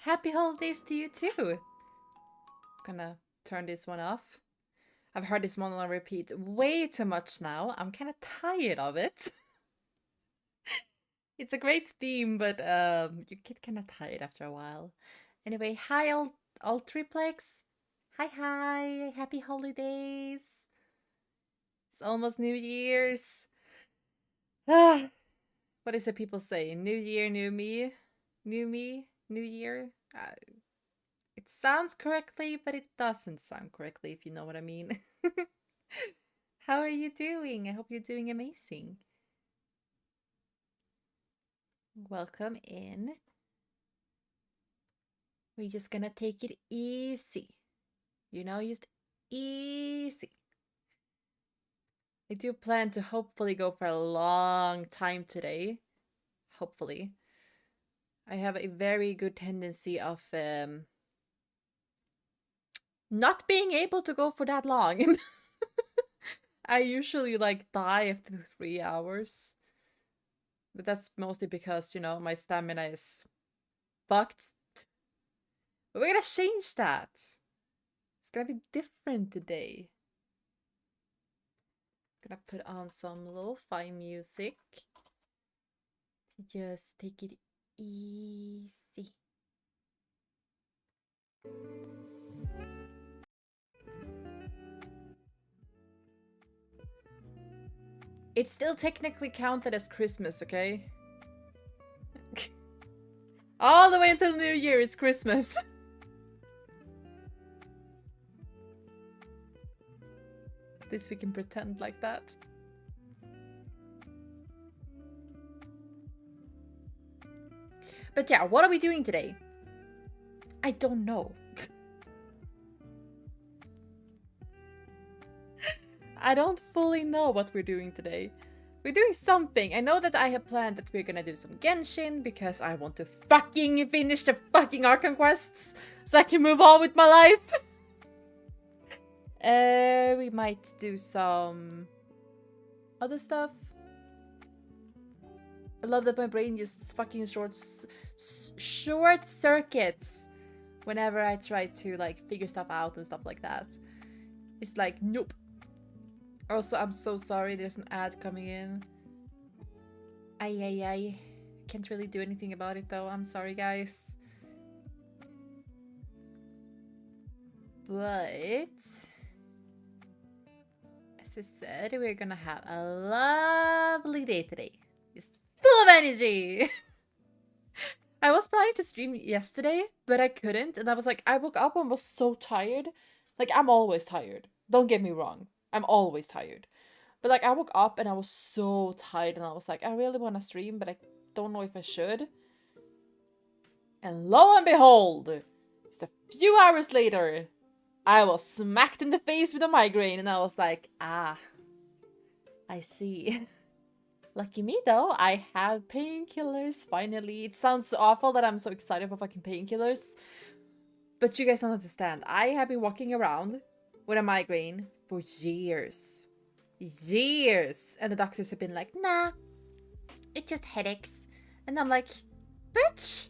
Happy holidays to you too. Gonna turn this one off. I've heard this one on repeat way too much now. I'm kind of tired of it. It's a great theme, but you get kind of tired after a while. Anyway, hi all triplex. Hi, happy holidays. It's almost New Year's. Ah, what is it people say? New year, new me, new year. It sounds correctly, but it doesn't sound correctly, if you know what I mean. How are you doing? I hope you're doing amazing. Welcome in. We're just gonna take it easy. You know, just easy. I do plan to hopefully go for a long time today. Hopefully. I have a very good tendency of not being able to go for that long. I usually like die after 3 hours. But that's mostly because, you know, my stamina is fucked. But we're gonna change that. It's gonna be different today. Gonna put on some lo-fi music to just take it easy. It's still technically counted as Christmas, okay? All the way until New Year, it's Christmas. At least we can pretend like that. But yeah, what are we doing today? I don't know. I don't fully know what we're doing today. We're doing something. I know that I have planned that we're gonna do some Genshin because I want to fucking finish the fucking Arkham quests so I can move on with my life. We might do some other stuff. I love that my brain just fucking short circuits whenever I try to like figure stuff out and stuff like that. It's like, nope. Also, I'm so sorry, there's an ad coming in. Ay. Can't really do anything about it though, I'm sorry guys. But, as I said, we're gonna have a lovely day today. Just full of energy! I was planning to stream yesterday, but I couldn't, and I was like, I woke up and was so tired. Like, I'm always tired. Don't get me wrong. I'm always tired. But like, I woke up and I was so tired and I was like, I really want to stream, but I don't know if I should. And lo and behold, just a few hours later, I was smacked in the face with a migraine and I was like, ah, I see. Lucky me though, I have painkillers finally. It sounds so awful that I'm so excited for fucking painkillers. But you guys don't understand. I have been walking around with a migraine for years. Years. And the doctors have been like, nah, it's just headaches. And I'm like, bitch,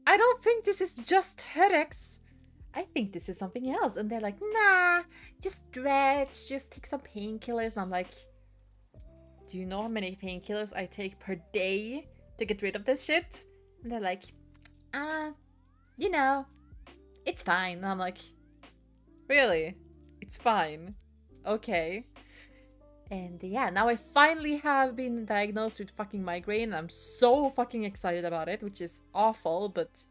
I don't think this is just headaches. I think this is something else. And they're like, nah, just stretch, just take some painkillers. And I'm like, do you know how many painkillers I take per day to get rid of this shit? And they're like, you know, it's fine. And I'm like, really? It's fine. Okay. And yeah, now I finally have been diagnosed with fucking migraine. I'm so fucking excited about it, which is awful, but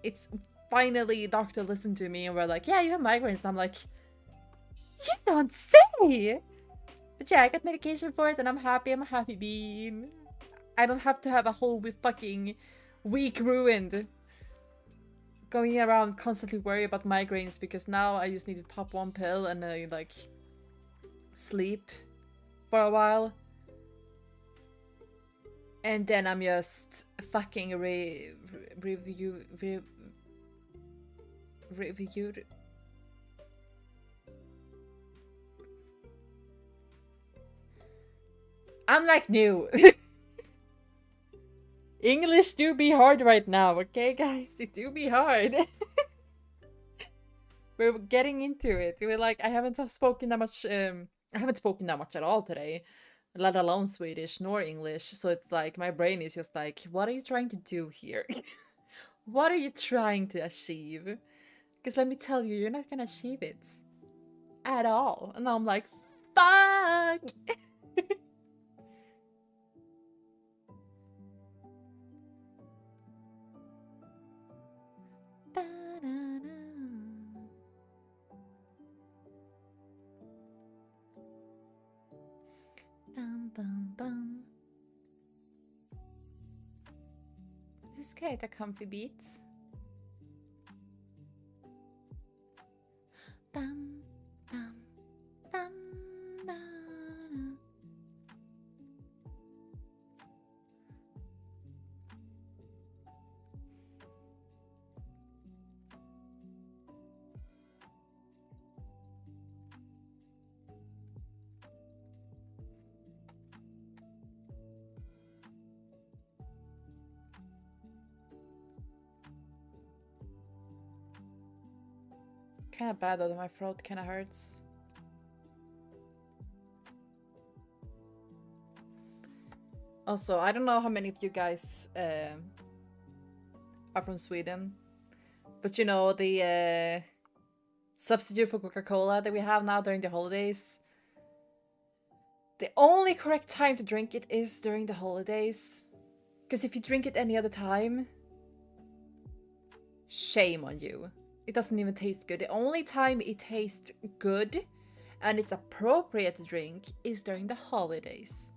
it's finally doctor listened to me and we're like, yeah, you have migraines. And I'm like, you don't say! But yeah, I got medication for it and I'm happy. I'm a happy bean. I don't have to have a whole fucking week ruined going around constantly worry about migraines because now I just need to pop one pill and I like sleep for a while. And then I'm just fucking reviewed. I'm like new. English do be hard right now, okay, guys? It do be hard. We're getting into it. We're like, I haven't spoken that much. I haven't spoken that much at all today, let alone Swedish nor English. So it's like my brain is just like, what are you trying to do here? What are you trying to achieve? Because let me tell you, you're not gonna achieve it at all. And I'm like, fuck. Bum, bum, bum. This is great, a comfy beat. Bum, bum, bum, bum. Kind of bad though, my throat kind of hurts. Also, I don't know how many of you guys are from Sweden, but you know the substitute for Coca-Cola that we have now during the holidays. The only correct time to drink it is during the holidays. Because if you drink it any other time, shame on you. It doesn't even taste good. The only time it tastes good and it's appropriate to drink is during the holidays.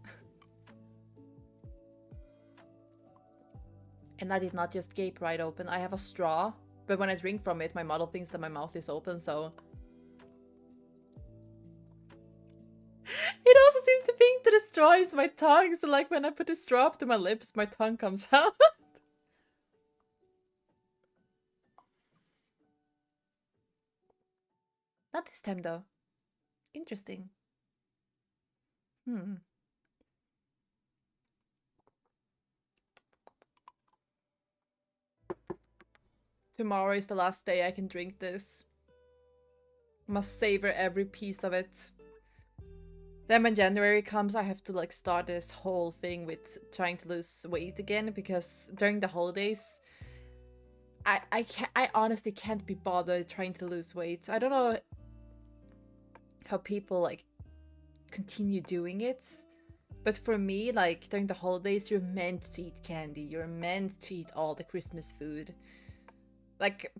And I did not just gape right open. I have a straw, but when I drink from it, my model thinks that my mouth is open, so... It also seems to think that the straw is my tongue, so like when I put the straw up to my lips, my tongue comes out. Not this time though. Interesting. Tomorrow is the last day I can drink this. Must savor every piece of it. Then when January comes, I have to like start this whole thing with trying to lose weight again, because during the holidays, I honestly can't be bothered trying to lose weight. I don't know how people like continue doing it, but for me, like during the holidays, you're meant to eat candy. You're meant to eat all the Christmas food. Like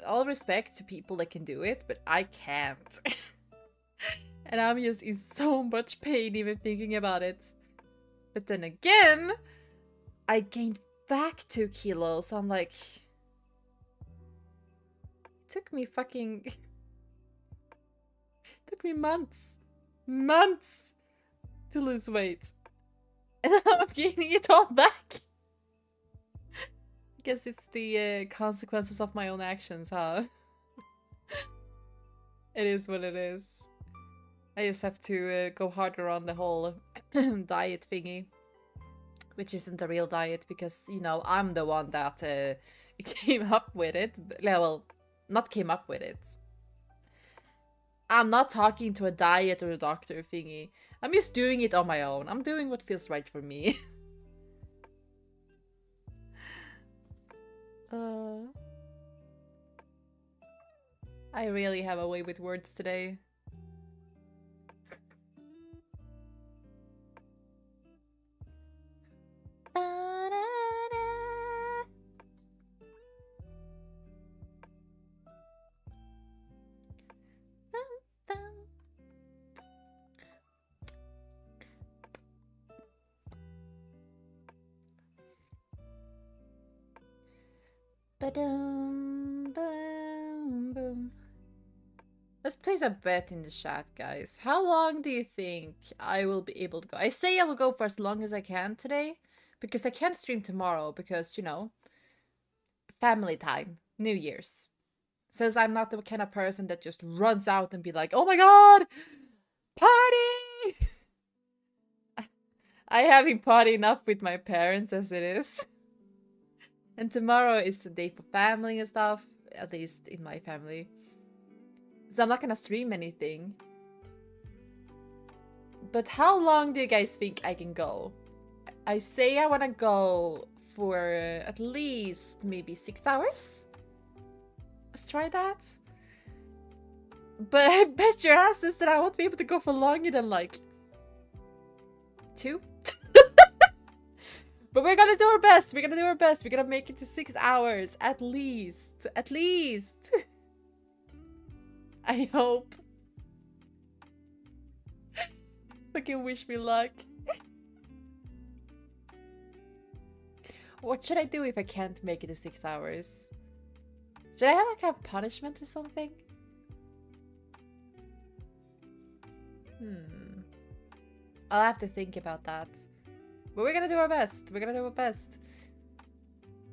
all respect to people that can do it, but I can't. And I'm just in so much pain even thinking about it. But then again, I gained back 2 kilos. I'm like, it took me took me months to lose weight. And now I'm gaining it all back. I guess it's the consequences of my own actions, huh? It is what it is. I just have to go harder on the whole diet thingy. Which isn't a real diet because, you know, I'm the one that came up with it. Well, not came up with it. I'm not talking to a diet or a doctor thingy. I'm just doing it on my own. I'm doing what feels right for me. I really have a way with words today. Ba-dum, boom, boom. Let's place a bet in the chat, guys. How long do you think I will be able to go? I say I will go for as long as I can today, because I can't stream tomorrow because, you know, family time, New Year's. Since I'm not the kind of person that just runs out and be like, oh my god, party! I have been partying enough with my parents as it is. And tomorrow is the day for family and stuff, at least in my family. So I'm not gonna stream anything. But how long do you guys think I can go? I say I wanna go for at least maybe 6 hours. Let's try that. But I bet your asses that I won't be able to go for longer than like 2. But we're gonna do our best. We're gonna do our best. We're gonna make it to 6 hours at least. At least. I hope. Fucking wish me luck. What should I do if I can't make it to 6 hours? Should I have like a punishment or something? I'll have to think about that. But we're gonna do our best. We're gonna do our best.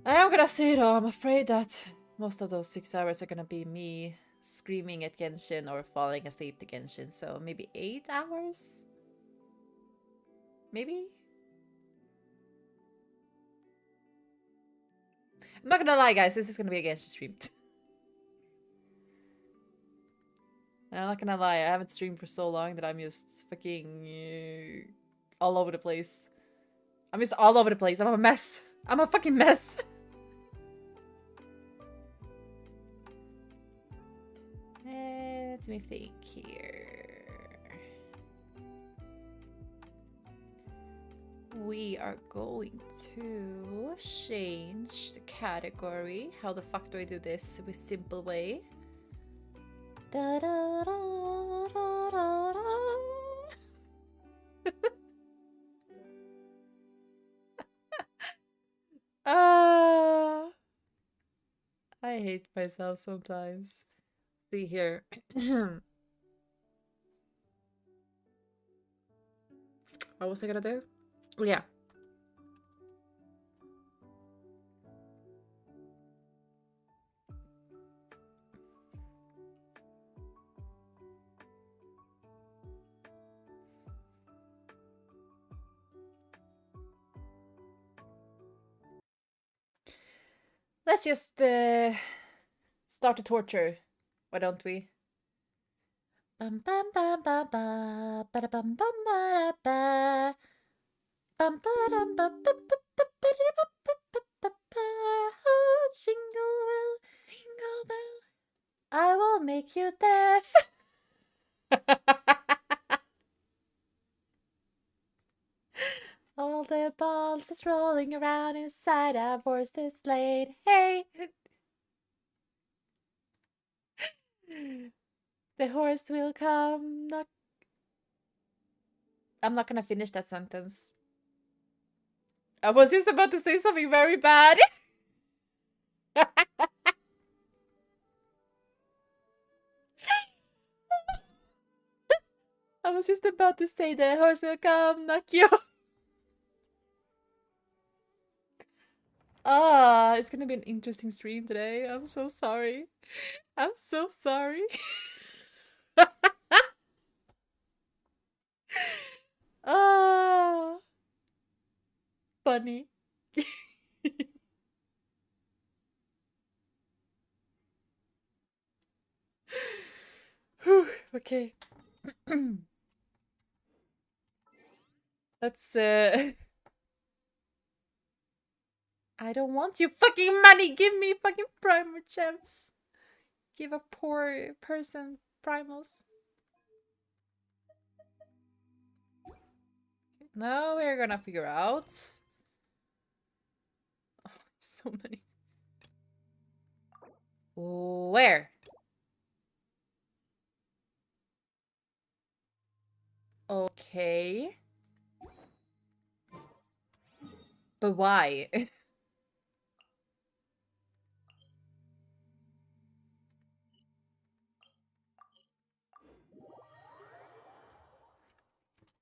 I am gonna say though, I'm afraid that most of those 6 hours are gonna be me screaming at Genshin or falling asleep to Genshin. So maybe 8 hours? Maybe? I'm not gonna lie, guys. This is gonna be a Genshin stream. I'm not gonna lie. I haven't streamed for so long that I'm just fucking all over the place. I'm just all over the place. I'm a mess. I'm a fucking mess. Let me think here. We are going to change the category. How the fuck do I do this with simple way? Da, da, da, da, da, da. I hate myself sometimes. See here. What was I gonna do? Yeah. Let's just start the torture. Why don't we? Bum bum bum bum ba ba bum bum ba ba bum ba dum ba ba ba. Oh, jingle bell, jingle bell, I will make you deaf. All the balls is rolling around inside a horse that's laid. Hey! The horse will come. I'm not gonna finish that sentence. I was just about to say something very bad. I was just about to say the horse will come, knock you. Ah, it's gonna be an interesting stream today. I'm so sorry. I'm so sorry. Ah, funny. Whew, okay. Let's I don't want you fucking money. Give me fucking primer gems. Give a poor person primals. Now we're gonna figure out. Oh, so many. Where? Okay. But why?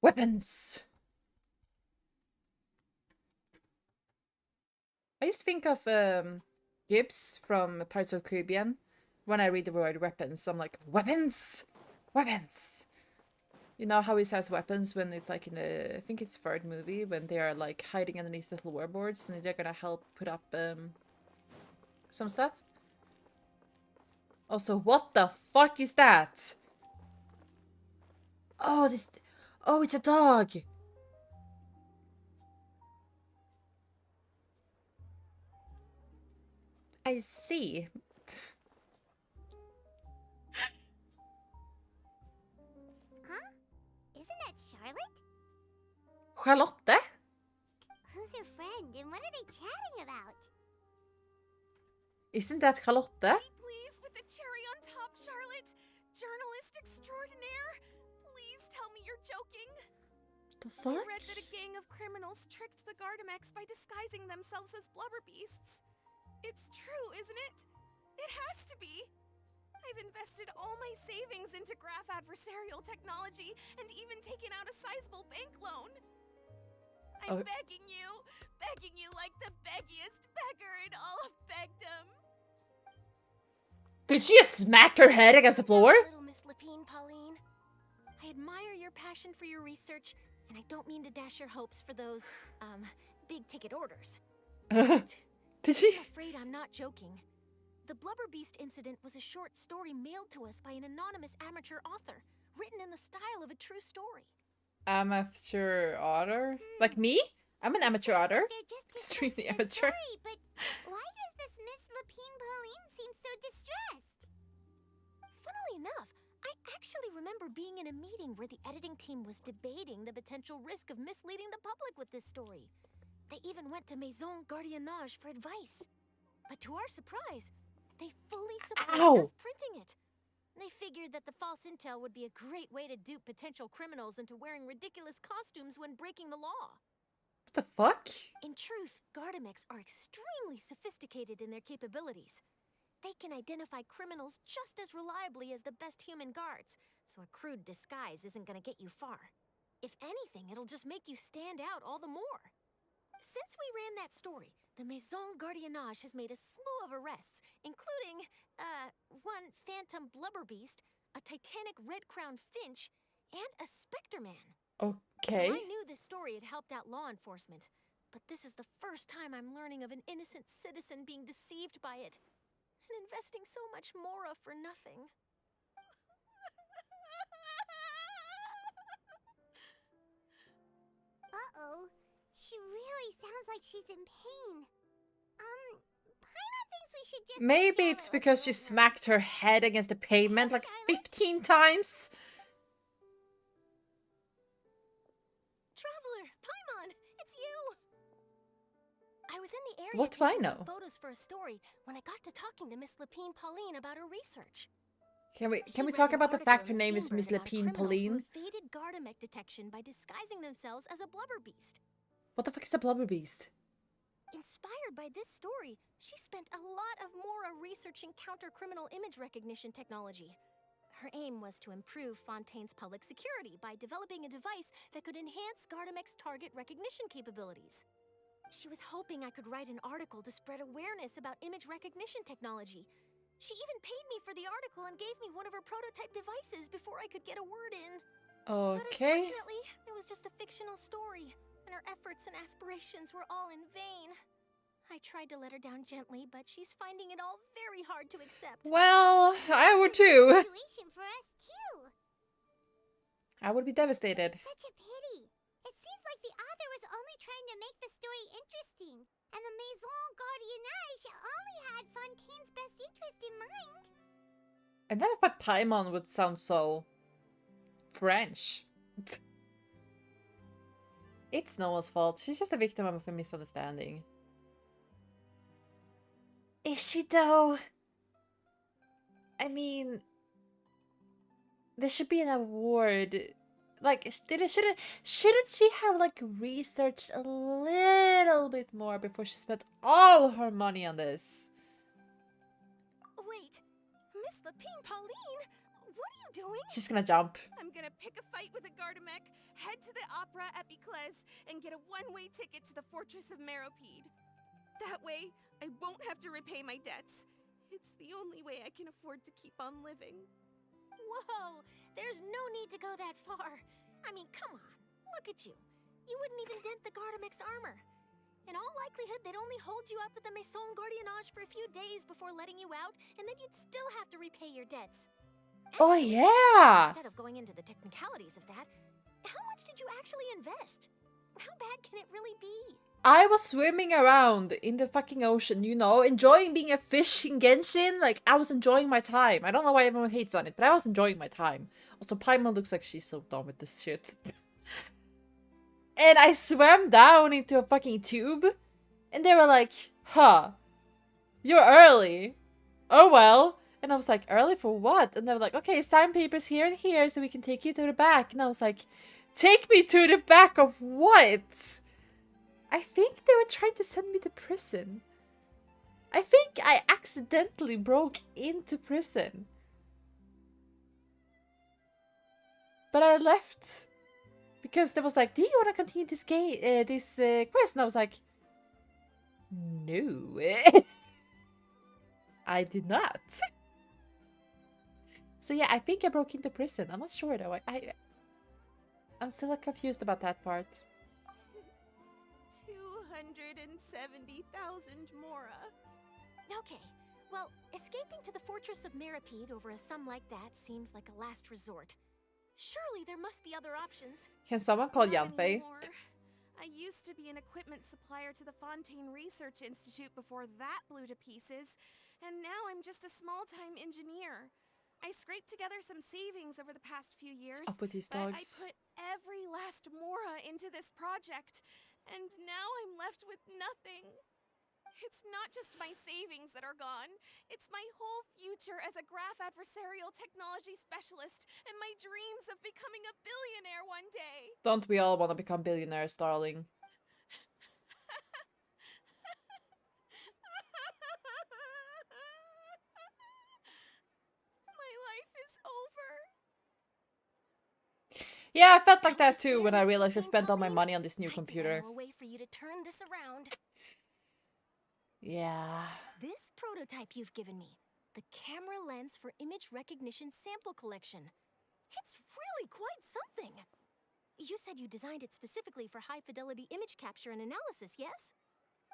Weapons! I just think of Gibbs from Pirates of the Caribbean. When I read the word weapons, I'm like, weapons! Weapons! You know how he says weapons when it's like in the, I think it's third movie, when they are like hiding underneath the floorboards and they're gonna help put up some stuff. Also, what the fuck is that? Oh, this. Oh, it's a dog. I see. Huh? Isn't that Charlotte? Charlotte? Who's her friend and what are they chatting about? Isn't that Charlotte? Please, with the cherry on top, Charlotte. Journalist extraordinaire. Please tell me you're joking. What the fuck? I read that a gang of criminals tricked the Gardamex by disguising themselves as blubber beasts. It's true, isn't it? It has to be. I've invested all my savings into graph adversarial technology and even taken out a sizable bank loan. I'm begging you like the beggiest beggar in all of begdom. Did she just smack her head against the floor? Little Miss Lapine, Pauline. I admire your passion for your research, and I don't mean to dash your hopes for those, big-ticket orders. Did she? I'm afraid I'm not joking. The Blubber Beast incident was a short story mailed to us by an anonymous amateur author, written in the style of a true story. Amateur author? Like me? I'm an amateur author. Extremely amateur. Story, but why does this Miss Lapine Pauline seem so distressed? Funnily enough, I actually remember being in a meeting where the editing team was debating the potential risk of misleading the public with this story. They even went to Maison Gardiennage for advice. But to our surprise, they fully supported us printing it. They figured that the false intel would be a great way to dupe potential criminals into wearing ridiculous costumes when breaking the law. What the fuck? In truth, Gardamex are extremely sophisticated in their capabilities. They can identify criminals just as reliably as the best human guards, so a crude disguise isn't gonna get you far. If anything, it'll just make you stand out all the more. Since we ran that story, the Maison Gardiennage has made a slew of arrests, including, one phantom blubber beast, a titanic red-crowned finch, and a specter man. Okay. So I knew this story had helped out law enforcement, but this is the first time I'm learning of an innocent citizen being deceived by it, and investing so much more for nothing. Uh-oh. She really sounds like she's in pain. Paimon thinks we should just... Maybe it's because she smacked her head against the pavement like 15 times. Traveler, Paimon, it's you! I was in the area What do I taking know? some photos for a story when I got to talking to Miss Lapine Pauline about her research. Can we She talk read an about the article fact her in the name is Miss Steamberg about a Lapine criminal who Pauline? evaded Gardamex detection by disguising themselves as a blubber beast. What the fuck is a blubber beast? Inspired by this story, she spent a lot of Mora researching counter-criminal image recognition technology. Her aim was to improve Fontaine's public security by developing a device that could enhance Gardamex target recognition capabilities. She was hoping I could write an article to spread awareness about image recognition technology. She even paid me for the article and gave me one of her prototype devices before I could get a word in. But Okay. unfortunately, it was just a fictional story, and her efforts and aspirations were all in vain. I tried to let her down gently, but she's finding it all very hard to accept. Well, I would too. Situation for us, too. I would be devastated. Such a pity. It seems like the author was only trying to make the story interesting, and the Maison Gardiennage only had Fontaine's best interest in mind. I never thought Paimon would sound so French. It's no one's fault. She's just a victim of a misunderstanding. Is she though? I mean, there should be an award. Like, shouldn't she have like researched a little bit more before she spent all her money on this? Wait, Miss Lapine Pauline, what are you doing? She's gonna jump. I'm gonna pick a fight with a Gardamex, head to the Opera at Biclès, and get a one-way ticket to the Fortress of Meropide. That way, I won't have to repay my debts. It's the only way I can afford to keep on living. Whoa, there's no need to go that far. I mean, come on. Look at you. You wouldn't even dent the Gardemex armor. In all likelihood, they'd only hold you up at the Maison Gardiennage for a few days before letting you out, and then you'd still have to repay your debts. Oh, Actually, yeah. instead of going into the technicalities of that, how much did you actually invest? How bad can it really be? I was swimming around in the fucking ocean, you know, enjoying being a fish in Genshin. Like, I was enjoying my time. I don't know why everyone hates on it, but I was enjoying my time. Also, Paimon looks like she's so done with this shit. And I swam down into a fucking tube. And they were like, huh, you're early. Oh, well. And I was like, early for what? And they were like, okay, sign papers here and here so we can take you to the back. And I was like, take me to the back of what? I think they were trying to send me to prison. I think I accidentally broke into prison. But I left. Because there was like, do you want to continue this quest? And I was like, no. I did not. So yeah, I think I broke into prison. I'm not sure though. I'm still like, confused about that part. 270,000 Mora. Okay, well, escaping to the Fortress of Mirapede over a sum like that seems like a last resort. Surely there must be other options. Can someone call Not Yanfei? anymore. I used to be an equipment supplier to the Fontaine Research Institute before that blew to pieces, and now I'm just a small-time engineer. I scraped together some savings over the past few years, What's up with these but I dogs? put every last Mora into this project, and now I'm left with nothing. It's not just my savings that are gone. It's my whole future as a graph adversarial technology specialist and my dreams of becoming a billionaire one day. Don't we all want to become billionaires, darling? My life is over. Yeah, I felt like Don't that too despair, when I Miss realized I Lupin, spent all my Colleen. money on this new I think I computer. know a way for you to turn this around. Yeah. This prototype you've given me, the camera lens for image recognition sample collection. It's really quite something. You said you designed it specifically for high-fidelity image capture and analysis, yes?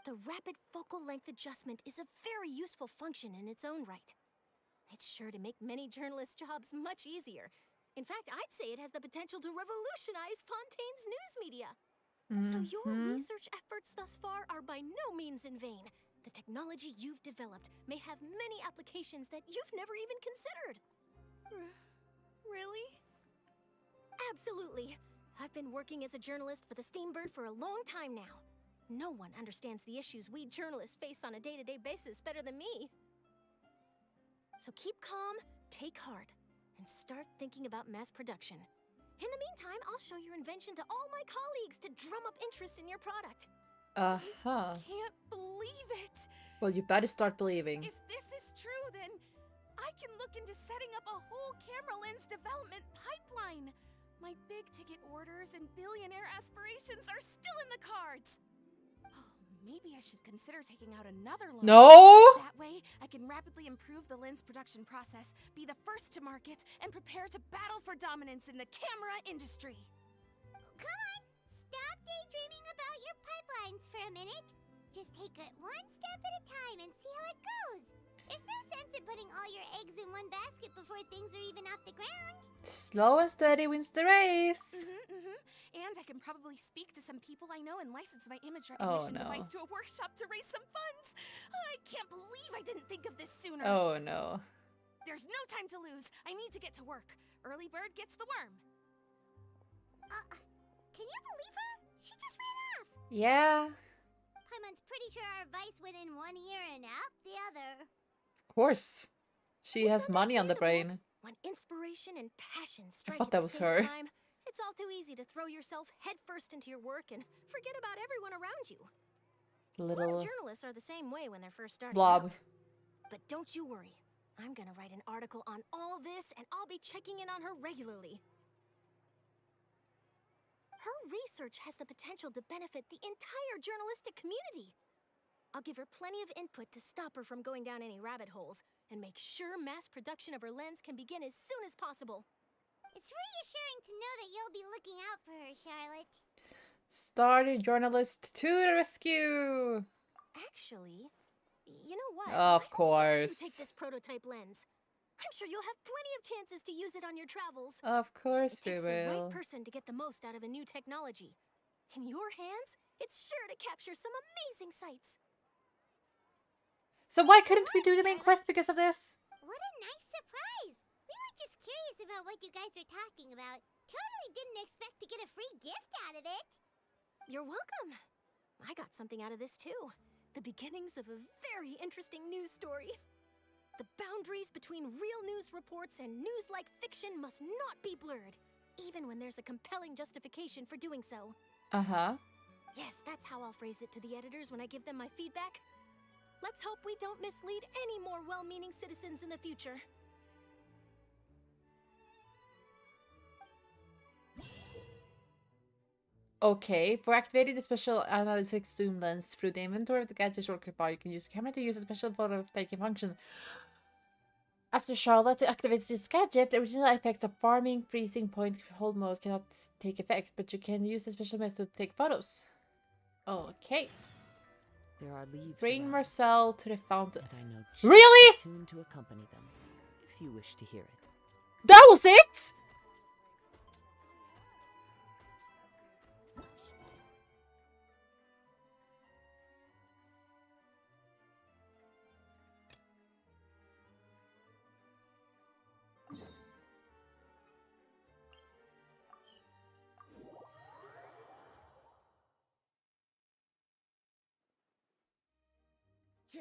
The rapid focal length adjustment is a very useful function in its own right. It's sure to make many journalists' jobs much easier. In fact, I'd say it has the potential to revolutionize Fontaine's news media. So your research efforts thus far are by no means in vain. The technology you've developed may have many applications that you've never even considered. Really? Absolutely. I've been working as a journalist for the Steambird for a long time now. No one understands the issues we journalists face on a day-to-day basis better than me. So keep calm, take heart, and start thinking about mass production. In the meantime, I'll show your invention to all my colleagues to drum up interest in your product. Uh-huh. Can't believe it. Well, you better start believing. If this is true, then I can look into setting up a whole camera lens development pipeline. My big-ticket orders and billionaire aspirations are still in the cards. Oh, maybe I should consider taking out another loan. No! That way, I can rapidly improve the lens production process, be the first to market, and prepare to battle for dominance in the camera industry. Come on, stop daydreaming about your pipelines for a minute. Just take it one step at a time and see how it goes. There's no sense in putting all your eggs in one basket before things are even off the ground. Slow and steady wins the race. And I can probably speak to some people I know and license my image Oh, recognition no. device to a workshop to raise some funds. I can't believe I didn't think of this sooner. Oh no. There's no time to lose. I need to get to work. Early bird gets the worm. Can you believe her? She just ran off. Yeah. Paimon's pretty sure our advice went in one ear and out the other. Of course. She It's has money on the brain. When inspiration and passion strike thought at that the was same her. time, it's all too easy to throw yourself headfirst into your work and forget about everyone around you. A lot Little of journalists are the same way when they're first starting blob. out. But don't you worry. I'm gonna write an article on all this, and I'll be checking in on her regularly. Her research has the potential to benefit the entire journalistic community. I'll give her plenty of input to stop her from going down any rabbit holes, and make sure mass production of her lens can begin as soon as possible. It's reassuring to know that you'll be looking out for her, Charlotte. Star journalist to the rescue! Actually, you know what? Of Why don't you take course. this prototype lens? I'm sure you'll have plenty of chances to use it on your travels. Of course It we takes the right will. person to get the most out of a new technology. In your hands, it's sure to capture some amazing sights. So why couldn't we do the main Charlotte. quest because of this? What a nice surprise! We were just curious about what you guys were talking about. Totally didn't expect to get a free gift out of it. You're welcome. I got something out of this too. The beginnings of a very interesting news story. The boundaries between real news reports and news-like fiction must not be blurred, even when there's a compelling justification for doing so. Uh-huh. Yes, that's how I'll phrase it to the editors when I give them my feedback. Let's hope we don't mislead any more well-meaning citizens in the future. Okay, for activating the special analytics zoom lens through the inventory of the gadget shortcut bar, you can use the camera to use a special photo taking function. After Charlotte activates this gadget, the original effects of farming, freezing point, hold mode cannot take effect, but you can use the special method to take photos. Okay. There are leaves Bring around, Marcel to the fountain. and I know just Really? the tune to accompany them, if you wish to hear it. That was it?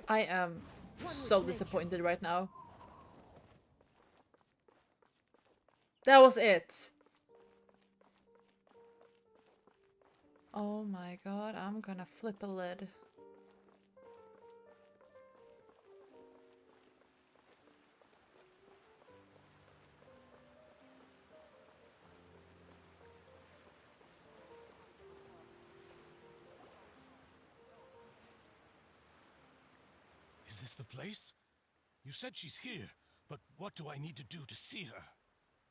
I am so disappointed right now. That was it. Oh my god, I'm gonna flip a lid. Is this the place? You said she's here, but what do I need to do to see her?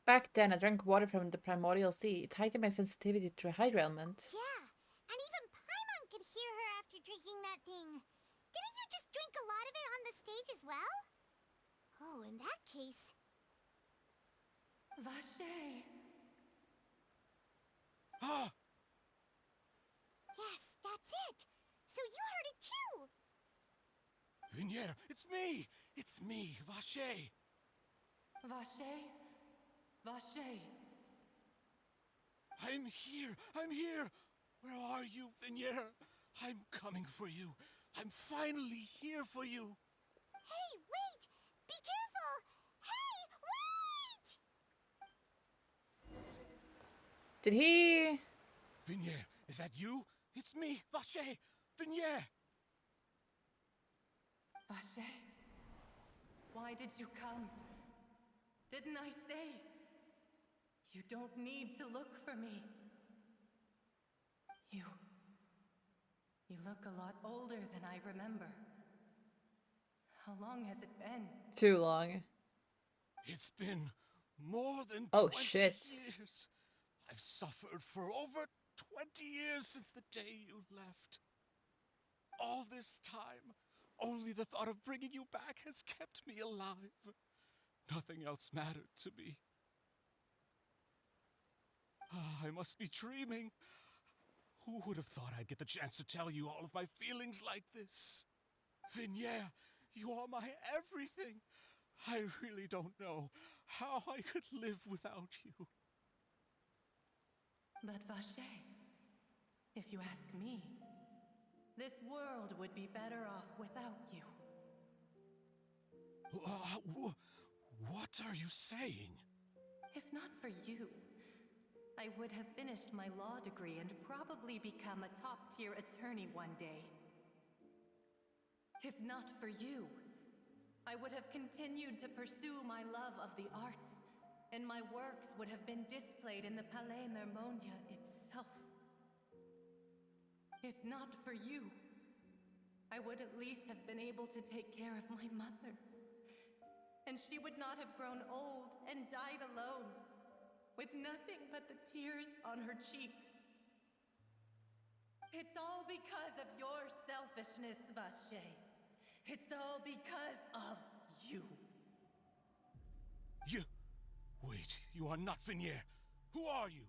Back then, I drank water from the primordial sea. It heightened my sensitivity to the hydro element. Yeah, and even Paimon could hear her after drinking that thing. Didn't you just drink a lot of it on the stage as well? Oh, in that case... Vache! Ah! Yes, that's it! So you heard it too! Vinier, it's me! It's me, Vache! Vache? Vache! I'm here! I'm here! Where are you, Vinier? I'm coming for you. I'm finally here for you. Hey, wait! Be careful! Hey, wait! Did he... Vinier, is that you? It's me, Vache! Vinier! Vache? Why did you come? Didn't I say? You don't need to look for me. You look a lot older than I remember. How long has it been? Too long. It's been more than Oh, 20 shit. years. I've suffered for over 20 years since the day you left. All this time, only the thought of bringing you back has kept me alive. Nothing else mattered to me. Ah, I must be dreaming. Who would have thought I'd get the chance to tell you all of my feelings like this? Vinier, you are my everything. I really don't know how I could live without you. But Vache, if you ask me, this world would be better off without you. What are you saying? If not for you, I would have finished my law degree and probably become a top-tier attorney one day. If not for you, I would have continued to pursue my love of the arts, and my works would have been displayed in the Palais Mermonia itself. If not for you, I would at least have been able to take care of my mother. And she would not have grown old and died alone. with nothing but the tears on her cheeks. It's all because of your selfishness, Vache. It's all because of you. You... Wait, you are not Vinier. Who are you?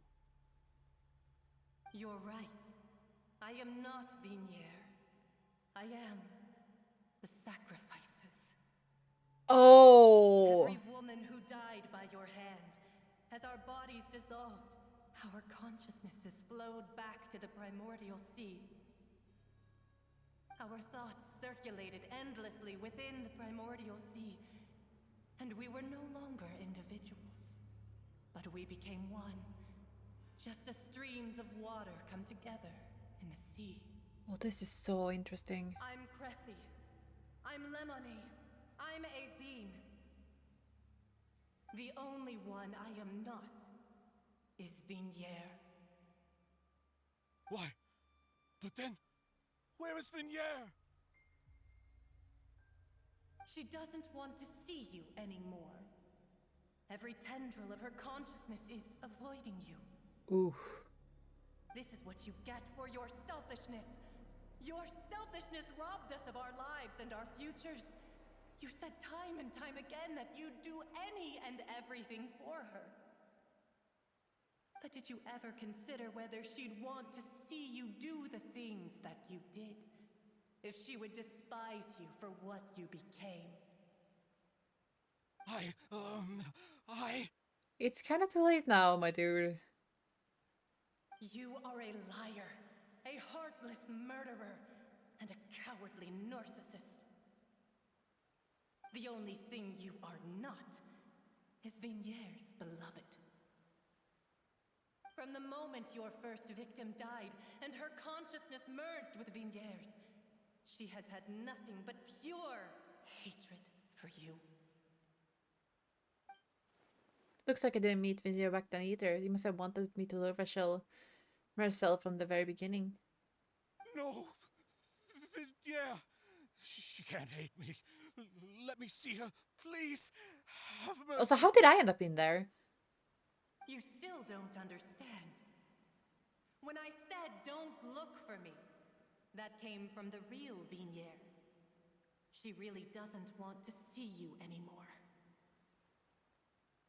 You're right. I am not Vinier. I am the sacrifices. Oh. Every woman who died by your hand, as our bodies dissolved, our consciousnesses flowed back to the primordial sea. Our thoughts circulated endlessly within the primordial sea, and we were no longer individuals, but we became one, just as streams of water come together in the sea. Oh, this is so interesting. I'm Cressy. I'm Lemony. I'm Azine. The only one I am not is Vinier. Why? But then, where is Vinier? She doesn't want to see you anymore. Every tendril of her consciousness is avoiding you. Ooh. This is what you get for your selfishness. Your selfishness robbed us of our lives and our futures. You said time and time again that you'd do any and everything for her. But did you ever consider whether she'd want to see you do the things that you did? If she would despise you for what you became? It's kind of too late now, my dude. You are a liar, a heartless murderer, and a cowardly narcissist. The only thing you are not is Vinier's beloved. From the moment your first victim died and her consciousness merged with Vinier's, she has had nothing but pure hatred for you. Looks like I didn't meet Vinier back then either. He must have wanted me to love Marcel from the very beginning. No! Vinier! She can't hate me. Let me see her, please. Have mercy. Also, how did I end up in there? You still don't understand. When I said don't look for me, that came from the real Vinier. She really doesn't want to see you anymore.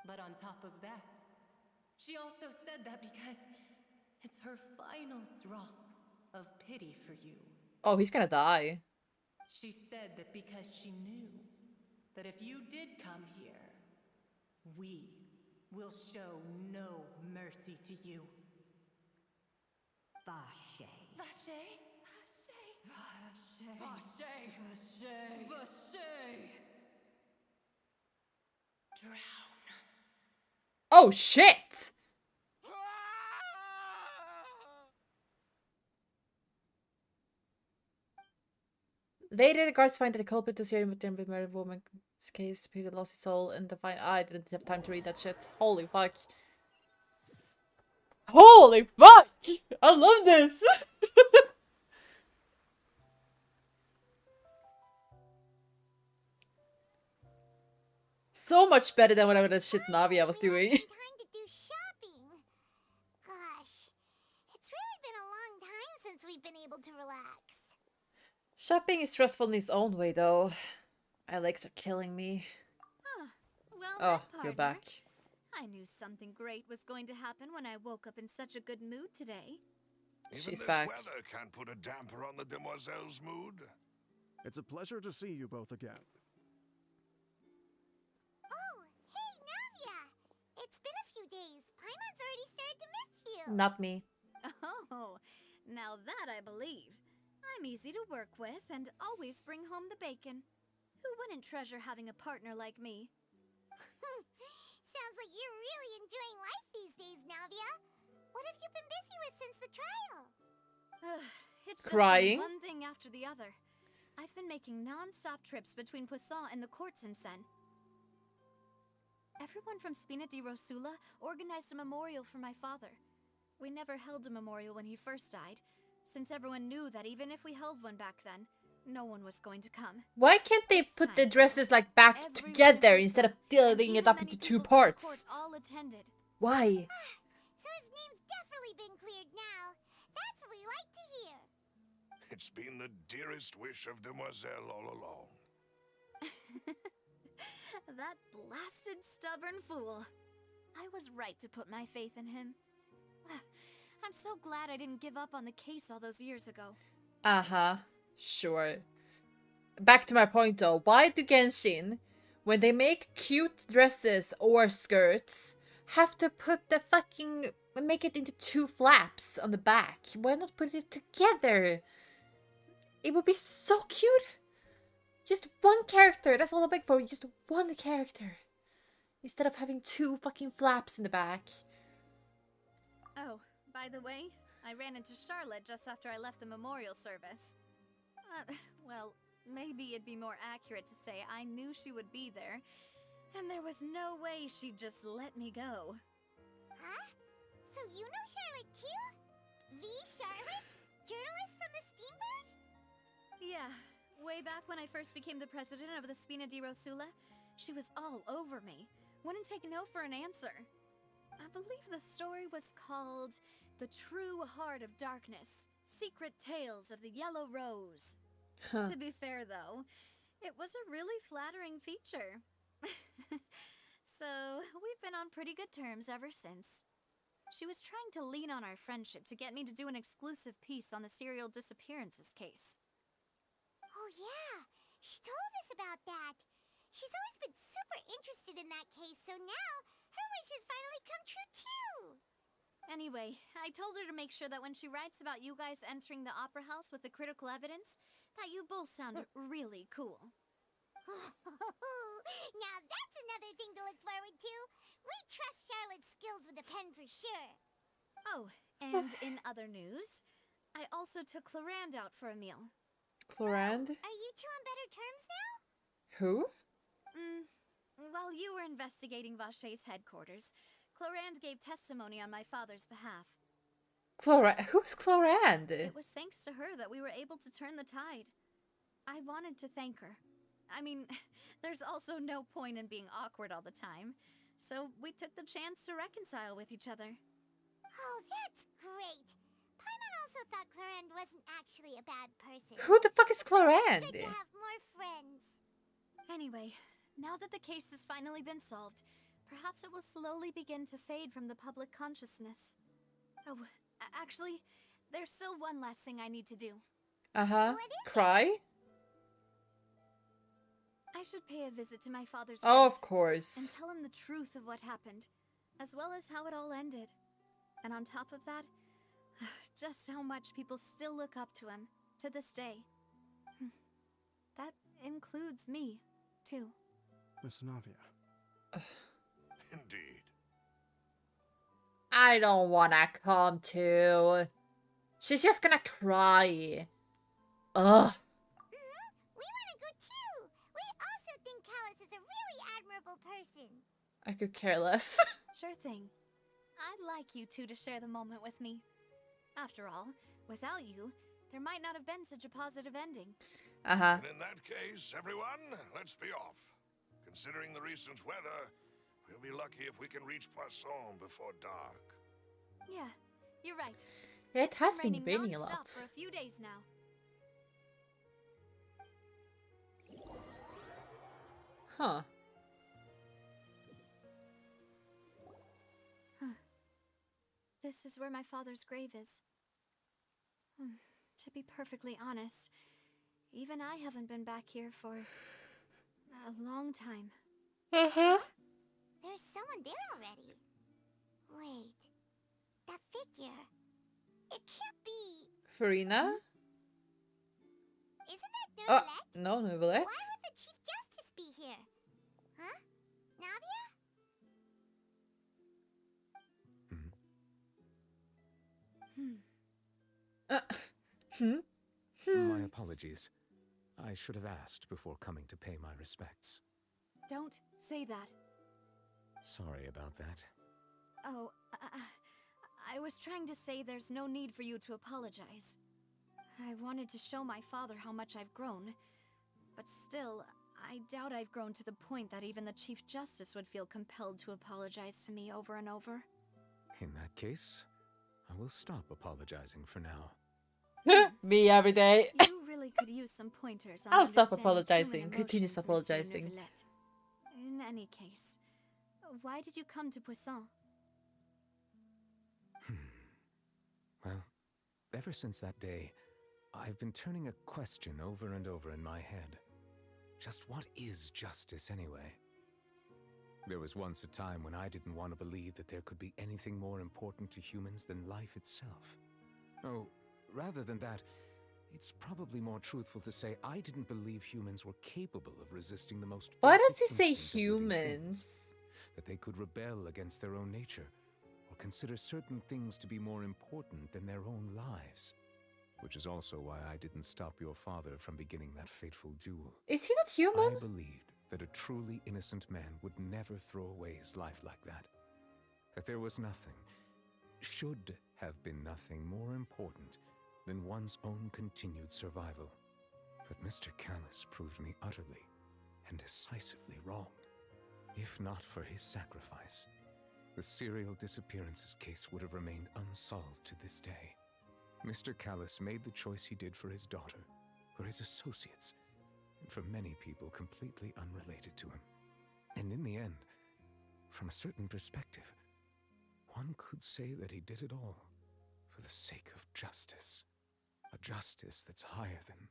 But on top of that, she also said that because it's her final drop of pity for you. Oh, he's gonna die. She said that because she knew that if you did come here, we will show no mercy to you. Vache. Vache? Vache? Vache? Vache? Vache? Drown. Oh, shit! Later, the guards find that the culprit is here with the murdered woman's case. Peter lost his soul and I didn't have time to read that shit. Holy fuck. Holy fuck! I love this! So much better than whatever that shit Navia was doing. Time to do shopping. Gosh, it's really been a long time since we've been able to relax. Shopping is stressful in its own way, though. My legs are killing me. Well, Oh, then, you're partner. back. I knew something great was going to happen when I woke up in such a good mood today. She's Even this back. weather can't put a damper on the demoiselle's mood. It's a pleasure to see you both again. Oh, hey, Navia! It's been a few days. Paimon's already started to miss you. Not me. Oh, now that I believe. I'm easy to work with and always bring home the bacon. Who wouldn't treasure having a partner like me? Sounds like you're really enjoying life these days, Navia. What have you been busy with since the trial? It's just Crying? been one thing after the other. I've been making non-stop trips between Poisson and the courts in Sen. Everyone from Spina di Rosula organized a memorial for my father. We never held a memorial when he first died, since everyone knew that even if we held one back then, no one was going to come. Why can't they put the dresses like back Everyone together in instead of Poisson, and dividing it even up many into two people from the parts? court all attended. Why? So his name's definitely been cleared now. That's what we like to hear. It's been the dearest wish of Demoiselle all along. That blasted stubborn fool. I was right to put my faith in him. I'm so glad I didn't give up on the case all those years ago. Uh-huh. Sure. Back to my point though. Why do Genshin, when they make cute dresses or skirts, have to put the fucking... make it into 2 flaps on the back? Why not put it together? It would be so cute. Just one character. That's all I'm begging for. Just one character. Instead of having 2 fucking flaps in the back. Oh, by the way, I ran into Charlotte just after I left the memorial service. Well, maybe it'd be more accurate to say I knew she would be there, and there was no way she'd just let me go. Huh? So you know Charlotte too? The Charlotte? Journalist from the Steambird? Yeah, way back when I first became the president of the Spina di Rosula, she was all over me. Wouldn't take no for an answer. I believe the story was called The True Heart of Darkness, Secret Tales of the Yellow Rose. Huh. To be fair, though, it was a really flattering feature. So, we've been on pretty good terms ever since. She was trying to lean on our friendship to get me to do an exclusive piece on the serial disappearances case. Oh yeah, she told us about that. She's always been super interested in that case, so now her wish has finally come true too. Anyway, I told her to make sure that when she writes about you guys entering the opera house with the critical evidence, that you both sound really cool. Now that's another thing to look forward to. We trust Charlotte's skills with a pen for sure. Oh, and in other news, I also took Clarand out for a meal. Clorand? Are you two on better terms now? Who? While you were investigating Vache's headquarters, Clarand gave testimony on my father's behalf. Who's Clorand? It was thanks to her that we were able to turn the tide. I wanted to thank her. I mean, there's also no point in being awkward all the time, so we took the chance to reconcile with each other. Oh, that's great. Paimon also thought Clarend wasn't actually a bad person. Who the fuck is Good Clorand? to have more friends. Anyway, now that the case has finally been solved, perhaps it will slowly begin to fade from the public consciousness. Oh, actually, there's still one last thing I need to do. Uh-huh. What is it? Cry? I should pay a visit to my father's Oh, grave of course. and tell him the truth of what happened, as well as how it all ended. And on top of that, just how much people still look up to him to this day. That includes me, too. Miss Navia. Indeed. I don't wanna come too. She's just gonna cry. Ugh. We want to go too. We also think Callus is a really admirable person. I could care less. Sure thing. I'd like you two to share the moment with me. After all, without you, there might not have been such a positive ending. Uh-huh. And in that case, everyone, let's be off. Considering the recent weather, we'll be lucky if we can reach Poisson before dark. Yeah, you're right. It has It's been raining a non-stop lot. for a few days now. Huh. This is where my father's grave is. To be perfectly honest, even I haven't been back here for a long time. Uh-huh. There's someone there already. Wait. That figure. It can't be. Farina? Isn't that Oh, Novelette? no, Novelette. Why would the Chief Justice be here? Huh? Navia? My apologies. I should have asked before coming to pay my respects. Don't say that. Sorry about that. Oh, I was trying to say there's no need for you to apologize. I wanted to show my father how much I've grown, but still, I doubt I've grown to the point that even the Chief Justice would feel compelled to apologize to me over and over. In that case, I will stop apologizing for now. Me every day. You really could use some pointers on I'll stop understanding apologizing. human Continues emotions, Monsieur apologizing. Neuvillette. In any case, why did you come to Poisson? Well, ever since that day, I've been turning a question over and over in my head. Just what is justice anyway? There was once a time when I didn't want to believe that there could be anything more important to humans than life itself. Oh, rather than that, it's probably more truthful to say I didn't believe humans were capable of resisting the most Why does basic he say instinct of living humans? things, that they could rebel against their own nature, or consider certain things to be more important than their own lives. Which is also why I didn't stop your father from beginning that fateful duel. Is he not human? I believed that a truly innocent man would never throw away his life like that. That there was nothing, should have been nothing more important than one's own continued survival. But Mr. Callus proved me utterly and decisively wrong. If not for his sacrifice, the serial disappearances case would have remained unsolved to this day. Mr. Callus made the choice he did for his daughter, for his associates, and for many people completely unrelated to him. And in the end, from a certain perspective, one could say that he did it all for the sake of justice. A justice that's higher than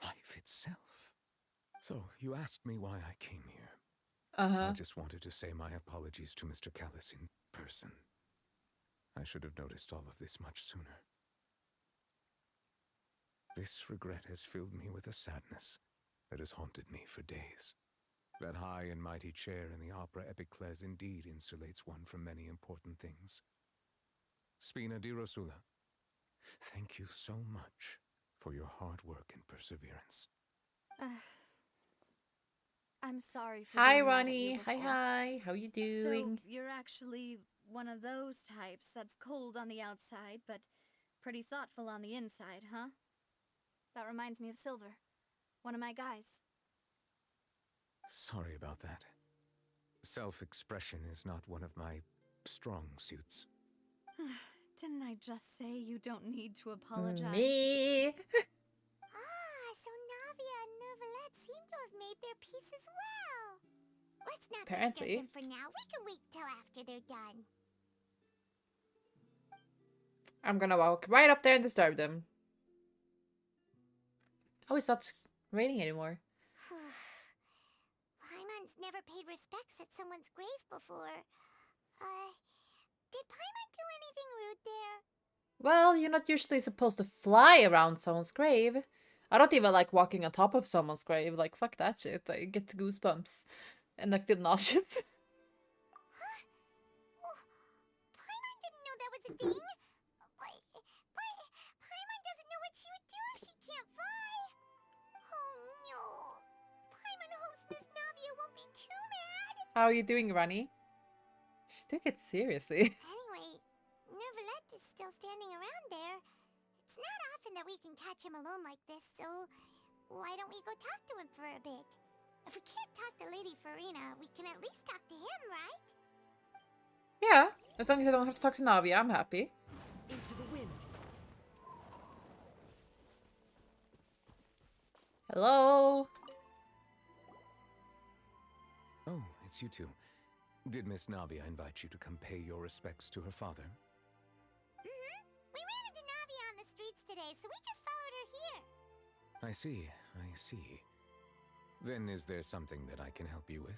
life itself. So, you asked me why I came here. I just wanted to say my apologies to Mr. Callus in person. I should have noticed all of this much sooner. This regret has filled me with a sadness that has haunted me for days. That high and mighty chair in the opera Epiclese indeed insulates one from many important things. Spina di Rosula, thank you so much for your hard work and perseverance. I'm sorry for Hi, being mad at Ronnie. you Hi, before. hi. How you doing? So, you're actually one of those types that's cold on the outside, but pretty thoughtful on the inside, huh? That reminds me of Silver, one of my guys. Sorry about that. Self-expression is not one of my strong suits. Didn't I just say you don't need to apologize? Me. So Navia and Neuvillette seem to have made their peace as well. Let's not Apparently. disturb them for now. We can wait till after they're done. I'm gonna walk right up there and disturb them. Oh, it's not raining anymore. Paimon's never paid respects at someone's grave before. Did Paimon do anything rude there? Well, you're not usually supposed to fly around someone's grave. I don't even like walking on top of someone's grave. Like, fuck that shit. I get goosebumps. And I feel nauseous. Paimon didn't know that was a thing. But Paimon doesn't know what she would do if she can't fly. Oh no. Paimon hopes Miss Navia won't be too mad. How are you doing, Ronnie? She took it seriously. Anyway, Neuvillette is still standing around there. It's not often that we can catch him alone like this, so why don't we go talk to him for a bit? If we can't talk to Lady Farina, we can at least talk to him, right? Yeah, as long as I don't have to talk to Navia, I'm happy. Into the wind. Hello? Oh, it's you two. Did Miss Navia invite you to come pay your respects to her father? We ran into Navia on the streets today, so we just followed her here. I see, I see. Then is there something that I can help you with?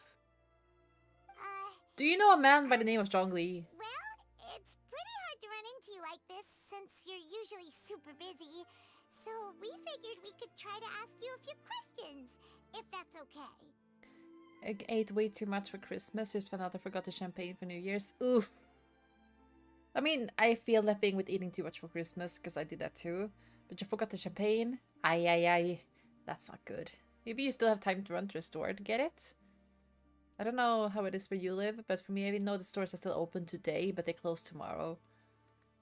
Do you know a man by the name of Zhongli? Well, it's pretty hard to run into you like this since you're usually super busy. So we figured we could try to ask you a few questions, if that's okay. I ate way too much for Christmas, just found out I forgot the champagne for New Year's. Oof. I mean, I feel that thing with eating too much for Christmas, because I did that too. But you forgot the champagne? Ay, ay, ay. That's not good. Maybe you still have time to run to a store to get it? I don't know how it is where you live, but for me, I know the stores are still open today, but they close tomorrow.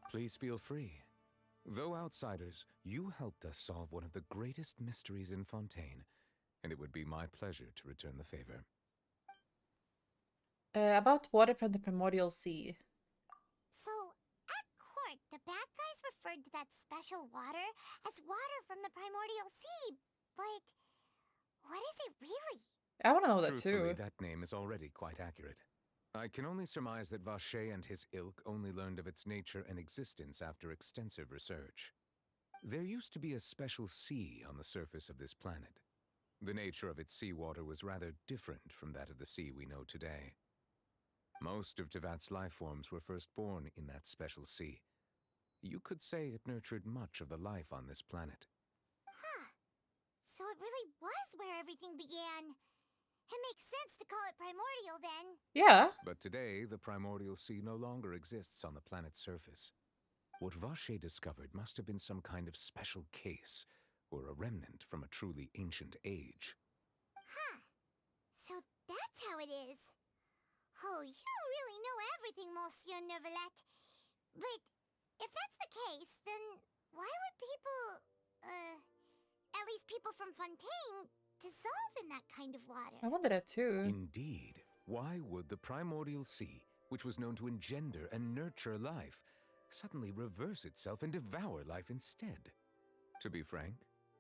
Please feel free. Though outsiders, you helped us solve one of the greatest mysteries in Fontaine, and it would be my pleasure to return the favor. About water from the primordial sea. So, at court, the bad guys referred to that special water as water from the primordial sea, but what is it really? I want to know that Truthfully, too. that name is already quite accurate. I can only surmise that Vache and his ilk only learned of its nature and existence after extensive research. There used to be a special sea on the surface of this planet. The nature of its seawater was rather different from that of the sea we know today. Most of Tevat's life forms were first born in that special sea. You could say it nurtured much of the life on this planet. Huh. So it really was where everything began. It makes sense to call it primordial then. Yeah. But today, the primordial sea no longer exists on the planet's surface. What Vache discovered must have been some kind of special case, or a remnant from a truly ancient age. Huh. So that's how it is. Oh, you really know everything, Monsieur Neuvillette. But if that's the case, then why would people, at least people from Fontaine, dissolve in that kind of water? I wonder that too. Indeed. Why would the primordial sea, which was known to engender and nurture life, suddenly reverse itself and devour life instead? To be frank,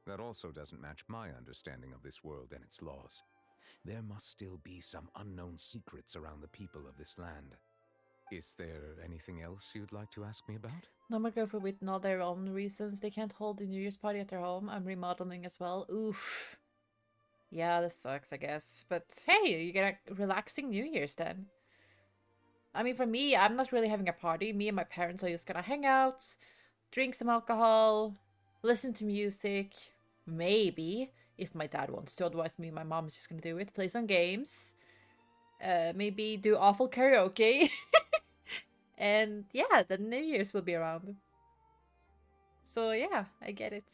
that also doesn't match my understanding of this world and its laws. There must still be some unknown secrets around the people of this land. Is there anything else you'd like to ask me about? No more girlfriend with all their own reasons. They can't hold the New Year's party at their home. I'm remodeling as well. Oof. Yeah, this sucks, I guess. But hey, you get a relaxing New Year's then. I mean, for me, I'm not really having a party. Me and my parents are just gonna hang out, drink some alcohol, listen to music, maybe, if my dad wants to. Otherwise, me and my mom is just gonna do it. Play some games. Maybe do awful karaoke. And yeah, the New Year's will be around. So yeah, I get it.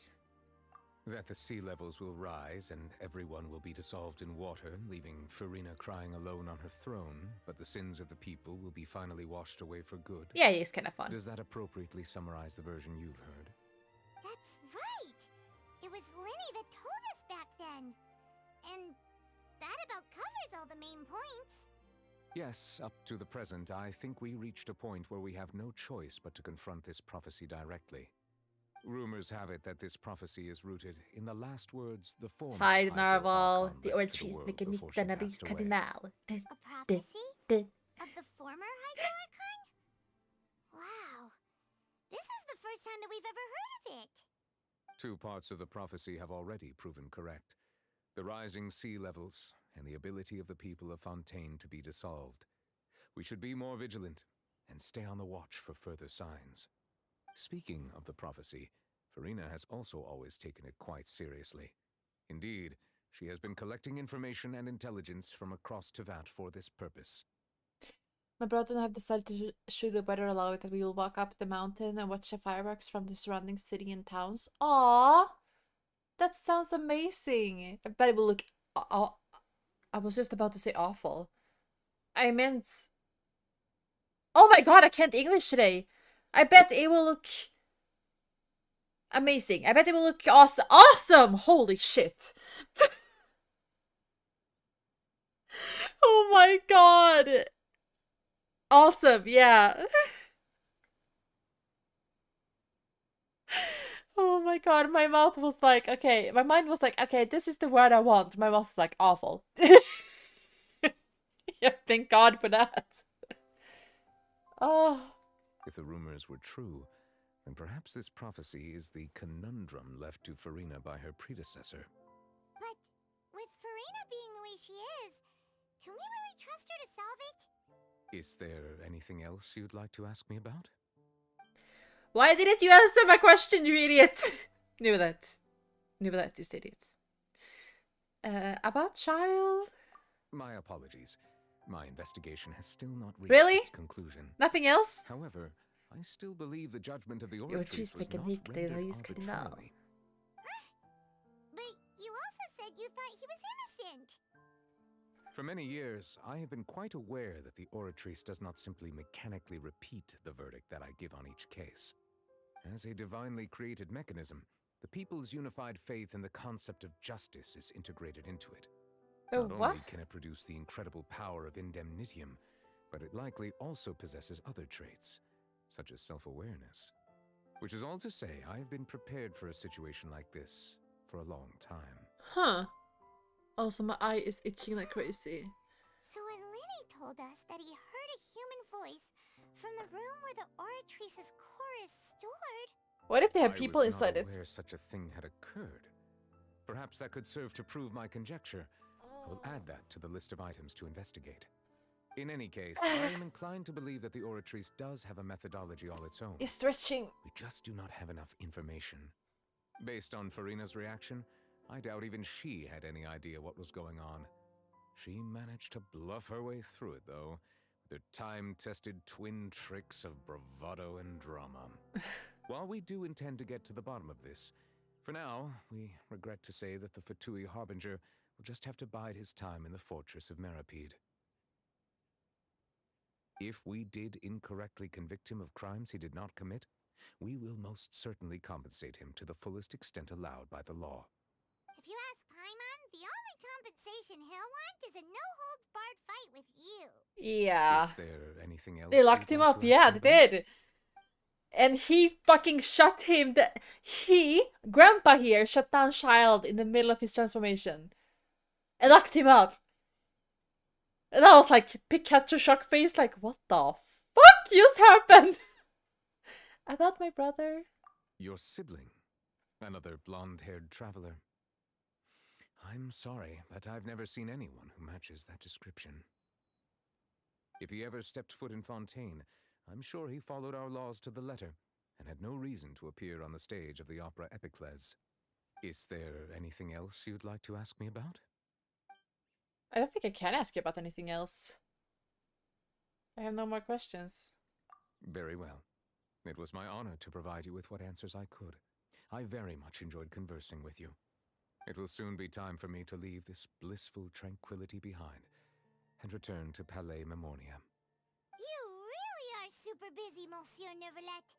That the sea levels will rise and everyone will be dissolved in water, leaving Farina crying alone on her throne, but the sins of the people will be finally washed away for good. Yeah, it's kind of fun. Does that appropriately summarize the version you've heard? That's right! It was Linny that told us back then. And that about covers all the main points. Yes, up to the present, I think we reached a point where we have no choice but to confront this prophecy directly. Rumors have it that this prophecy is rooted in the last words the former Hide Hydro Narval, Archon the left old to the cheese world making before she Nick passed away. Cardinal. A prophecy? Of the former Hydro Archon? Wow. This is the first time that we've ever heard of it. Two parts of the prophecy have already proven correct. The rising sea levels and the ability of the people of Fontaine to be dissolved. We should be more vigilant and stay on the watch for further signs. Speaking of the prophecy, Farina has also always taken it quite seriously. Indeed, she has been collecting information and intelligence from across Tevat for this purpose. My brother and I have decided to, should the weather allow it, that we will walk up the mountain and watch the fireworks from the surrounding city and towns. Aww! That sounds amazing! I bet it will look... I was just about to say awful. I meant... Oh my god, I can't English today! I bet it will look... amazing. I bet it will look awesome. Awesome! Holy shit! Oh my god! Awesome, yeah. Oh my god, my mouth was like, okay, my mind was like, okay, this is the word I want. My mouth was like, awful. Yeah, thank God for that. Oh. If the rumors were true, then perhaps this prophecy is the conundrum left to Farina by her predecessor. But with Farina being the way she is, can we really trust her to solve it? Is there anything else you'd like to ask me about? Why didn't you answer my question, you idiot? Knew that. Knew that, this idiot. About child? My apologies. My investigation has still not reached Really? its conclusion. Nothing else? However, I still believe the judgment of the Your Oratrice was not mechanique, the rendered Elise Cardinal. arbitrarily. But you also said you thought he was innocent. For many years, I have been quite aware that the Oratrice does not simply mechanically repeat the verdict that I give on each case. As a divinely created mechanism, The people's unified faith in the concept of justice is integrated into it. Oh, Not what? only can it produce the incredible power of indemnitium, but it likely also possesses other traits, such as self-awareness. Which is all to say, I have been prepared for a situation like this for a long time. Huh. Also, my eye is itching like crazy. So when Lenny told us that he heard a human voice from the room where the Oratrice's core is stored... What if they have people I was inside not it? aware such a thing had occurred. Perhaps that could serve to prove my conjecture. I will add that to the list of items to investigate. In any case, I am inclined to believe that the Oratrice does have a methodology all its own. It's stretching. We just do not have enough information. Based on Farina's reaction, I doubt even she had any idea what was going on. She managed to bluff her way through it, though, with her time-tested twin tricks of bravado and drama. While we do intend to get to the bottom of this, for now, we regret to say that the Fatui Harbinger will just have to bide his time in the fortress of Meripede. If we did incorrectly convict him of crimes he did not commit, we will most certainly compensate him to the fullest extent allowed by the law. If you ask Paimon, the only compensation he'll want is a no-holds-barred fight with you. Yeah. Is there anything else They locked you'd him like up. to Yeah, ask me they about? did. And he fucking shut him. Grandpa here, shut down Child in the middle of his transformation. And locked him up. And I was like, Pikachu shock face, like, what the fuck just happened? About my brother. Your sibling, another blonde-haired traveler. I'm sorry, but I've never seen anyone who matches that description. If he ever stepped foot in Fontaine, I'm sure he followed our laws to the letter, and had no reason to appear on the stage of the opera Epicles. Is there anything else you'd like to ask me about? I don't think I can ask you about anything else. I have no more questions. Very well. It was my honor to provide you with what answers I could. I very much enjoyed conversing with you. It will soon be time for me to leave this blissful tranquility behind and return to Palais Memoria. You really are super busy, Monsieur Neuvillette.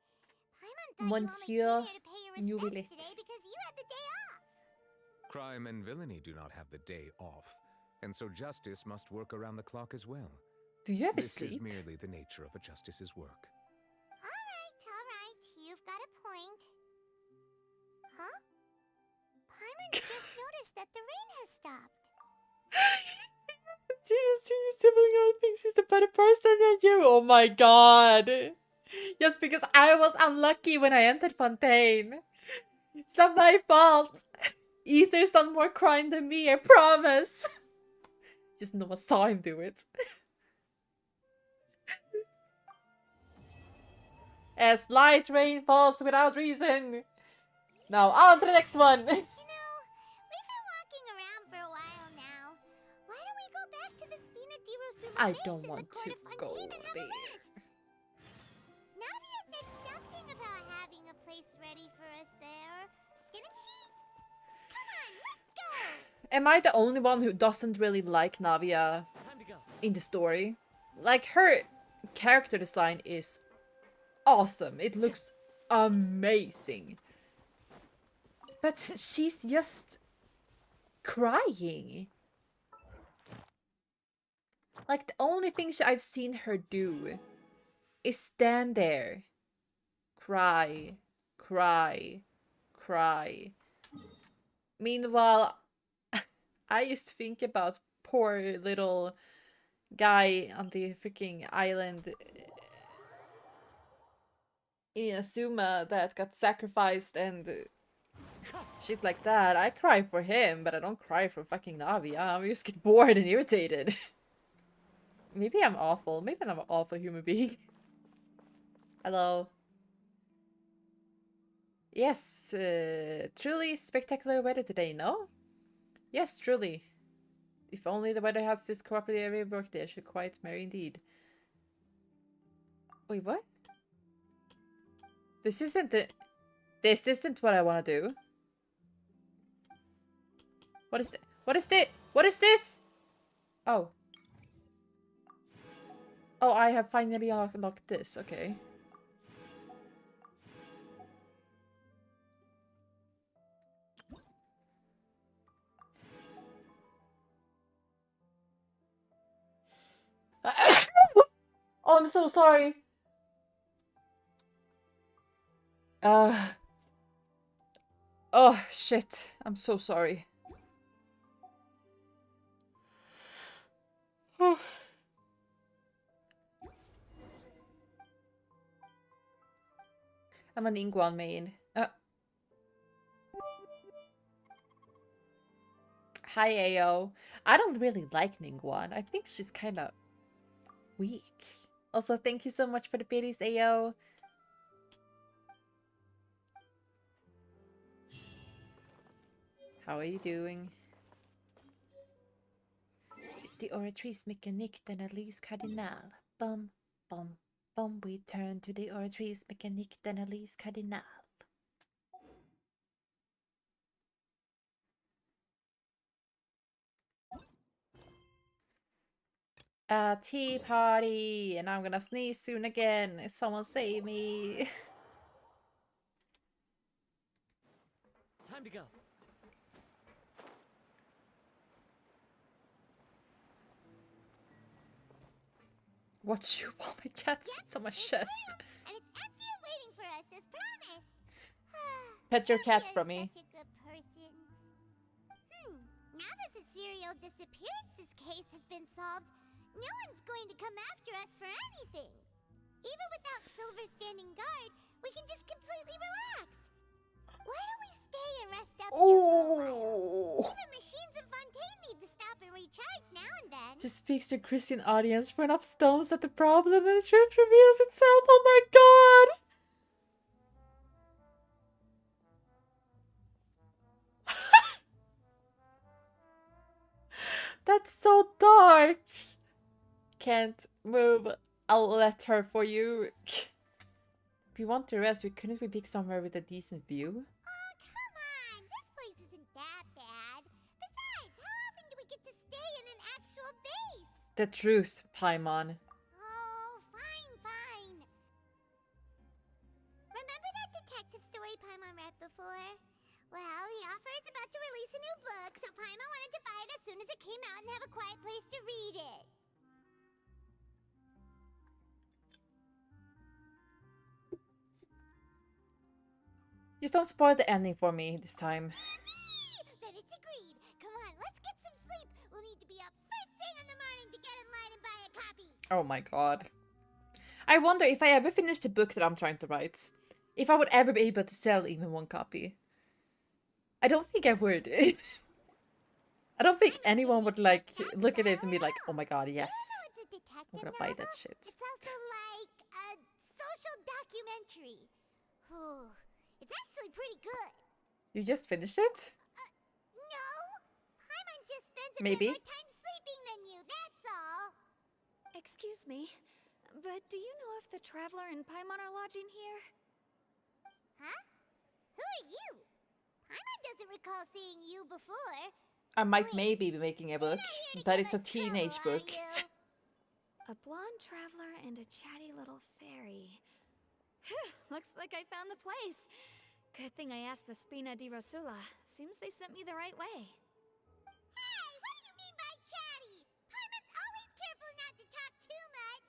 Paimon thought Monsieur you only came here to pay your respects Neuvillette. today because you had the day off. Crime and villainy do not have the day off, and so justice must work around the clock as well. Do you ever This sleep? is merely the nature of a justice's work. All right. You've got a point. Huh? Paimon just noticed that the rain has stopped. Seriously, your sibling only thinks he's a better person than you. Oh my god. Just because I was unlucky when I entered Fontaine. It's not my fault. Ether's done more crime than me, I promise. Just no one saw him do it. As light rain falls without reason. Now on to the next one. You know, we've been walking around for a while now. Why don't we go back to the Spina di Rosula I base don't in want the court to of go Fontaine and have a there. rest? Navia said something about having a place ready for us there, didn't she? Come on, let's go! Am I the only one who doesn't really like Navia in the story? Like, her character design is awesome. It looks amazing. But she's just crying. Like, the only thing I've seen her do is stand there, cry, cry, cry. Meanwhile, I used to think about poor little guy on the freaking island in Asuma that got sacrificed and shit like that. I cry for him, but I don't cry for fucking Navia. I just get bored and irritated. Maybe I'm awful. Maybe I'm an awful human being. Hello. Yes, truly spectacular weather today, no? Yes, truly. If only the weather has this cooperative work there, should quite merry indeed. Wait, what? This isn't what I want to do. What is it? What is this? What is this? Oh. Oh, I have finally unlocked this. Okay. I'm so sorry. Oh, shit. I'm so sorry. I'm an Ingwan main. Hi, Ao. I don't really like Ningguan. I think she's kind of weak. Also, thank you so much for the biddies, Ao. How are you doing? It's the oratrice mécanique d'analyse cardinale. Bum, bum, bum. We turn to the oratrice mécanique d'analyse cardinale. A tea party, and I'm gonna sneeze soon again. Someone save me. Time to go. Watch you while my cat sits on my chest. And it's empty and waiting for us as promised. Pet your cat Sophia for is me. Such a good person. Now that the serial disappearances case has been solved, no one's going to come after us for anything. Even without Silver standing guard, we can just completely relax. Why don't we stay and rest up here for a while? Even machines in Fontaine need to stop and recharge now and then. She speaks to a Christian audience for enough stones that the problem and the truth reveals itself. Oh my god! That's so dark. Can't move. I'll let her for you. If you want to rest, couldn't we pick somewhere with a decent view? Oh, come on! This place isn't that bad. Besides, how often do we get to stay in an actual base? The truth, Paimon. Oh, fine. Remember that detective story Paimon read before? Well, the author is about to release a new book, so Paimon wanted to buy it as soon as it came out and have a quiet place to read it. Just don't spoil the ending for me this time. Then it's agreed. Come on, let's get some sleep. We'll need to be up first thing in the morning to get in line and buy a copy. Oh my god. I wonder if I ever finish the book that I'm trying to write, if I would ever be able to sell even one copy. I don't think I would. I don't think anyone would like look at it and be like, oh my god, yes. I'm gonna buy that shit. It's also like a social documentary. It's actually pretty good. You just finished it? No, Paimon just spends a Maybe. bit more time sleeping than you, that's all. Excuse me, but do you know if the Traveler and Paimon are lodging here? Huh? Who are you? Paimon doesn't recall seeing you before. I might maybe be making a book, but it's a teenage book. A blonde traveler and a chatty little fairy. Phew, looks like I found the place. Good thing I asked the Spina di Rosula. Seems they sent me the right way. Hey, what do you mean by chatty? Paimon's always careful not to talk too much.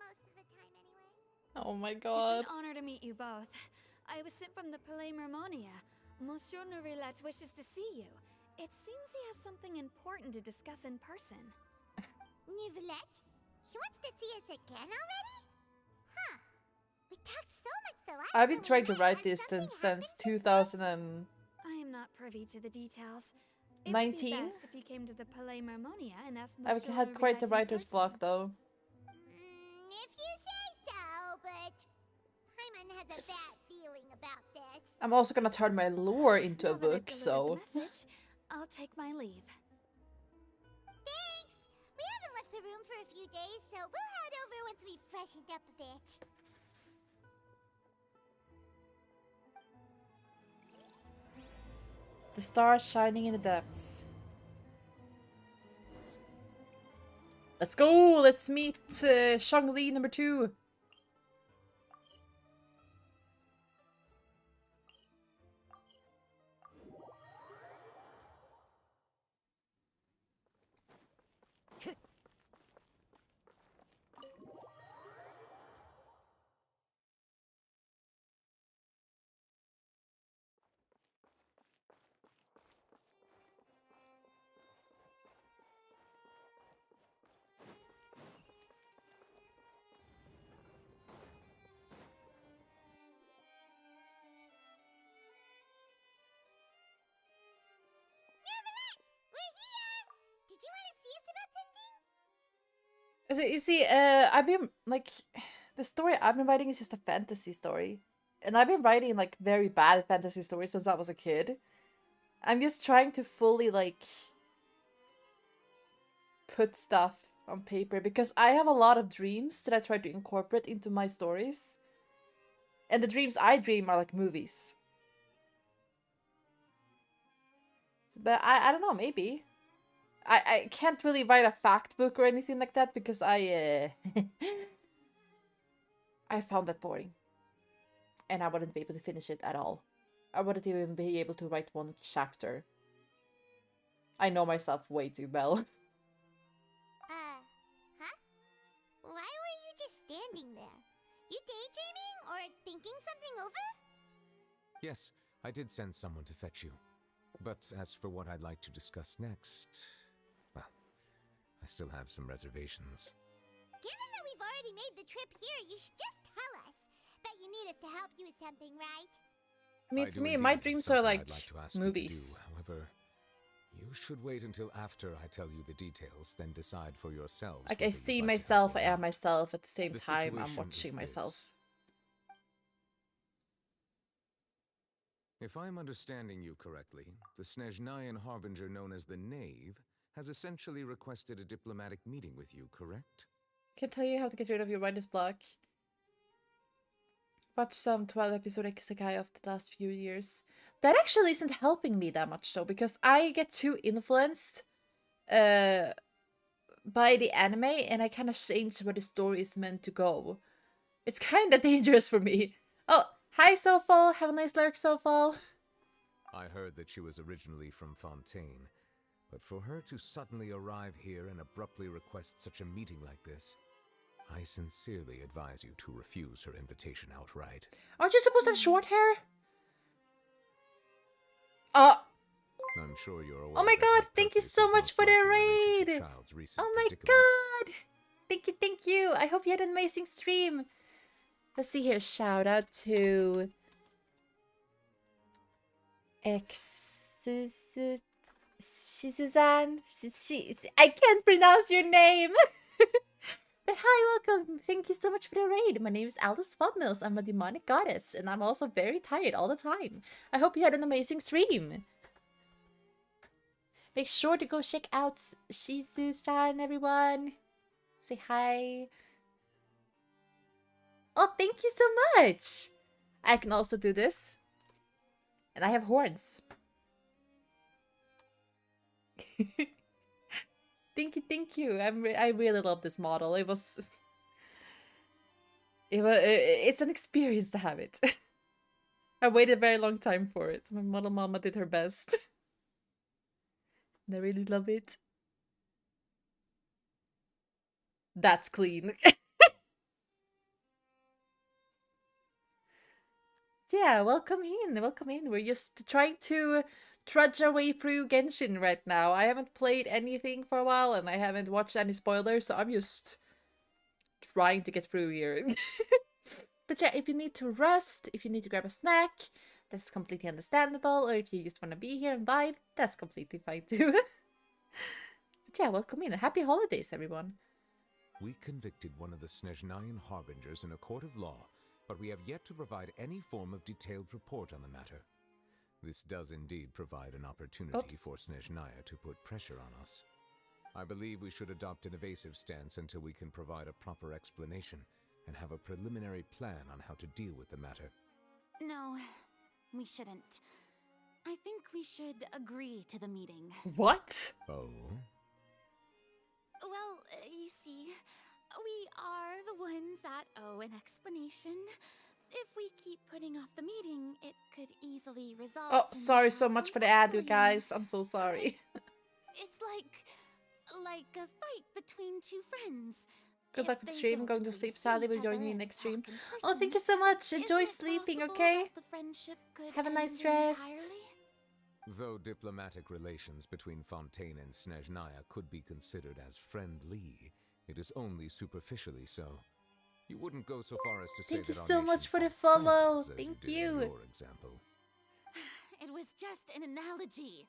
Most of the time, anyway. Oh my It's god. an honor to meet you both. I was sent from the Palais Mermonia. Monsieur Nourillet wishes to see you. It seems he has something important to discuss in person. Nouvelette? He wants to see us again already? Huh. We talked so much the last I've been time we trying to met. write Has this something since happened 2019. I am not privy to the details. It would be best if you came to the Palais Mermonia and asked I've Monsieur had quite a Nourillet in writer's person. block though. If you say so, but Paimon has a bad feeling about this. I'm also gonna turn my lore into a Now that I've book, delivered so... the message, I'll take my leave. Thanks! We haven't left the room for a few days, so we'll head over once we've freshened up a bit. The stars shining in the depths. Let's go! Let's meet Shangli number 2. So you see, I've been like, the story I've been writing is just a fantasy story, and I've been writing like very bad fantasy stories since I was a kid. I'm just trying to fully like put stuff on paper because I have a lot of dreams that I try to incorporate into my stories, and the dreams I dream are like movies. But I don't know, maybe. I can't really write a fact book or anything like that because I I found that boring. And I wouldn't be able to finish it at all. I wouldn't even be able to write one chapter. I know myself way too well. Huh? Why were you just standing there? You daydreaming or thinking something over? Yes, I did send someone to fetch you. But as for what I'd like to discuss next, well, I still have some reservations. Given that we've already made the trip here, you should just tell us. Bet you need us to help you with something, right? I mean, I for do me, indeed my have dreams are something like I'd like to ask movies. you to do. However, you should wait until after I tell you the details, then decide for yourselves. Like, I whether you'd see like to help myself, or I am not. myself, at the same The time I'm situation watching is myself. this. If I'm understanding you correctly, the Snezhnayan harbinger known as the Knave has essentially requested a diplomatic meeting with you, correct? Can tell you how to get rid of your writer's block. Watch some 12 episode isekai of the last few years. That actually isn't helping me that much though, because I get too influenced by the anime and I kind of change where the story is meant to go. It's kind of dangerous for me. Oh, hi Sofal, have a nice lurk Sofal. I heard that she was originally from Fontaine, but for her to suddenly arrive here and abruptly request such a meeting like this, I sincerely advise you to refuse her invitation outright. Aren't you supposed to have short hair? I'm sure you're aware. Oh my that god, her thank you purpose so is much most for the likely related to raid! Child's recent Oh my predicament. god! Thank you! I hope you had an amazing stream! Let's see here, shout out to... Suzanne? I can't pronounce your name! But hi, welcome! Thank you so much for the raid! My name is Alice Fubmils, I'm a demonic goddess, and I'm also very tired all the time. I hope you had an amazing stream! Make sure to go check out Shizu-chan, everyone! Say hi! Oh, thank you so much! I can also do this. And I have horns. Thank you. I really love this model. It's an experience to have it. I waited a very long time for it. My model mama did her best. And I really love it. That's clean. Yeah, welcome in. Welcome in. We're just trying to trudge our way through Genshin right now. I haven't played anything for a while and I haven't watched any spoilers, so I'm just trying to get through here. But yeah, if you need to rest, if you need to grab a snack, that's completely understandable. Or if you just want to be here and vibe, that's completely fine too. But yeah, welcome in. Happy holidays, everyone. We convicted one of the Snezhnayan harbingers in a court of law, but we have yet to provide any form of detailed report on the matter. This does indeed provide an opportunity for Snezhnaya to put pressure on us. I believe we should adopt an evasive stance until we can provide a proper explanation and have a preliminary plan on how to deal with the matter. No, we shouldn't. I think we should agree to the meeting. What? Oh? Well, you see, we are the ones that owe an explanation. If we keep putting off the meeting, it could easily result Oh, in sorry so much for the ad, you guys. I'm so sorry. It's like a fight between two friends. Good luck with the stream. I'm going to sleep. Sadly, we'll join you next stream. Oh, person, thank you so much. Enjoy sleeping, okay? Have a nice rest. Though diplomatic relations between Fontaine and Snezhnaya could be considered as friendly, it is only superficially so. You wouldn't go so far as to say Thank you that our so much nations for the are follow. friends, as Thank did in you. your example. It was just an analogy.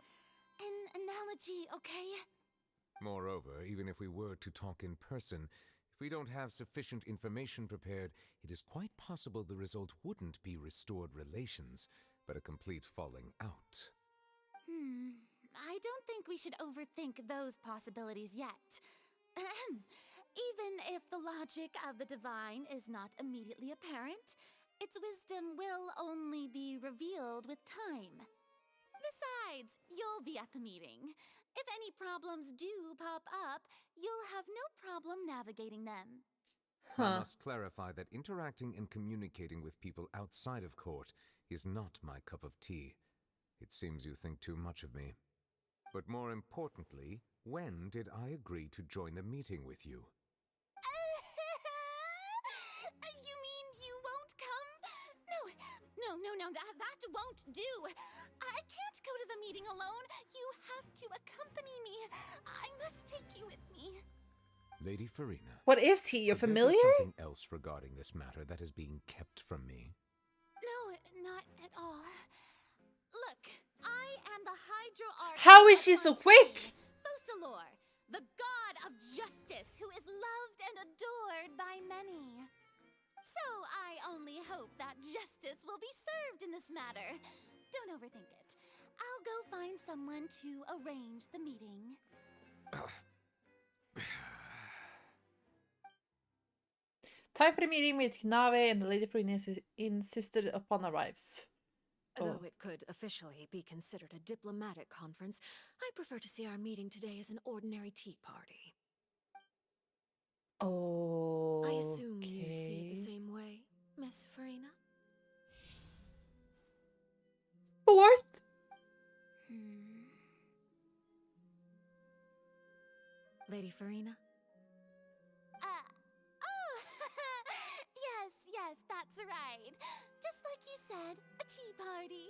An analogy, okay? Moreover, even if we were to talk in person, we don't have sufficient information prepared, it is quite possible the result wouldn't be restored relations, but a complete falling out. I don't think we should overthink those possibilities yet. Even if the logic of the divine is not immediately apparent, its wisdom will only be revealed with time. Besides, you'll be at the meeting. If any problems do pop up, you'll have no problem navigating them. I must clarify that interacting and communicating with people outside of court is not my cup of tea. It seems you think too much of me. But more importantly, when did I agree to join the meeting with you? You mean you won't come? No, that won't do. I can't go to the meeting alone. You have to accompany me. I must take you with me. Lady Farina. What is he? You're could there familiar? be something else regarding this matter that is being kept from me? No, not at all. Look, I am the Hydro-Arch. How is she so quick? Focalor, the god of justice who is loved and adored by many. So I only hope that justice will be served in this matter. Don't overthink it. I'll go find someone to arrange the meeting. Time for the meeting with Nave and the Lady Farina insisted upon arrives. Though it could officially be considered a diplomatic conference, I prefer to see our meeting today as an ordinary tea party. Oh. I assume you see it the same way, Miss Farina? Fourth? Lady Farina? Yes, that's right. Just like you said, a tea party.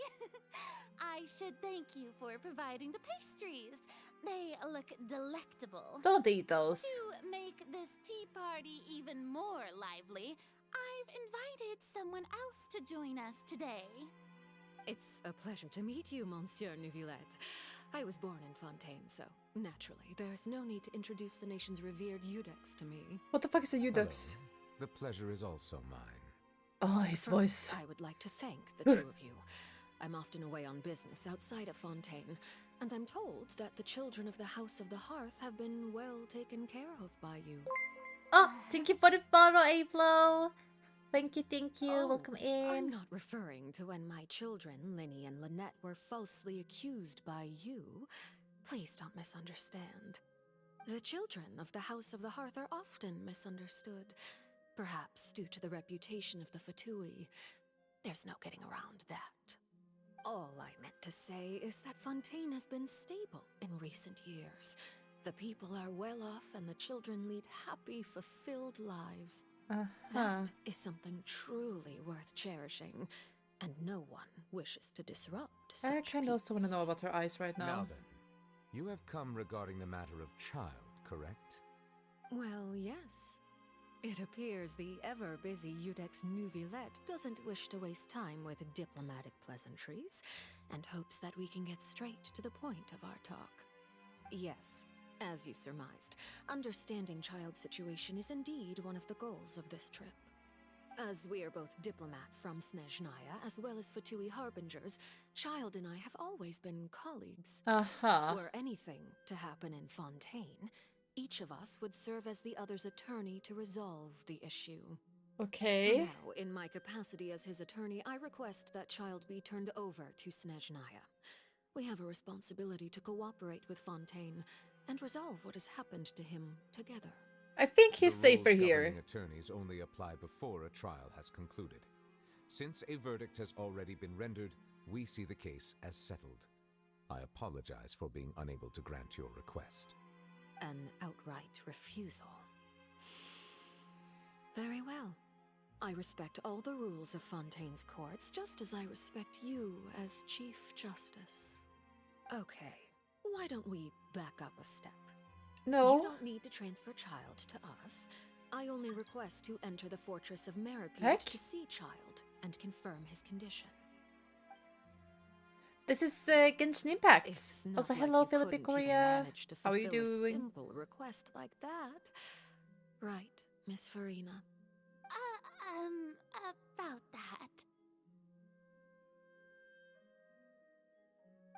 I should thank you for providing the pastries. They look delectable. Don't eat those. To make this tea party even more lively, I've invited someone else to join us today. It's a pleasure to meet you, Monsieur Neuvillette. I was born in Fontaine, so naturally, there's no need to introduce the nation's revered Eudex to me. What the fuck is a Eudex? The pleasure is also mine. Oh, his voice. I would like to thank the two of you. I'm often away on business outside of Fontaine, and I'm told that the children of the House of the Hearth have been well taken care of by you. Oh, thank you for the follow, Avlo. Thank you. Welcome in. I'm not referring to when my children, Linny and Lynette, were falsely accused by you. Please don't misunderstand. The children of the House of the Hearth are often misunderstood. Perhaps due to the reputation of the Fatui. There's no getting around that. All I meant to say is that Fontaine has been stable in recent years. The people are well off and the children lead happy, fulfilled lives. That is something truly worth cherishing, and no one wishes to disrupt such I kind of also want to know about her eyes right now. Now then, you have come regarding the matter of child, correct? Well, yes. It appears the ever-busy Eudex Neuvillette doesn't wish to waste time with diplomatic pleasantries, and hopes that we can get straight to the point of our talk. Yes, as you surmised, understanding child's situation is indeed one of the goals of this trip. As we are both diplomats from Snezhnaya, as well as Fatui harbingers, Child and I have always been colleagues. Were anything to happen in Fontaine, each of us would serve as the other's attorney to resolve the issue. Okay. So now, in my capacity as his attorney, I request that Child be turned over to Snezhnaya. We have a responsibility to cooperate with Fontaine and resolve what has happened to him together. I think he's The rules safer here. governing attorneys only apply before a trial has concluded. Since a verdict has already been rendered, we see the case as settled. I apologize for being unable to grant your request. An outright refusal. Very well. I respect all the rules of Fontaine's courts, just as I respect you as Chief Justice. Okay, why don't we back up a step? No. You don't need to transfer Child to us. I only request to enter the fortress of Meripede to see Child and confirm his condition. This is Genshin Impact. Also, hello, Philippine Korea. How are you doing? Simple request like that. Right. Miss Farina? About that.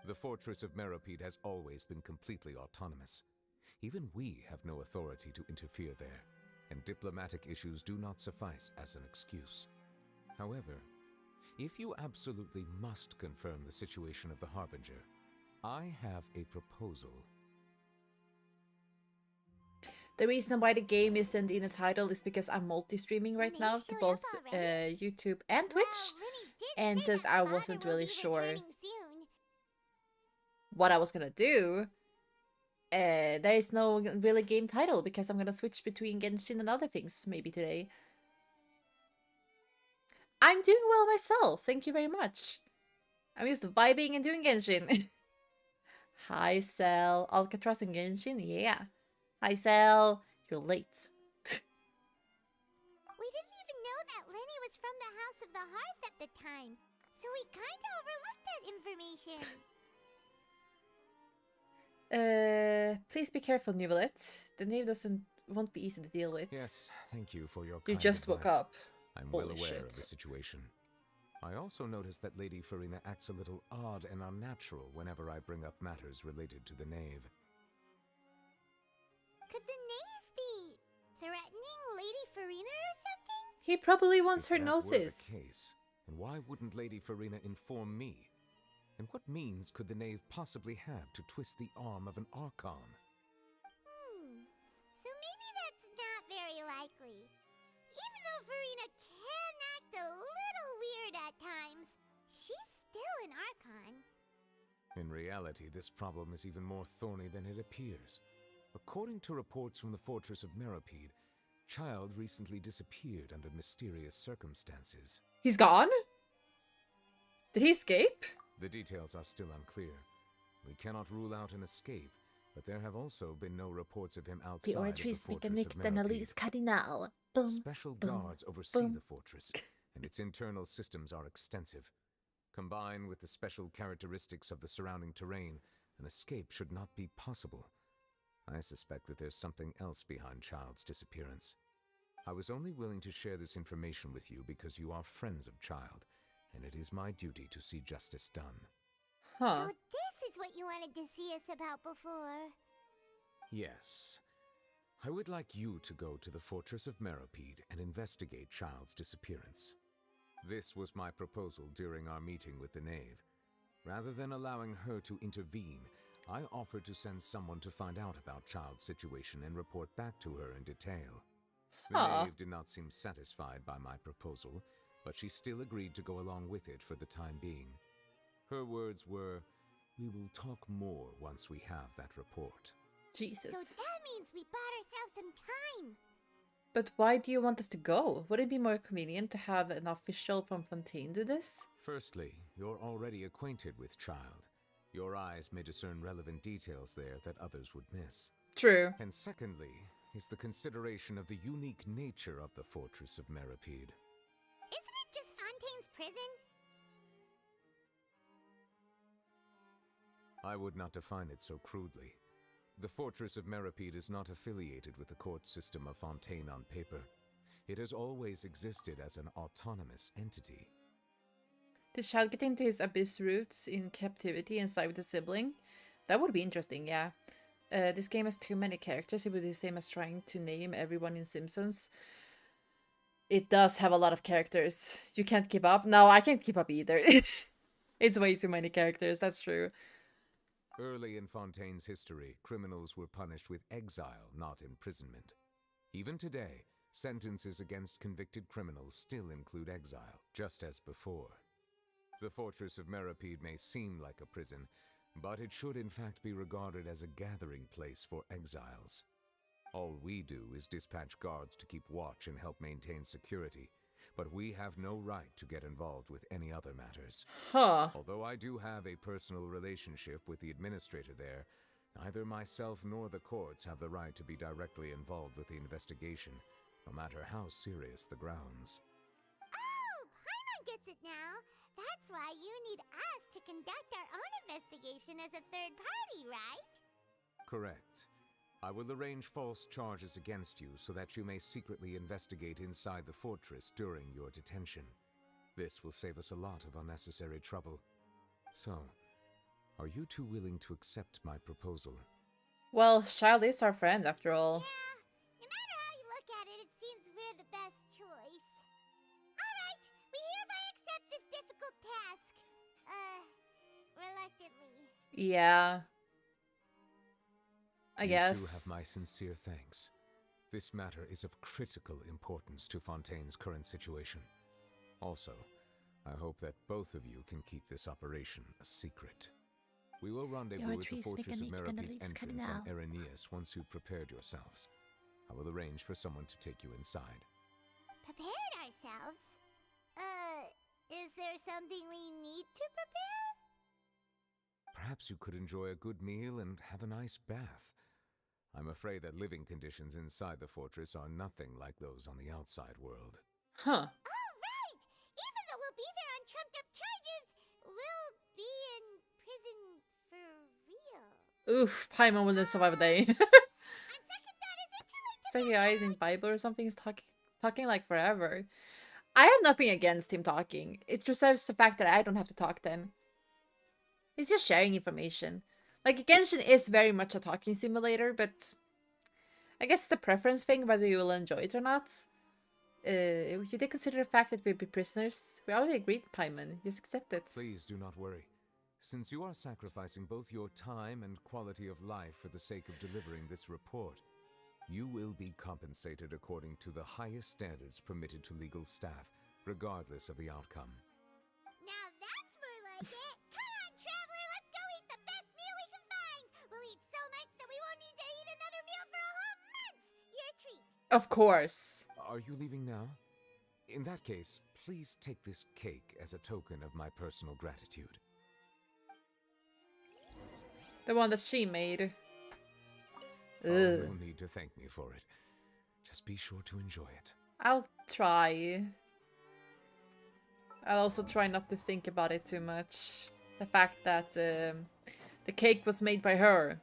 The Fortress of Meropide has always been completely autonomous. Even we have no authority to interfere there, and diplomatic issues do not suffice as an excuse. However, if you absolutely must confirm the situation of the Harbinger, I have a proposal. The reason why the game isn't in the title is because I'm multi-streaming right now to both YouTube and Twitch. And since I wasn't really sure what I was gonna do, there is no really game title because I'm gonna switch between Genshin and other things maybe today. I'm doing well myself, thank you very much. I'm just vibing and doing Genshin. Hi Cell, Alcatraz and Genshin, yeah. Hi Cell, you're late. We didn't even know that Lenny was from the House of the Hearth at the time, so we kinda overlooked that information. Please be careful, Nuvalet. The name won't be easy to deal with. Yes, thank you for your You kind just woke advice. up. I'm Holy well aware shit. of the situation. I also noticed that Lady Farina acts a little odd and unnatural whenever I bring up matters related to the Knave. Could the Knave be threatening Lady Farina or something? He probably wants If her that were noses. the case, then why wouldn't Lady Farina inform me? And what means could the Knave possibly have to twist the arm of an Archon? So maybe that's not very likely. Even though Farina can act a little weird at times, she's still an Archon. In reality, this problem is even more thorny than it appears. According to reports from the Fortress of Meropide, Child recently disappeared under mysterious circumstances. He's gone? Did he escape? The details are still unclear. We cannot rule out an escape, but there have also been no reports of him outside The of the Ortrice Fortress Mechanic of Annalise Meropide. Cardinal. Boom, Special boom, guards oversee boom. the fortress, and its internal systems are extensive. Combined with the special characteristics of the surrounding terrain, an escape should not be possible. I suspect that there's something else behind Child's disappearance. I was only willing to share this information with you because you are friends of Child, and it is my duty to see justice done. Huh. So this is what you wanted to see us about before. Yes. I would like you to go to the Fortress of Meropide and investigate Child's disappearance. This was my proposal during our meeting with the Knave. Rather than allowing her to intervene, I offered to send someone to find out about Child's situation and report back to her in detail. The Knave did not seem satisfied by my proposal, but she still agreed to go along with it for the time being. Her words were, "We will talk more once we have that report." Jesus. So that means we bought ourselves some time. But why do you want us to go? Would it be more convenient to have an official from Fontaine do this? Firstly, you're already acquainted with Child. Your eyes may discern relevant details there that others would miss. True. And secondly, is the consideration of the unique nature of the Fortress of Meropide. Isn't it just Fontaine's prison? I would not define it so crudely. The Fortress of Meropide is not affiliated with the court system of Fontaine on paper. It has always existed as an autonomous entity. Did Child get into his abyss roots in captivity and side with a sibling? That would be interesting, yeah. This game has too many characters. It would be the same as trying to name everyone in Simpsons. It does have a lot of characters. You can't keep up. No, I can't keep up either. It's way too many characters, that's true. Early in Fontaine's history, criminals were punished with exile, not imprisonment. Even today, sentences against convicted criminals still include exile, just as before. The Fortress of Meropide may seem like a prison, but it should in fact be regarded as a gathering place for exiles. All we do is dispatch guards to keep watch and help maintain security, but we have no right to get involved with any other matters. Huh. Although I do have a personal relationship with the administrator there, neither myself nor the courts have the right to be directly involved with the investigation, no matter how serious the grounds. Oh, Paimon gets it now. That's why you need us to conduct our own investigation as a third party, right? Correct. I will arrange false charges against you so that you may secretly investigate inside the fortress during your detention. This will save us a lot of unnecessary trouble. So, are you two willing to accept my proposal? Well, Child is our friend after all. Yeah, no matter how you look at it, it seems we're the best choice. Alright, we hereby accept this difficult task. Reluctantly. Yeah. I guess. You two have my sincere thanks. This matter is of critical importance to Fontaine's current situation. Also, I hope that both of you can keep this operation a secret. We will rendezvous at the Fortress of Merope's entrance on Erenius once you've prepared yourselves. I will arrange for someone to take you inside. Prepared ourselves? Is there something we need to prepare? Perhaps you could enjoy a good meal and have a nice bath. I'm afraid that living conditions inside the fortress are nothing like those on the outside world. Huh. Alright! Even though we'll be there on trumped-up charges, we'll be in prison for real. Oof, Paimon wouldn't survive a day. On second thought, is it too late to It's like make yeah, in Bible or something. He's talking like forever. I have nothing against him talking. It reserves the fact that I don't have to talk then. He's just sharing information. Like, Genshin is very much a talking simulator, but I guess it's a preference thing whether you will enjoy it or not. If you did consider the fact that we'd be prisoners, we already agreed, Paimon. Just accept it. Please do not worry. Since you are sacrificing both your time and quality of life for the sake of delivering this report, you will be compensated according to the highest standards permitted to legal staff, regardless of the outcome. Now that's more like it! Come on, traveler, let's go eat the best meal we can find! We'll eat so much that we won't need to eat another meal for a whole month! Your treat! Of course. Are you leaving now? In that case, please take this cake as a token of my personal gratitude. The one that she made. Oh, Ugh. no need to thank me for it. Just be sure to enjoy it. I'll try. I'll also try not to think about it too much. The fact that the cake was made by her.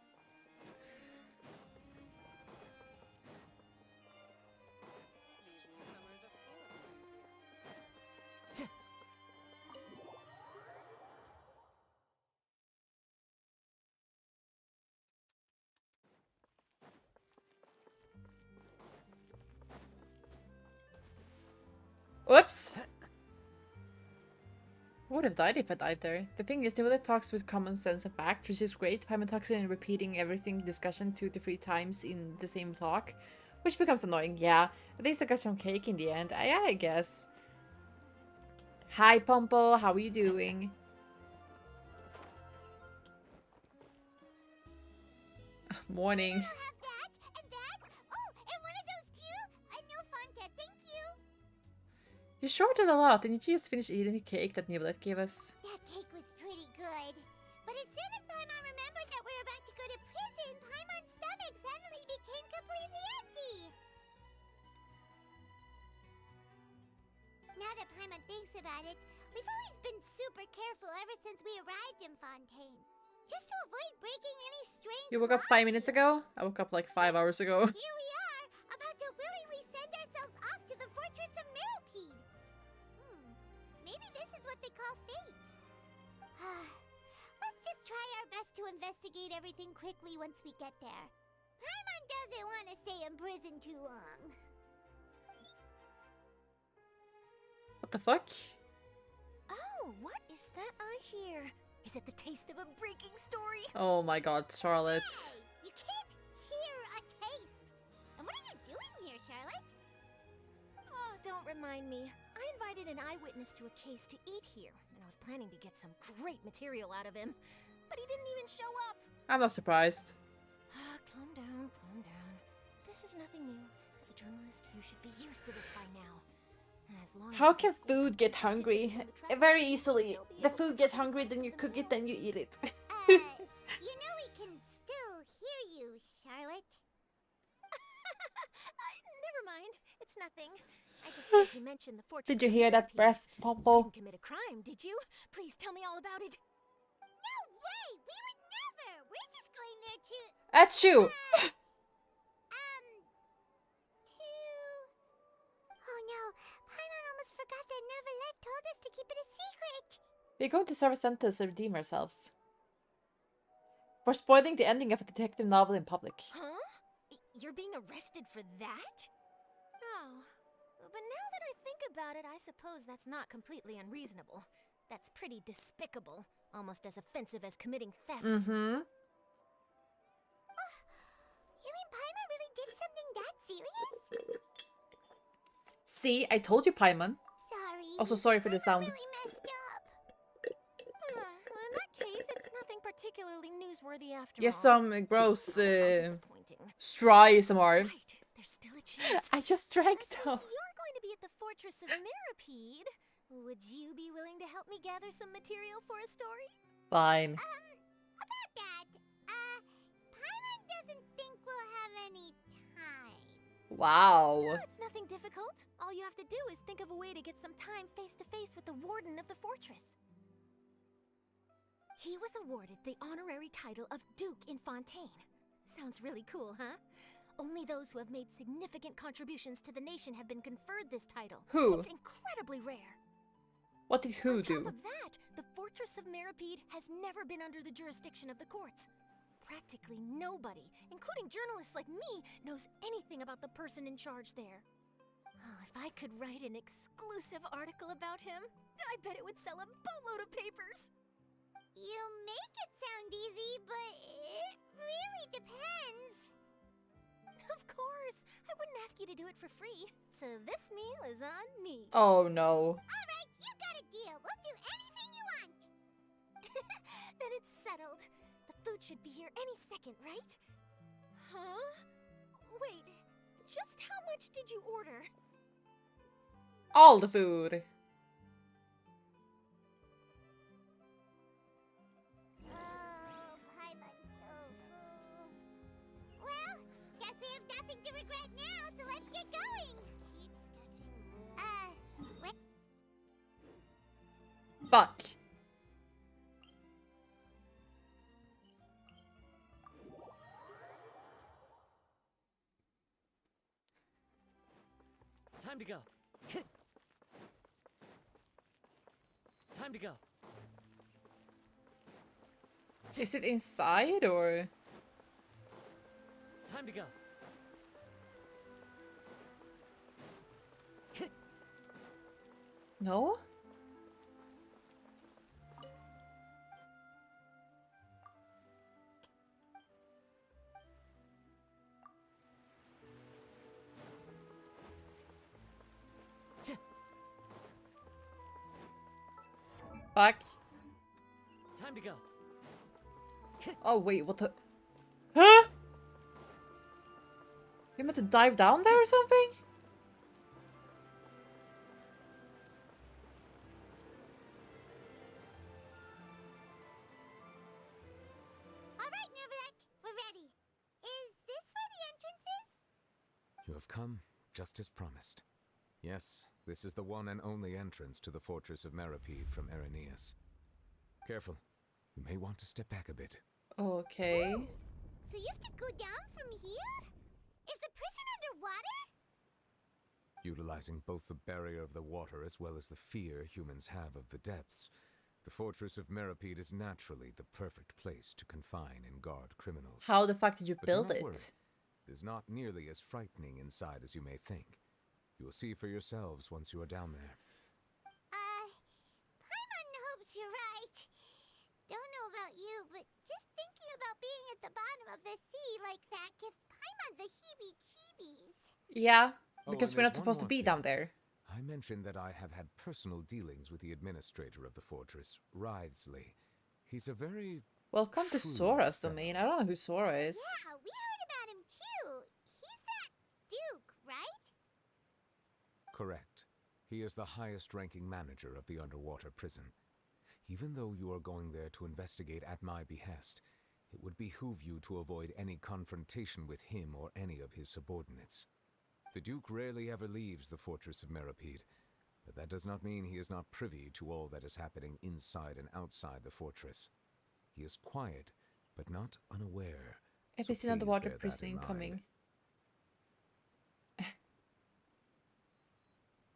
Whoops! I would have died if I died there. The thing is, Nicolette talks with common sense and fact, which is great. Paimon talks in repeating everything discussion 2 to 3 times in the same talk, which becomes annoying. Yeah, at least I got some cake in the end. Yeah, I guess. Hi, Pompo. How are you doing? Morning. I'll have that, and that. Oh, and one of those too? No Fonta, thank you. You shorted a lot. Didn't you just finish eating the cake that Nicolette gave us? That cake was pretty good. But as soon as Paimon remembered that we're about to go to prison, Paimon's stomach suddenly became completely empty. Now that Paimon thinks about it, we've always been super careful ever since we arrived in Fontaine. Just to avoid breaking any strange You woke up 5 minutes ago? I woke up like 5 hours ago. Here we are, about to willingly send ourselves off to the Fortress of Merope. Maybe this is what they call fate. Let's just try our best to investigate everything quickly once we get there. Paimon doesn't want to stay in prison too long. What the fuck? Oh, what is that I hear? Is it the taste of a breaking story? Oh my god, Charlotte. Hey, you can't hear a taste. And what are you doing here, Charlotte? Oh, don't remind me. I invited an eyewitness to a case to eat here, and I was planning to get some great material out of him. But he didn't even show up. I'm not surprised. Calm down, calm down. This is nothing new. As a journalist, you should be used to this by now. As long as How you can disclose food get the hungry? activities from the Very travel, easily. you'll still be The able food to gets find hungry, out then you the cook it, then you eat it. You know we can still hear you, Charlotte. Never mind. It's nothing. I just heard you mention the fortress. Did you of hear that Merope. breath, You Pompo? didn't commit a crime, did you? Please tell me all about it. No way! We would never! We're just going there to... Achoo! no, Paimon almost forgot that Neverlet told us to keep it a secret. We're going to serve a sentence and redeem ourselves. For spoiling the ending of a detective novel in public. Huh? You're being arrested for that? Oh. But now that I think about it, I suppose that's not completely unreasonable. That's pretty despicable. Almost as offensive as committing theft. Mm-hmm. You mean Paimon really did something that serious? See, I told you, Paimon. Sorry. Also, sorry for the sound. Really messed up. Well, in that case, it's nothing particularly newsworthy after Yes, all. some gross, Disappointing. Stry ASMR. Right, there's still a chance. I just drank though. Since you're going to be at the Fortress of Mirapede, would you be willing to help me gather some material for a story? Fine. About that, Paimon doesn't think we'll have any time. Wow. No, it's nothing difficult. All you have to do is think of a way to get some time face to face with the warden of the fortress. He was awarded the honorary title of Duke in Fontaine. Sounds really cool, huh? Only those who have made significant contributions to the nation have been conferred this title. Who? It's incredibly rare. What did who do? On top of that, the Fortress of Mirapede has never been under the jurisdiction of the courts. Practically nobody, including journalists like me, knows anything about the person in charge there. Oh, if I could write an exclusive article about him, I bet it would sell a boatload of papers. You make it sound easy, but it really depends. Of course, I wouldn't ask you to do it for free. So this meal is on me. Oh no. All right, you got a deal. We'll do anything you want. Then it's settled. The food should be here any second, right? Huh? Wait, just how much did you order? All the food. Oh, Paimon's so full. Well, guess we have nothing to regret now, so let's get going. Wait. Fuck. Time to go. Time to go. Is it inside or? Time to go. No? Fuck. Time to go. Oh wait, what the? Huh? You meant to dive down there or something? All right, Neverlet, we're ready. Is this where the entrance is? You have come just as promised. Yes, this is the one and only entrance to the Fortress of Mirapede from Irenaeus. Careful. You may want to step back a bit. Okay. Whoa. So you have to go down from here? Is the prison underwater? Utilizing both the barrier of the water as well as the fear humans have of the depths, the Fortress of Mirapede is naturally the perfect place to confine and guard criminals. How the fuck did you But build do not it? worry. It is not nearly as frightening inside as you may think. You will see for yourselves once you are down there. Paimon hopes you're right. Don't know about you, but just thinking about being at the bottom of the sea like that gives Paimon the heebie-jeebies. Yeah, Oh, because and we're not there's one supposed to more be thing. down there. I mentioned that I have had personal dealings with the administrator of the fortress, Writhsley. He's a very... Welcome to shrewd Sora's fellow. domain. I don't know who Sora is. Yeah, we heard about him too. He's that Duke, right? Correct. He is the highest-ranking manager of the underwater prison. Even though you are going there to investigate at my behest, it would behoove you to avoid any confrontation with him or any of his subordinates. The Duke rarely ever leaves the Fortress of Mirapede, but that does not mean he is not privy to all that is happening inside and outside the fortress. He is quiet, but not unaware. If so it's an please underwater bear that in prison mind. incoming.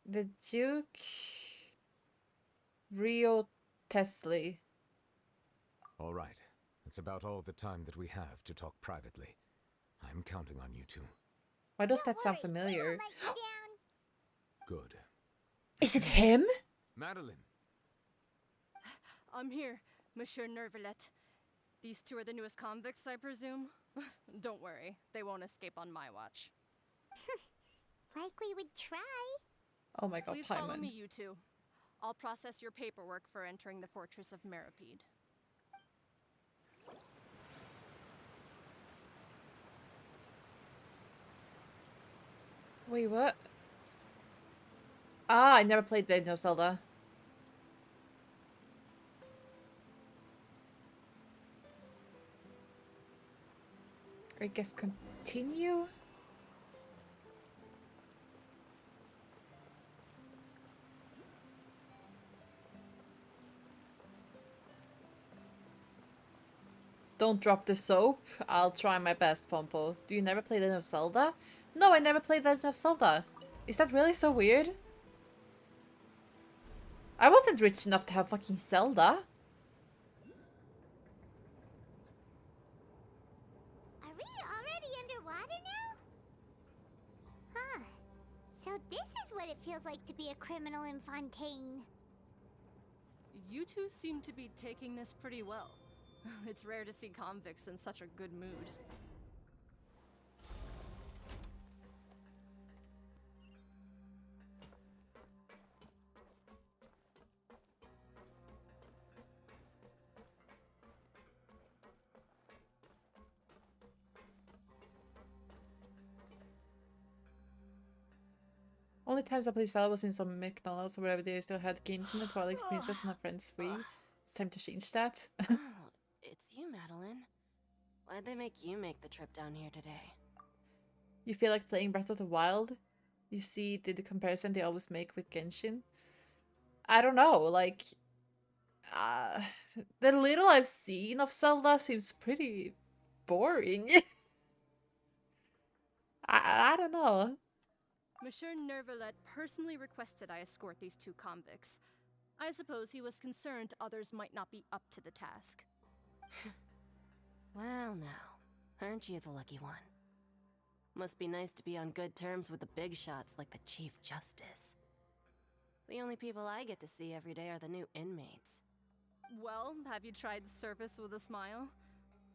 The Duke Rio Tesley. All right. That's about all the time that we have to talk privately. I'm counting on you two. Why does that sound familiar? Good. Is it him? Madeline! I'm here, Monsieur Nervalet. These two are the newest convicts, I presume? Don't worry, they won't escape on my watch. Like we would try. Oh my god, Please follow Paimon. me, you two. I'll process your paperwork for entering the Fortress of Meripede. Wait, what? Ah, I never played Legend of Zelda. I guess continue? Don't drop the soap. I'll try my best, Pompo. Do you never play Legend of Zelda? No, I never played Legend of Zelda. Is that really so weird? I wasn't rich enough to have fucking Zelda. Are we already underwater now? Huh. So this is what it feels like to be a criminal in Fontaine. You two seem to be taking this pretty well. It's rare to see convicts in such a good mood. Only times I played Zelda was in some McDonald's or wherever they still had games in the Twilight Princess and her friends Wii. It's time to change that. Oh, it's you, Madeline. Why'd they make you make the trip down here today? You feel like playing Breath of the Wild? You see the comparison they always make with Genshin? I don't know, like... the little I've seen of Zelda seems pretty boring. I don't know. Monsieur Nervalet personally requested I escort these two convicts. I suppose he was concerned others might not be up to the task. Well now, aren't you the lucky one? Must be nice to be on good terms with the big shots like the Chief Justice. The only people I get to see every day are the new inmates. Well, have you tried service with a smile?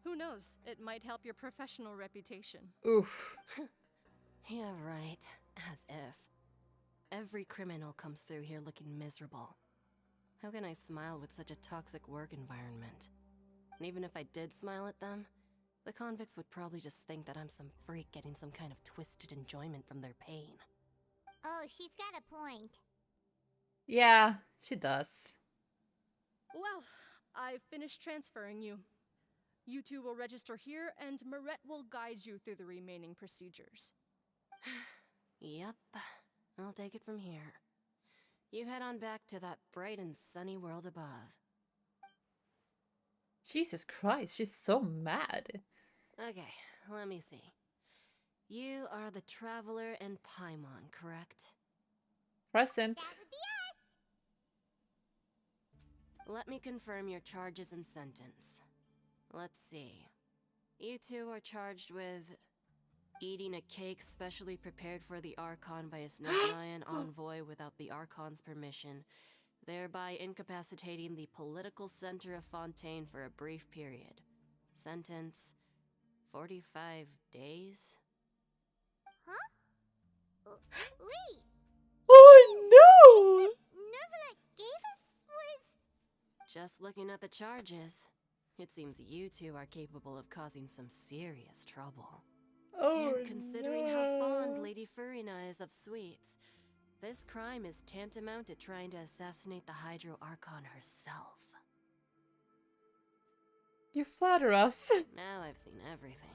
Who knows, it might help your professional reputation. Oof. Yeah, right. As if. Every criminal comes through here looking miserable. How can I smile with such a toxic work environment? And even if I did smile at them, the convicts would probably just think that I'm some freak getting some kind of twisted enjoyment from their pain. Oh, she's got a point. Yeah, she does. Well, I've finished transferring you. You two will register here, and Marette will guide you through the remaining procedures. Yep, I'll take it from here. You head on back to that bright and sunny world above. Jesus Christ, she's so mad. Okay, let me see. You are the Traveler and Paimon, correct? Present. Let me confirm your charges and sentence. Let's see. You two are charged with eating a cake specially prepared for the Archon by a Sneznian envoy without the Archon's permission, thereby incapacitating the political center of Fontaine for a brief period. Sentence: 45 days? Huh? Wait! Oh no! Nervalet gave us was... Just looking at the charges, it seems you two are capable of causing some serious trouble. Oh, and considering how fond Lady Furina is of sweets, this crime is tantamount to trying to assassinate the Hydro Archon herself. You flatter us. Now I've seen everything.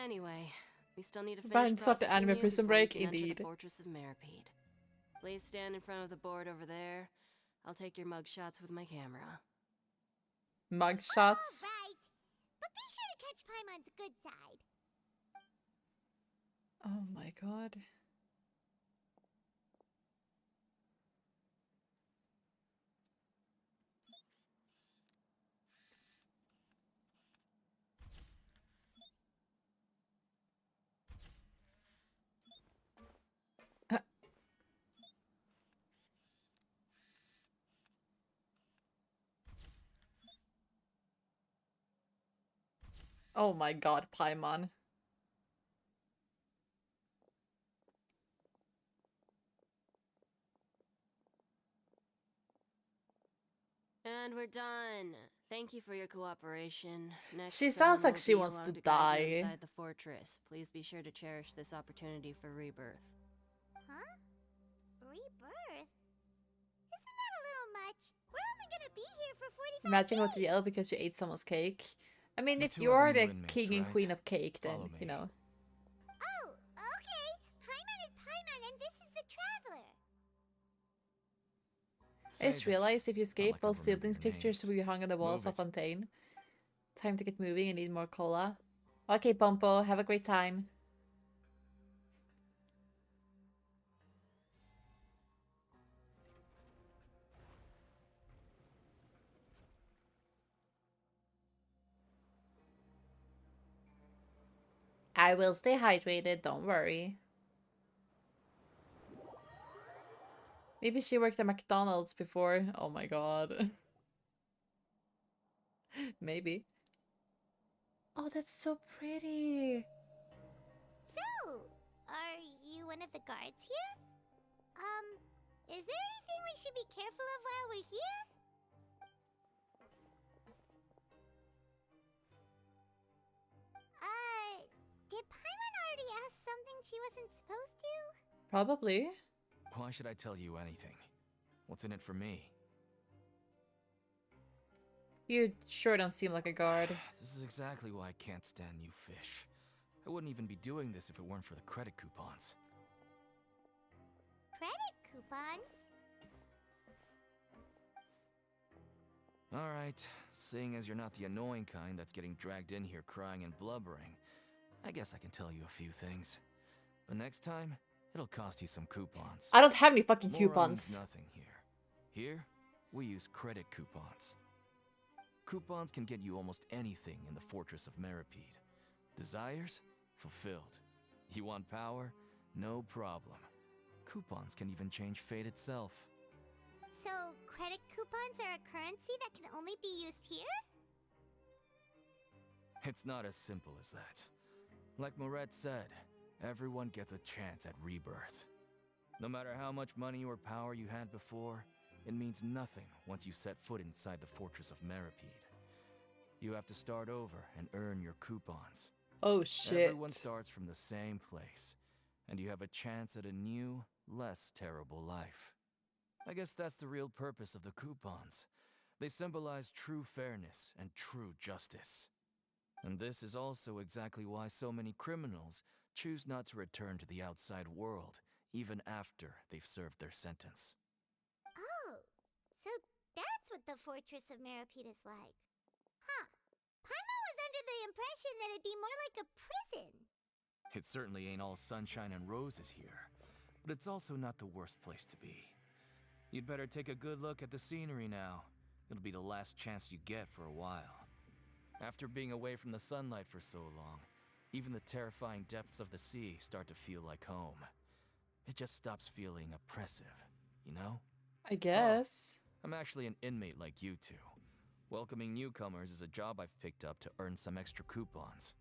Anyway, we still need to finish Ban stop the processing anime you Prison before you Break, can enter indeed. the Fortress of Meripede. Please stand in front of the board over there. I'll take your mug shots with my camera. Mug shots. Right. But be sure to catch Paimon's good side. Oh my god. Oh my god, Paimon. And we're done. Thank you for your cooperation. Next She time sounds like will she be wants along to to guide you die. inside the fortress. Please be sure to cherish this opportunity for rebirth. Huh? Rebirth? Isn't that a little much? We're only gonna be here for 45 Imagine days. what to yell because you ate someone's cake. I mean, You if two are you're the the new inmates, king and right? queen of cake, then, Follow you me. know. Oh, okay. Paimon is Paimon, and this is the Traveler. I just Save it. realized if you escape, like I'll both remember siblings' your pictures names. will be hung on the walls Move of it. Fontaine. Time to get moving, I need more cola. Okay, Pompo, have a great time. I will stay hydrated, don't worry. Maybe she worked at McDonald's before. Oh my god. Maybe. Oh, that's so pretty. So, are you one of the guards here? Is there anything we should be careful of while we're here? Did Paimon already ask something she wasn't supposed to? Probably. Why should I tell you anything? What's in it for me? You sure don't seem like a guard. This is exactly why I can't stand you fish. I wouldn't even be doing this if it weren't for the credit coupons. Credit coupons? Alright, seeing as you're not the annoying kind that's getting dragged in here crying and blubbering, I guess I can tell you a few things. But next time, it'll cost you some coupons. I don't have any fucking Mora coupons. means nothing here. Here, we use credit coupons. Coupons can get you almost anything in the Fortress of Meripede. Desires? Fulfilled. You want power? No problem. Coupons can even change fate itself. So, credit coupons are a currency that can only be used here? It's not as simple as that. Like Moret said, everyone gets a chance at rebirth. No matter how much money or power you had before, it means nothing once you set foot inside the Fortress of Meripede. You have to start over and earn your coupons. Oh shit. Everyone starts from the same place, and you have a chance at a new, less terrible life. I guess that's the real purpose of the coupons. They symbolize true fairness and true justice. And this is also exactly why so many criminals choose not to return to the outside world, even after they've served their sentence. Oh, so that's what the Fortress of Meripede is like. Huh. Paimon was under the impression that it'd be more like a prison. It certainly ain't all sunshine and roses here, but it's also not the worst place to be. You'd better take a good look at the scenery now. It'll be the last chance you get for a while. After being away from the sunlight for so long, even the terrifying depths of the sea start to feel like home. It just stops feeling oppressive, you know? I guess. I'm actually an inmate like you two. Welcoming newcomers is a job I've picked up to earn some extra coupons.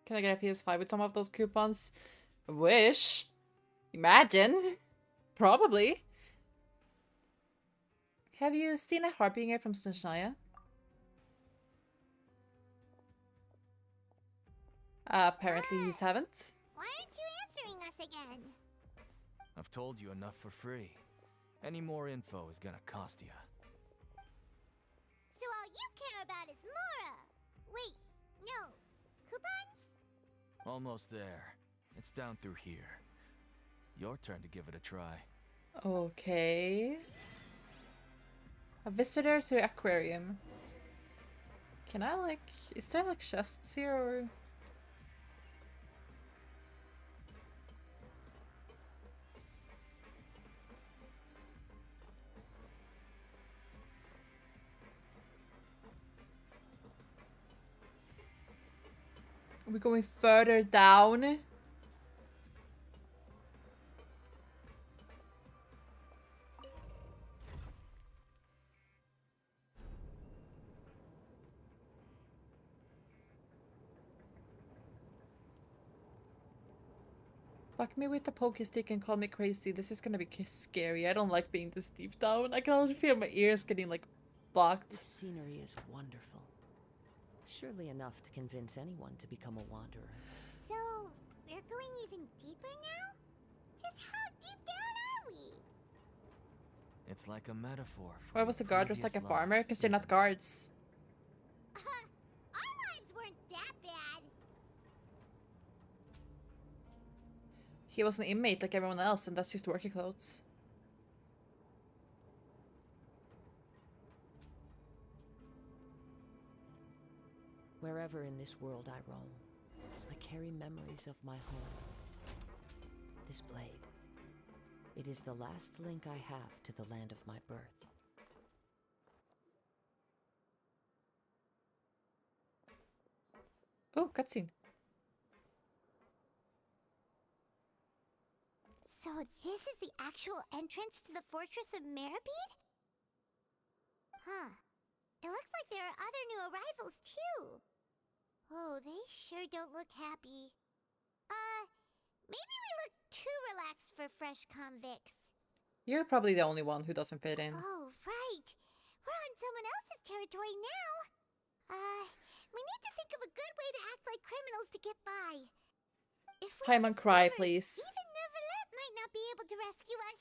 Can I get a PS5 with some of those coupons? Wish. Imagine. Probably. Have you seen a Harbinger from Snezhnaya? Apparently he haven't. Why aren't you answering us again? I've told you enough for free. Any more info is gonna cost you. So all you care about is Mora! Wait, no. Coupons? Almost there. It's down through here. Your turn to give it a try. Okay. A visitor to the aquarium. Can I like... Is there like chests here or... Are we going further down? Fuck me with the pokey stick and call me crazy. This is gonna be scary. I don't like being this deep down. I can already feel my ears getting like blocked. This scenery is wonderful. Surely enough to convince anyone to become a wanderer. So, we're going even deeper now? Just how deep down are we? It's like a metaphor for Why was the guard just like a farmer? Because they're not guards. Our lives weren't that bad. He was an inmate like everyone else, and that's just working clothes. Wherever in this world I roam, I carry memories of my home. This blade. It is the last link I have to the land of my birth. Oh, cutscene. So this is the actual entrance to the Fortress of Meribede? Huh. It looks like there are other new arrivals, too. Oh, they sure don't look happy. Maybe we look too relaxed for fresh convicts. You're probably the only one who doesn't fit in. Oh, right. We're on someone else's territory now. We need to think of a good way to act like criminals to get by. If we Paimon, cry, discovered, please. even Neuvillette might not be able to rescue us.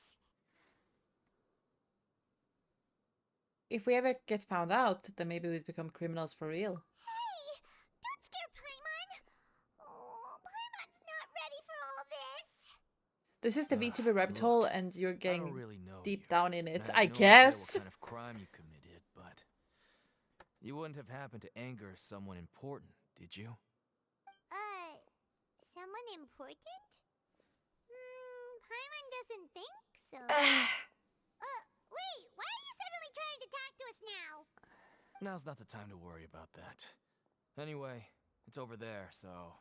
If we ever get found out, then maybe we'd become criminals for real. Hey! Don't scare Paimon! Oh, Paimon's not ready for all this. This is the VTuber rabbit hole, and you're getting really know deep down in it, I have I no idea guess. what kind of crime you committed, but you wouldn't have happened to anger someone important, did you? Someone important? Paimon doesn't think so. Wait, why are you suddenly trying to talk to us now? Now's not the time to worry about that. Anyway, it's over there, so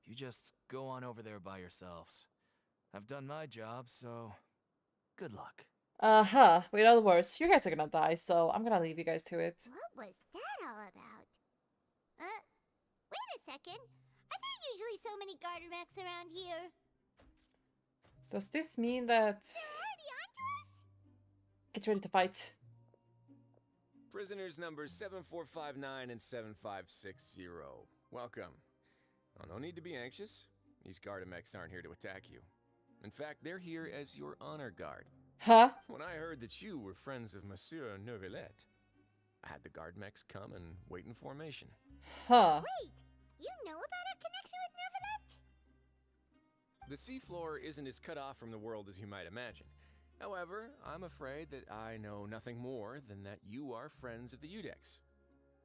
you just go on over there by yourselves. I've done my job, so good luck. With other words, you guys are gonna die, so I'm gonna leave you guys to it. What was that all about? Wait a second. Are there usually so many Gardermechs around here? Does this mean that... They're already onto us? Get ready to fight. Prisoners numbers 7459 and 7560. Welcome. Oh, no need to be anxious. These Gardermechs aren't here to attack you. In fact, they're here as your honor guard. Huh? When I heard that you were friends of Monsieur Neuvillette, I had the Gardermechs come and wait in formation. Huh. Wait, you know about our connection with Neuvillette? The seafloor isn't as cut off from the world as you might imagine. However, I'm afraid that I know nothing more than that you are friends of the Udex.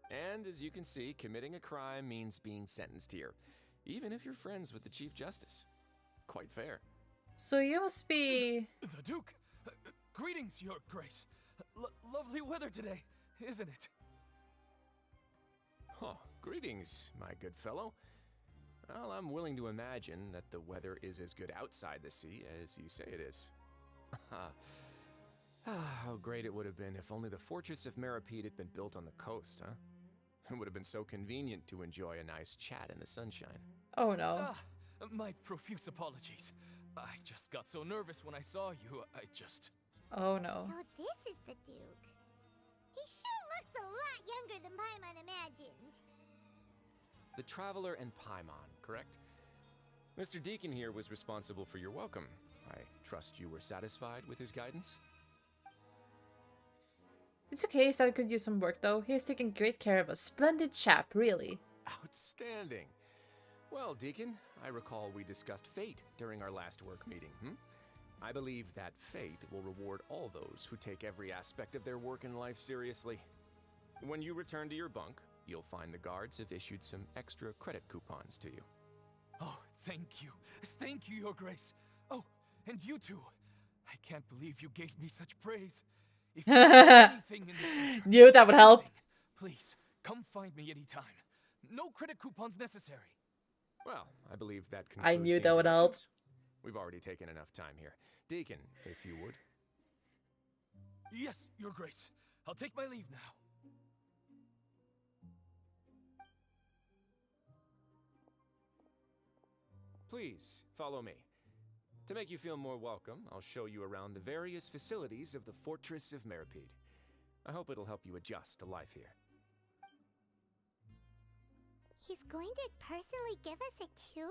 And as you can see, committing a crime means being sentenced here, even if you're friends with the Chief Justice. Quite fair. So you must be... The Duke! Greetings, Your Grace. Lovely weather today, isn't it? Oh, greetings, my good fellow. Well, I'm willing to imagine that the weather is as good outside the sea as you say it is. How great it would have been if only the Fortress of Meribede had been built on the coast, huh? It would have been so convenient to enjoy a nice chat in the sunshine. Oh no. My profuse apologies. I just got so nervous when I saw you, Oh no. So this is the Duke. He sure looks a lot younger than Paimon imagined. The Traveler and Paimon, correct? Mr. Deacon here was responsible for your welcome. I trust you were satisfied with his guidance? It's okay, so I could use some work though. He's taking great care of us. Splendid chap, really. Outstanding. Well, Deacon, I recall we discussed fate during our last work meeting, I believe that fate will reward all those who take every aspect of their work in life seriously. When you return to your bunk, you'll find the guards have issued some extra credit coupons to you. Oh, thank you. Thank you, Your Grace. Oh, and you too. I can't believe you gave me such praise. If you need anything in the future, knew that would help. Please, come find me anytime. No credit coupons necessary. Well, I believe that concludes I knew the that would help. introductions. We've already taken enough time here. Deacon, if you would. Yes, Your Grace. I'll take my leave now. Please, follow me. To make you feel more welcome, I'll show you around the various facilities of the Fortress of Meripede. I hope it'll help you adjust to life here. He's going to personally give us a cure?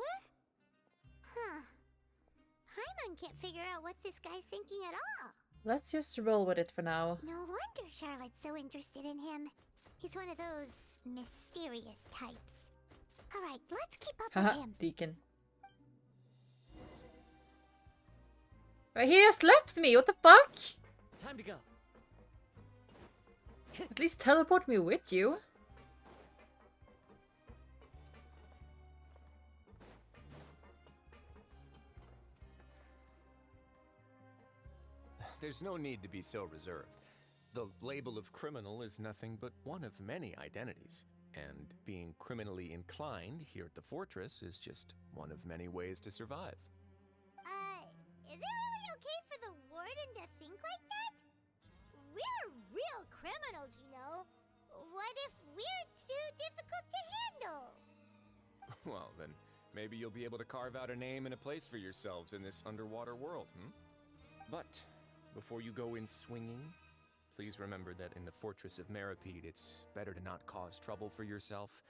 Huh. Paimon can't figure out what this guy's thinking at all. Let's just roll with it for now. No wonder Charlotte's so interested in him. He's one of those mysterious types. Alright, let's keep up with Haha, him. Deacon. But he just left me, what the fuck? Time to go. At least teleport me with you. There's no need to be so reserved. The label of criminal is nothing but one of many identities. And being criminally inclined here at the fortress is just one of many ways to survive. Is it really okay for the warden to think like that? We're real criminals, you know. What if we're too difficult to handle? Well, then maybe you'll be able to carve out a name and a place for yourselves in this underwater world, But before you go in swinging, please remember that in the Fortress of Meripede, it's better to not cause trouble for yourself.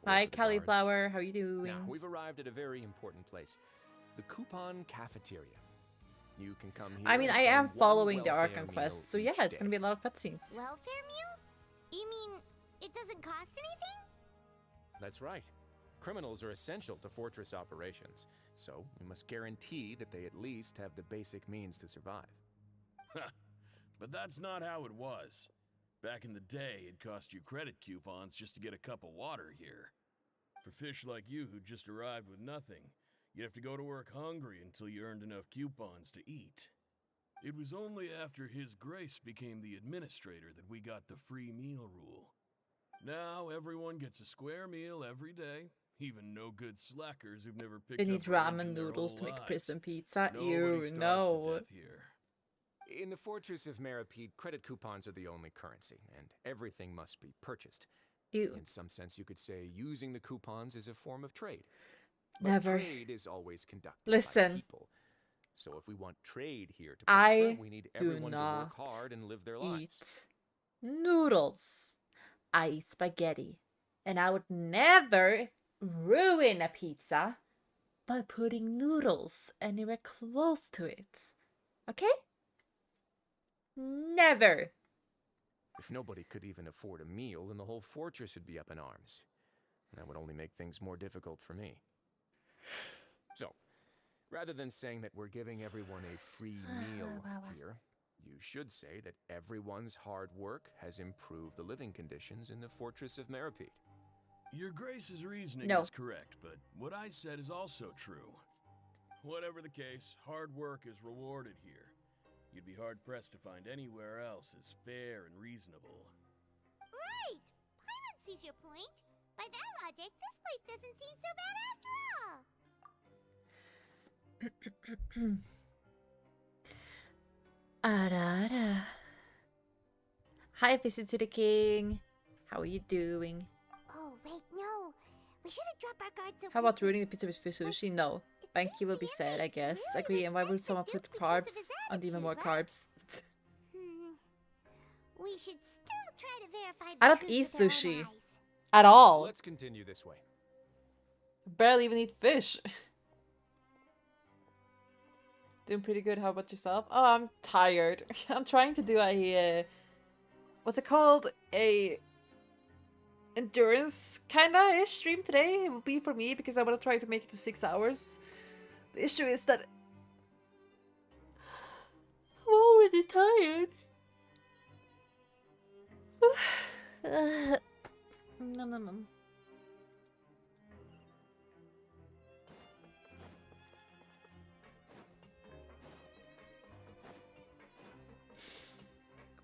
Hi, Cauliflower. How you doing? Now, we've arrived at a very important place. The Coupon Cafeteria. You can come here. I mean, I am following the Archon quest, so yeah, it's day. gonna be a lot of cutscenes. Welfare meal? You mean it doesn't cost anything? That's right. Criminals are essential to Fortress operations, so we must guarantee that they at least have the basic means to survive. But that's not how it was. Back in the day, it cost you credit coupons just to get a cup of water here. For fish like you who just arrived with nothing, you'd have to go to work hungry until you earned enough coupons to eat. It was only after His Grace became the administrator that we got the free meal rule. Now everyone gets a square meal every day, even no good slackers who've never picked They up need a wrench ramen in their noodles whole to make lives. prison pizza. Nobody You starves to know. death here. In the Fortress of Meripede, credit coupons are the only currency, and everything must be purchased. Ew. In some sense, you could say using the coupons is a form of trade. Never. But trade is always conducted by Listen. people. So if we want trade here to prosper, we need everyone to work hard and live their lives. Noodles. I eat spaghetti. And I would never ruin a pizza by putting noodles anywhere close to it. Okay? Never. If nobody could even afford a meal, then the whole fortress would be up in arms. That would only make things more difficult for me. So, rather than saying that we're giving everyone a free meal here, you should say that everyone's hard work has improved the living conditions in the Fortress of Meripede. Your Grace's reasoning No. is correct, but what I said is also true. Whatever the case, hard work is rewarded here. You'd be hard-pressed to find anywhere else as fair and reasonable. Right! Paimon sees your point. By that logic, this place doesn't seem so bad after all. Arara. Hi, Visit to the King. How are you doing? Oh, wait, no. We should have dropped our guards a How about ruining the pizza with fish sushi? No. Thank you will be said, I guess. Agree, and why would someone put carbs on even more carbs? We should still try to verify the I don't truth eat with our own sushi. eyes. At all. Let's continue this way. Barely even eat fish. Doing pretty good. How about yourself? Oh, I'm tired. I'm trying to do a what's it called? A endurance kinda ish stream today. It will be for me because I want to try to make it to 6 hours. The issue is that I'm already tired. Nom, nom, nom.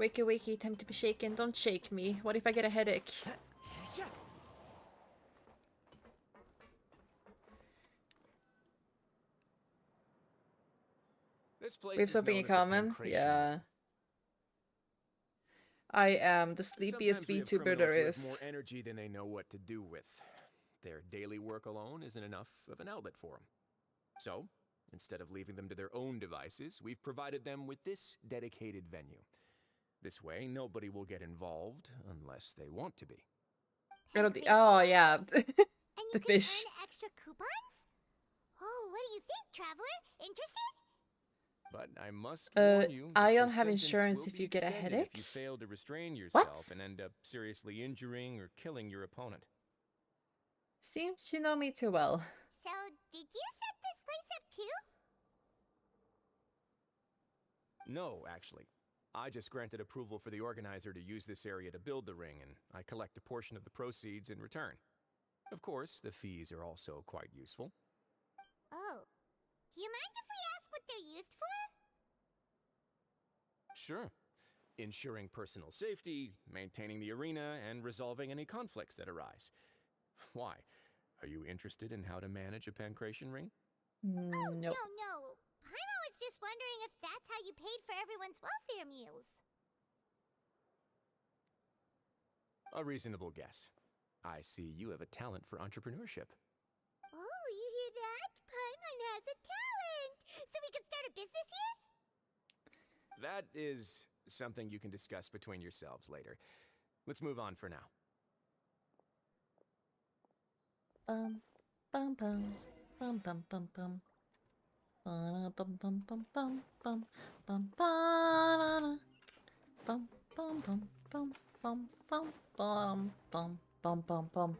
Wakey wakey, time to be shaken. Don't shake me. What if I get a headache? This place We have is something known in as the common? Pancration. Yeah. I am the sleepiest Sometimes we have VTuber criminals there who have is. more energy than they know what to do with. Their daily work alone isn't enough of an outlet for them. So, Instead of leaving them to their own devices, we've provided them with this dedicated venue. This way, nobody will get involved unless they want to be. Oh, yeah. And The you can fish. earn extra coupons? Oh, what do you think, traveler? Interested? But I must warn you that I your don't have sentence insurance will if be you get a extended headache. if you fail to restrain yourself What? and end up seriously injuring or killing your opponent. Seems you know me too well. So, did you set this place up too? No, actually. I just granted approval for the organizer to use this area to build the ring, and I collect a portion of the proceeds in return. Of course, the fees are also quite useful. Oh. Do you mind if we ask what they're used for? Sure. Ensuring personal safety, maintaining the arena, and resolving any conflicts that arise. Why? Are you interested in how to manage a pancration ring? Oh, Nope. no. Paimon was just wondering if that's how you paid for everyone's welfare meals. A reasonable guess. I see you have a talent for entrepreneurship. Oh, you hear that? Paimon has a talent! So we could start a business here? That is something you can discuss between yourselves later. Let's move on for now. Bum bum bum bum bum bum bum. Bum bum bum bum bum bum bum bum bum bum bum bum bum bum bum bum bum bum bum.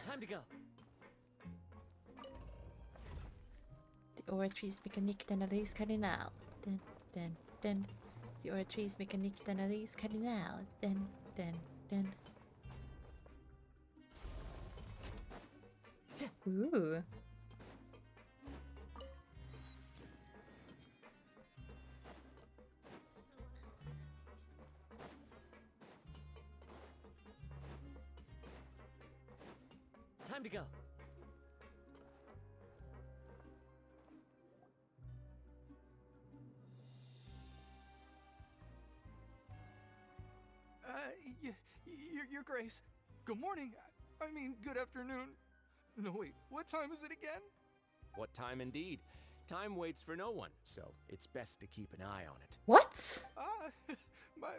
Time to go. The oratrice mécanique d'analyse cardinale. Den, den, den. The oratrice mécanique d'analyse cardinale. Den, den, den. Ooh. Time to go. Your Grace. Good morning. I mean, good afternoon. No, wait, what time is it again? What time indeed? Time waits for no one, so it's best to keep an eye on it. What?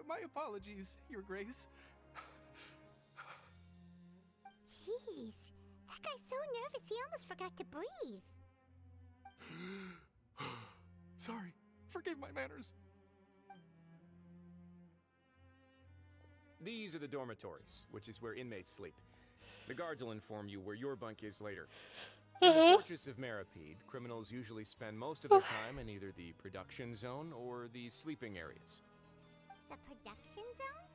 My apologies, Your Grace. Jeez, that guy's so nervous he almost forgot to breathe. Sorry, forgive my manners. These are the dormitories, which is where inmates sleep. The guards will inform you where your bunk is later. In the Fortress of Meripede, criminals usually spend most of their time in either the production zone or the sleeping areas. The production zone?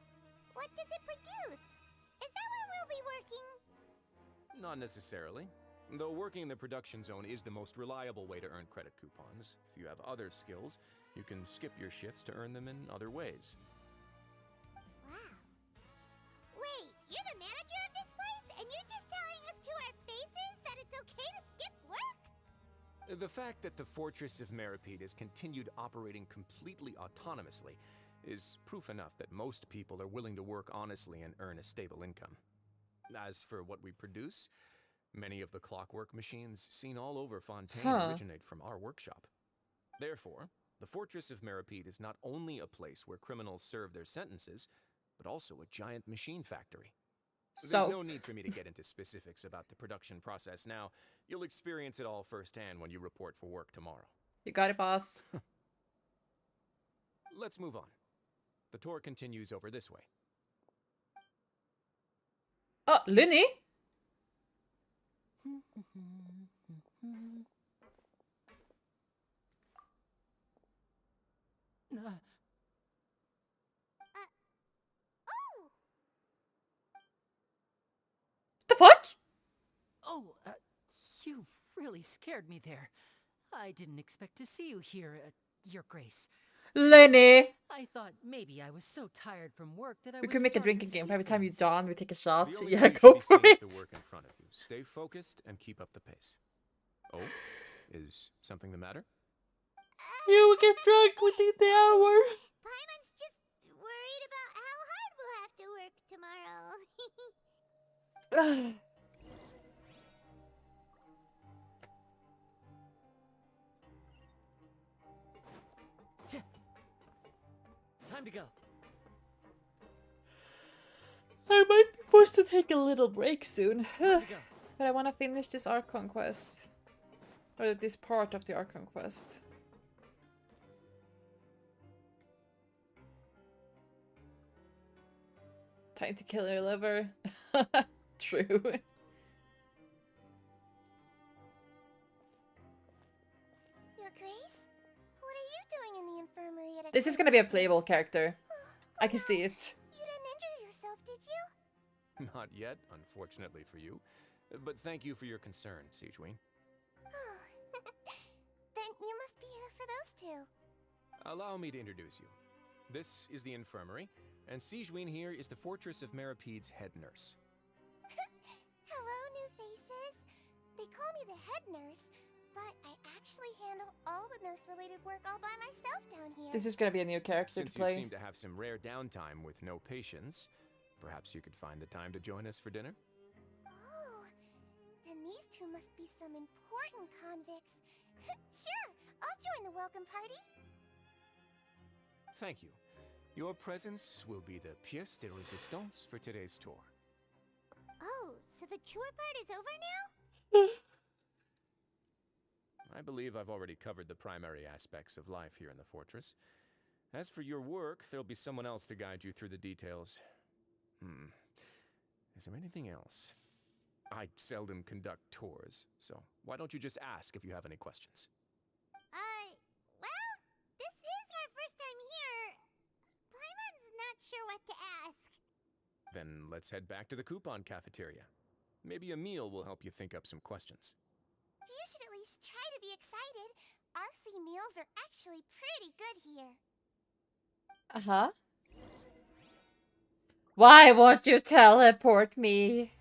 What does it produce? Is that where we'll be working? Not necessarily. Though working in the production zone is the most reliable way to earn credit coupons. If you have other skills, you can skip your shifts to earn them in other ways. Wow. Wait, you're the manager of this place, and you're just telling us to our faces that it's okay to skip work? The fact that the Fortress of Meripede has continued operating completely autonomously is proof enough that most people are willing to work honestly and earn a stable income. As for what we produce, many of the clockwork machines seen all over Fontaine originate from our workshop. Therefore, the Fortress of Meripede is not only a place where criminals serve their sentences, but also a giant machine factory. There's no need for me to get into specifics about the production process now. You'll experience it all firsthand when you report for work tomorrow. You got it, boss. Let's move on. The tour continues over this way. Oh, Looney? Oh! The fuck? Oh, you really scared me there. I didn't expect to see you here, Your Grace. Looney! I thought maybe I was so tired from work that I We was could make a starting drinking to game. see For every time you things. dawn, we take a shot. The only Yeah, thing you go should for be seeing it. is the work in front of you. Stay focused and keep up the pace. Oh, is something the matter? You will get drunk within the hour. Paimon's just worried about how hard we'll have to work tomorrow. Time to go. I might be forced to take a little break soon. Time to go. But I want to finish this Archon quest. Or this part of the Archon quest. Time to kill your liver. True. Your Grace? What are you doing in the infirmary at a This is time gonna be a like this? playable character. I can see it. You didn't injure yourself, did you? Not yet, unfortunately for you. But thank you for your concern, Sigewin. Then you must be here for those two. Allow me to introduce you. This is the infirmary, and Sigewin here is the Fortress of Merapede's head nurse. Hello, new faces. They call me the head nurse, but I actually handle all the nurse-related work all by myself down here. This is gonna be a new character Since to play. you seem to have some rare downtime with no patients, perhaps you could find the time to join us for dinner? Oh, then these two must be some important convicts. Sure, I'll join the welcome party. Thank you. Your presence will be the pièce de résistance for today's tour. Oh, so the tour part is over now? I believe I've already covered the primary aspects of life here in the fortress. As for your work, there'll be someone else to guide you through the details. Is there anything else? I seldom conduct tours, so why don't you just ask if you have any questions? Well, this is our first time here. Paimon's not sure what to ask. Then let's head back to the coupon cafeteria. Maybe a meal will help you think up some questions. You should at least try to be excited. Our free meals are actually pretty good here. Uh-huh. Why won't you teleport me?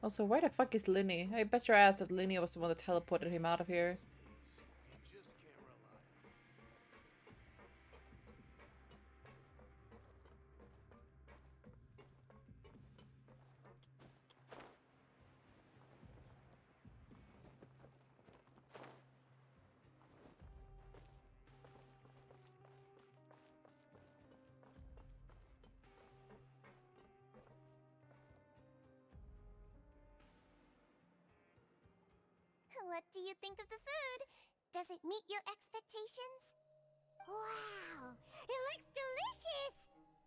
Also, where the fuck is Linny? I bet your ass that Linny was the one that teleported him out of here. What do you think of the food? Does it meet your expectations? Wow, it looks delicious!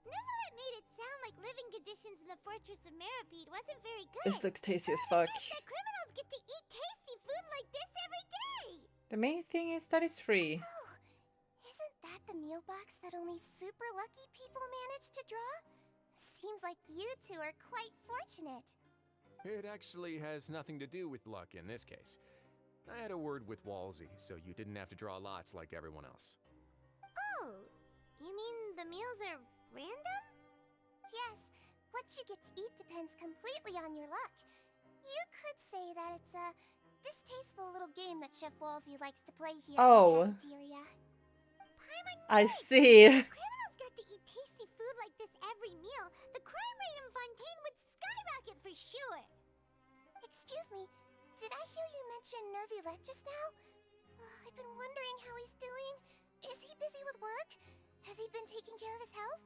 Neverlet made it sound like living conditions in the Fortress of Meripede wasn't very good. This looks tasty as fuck. That criminals get to eat tasty food like this every day! The main thing is that it's free. Oh, isn't that the meal box that only super lucky people manage to draw? Seems like you two are quite fortunate. It actually has nothing to do with luck in this case. I had a word with Walsey, so you didn't have to draw lots like everyone else. Oh, you mean the meals are random? Yes, what you get to eat depends completely on your luck. You could say that it's a distasteful little game that Chef Walsey likes to play here in the cafeteria. I see. If criminals got to eat tasty food like this every meal, the crime rate in Fontaine would skyrocket for sure. Excuse me, did I hear you mention Nervulette just now? I've been wondering how he's doing. Is he busy with work? Has he been taking care of his health?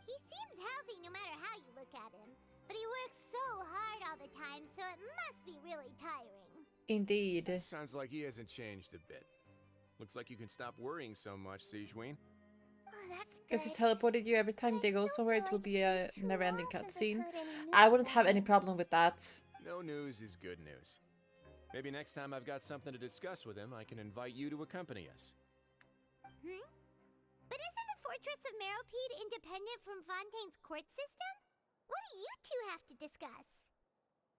He seems healthy no matter how you look at him. But he works so hard all the time, so it must be really tiring. Indeed. Sounds like he hasn't changed a bit. Looks like you can stop worrying so much, Sigewin. Oh, that's Because he's teleported you every time they go somewhere, it will be a never-ending cutscene. I wouldn't have any problem with that. No news is good news. Maybe next time I've got something to discuss with him, I can invite you to accompany us. But isn't the Fortress of Meropede independent from Fontaine's court system? What do you two have to discuss?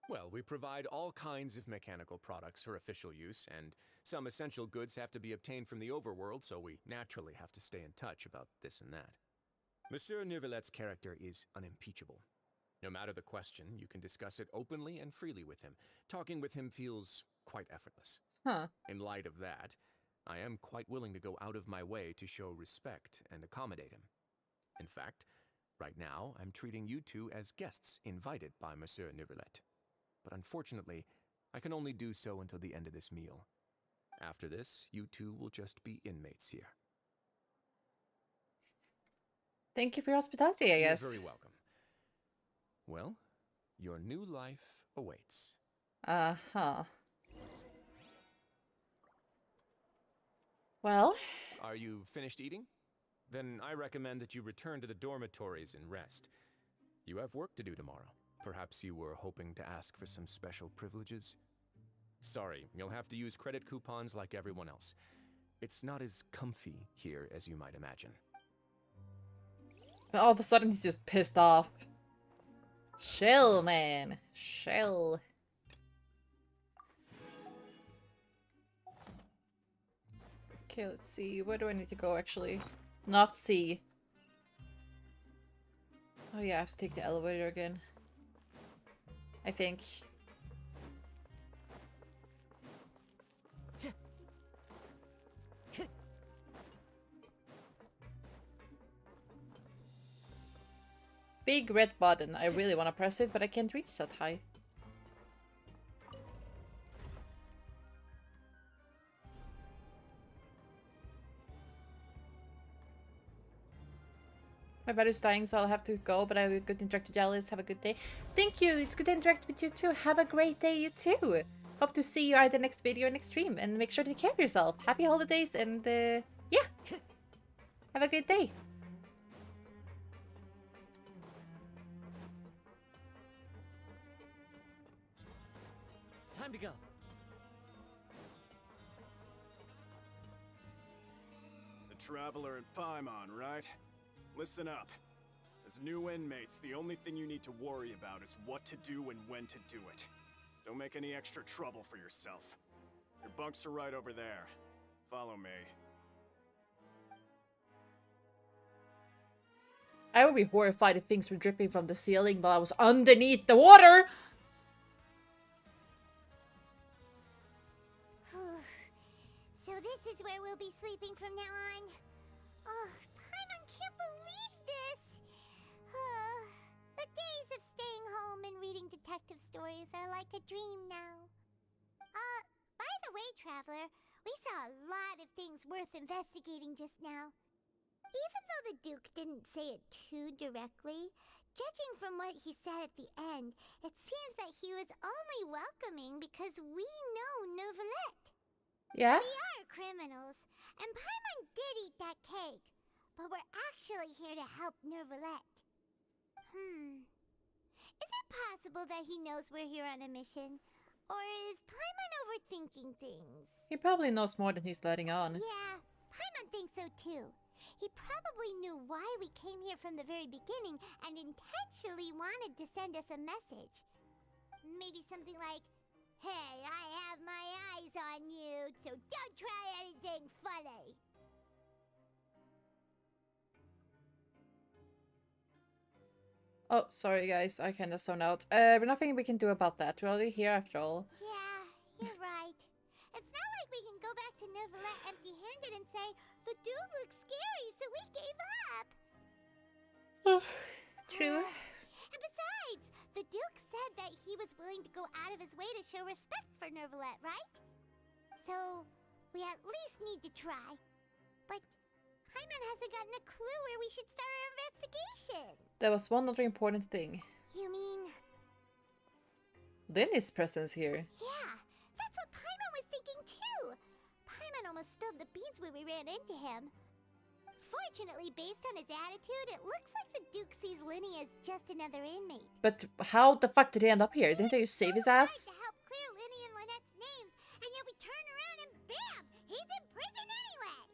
Well, we provide all kinds of mechanical products for official use, and some essential goods have to be obtained from the overworld, so we naturally have to stay in touch about this and that. Monsieur Nervulette's character is unimpeachable. No matter the question, you can discuss it openly and freely with him. Talking with him feels quite effortless. Huh. In light of that, I am quite willing to go out of my way to show respect and accommodate him. In fact, right now, I'm treating you two as guests invited by Monsieur Nervulette. But unfortunately, I can only do so until the end of this meal. After this, you two will just be inmates here. Thank you for your hospitality, I guess. You're very welcome. Well, your new life awaits. Uh-huh. Well? Are you finished eating? Then I recommend that you return to the dormitories and rest. You have work to do tomorrow. Perhaps you were hoping to ask for some special privileges? Sorry, you'll have to use credit coupons like everyone else. It's not as comfy here as you might imagine. All of a sudden he's just pissed off. Chill, man. Chill. Okay, let's see. Where do I need to go, actually? Not C. Oh yeah, I have to take the elevator again. I think. Big red button. I really want to press it, but I can't reach that high. My battery's dying, so I'll have to go, but I have a good interact with Alice. Have a good day. Thank you. It's good to interact with you too. Have a great day, you too. Hope to see you either next video or next stream. And make sure to take care of yourself. Happy holidays, and yeah. Have a great day. Time to go. The Traveler and Paimon, right? Listen up. As new inmates, the only thing you need to worry about is what to do and when to do it. Don't make any extra trouble for yourself. Your bunks are right over there. Follow me. I would be horrified if things were dripping from the ceiling while I was underneath the water! So this is where we'll be sleeping from now on. Oh, Paimon can't believe this! The days of staying home and reading detective stories are like a dream now. By the way, Traveler, we saw a lot of things worth investigating just now. Even though the Duke didn't say it too directly, judging from what he said at the end, it seems that he was only welcoming because we know Novelette. Yeah? We are criminals, and Paimon did eat that cake, but we're actually here to help Novelette. Is it possible that he knows we're here on a mission? Or is Paimon overthinking things? He probably knows more than he's letting on. Yeah, Paimon thinks so too. He probably knew why we came here from the very beginning and intentionally wanted to send us a message. Maybe something like, "Hey, I have my eyes on you, so don't try anything funny." Oh, sorry guys, I kinda zoned out. But nothing we can do about that. We're already here after all. Yeah, you're right. It's not like we can go back to Novelette empty-handed and say, "The dude looks scary, so we gave up." True. And besides, the Duke said that he was willing to go out of his way to show respect for Novelette, right? So, we at least need to try. But Paimon hasn't gotten a clue where we should start our investigation. There was one other important thing. You mean... Lindy's presence here. Yeah, that's what Paimon was thinking too. Paimon almost spilled the beans when we ran into him. Fortunately, based on his attitude, it looks like the Duke sees Linny as just another inmate. But how the fuck did he end up here? Didn't they save his ass? To help clear Linny and Lynette's names, and yet we turn around and bam! He's in prison anyway!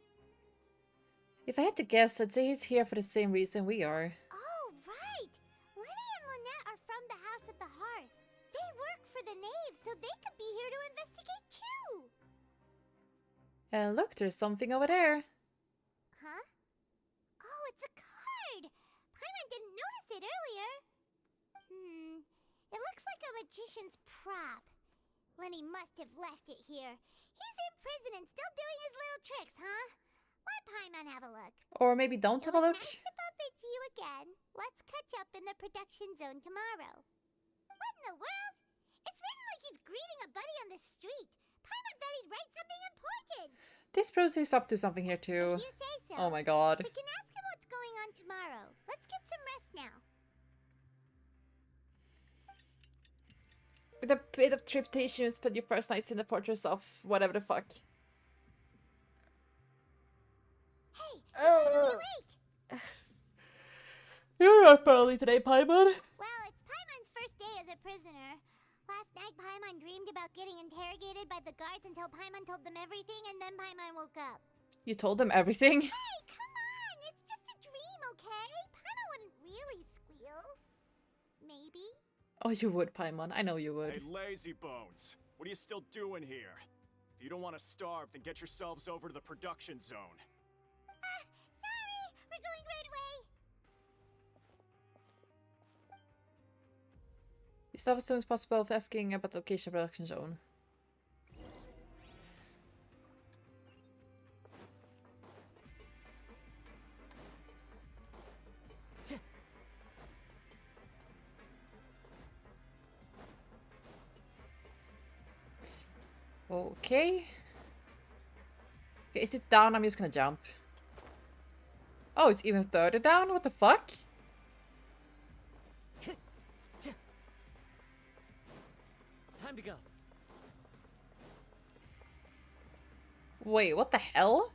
If I had to guess, I'd say he's here for the same reason we are. Oh, right! Linny and Lynette are from the House of the Hearth. They work for the Knave, so they could be here to investigate too! And look, there's something over there. Huh? Oh, it's a card! Paimon didn't notice it earlier. It looks like a magician's prop. Lenny must have left it here. He's in prison and still doing his little tricks, huh? Let Paimon have a look. Or maybe don't have a look. Nice to bump into you again. Let's catch up in the production zone tomorrow. What in the world? It's It's written like he's greeting a buddy on the street. Paimon thought he'd write something important. This bro is up to something here too. If you say so. Oh my god. We can ask him what's going on tomorrow. Let's get some rest now. With a bit of trepidation, you spend your first nights in the fortress of whatever the fuck. Hey, awake! You're up early today, Paimon. Well, it's Paimon's first day as a prisoner. Last night, Paimon dreamed about getting interrogated by the guards until Paimon told them everything, and then Paimon woke up. You told them everything? Hey, come on! It's just a dream, okay? Paimon wouldn't really squeal. Maybe. Oh, you would, Paimon. I know you would. Hey, lazy bones. What are you still doing here? If you don't want to starve, then get yourselves over to the production zone. Sorry! We're going right away! You stop as soon as possible of asking about the location of production zone. Okay. Okay, is it down? I'm just gonna jump. Oh, it's even further down? What the fuck? Time to go. Wait, what the hell?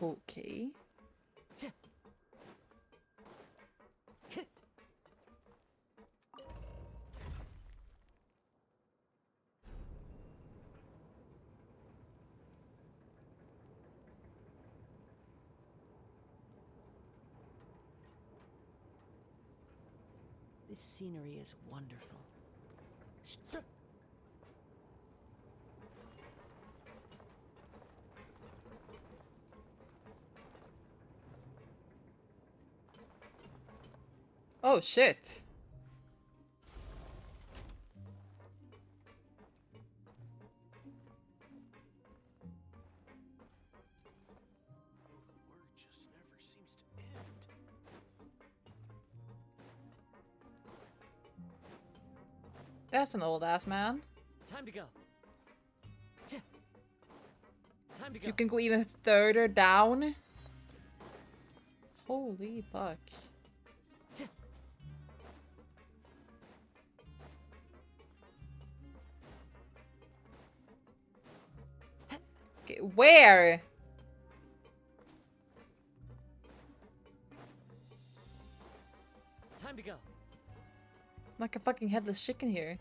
Okay. This scenery is wonderful. Oh shit. That's an old ass man. Time to go. Time to go. You can go even further down. Holy fuck. Okay, where? Time to go. Like a fucking headless chicken here.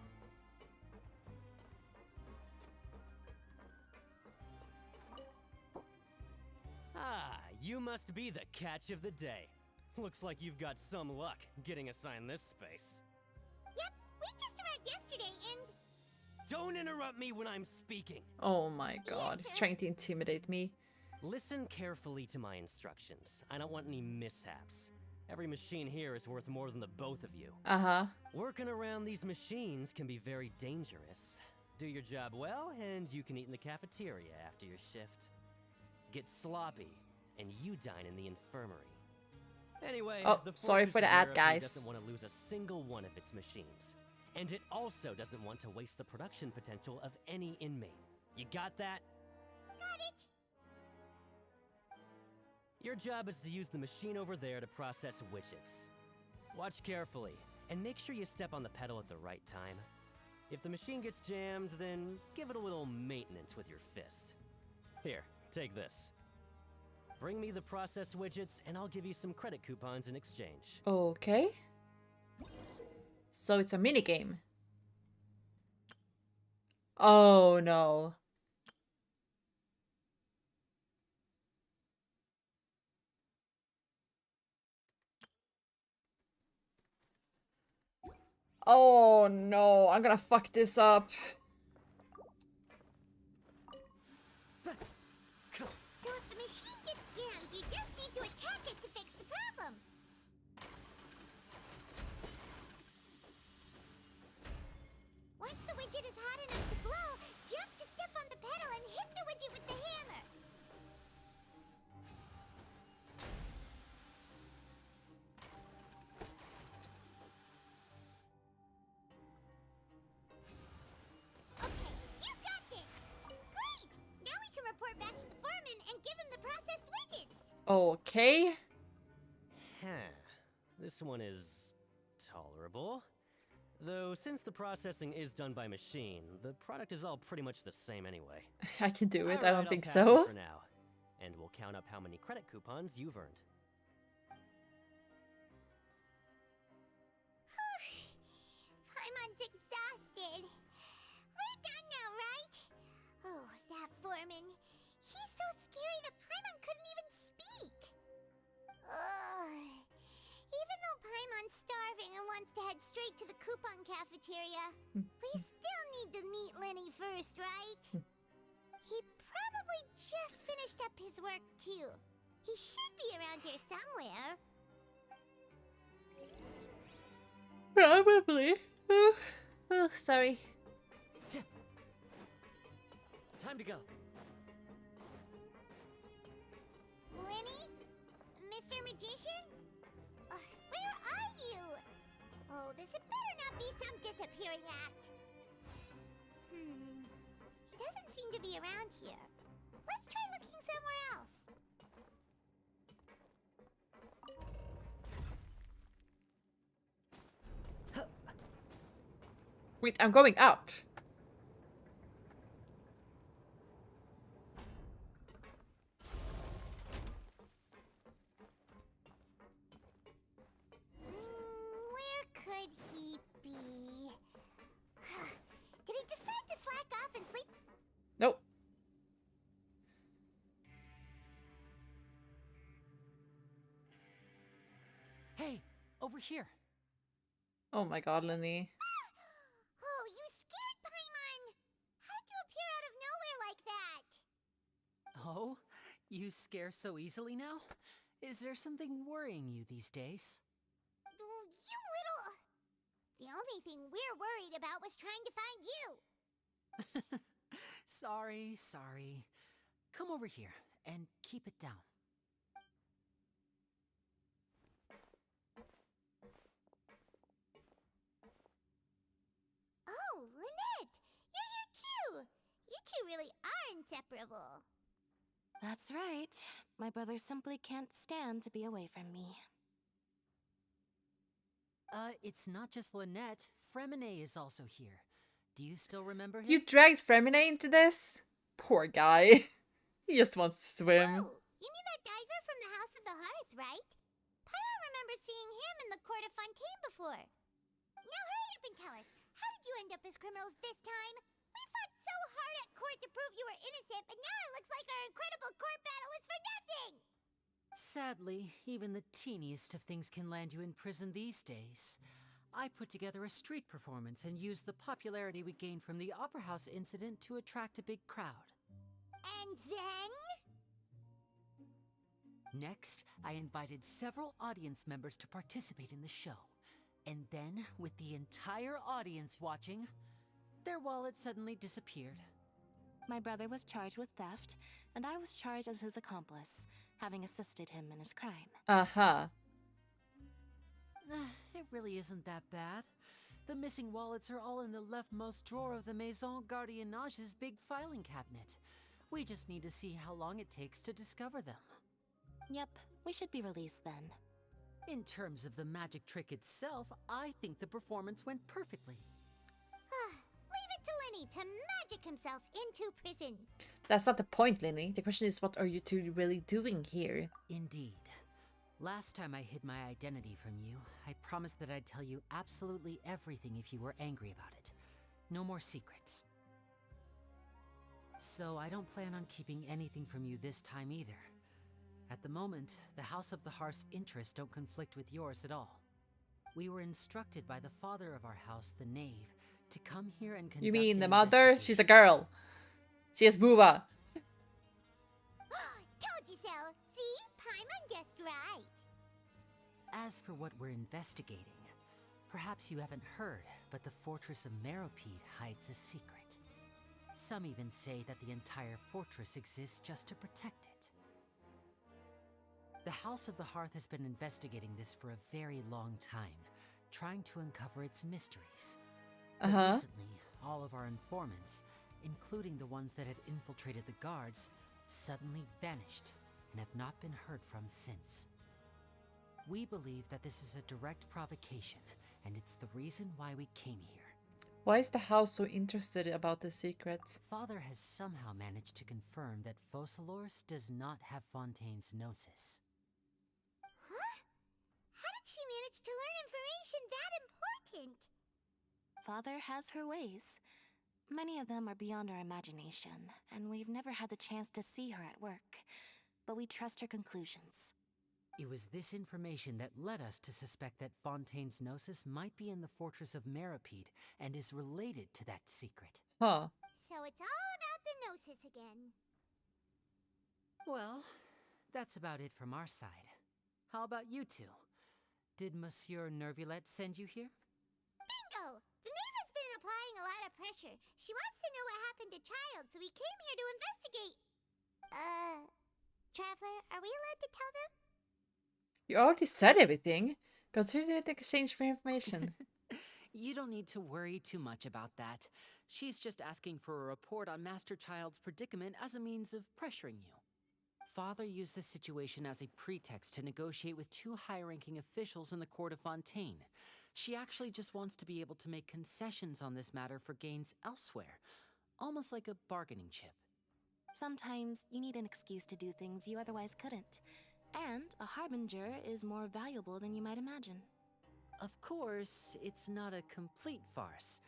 Ah, you must be the catch of the day. Looks like you've got some luck getting assigned this space. Yep, we just arrived yesterday and... Don't interrupt me when I'm speaking. Oh my god, he's trying to intimidate me. Listen carefully to my instructions. I don't want any mishaps. Every machine here is worth more than the both of you. Uh-huh. Working around these machines can be very dangerous. Do your job well, and you can eat in the cafeteria after your shift. Get sloppy, and you dine in the infirmary. Anyway, oh, the sorry for the ad, guys. Doesn't want to lose a single one of its machines. And it also doesn't want to waste the production potential of any inmate. You got that? Got it! Your job is to use the machine over there to process widgets. Watch carefully, and make sure you step on the pedal at the right time. If the machine gets jammed, then give it a little maintenance with your fist. Here, take this. Bring me the process widgets, and I'll give you some credit coupons in exchange. Okay. So it's a minigame. Oh no. Oh no, I'm gonna fuck this up. So if the machine gets jammed, you just need to attack it to fix the problem. Once the widget is hot enough to glow, jump to step on the Okay. Huh. This one is tolerable. Though, since the processing is done by machine, the product is all pretty much the same anyway. I can do it. All I right, don't think I'll pass so. you for now, and we'll count up how many credit coupons you've earned. Paimon's exhausted. We're done now, right? Oh, that foreman. He's so scary that Paimon couldn't even speak. Ugh. Even though Paimon's starving and wants to head straight to the coupon cafeteria, we still need to meet Lenny first, right? He probably just finished up his work, too. He should be around here somewhere. Probably. Oh, sorry. Time to go. Lenny? Mr. Magician? Where are you? Oh, this had better not be some disappearing act. He doesn't seem to be around here. Let's try looking somewhere else. Wait, I'm going up. Where could he be? Did he decide to slack off and sleep? Nope. Hey, over here. Oh my god, Lenny. Oh, you scared Paimon! How did you appear out of nowhere like that? Oh, you scare so easily now? Is there something worrying you these days? Oh, you little... The only thing we're worried about was trying to find you. Sorry. Come over here and keep it down. Oh, Lynette! You're here too! You two really are inseparable. That's right. My brother simply can't stand to be away from me. It's not just Lynette. Fremine is also here. Do you still remember him? You dragged Fremine into this? Poor guy. He just wants to swim. Oh, you mean that diver from the House of the Hearth, right? Paimon remembers seeing him in the Court of Fontaine before. Now hurry up and tell us, how did you end up as criminals this time? We fought so hard at court to prove you were innocent, but now it looks like our incredible court battle was for nothing! Sadly, even the teeniest of things can land you in prison these days. I put together a street performance and used the popularity we gained from the Opera House incident to attract a big crowd. And then? Next, I invited several audience members to participate in the show. And then, with the entire audience watching, their wallet suddenly disappeared. My brother was charged with theft, and I was charged as his accomplice, having assisted him in his crime. Uh-huh. It really isn't that bad. The missing wallets are all in the leftmost drawer of the Maison Gardiennage's big filing cabinet. We just need to see how long it takes to discover them. Yep, we should be released then. In terms of the magic trick itself, I think the performance went perfectly. Leave it to Lenny to magic himself into prison. That's not the point, Lenny. The question is, what are you two really doing here? Indeed. Last time I hid my identity from you, I promised that I'd tell you absolutely everything if you were angry about it. No more secrets. So I don't plan on keeping anything from you this time either. At the moment, the House of the Hearth's interests don't conflict with yours at all. We were instructed by the father of our house, the Knave, to come here and conduct You mean the an mother? She's a girl. She has booba. Told you so. See? Paimon guessed right. As for what we're investigating, perhaps you haven't heard, but the fortress of Meropide hides a secret. Some even say that the entire fortress exists just to protect it. The House of the Hearth has been investigating this for a very long time, trying to uncover its mysteries. But recently, all of our informants, including the ones that had infiltrated the guards, suddenly vanished, and have not been heard from since. We believe that this is a direct provocation, and it's the reason why we came here. Why is the house so interested about the secret? Father has somehow managed to confirm that Focalors does not have Fontaine's Gnosis. Huh? How did she manage to learn information that important? Father has her ways. Many of them are beyond our imagination, and we've never had the chance to see her at work. But we trust her conclusions. It was this information that led us to suspect that Fontaine's Gnosis might be in the fortress of Meripede and is related to that secret. Huh. So it's all about the Gnosis again. Well, that's about it from our side. How about you two? Did Monsieur Nervulette send you here? Bingo! The Knave has been applying a lot of pressure. She wants to know what happened to Child, so we came here to investigate. Traveler, are we allowed to tell them? You already said everything. Go through the exchange for information. You don't need to worry too much about that. She's just asking for a report on Master Child's predicament as a means of pressuring you. Father used this situation as a pretext to negotiate with two high-ranking officials in the court of Fontaine. She actually just wants to be able to make concessions on this matter for gains elsewhere, almost like a bargaining chip. Sometimes you need an excuse to do things you otherwise couldn't. And a harbinger is more valuable than you might imagine. Of course, it's not a complete farce.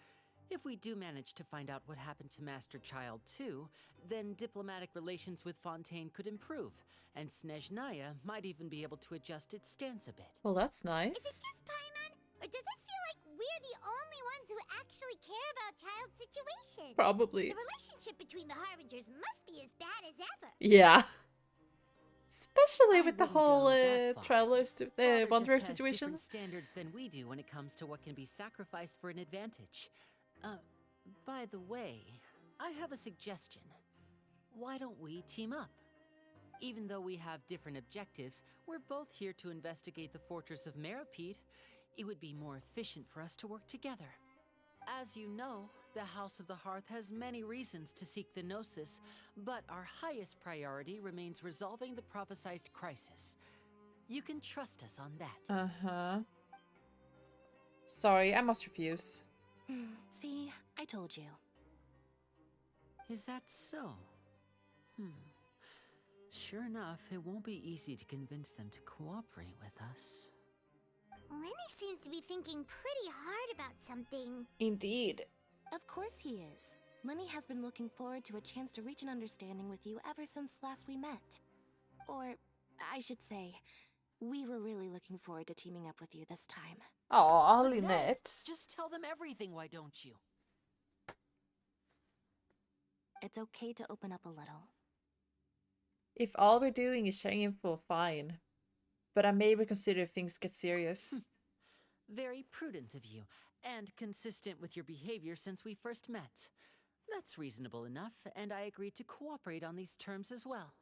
If we do manage to find out what happened to Master Child too, then diplomatic relations with Fontaine could improve, and Snezhnaya might even be able to adjust its stance a bit. Well, that's nice. Is it just Paimon, or does it feel like we're the only ones who actually care about Child's situation? Probably. The relationship between the Harbingers must be as bad as ever. Yeah. Especially with the whole travelers wanderer Father situation. Different standards than we do when it comes to what can be sacrificed for an advantage. By the way, I have a suggestion. Why don't we team up? Even though we have different objectives, we're both here to investigate the fortress of Meripede. It would be more efficient for us to work together. As you know, the House of the Hearth has many reasons to seek the Gnosis, but our highest priority remains resolving the prophesized crisis. You can trust us on that. Uh-huh. Sorry, I must refuse. See, I told you. Is that so? Sure enough, it won't be easy to convince them to cooperate with us. Lenny seems to be thinking pretty hard about something. Indeed. Of course he is. Lenny has been looking forward to a chance to reach an understanding with you ever since last we met. Or, I should say, we were really looking forward to teaming up with you this time. Aw, Lynette. Just tell them everything, why don't you? It's okay to open up a little. If all we're doing is sharing info, fine. But I may reconsider if things get serious. Very prudent of you, and consistent with your behavior since we first met. That's reasonable enough, and I agreed to cooperate on these terms as well.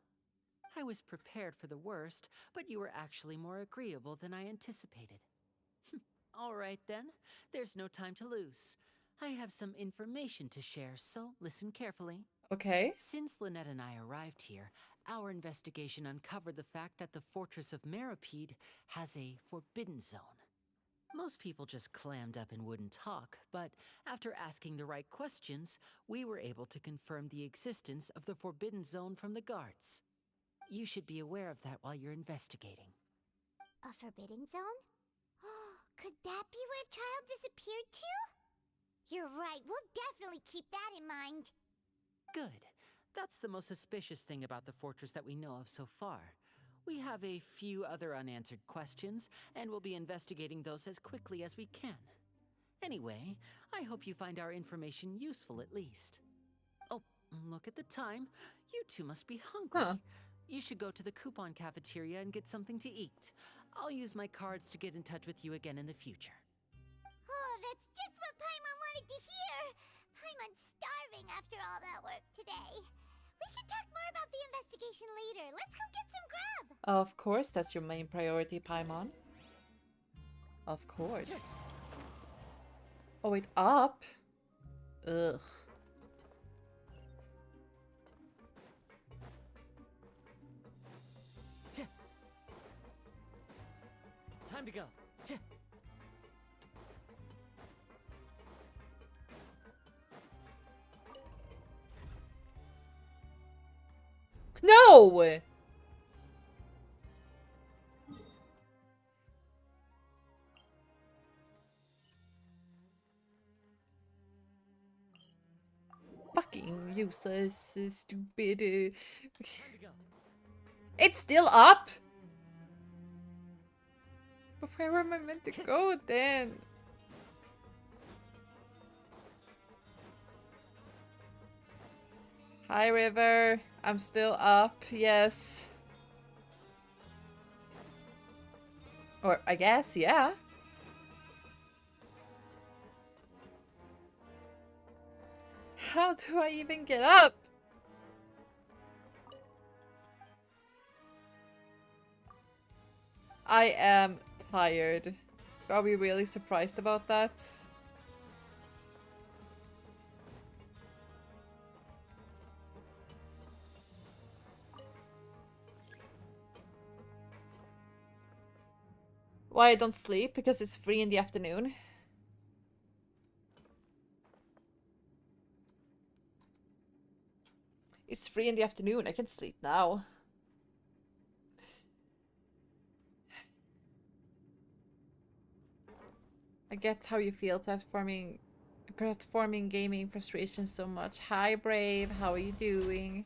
I was prepared for the worst, but you were actually more agreeable than I anticipated. All right then, there's no time to lose. I have some information to share, so listen carefully. Okay. Since Lynette and I arrived here, our investigation uncovered the fact that the fortress of Meripede has a forbidden zone. Most people just clammed up and wouldn't talk, but after asking the right questions, we were able to confirm the existence of the forbidden zone from the guards. You should be aware of that while you're investigating. A forbidden zone? Could that be where Child disappeared to? You're right, we'll definitely keep that in mind. Good. That's the most suspicious thing about the fortress that we know of so far. We have a few other unanswered questions, and we'll be investigating those as quickly as we can. Anyway, I hope you find our information useful at least. Oh, look at the time. You two must be hungry. Huh. You should go to the coupon cafeteria and get something to eat. I'll use my cards to get in touch with you again in the future. Oh, that's just what Paimon wanted to hear! Paimon's starving after all that work today. We can talk more about the investigation later. Let's go get some grub! Of course, that's your main priority, Paimon. Of course. Oh, wait, up? Ugh. Time to go. No! Fucking useless, stupid. It's still up? But where am I meant to go then? Hi, River. I'm still up, yes. Or, I guess, yeah. How do I even get up? I am tired. Are we really surprised about that? Why I don't sleep? Because it's free in the afternoon. It's free in the afternoon. I can sleep now. I get how you feel platforming gaming frustration so much. Hi Brave, how are you doing?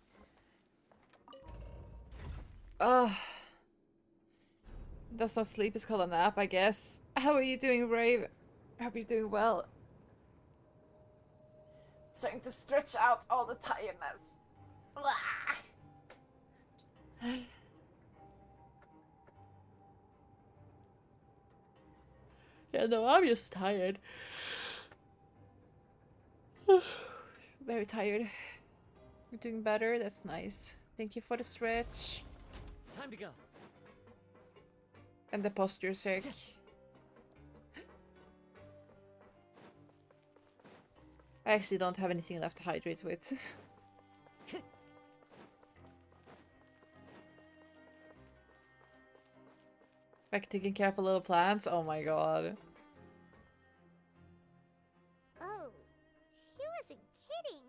Ugh. That's not sleep, it's called a nap, I guess. How are you doing, Brave? I hope you're doing well. Starting to stretch out all the tiredness. Yeah, no, I'm just tired. Very tired. You're doing better? That's nice. Thank you for the stretch. Time to go. And the posture check. I actually don't have anything left to hydrate with. Like taking care of a little plants? Oh my god. Oh, he wasn't kidding.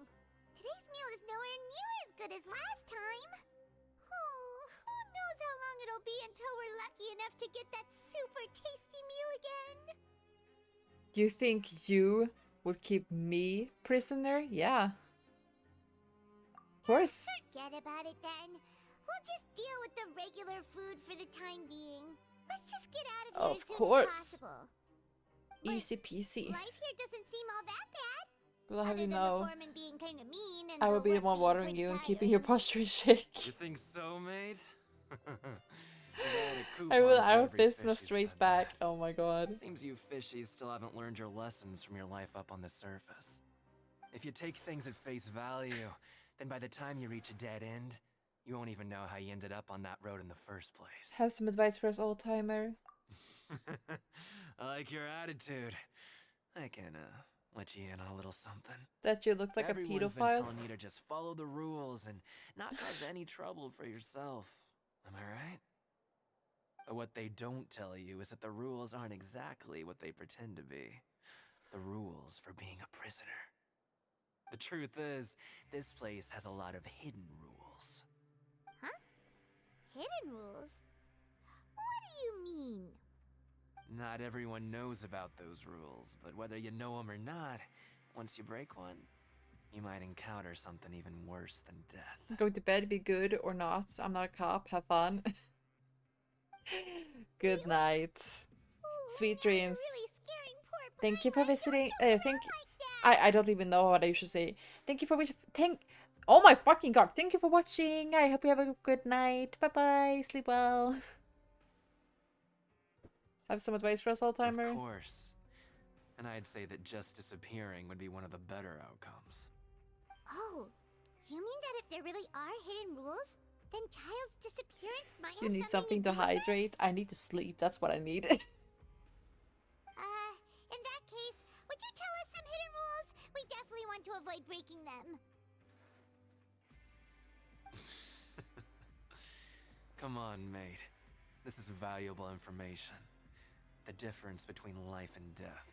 Today's meal is nowhere near as good as last time. Oh, who knows how long it'll be until we're lucky enough to get that super tasty meal again. Do you think you would keep me prisoner? Yeah. Of course. Forget about it then. We'll just deal with the regular food for the time being. Let's just get out of here as soon course. as possible. Easy peasy. Life here doesn't seem all that bad. Well, have Other you than know, the foreman being kind of mean and I will be the work one being watering pretty you and tiring. keeping your posture in shake. You think so, mate? I will arrow fist in a straight back. Oh my god. Seems you fishies still haven't learned your lessons from your life up on the surface. If you take things at face value, then by the time you reach a dead end, you won't even know how you ended up on that road in the first place. Have some advice for us old timer. I like your attitude. I can, let you in on a little something. That you look like Everyone's a been pedophile? telling you to just follow the rules and not cause any trouble for yourself. Am I right? But what they don't tell you is that the rules aren't exactly what they pretend to be. The rules for being a prisoner. The truth is, this place has a lot of hidden rules. Huh? Hidden rules? What do you mean? Not everyone knows about those rules, but whether you know them or not, once you break one, you might encounter something even worse than death. Go to bed, be good or not. I'm not a cop. Have fun. Good night. Sweet dreams. Thank you for visiting. I don't even know what I should say. Thank you for oh my fucking god. Thank you for watching. I hope you have a good night. Bye bye. Sleep well. Have some advice for us, old timer? Of course. And I'd say that just disappearing would be one of the better outcomes. Oh, you mean that if there really are hidden rules, then child's disappearance might You have need something to do with it? hydrate. I need to sleep. That's what I need. In that case, would you tell us some hidden rules? We definitely want to avoid breaking them. Come on, mate. This is valuable information. the difference between life and death.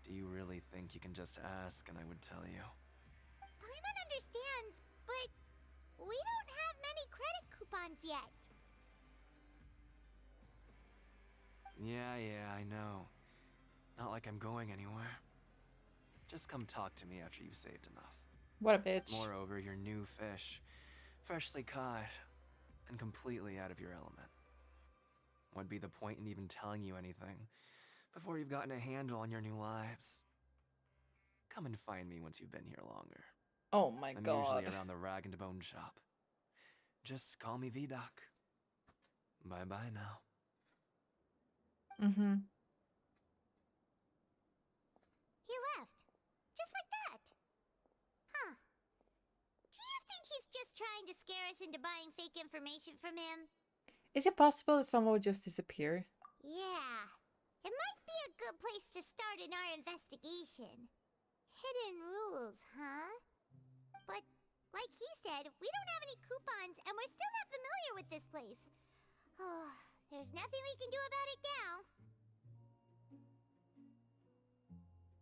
Do you really think you can just ask and I would tell you? Paimon understands, but we don't have many credit coupons yet. Yeah, I know. Not like I'm going anywhere. Just come talk to me after you've saved enough. What a bitch. Moreover, you're new fish, freshly caught, and completely out of your element. What'd be the point in even telling you anything before you've gotten a handle on your new lives? Come and find me once you've been here longer. Oh my I'm god. usually around the rag and bone shop. Just call me V-Doc. Bye-bye now. Mm-hmm. He left. Just like that. Huh. Do you think he's just trying to scare us into buying fake information from him? Is it possible that someone would just disappear? Yeah. It might be a good place to start in our investigation. Hidden rules, huh? But, like he said, we don't have any coupons and we're still not familiar with this place. Oh, there's nothing we can do about it now.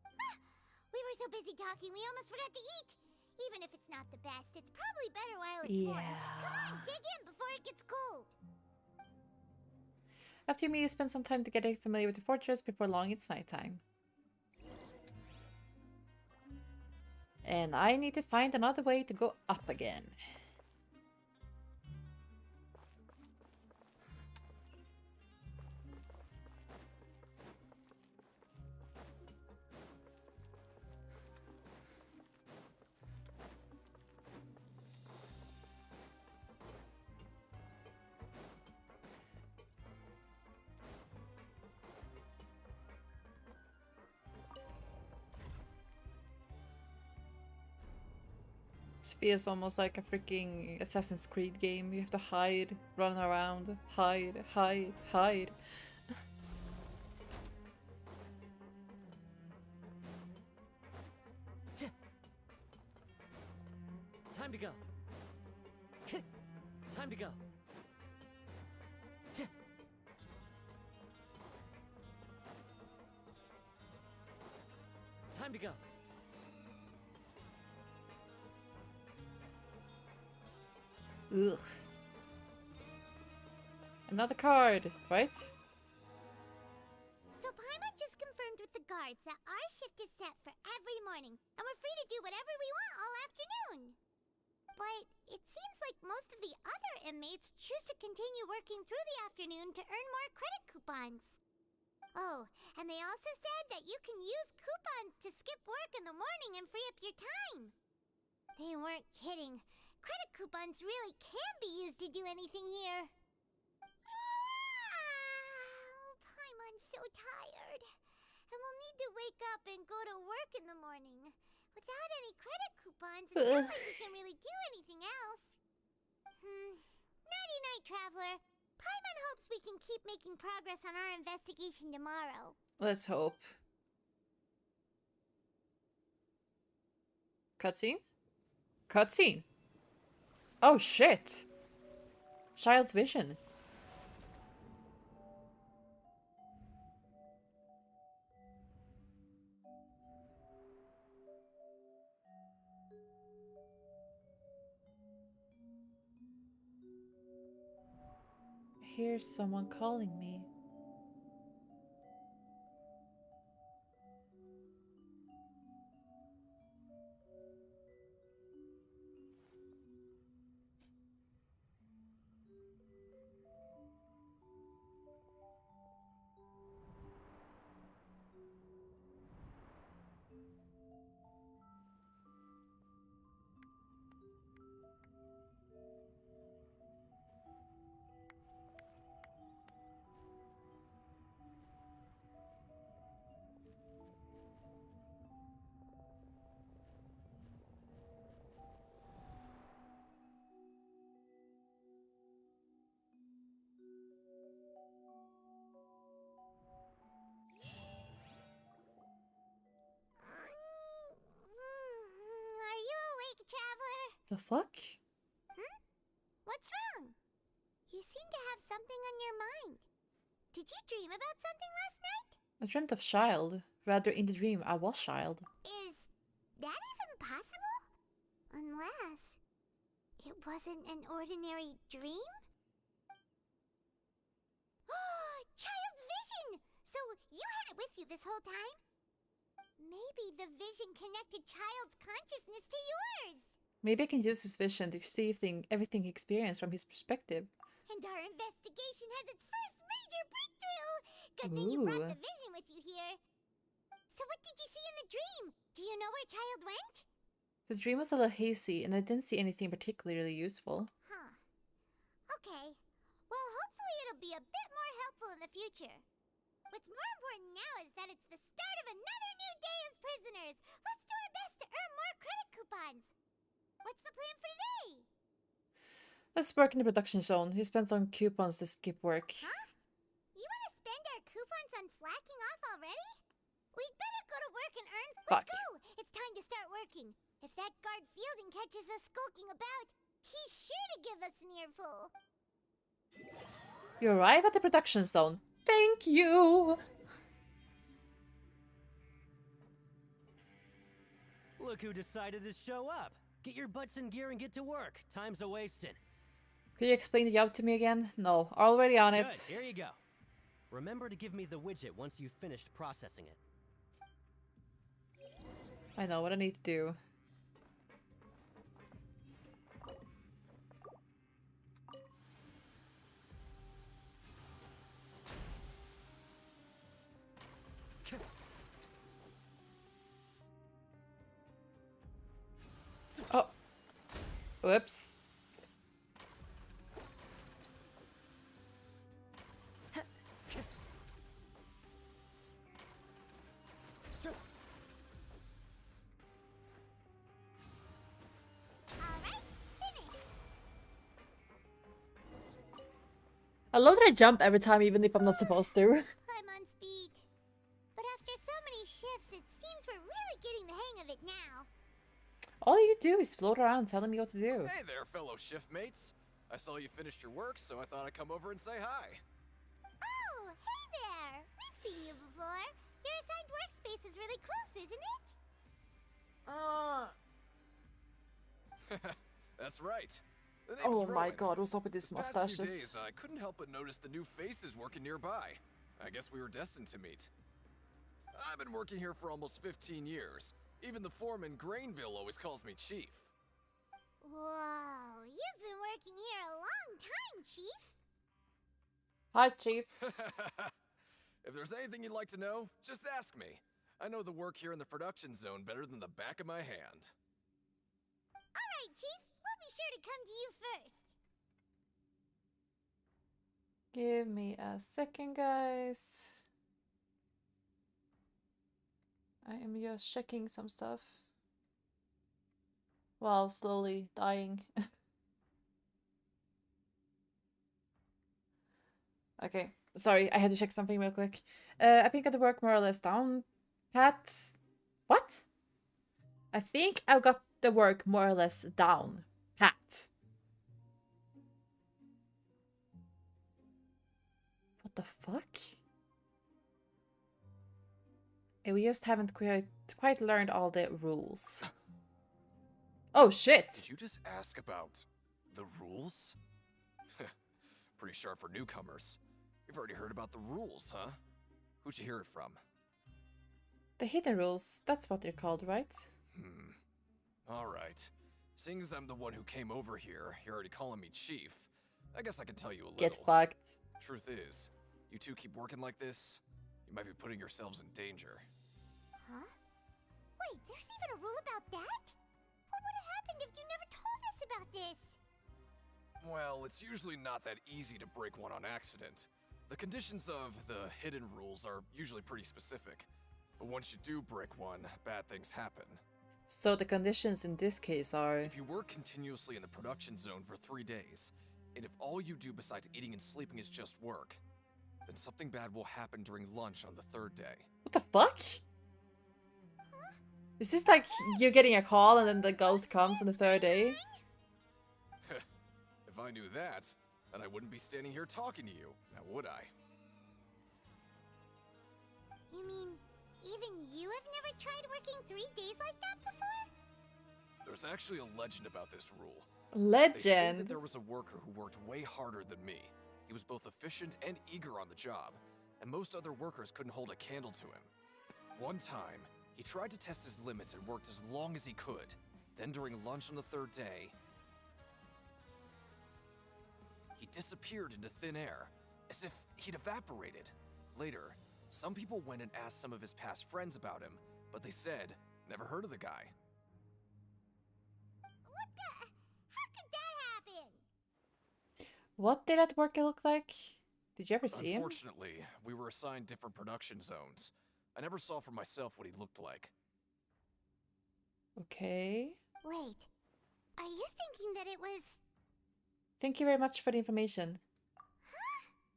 Ah, we were so busy talking we almost forgot to eat. Even if it's not the best, it's probably better while it's warm. Come on, dig in before it gets cold. After you spend some time to get familiar with the fortress. Before long, it's nighttime. And I need to find another way to go up again. This feels almost like a freaking Assassin's Creed game. You have to hide, run around, hide. Time to go. Time to go. Time to go. Ugh. Another card, right? So Paimon just confirmed with the guards that our shift is set for every morning, and we're free to do whatever we want all afternoon. But it seems like most of the other inmates choose to continue working through the afternoon to earn more credit coupons. Oh, and they also said that you can use coupons to skip work in the morning and free up your time. They weren't kidding. Credit coupons really can be used to do anything here. Paimon's so tired. And we'll need to wake up and go to work in the morning. Without any credit coupons, it's not like we can really do anything else. Nighty-night, Traveler. Paimon hopes we can keep making progress on our investigation tomorrow. Let's hope. Cutscene? Cutscene! Oh shit! Child's vision. Here's someone calling me. Are you awake, Traveler? The fuck? What's wrong? You seem to have something on your mind. Did you dream about something last night? I dreamt of child. Rather, in the dream, I was child. Is that even possible? Unless it wasn't an ordinary dream? Child's vision! So you had it with you this whole time? Maybe the vision connected Child's consciousness to yours. Maybe I can use his vision to see everything he experienced from his perspective. And our investigation has its first major breakthrough! Good thing you brought the vision with you here. So what did you see in the dream? Do you know where Child went? The dream was a little hazy, and I didn't see anything particularly useful. Huh. Okay. Well, hopefully it'll be a bit more helpful in the future. What's more important now is that it's the start of another new day as prisoners. Let's do our best to earn more credit coupons. What's the plan for today? Let's work in the production zone. He spent some coupons to skip work. Huh? You want to spend our coupons on slacking off already? We'd better go to work and earn. Fuck. Let's go! It's time to start working. If that guard Fielding catches us skulking about, he's sure to give us an earful. You arrive at the production zone. Thank you! Look who decided to show up. Get your butts in gear and get to work. Time's a-wasting. Could you explain the job to me again? No, already on it. Good, here you go. Remember to give me the widget once you've finished processing it. I know what I need to do. Oh. Whoops. I love that I jump every time, even if I'm not supposed to. I'm on speed. But after so many shifts, it seems we're really getting the hang of it now. All you do is float around telling me what to do. Hey there, fellow shift mates. I saw you finished your work, so I thought I'd come over and say hi. Oh, hey there! We've seen you before. Your assigned workspace is really close, isn't it? That's right. The name's Oh my Rowan. god, what's up with these These past few mustaches? days, I couldn't help but notice the new faces working nearby. I guess we were destined to meet. I've been working here for almost 15 years. Even the foreman, Grainville, always calls me Chief. Whoa, you've been working here a long time, Chief. Hi, Chief. If there's anything you'd like to know, just ask me. I know the work here in the production zone better than the back of my hand. All right, Chief. We'll be sure to come to you first. Give me a second, guys. I am just checking some stuff. While slowly dying. Okay, sorry, I had to check something real quick. I think I got the work more or less down, Pat. What? I think I got the work more or less down, Pat. What the fuck? We just haven't quite learned all the rules. Oh shit! Did you just ask about the rules? Pretty sharp for newcomers. You've already heard about the rules, huh? Who'd you hear it from? The hidden rules, that's what they're called, right? Alright. Seeing as I'm the one who came over here, you're already calling me Chief. I guess I can tell you a little. Get fucked. Truth is, you two keep working like this, you might be putting yourselves in danger. Huh? Wait, there's even a rule about that? What would have happened if you never told us about this? Well, it's usually not that easy to break one on accident. The conditions of the hidden rules are usually pretty specific. But once you do break one, bad things happen. So the conditions in this case are... If you work continuously in the production zone for 3 days, and if all you do besides eating and sleeping is just work, then something bad will happen during lunch on the 3rd day. What the fuck? Is this like you're getting a call and then the ghost comes on the 3rd day? If I knew that, then I wouldn't be standing here talking to you, now would I? You mean, even you have never tried working 3 days like that before? There's actually a legend about this rule. Legend? They say that there was a worker who worked way harder than me. He was both efficient and eager on the job, and most other workers couldn't hold a candle to him. One time, he tried to test his limits and worked as long as he could. Then during lunch on the 3rd day, he disappeared into thin air, as if he'd evaporated. Later, some people went and asked some of his past friends about him, but they said, never heard of the guy. What the? How could that happen? What did that worker look like? Did you ever see him? Unfortunately, we were assigned different production zones. I never saw for myself what he looked like. Okay. Wait, are you thinking that it was... Thank you very much for the information.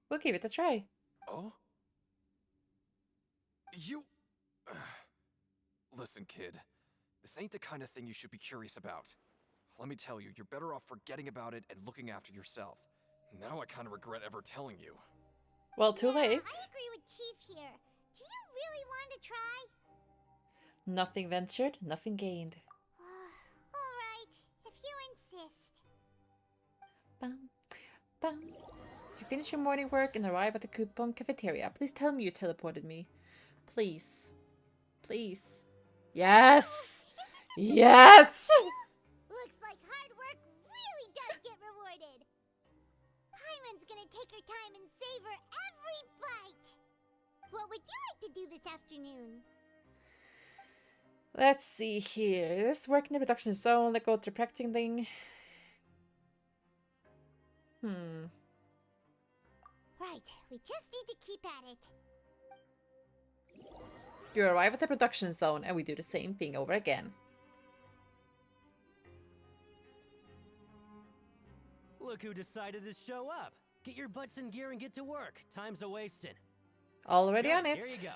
We'll give it a try. Oh? You... Listen, kid. This ain't the kind of thing you should be curious about. Let me tell you, you're better off forgetting about it and looking after yourself. Now I kind of regret ever telling you. Well, too late. I agree with Chief here. Do you really want to try? Nothing ventured, nothing gained. Alright, if you insist. Bum, bum. If you finish your morning work and arrive at the coupon cafeteria, please tell me you teleported me. Please. Please. Yes! Yes! Looks like hard work really does get rewarded. Paimon's gonna take her time and savor every bite. What would you like to do this afternoon? Let's see here. Let's work in the production zone. Let's go to the practicing thing. Right, we just need to keep at it. You arrive at the production zone and we do the same thing over again. Look who decided to show up. Get your butts in gear and get to work. Time's a wasting. Already Good, on it. Here you go.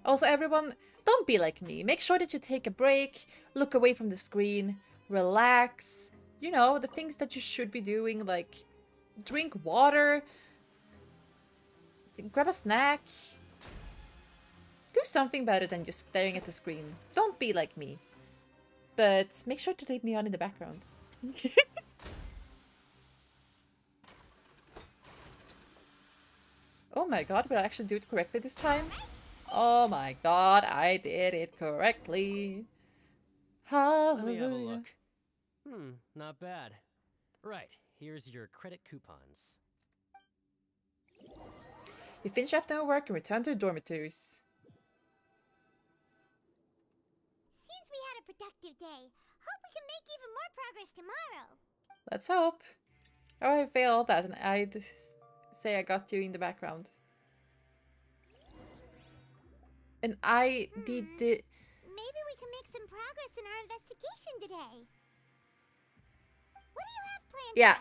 Also, everyone, don't be like me. Make sure that you take a break, look away from the screen, relax. You know, the things that you should be doing, like drink water, grab a snack. Do something better than just staring at the screen. Don't be like me. But make sure to leave me on in the background. Oh my god, did I actually do it correctly this time? Oh my god, I did it correctly. Let me have a Hallelujah. look. Not bad. Right, here's your credit coupons. You finish afternoon work and return to the dormitories. Seems we had a productive day. Hope we can make even more progress tomorrow. Let's hope. Oh, I failed that and I'd say I got you in the background. And I did the... Maybe we can make some progress in our investigation today. What do you have planned? Yeah.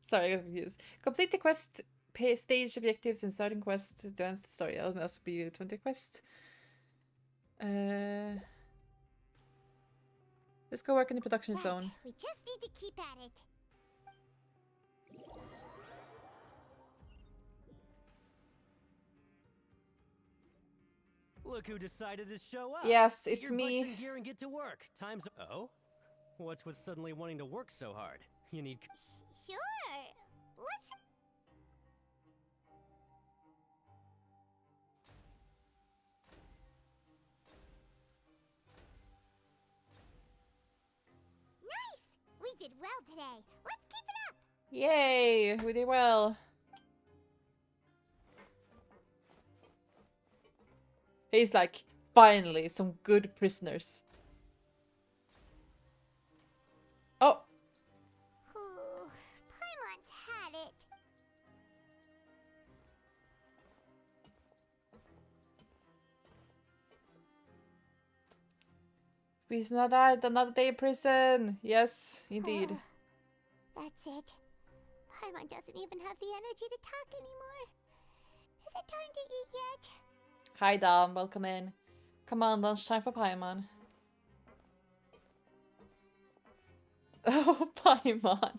Sorry, I got confused. Complete the quest, pay stage objectives, and starting quest to advance the story. I'll also be 20 quest. Let's go work in the production zone. We just need to keep at it. Look who decided to show up. Yes, Get it's your me. butts in gear and get to work. Time's... Oh? What's with suddenly wanting to work so hard? You need... Sure. Let's... Nice! We did well today. Let's keep it up. Yay, we did well. He's like, finally, some good prisoners. Oh, Ooh, Paimon's had it. he's not died. Another day in prison. Yes, indeed. That's it. Paimon doesn't even have the energy to talk anymore. Is it time to eat yet? Hi, Dom. Welcome in. Come on, lunchtime for Paimon. Oh, Paimon.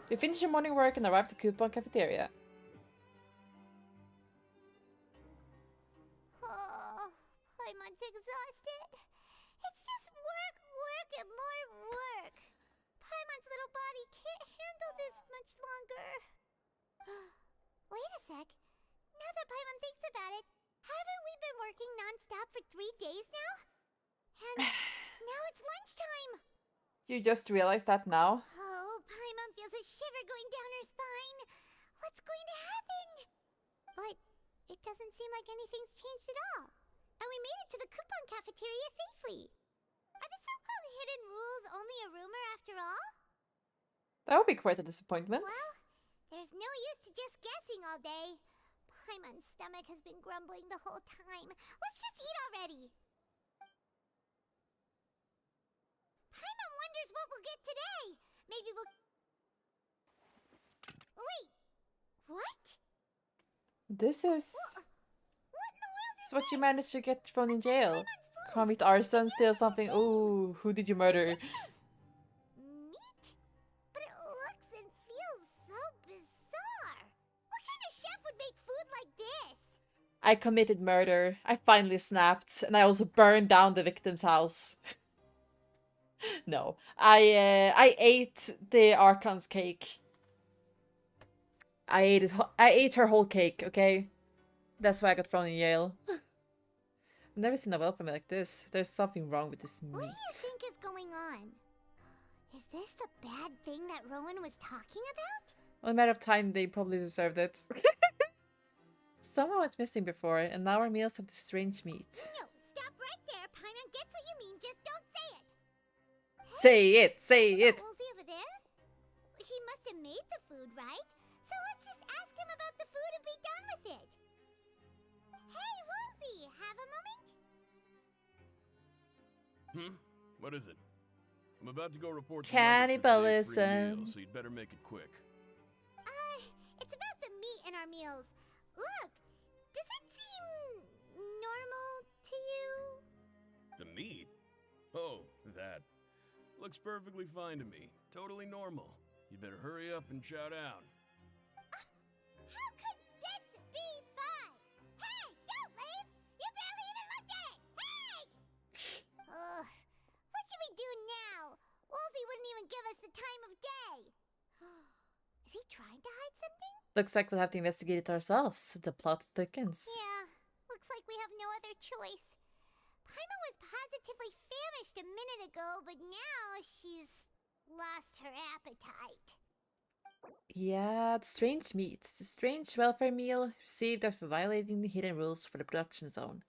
You finish your morning work and arrive at the coupon cafeteria. Oh, Paimon's exhausted. It's just work, work, and more work. Paimon's little body can't handle this much longer. Wait a sec. Now that Paimon thinks about it, haven't we been working non-stop for 3 days now? And now it's lunchtime. You just realized that now? Oh, Paimon feels a shiver going down her spine. What's going to happen? But it doesn't seem like anything's changed at all. And we made it to the coupon cafeteria safely. Are the so-called hidden rules only a rumor after all? That would be quite a disappointment. Well, there's no use to just guessing all day. Paimon's stomach has been grumbling the whole time. Let's just eat already. Paimon wonders what we'll get today. Maybe we'll... Wait, what? This is... It's what you managed to get thrown in jail. Commit arson, steal something. Ooh, who did you murder? Meat? But it looks and feels so bizarre. What kind of chef would make food like this? I committed murder. I finally snapped. And I also burned down the victim's house. No. I ate the Archon's cake. I ate it. I ate her whole cake, okay? That's why I got thrown in jail. I've never seen a welcome like this. There's something wrong with this meat. What do you think is going on? Is this the bad thing that Rowan was talking about? Well, in a matter of time, they probably deserved it. Someone went missing before, and now our meals have this strange meat. No, stop right there. Paimon gets what you mean, just don't say it. Say it! Say it! Woolsey over there? He must have made the food, right? So let's just ask him about the food and be done with it. Hey, Woolsey, have a moment? What is it? I'm about to go report Cannibalism. so you'd better make it quick. It's about the meat in our meals. Look, does it seem normal to you? The meat? Oh, that. Looks perfectly fine to me. Totally normal. You better hurry up and chow down. How could this be fun? Hey, don't leave! You barely even looked at it! Hey! What should we do now? Woolsey wouldn't even give us the time of day. Is he trying to hide something? Looks like we'll have to investigate it ourselves. The plot thickens. Yeah, looks like we have no other choice. Paimon was positively famished a minute ago, but now she's lost her appetite. Yeah, the strange meat. The strange welfare meal received after violating the hidden rules for the production zone.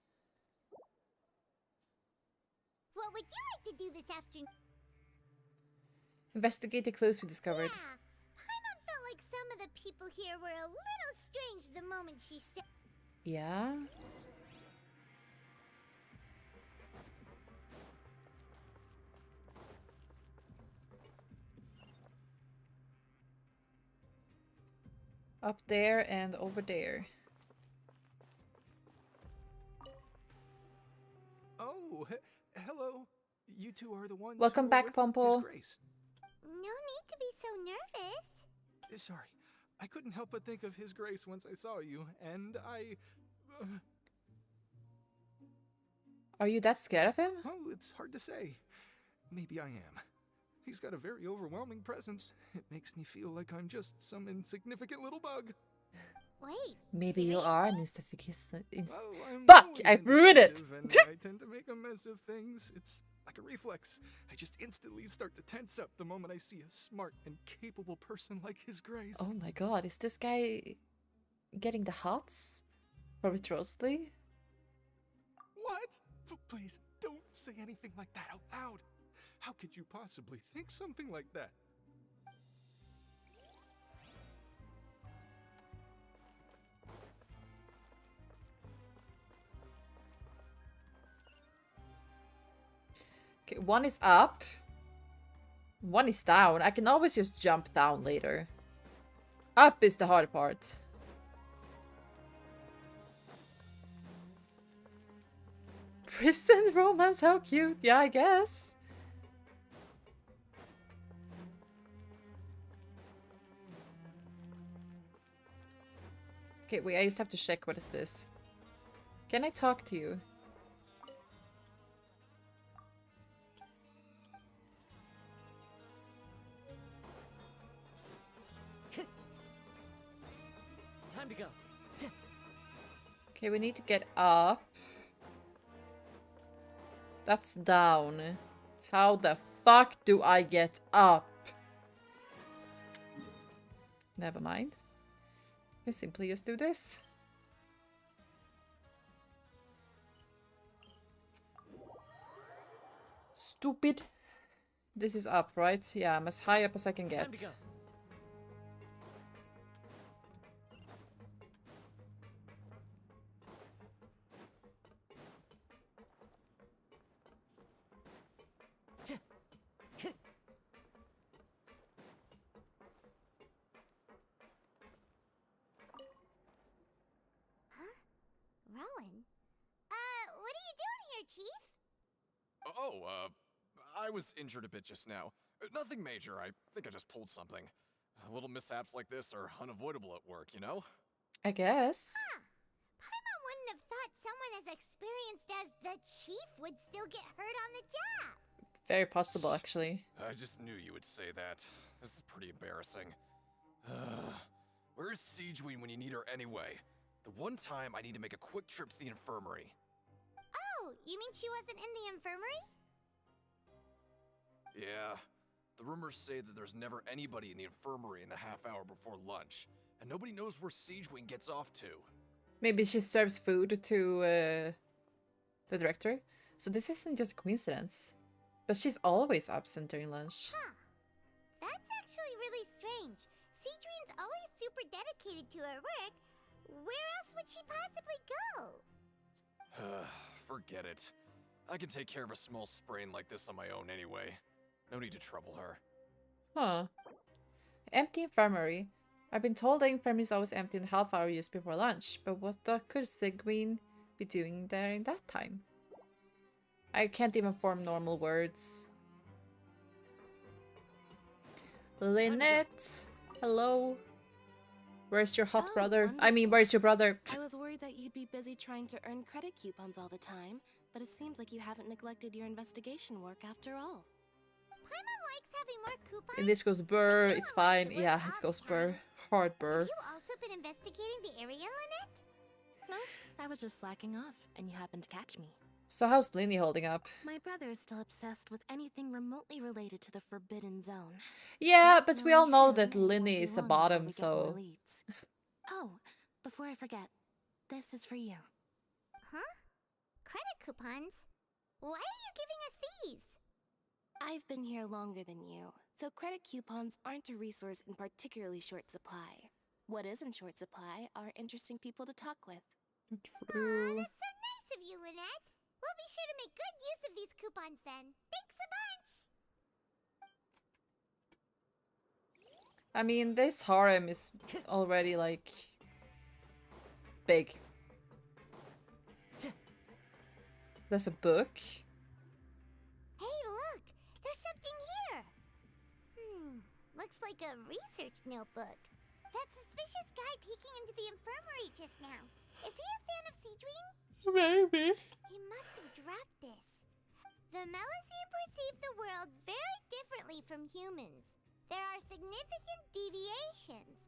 What would you like to do this afternoon? Investigate the clues we discovered. Yeah, Paimon felt like some of the people here were a little strange the moment she said... Yeah? Up there and over there. Oh, hello. You two are the ones. Welcome who are back, with Pompo. Miss Grace. No need to be so nervous. Sorry, I couldn't help but think of His Grace once I saw you, and I. Are you that scared of him? Oh, it's hard to say. Maybe I am. He's got a very overwhelming presence. It makes me feel like I'm just some insignificant little bug. Wait. Maybe you are an insignificant. Well, I'm Fuck! always I ruined it! indecisive, and I tend to make a mess of things. It's like a reflex. I just instantly start to tense up the moment I see a smart and capable person like His Grace. Oh my god, is this guy getting the hots? Robert Rosley? What? Please, don't say anything like that out loud. How could you possibly think something like that? Okay, one is up. One is down. I can always just jump down later. Up is the hard part. Prison romance, how cute. Yeah, I guess. Okay, wait, I just have to check what is this. Can I talk to you? Time to go. Okay, we need to get up. That's down. How the fuck do I get up? Never mind. I simply just do this. Stupid. This is up, right? Yeah, I'm as high up as I can get. Time to go. Rowan? What are you doing here, Chief? Oh, I was injured a bit just now. Nothing major, I think I just pulled something. Little mishaps like this are unavoidable at work, you know? I guess. Huh. Paimon wouldn't have thought someone as experienced as the Chief would still get hurt on the job. Very possible, actually. I just knew you would say that. This is pretty embarrassing. Where is Siegeween when you need her anyway? The one time I need to make a quick trip to the infirmary. Oh, you mean she wasn't in the infirmary? Yeah. The rumors say that there's never anybody in the infirmary in the half hour before lunch, and nobody knows where Siegeween gets off to. Maybe she serves food to the director. So this isn't just a coincidence. But she's always absent during lunch. Huh. That's actually really strange. Siegeween's always super dedicated to her work. Where else would she possibly go? Forget it. I can take care of a small sprain like this on my own anyway. No need to trouble her. Huh. Empty infirmary. I've been told the infirmary is always empty in the half hour just before lunch, but what could Siegeween be doing there in that time? I can't even form normal words. Lynette, hello. Where's your hot brother? I mean, where's your brother? I was worried that you'd be busy trying to earn credit coupons all the time, but it seems like you haven't neglected your investigation work after all. Paimon likes having more coupons. And this goes burr, it's fine. Yeah, it goes burr. Hard burr. Have you also been investigating the area, Lynette? No, I was just slacking off, and you happened to catch me. So how's Linny holding up? My brother is still obsessed with anything remotely related to the Forbidden Zone. Yeah, but we all know that Linny is a bottom, so... Oh, before I forget, this is for you. Huh? Credit coupons? Why are you giving us these? I've been here longer than you, so credit coupons aren't a resource in particularly short supply. What is in short supply are interesting people to talk with. True. Aw, that's so nice of you, Lynette. We'll be sure to make good use of these coupons then. Thanks a bunch! I mean, this harem is already, like, big. There's a book. Hey, look! There's something here! Looks like a research notebook. That suspicious guy peeking into the infirmary just now. Is he a fan of Siegeween? Maybe. He must have dropped this. The Melisi perceive the world very differently from humans. There are significant deviations.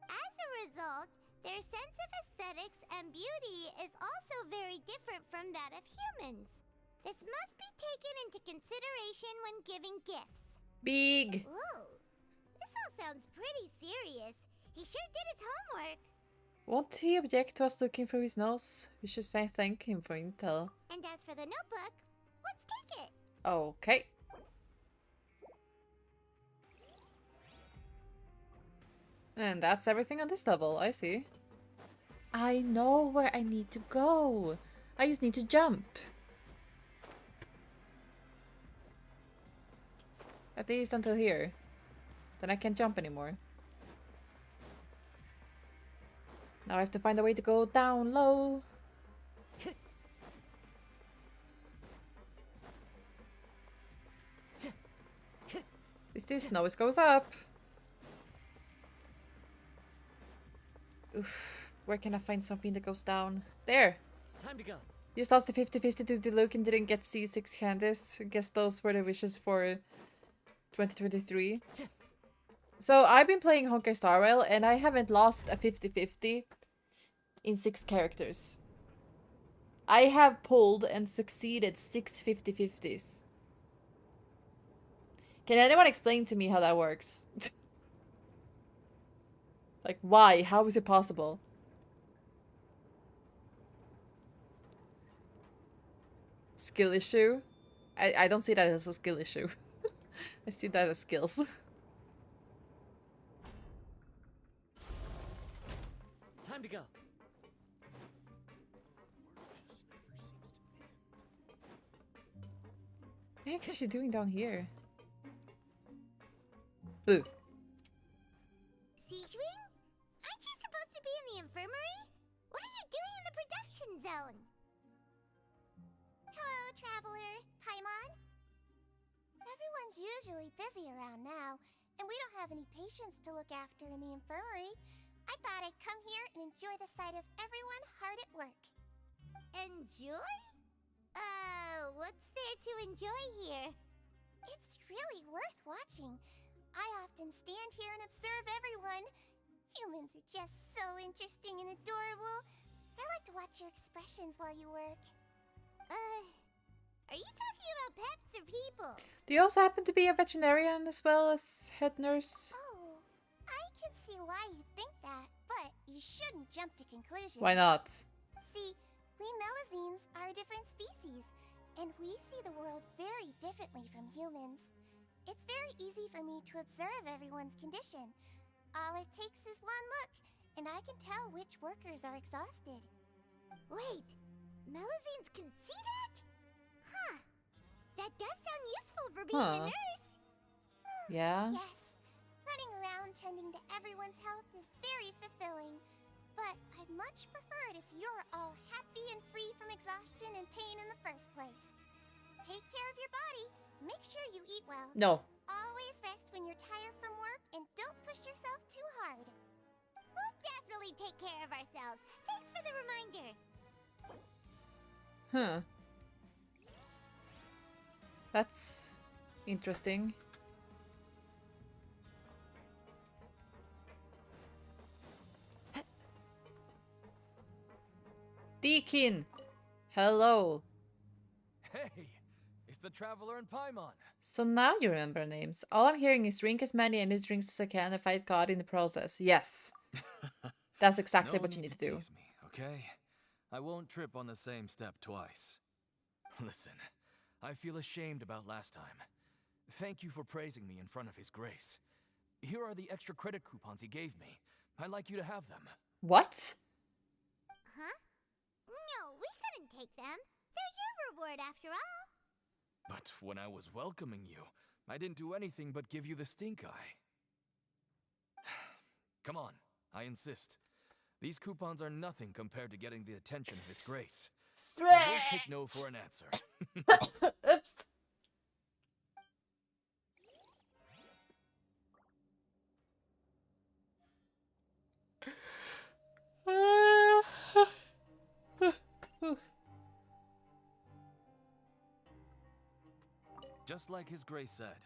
As a result, their sense of aesthetics and beauty is also very different from that of humans. This must be taken into consideration when giving gifts. Big. Ooh, this all sounds pretty serious. He sure did his homework. Won't he object to us looking through his nose? We should say thank him for intel. And as for the notebook, let's take it. Okay. And that's everything on this level, I see. I know where I need to go. I just need to jump. At least until here. Then I can't jump anymore. Now I have to find a way to go down low. Is this? No, it goes up. Oof. Where can I find something that goes down? There! Time to go. Just lost the 50-50 to Diluc and didn't get C6 candies. I guess those were the wishes for 2023. So I've been playing Honkai Star Rail and I haven't lost a 50-50 in 6 characters. I have pulled and succeeded 6 50-50s. Can anyone explain to me how that works? Like, why? How is it possible? Skill issue? I don't see that as a skill issue. I see that as skills. Time to go. What the heck is she doing down here? Boo. Siege Wing? Aren't you supposed to be in the infirmary? What are you doing in the production zone? Hello, traveler. Paimon? Everyone's usually busy around now, and we don't have any patients to look after in the infirmary. I thought I'd come here and enjoy the sight of everyone hard at work. Enjoy? What's there to enjoy here? It's really worth watching. I often stand here and observe everyone. Humans are just so interesting and adorable. I like to watch your expressions while you work. Are you talking about pets or people? Do you also happen to be a veterinarian as well as head nurse? Oh, I can see why you think that, but you shouldn't jump to conclusions. Why not? See, we Melazines are a different species, and we see the world very differently from humans. It's very easy for me to observe everyone's condition. All it takes is one look, and I can tell which workers are exhausted. Wait, Melazines can see that? Huh. That does sound useful for being a nurse. Yeah? Yes. Running around tending to everyone's health is very fulfilling. But I'd much prefer it if you're all happy and free from exhaustion and pain in the first place. Take care of your body. Make sure you eat well. No. Always rest when you're tired from work and don't push yourself too hard. We'll definitely take care of ourselves. Thanks for the reminder. Huh. That's interesting. Deakin! Hello. Hey, it's the Traveler and Paimon. So now you remember names. All I'm hearing is drink as many energy drinks as I can and fight God in the process. Yes. That's exactly what you need to do. Tease me, okay? I won't trip on the same step twice. Listen, I feel ashamed about last time. Thank you for praising me in front of His Grace. Here are the extra credit coupons he gave me. I'd like you to have them. What? Huh? No, we couldn't take them. They're your reward after all. But when I was welcoming you, I didn't do anything but give you the stink eye. Come on, I insist. These coupons are nothing compared to getting the attention of His Grace. Straight! I won't take no for an answer. Oops. Just like His Grace said,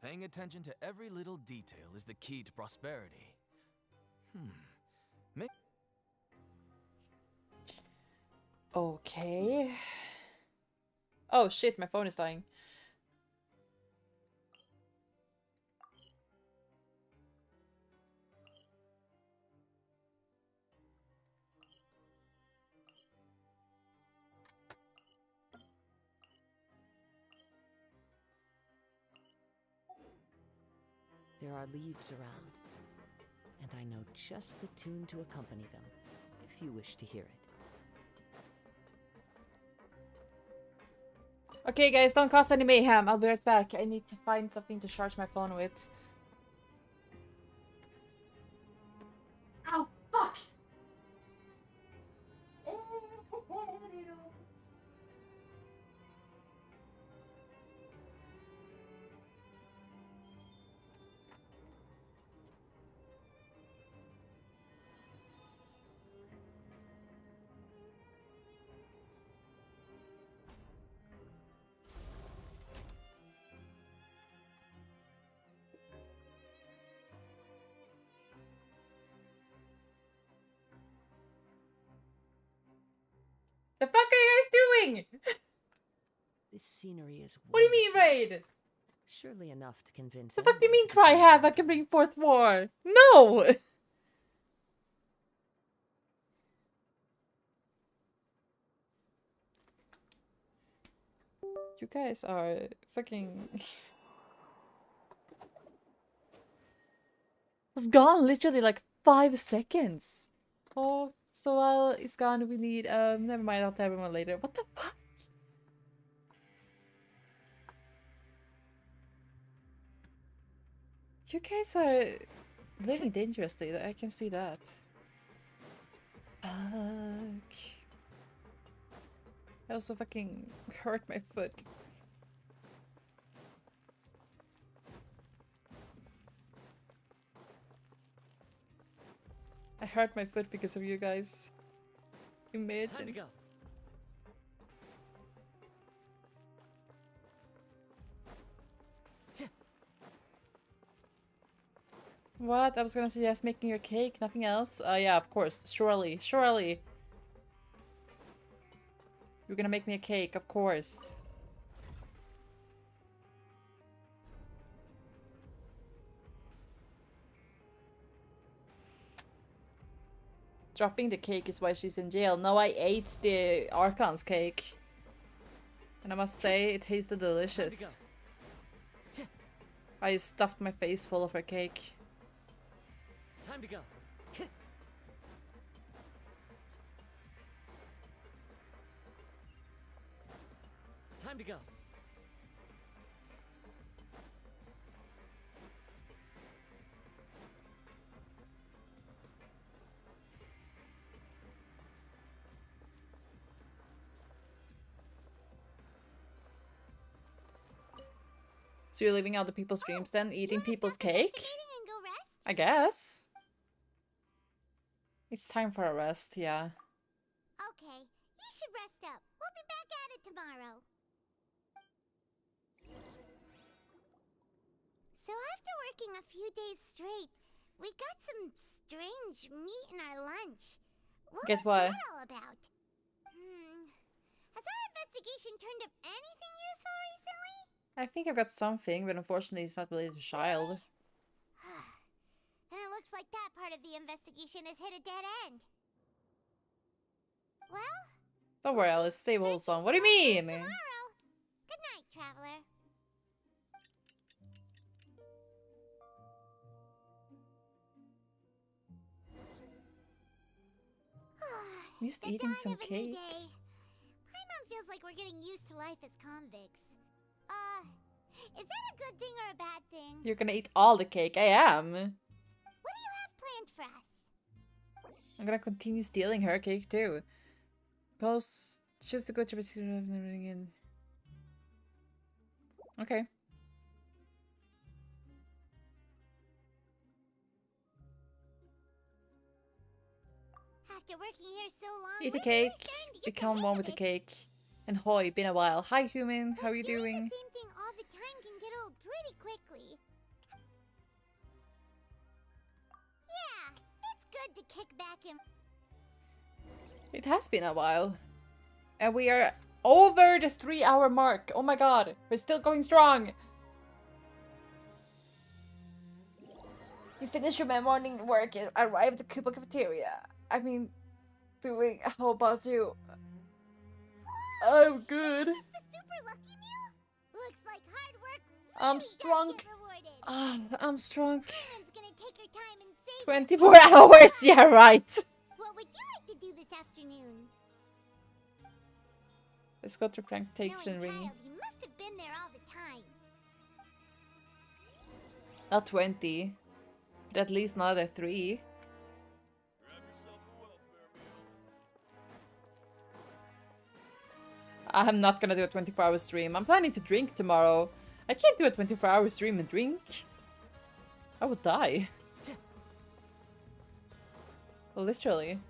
paying attention to every little detail is the key to prosperity. Okay. Oh shit, my phone is dying. There are leaves around, and I know just the tune to accompany them, if you wish to hear it. Okay guys, don't cause any mayhem. I'll be right back. I need to find something to charge my phone with. Ow, fuck! doing? This scenery is What do you mean, Raid? surely enough to convince. The fuck do you mean cry have I can bring forth war? No! You guys are fucking... It's gone literally like 5 seconds. Oh, so while it's gone, we need, never mind, I'll tell everyone later. What the fuck? You guys are living dangerously, I can see that. Fuck. I also fucking hurt my foot. I hurt my foot because of you guys. Imagine. Time to go. What? I was gonna suggest making your cake, nothing else? Yeah, of course. Surely. Surely. You're gonna make me a cake, of course. Dropping the cake is why she's in jail. No, I ate the Archon's cake. And I must say, it tasted delicious. I stuffed my face full of her cake. Time to go. Time to go. So you're living out the people's dreams then? Eating people's cake? I guess. It's time for a rest, yeah. Okay, you should rest up. We'll be back at it tomorrow. So after working a few days straight, we got some strange meat in our lunch. What Get was what? that all about? Has our investigation turned up anything useful recently? I think I've got something, but unfortunately it's not related to child. Then it looks like that part of the investigation has hit a dead end. Well, Don't worry, Alice. Stay wholesome. What do you mean? tomorrow. Good night, traveler. I'm just The eating dawn some of a new cake. day. Paimon feels like we're getting used to life as convicts. Is that a good thing or a bad thing? You're gonna eat all the cake. I am. What do you have planned for us? I'm gonna continue stealing her cake too. Close. Choose to go to again. Okay. After working here so long, Eat the we're really cake. starting to get the Become hang one of with the it. cake. And hoy, been a while. Hi human, how are you Doing doing? the same thing all the time can get old pretty quickly. Yeah, it's good to kick back and... It has been a while. And we are over the 3-hour mark. Oh my god, we're still going strong. You finished your morning work and arrived at the Cuba cafeteria. I mean, doing, how about you? I'm good. Is this the super lucky meal? Looks like hard work I'm really strong. does get rewarded. I'm strong. Paimon's gonna take her time and save 24 hours, yeah, right. What would you like to do this afternoon? Let's go to Planktation Knowing Ring. child, he must have been there all the time. Not 20. But at least another 3. I'm not gonna do a 24-hour stream. I'm planning to drink tomorrow. I can't do a 24-hour stream and drink. I would die. Literally.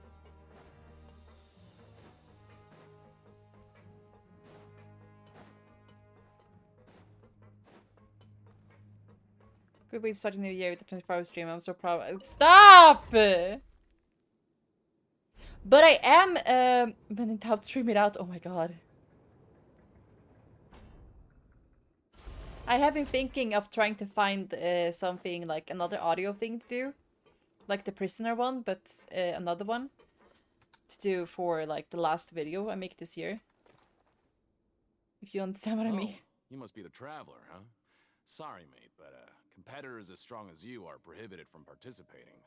Good way to start a new year with a 24-hour stream. I'm so proud. Stop! But I am planning to stream it out. Oh my god. I have been thinking of trying to find something like another audio thing to do. Like the prisoner one, but another one. To do for like the last video I make this year. If you understand what I mean. You must be the traveler, huh? Sorry, mate, but competitors as strong as you are prohibited from participating.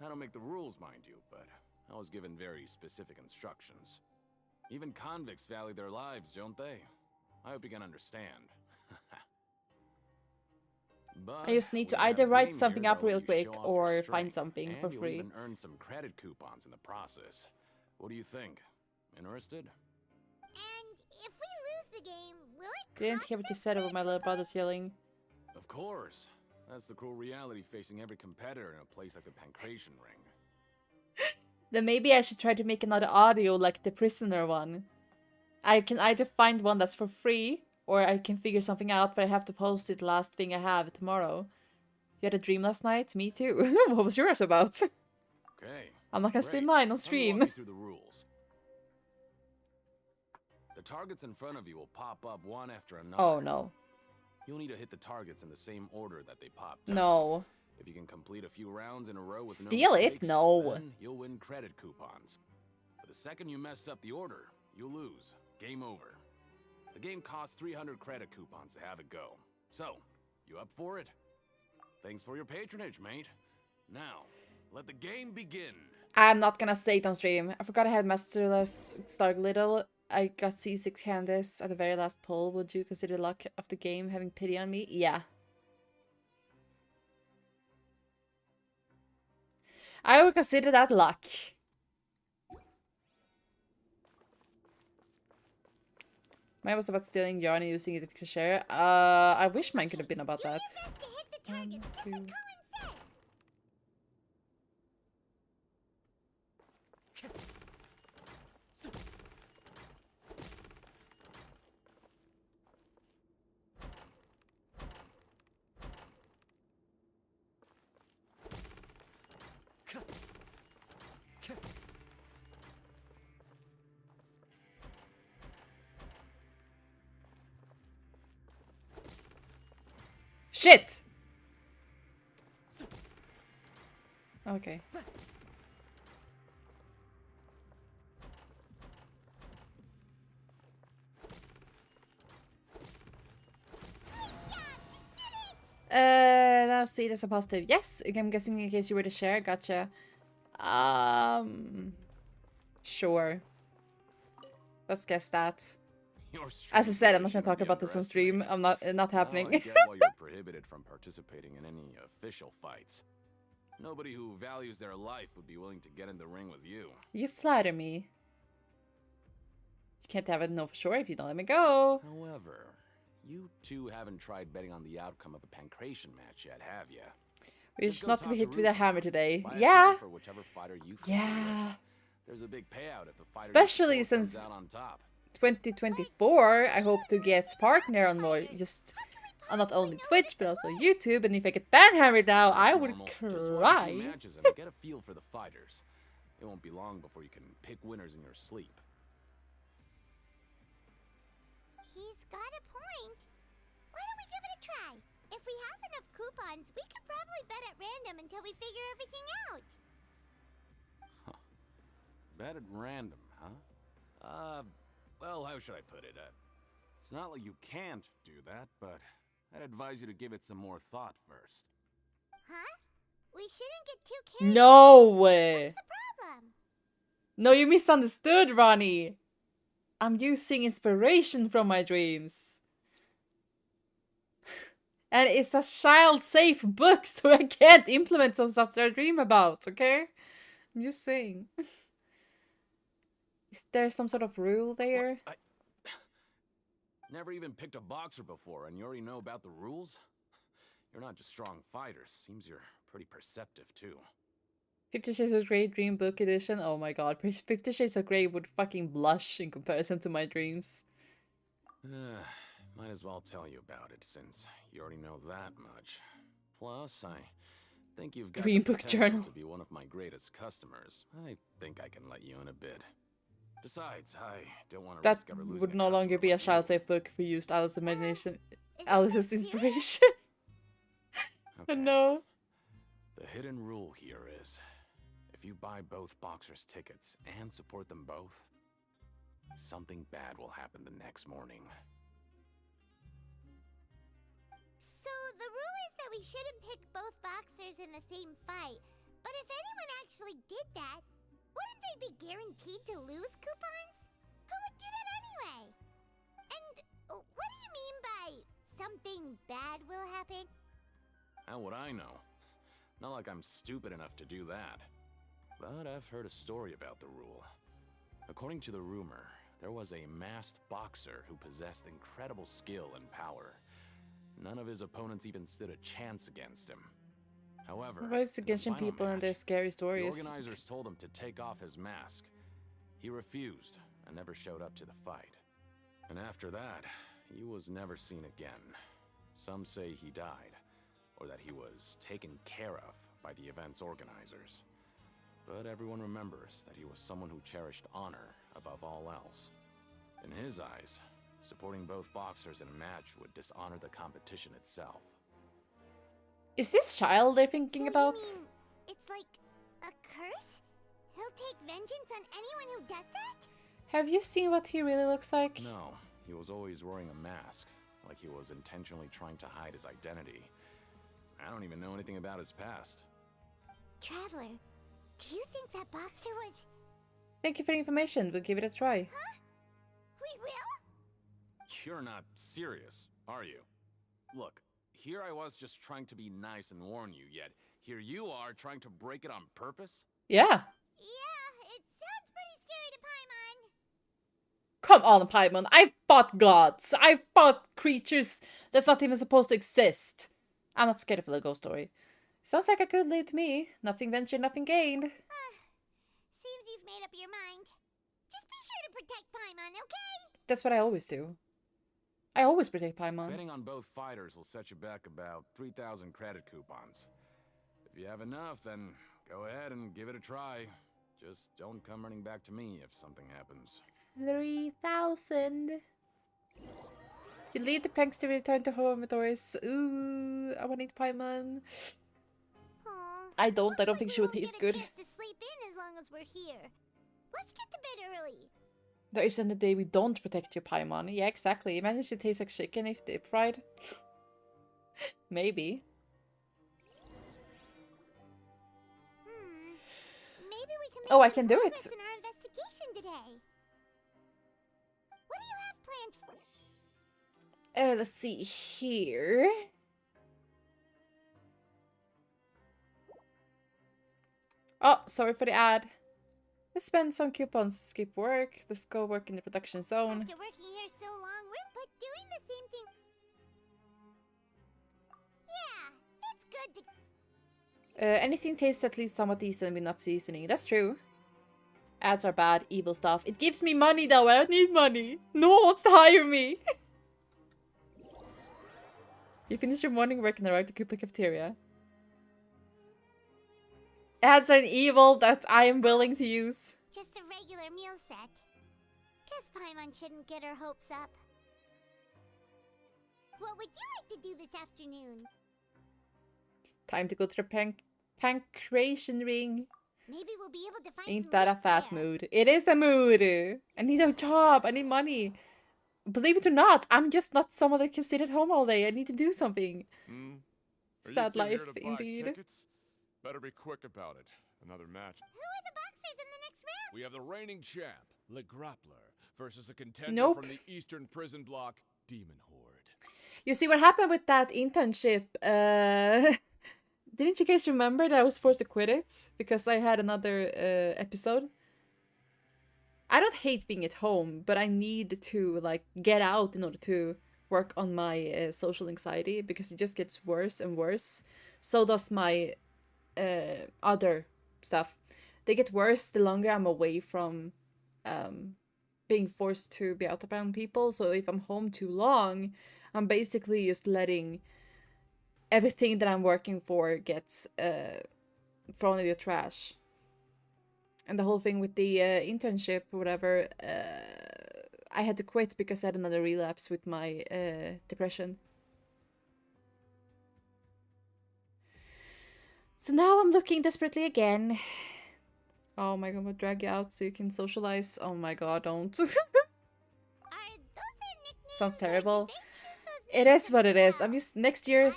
I don't make the rules, mind you, but I was given very specific instructions. Even convicts value their lives, don't they? I hope you can understand. But I just need to we have either a write game something here up that'll real let you quick show off or your find strength, something for and you'll free. even earn some credit coupons in the process. What do you think? Interested? And if we lose the game, will it Didn't hear what you said about my little brothers yelling. Of course. That's the cruel reality facing every competitor in a place like the Pancration Ring. Then maybe I should try to make another audio like the prisoner one. I can either find one that's for free, or I can figure something out, but I have to post it last thing I have tomorrow. You had a dream last night? Me too. What was yours about? Okay. I'm not gonna say Great. mine on Let me stream. walk you through the rules. The targets in front of you will pop up one after another. Oh no. You'll need to hit the targets in the same order that they popped up. No. If you can complete a few rounds in a row with Steal no it? mistakes, No. then you'll win credit coupons. But the second you mess up the order, you'll lose. Game over. The game costs 300 credit coupons to have it go. So, you up for it? Thanks for your patronage, mate. Now, let the game begin. I'm not gonna say it on stream. I forgot I had Masterless Stark Little. I got C6 Candice at the very last poll. Would you consider luck of the game having pity on me? Yeah. I would consider that luck. Mine was about stealing yarn and using it to fix a share. I wish mine could have been about that. 1, 2. Shit! Okay. Let's see, that's a positive. Yes, I'm guessing in case you were to share. Gotcha. Sure. Let's guess that. As I said, I'm not gonna talk about this on stream. I'm not happening. Now I get why you're prohibited from participating in any official fights. Nobody who values their life would be willing to get in the ring with you. You flatter me. You can't have it know for sure if you don't let me go. However, you two haven't tried betting on the outcome of a Pancration match yet, have you? We're just not to be hit with a hammer today. Buy a Yeah. ticket for whichever fighter you think will Yeah. win. There's a big payout if the fighter Especially you support since comes out on top. 2024, I hope to get partner on more, just on not only Twitch but also YouTube. And if I get banhammered now, I would Just watch a few cry. matches and get a feel for the fighters. It won't be long before you can pick winners in your sleep. He's got a point. Why don't we give it a try? If we have enough coupons, we could probably bet at random until we figure everything out. Bet at random, huh? Well, how should I put it? It's not like you can't do that, but I'd advise you to give it some more thought first. Huh? We shouldn't get too carried No away. way. What's the problem? No, you misunderstood, Ronnie. I'm using inspiration from my dreams. And it's a child-safe book, so I can't implement some stuff that I dream about, okay? I'm just saying. Is there some sort of rule there? Never even picked a boxer before, and you already know about the rules? You're not just strong fighters. Seems you're pretty perceptive, too. 50 Shades of Grey Dream Book Edition? Oh my god, 50 Shades of Grey would fucking blush in comparison to my dreams. Might as well tell you about it, since you already know that much. Plus, I think you've got Green the Book potential Journal. to be one of my greatest customers. I think I can let you in a bit. Besides, I don't want to That risk ever losing would a no longer customer be a like you. child-safe book if we used Alice's imagination. Alice's inspiration. No. The hidden rule here is, if you buy both boxers' tickets and support them both, something bad will happen the next morning. So the rule is that we shouldn't pick both boxers in the same fight. But if anyone actually did that, wouldn't they be guaranteed to lose coupons? Who would do that anyway? And what do you mean by something bad will happen? How would I know? Not like I'm stupid enough to do that. But I've heard a story about the rule. According to the rumor, there was a masked boxer who possessed incredible skill and power. None of his opponents even stood a chance against him. However, Why is the Genshin people and their scary the stories? organizers told him to take off his mask. He refused and never showed up to the fight. And after that, he was never seen again. Some say he died, or that he was taken care of by the event's organizers. But everyone remembers that he was someone who cherished honor above all else. In his eyes, supporting both boxers in a match would dishonor the competition itself. Is this child they're thinking about? You mean it's like a curse? He'll take vengeance on anyone who does that? Have you seen what he really looks like? No, he was always wearing a mask, like he was intentionally trying to hide his identity. I don't even know anything about his past. Traveler, do you think that boxer was... Thank you for the information. We'll give it a try. Huh? We will? You're not serious, are you? Look, here I was just trying to be nice and warn you, yet here you are trying to break it on purpose? Yeah. Yeah, it sounds pretty scary to Paimon. Come on, Paimon. I fought gods. I fought creatures that's not even supposed to exist. I'm not scared of the ghost story. Sounds like a good lead to me. Nothing ventured, nothing gained. Seems you've made up your mind. Just be sure to protect Paimon, okay? That's what I always do. I always protect Paimon. Betting on both fighters will set you back about 3,000 credit coupons. If you have enough, then go ahead and give it a try. Just don't come running back to me if something happens. 3,000. You leave the pranks to return to home, Doris. Ooh, I want to eat Paimon. I don't think she would taste good. To sleep in as long as we're here. Let's get to bed early. There isn't a day we don't protect your Paimon. Yeah, exactly. Imagine she tastes like chicken if deep fried. Maybe. Maybe we can make I can do it. in our investigation today. What do you have planned for? Let's see here. Oh, sorry for the ad. Let's spend some coupons to skip work. Let's go work in the production zone. After working here so long, we're doing the same thing. Yeah, it's good to... Anything tastes at least somewhat decent with enough seasoning. That's true. Ads are bad, evil stuff. It gives me money though. I need money. No one wants to hire me. You finish your morning work and arrive at the Koopa cafeteria. Ads are an evil that I am willing to use. Just a regular meal set. Guess Paimon shouldn't get her hopes up. What would you like to do this afternoon? Time to go to the pancreation ring. Maybe we'll be able to find Ain't some that a loot fat there. mood? It is a mood. I need a job. I need money. Believe it or not, I'm just not someone that can sit at home all day. I need to do something. Sad life, indeed. Tickets? Better be quick about it. Another match. Who are the boxers in the next round? We have the reigning champ, Le Grappler, versus a contender Nope. from the Eastern Prison Block, Demon Horde. You see what happened with that internship? Didn't you guys remember that I was forced to quit it because I had another episode? I don't hate being at home, but I need to like get out in order to work on my social anxiety because it just gets worse and worse. So does my other stuff. They get worse the longer I'm away from being forced to be out around people. So if I'm home too long, I'm basically just letting everything that I'm working for gets thrown in the trash. And the whole thing with the internship or whatever, I had to quit because I had another relapse with my depression. So now I'm looking desperately again. Oh my god, I'm gonna drag you out so you can socialize. Oh my god, don't. Sounds terrible. It is what it is. I'm just next year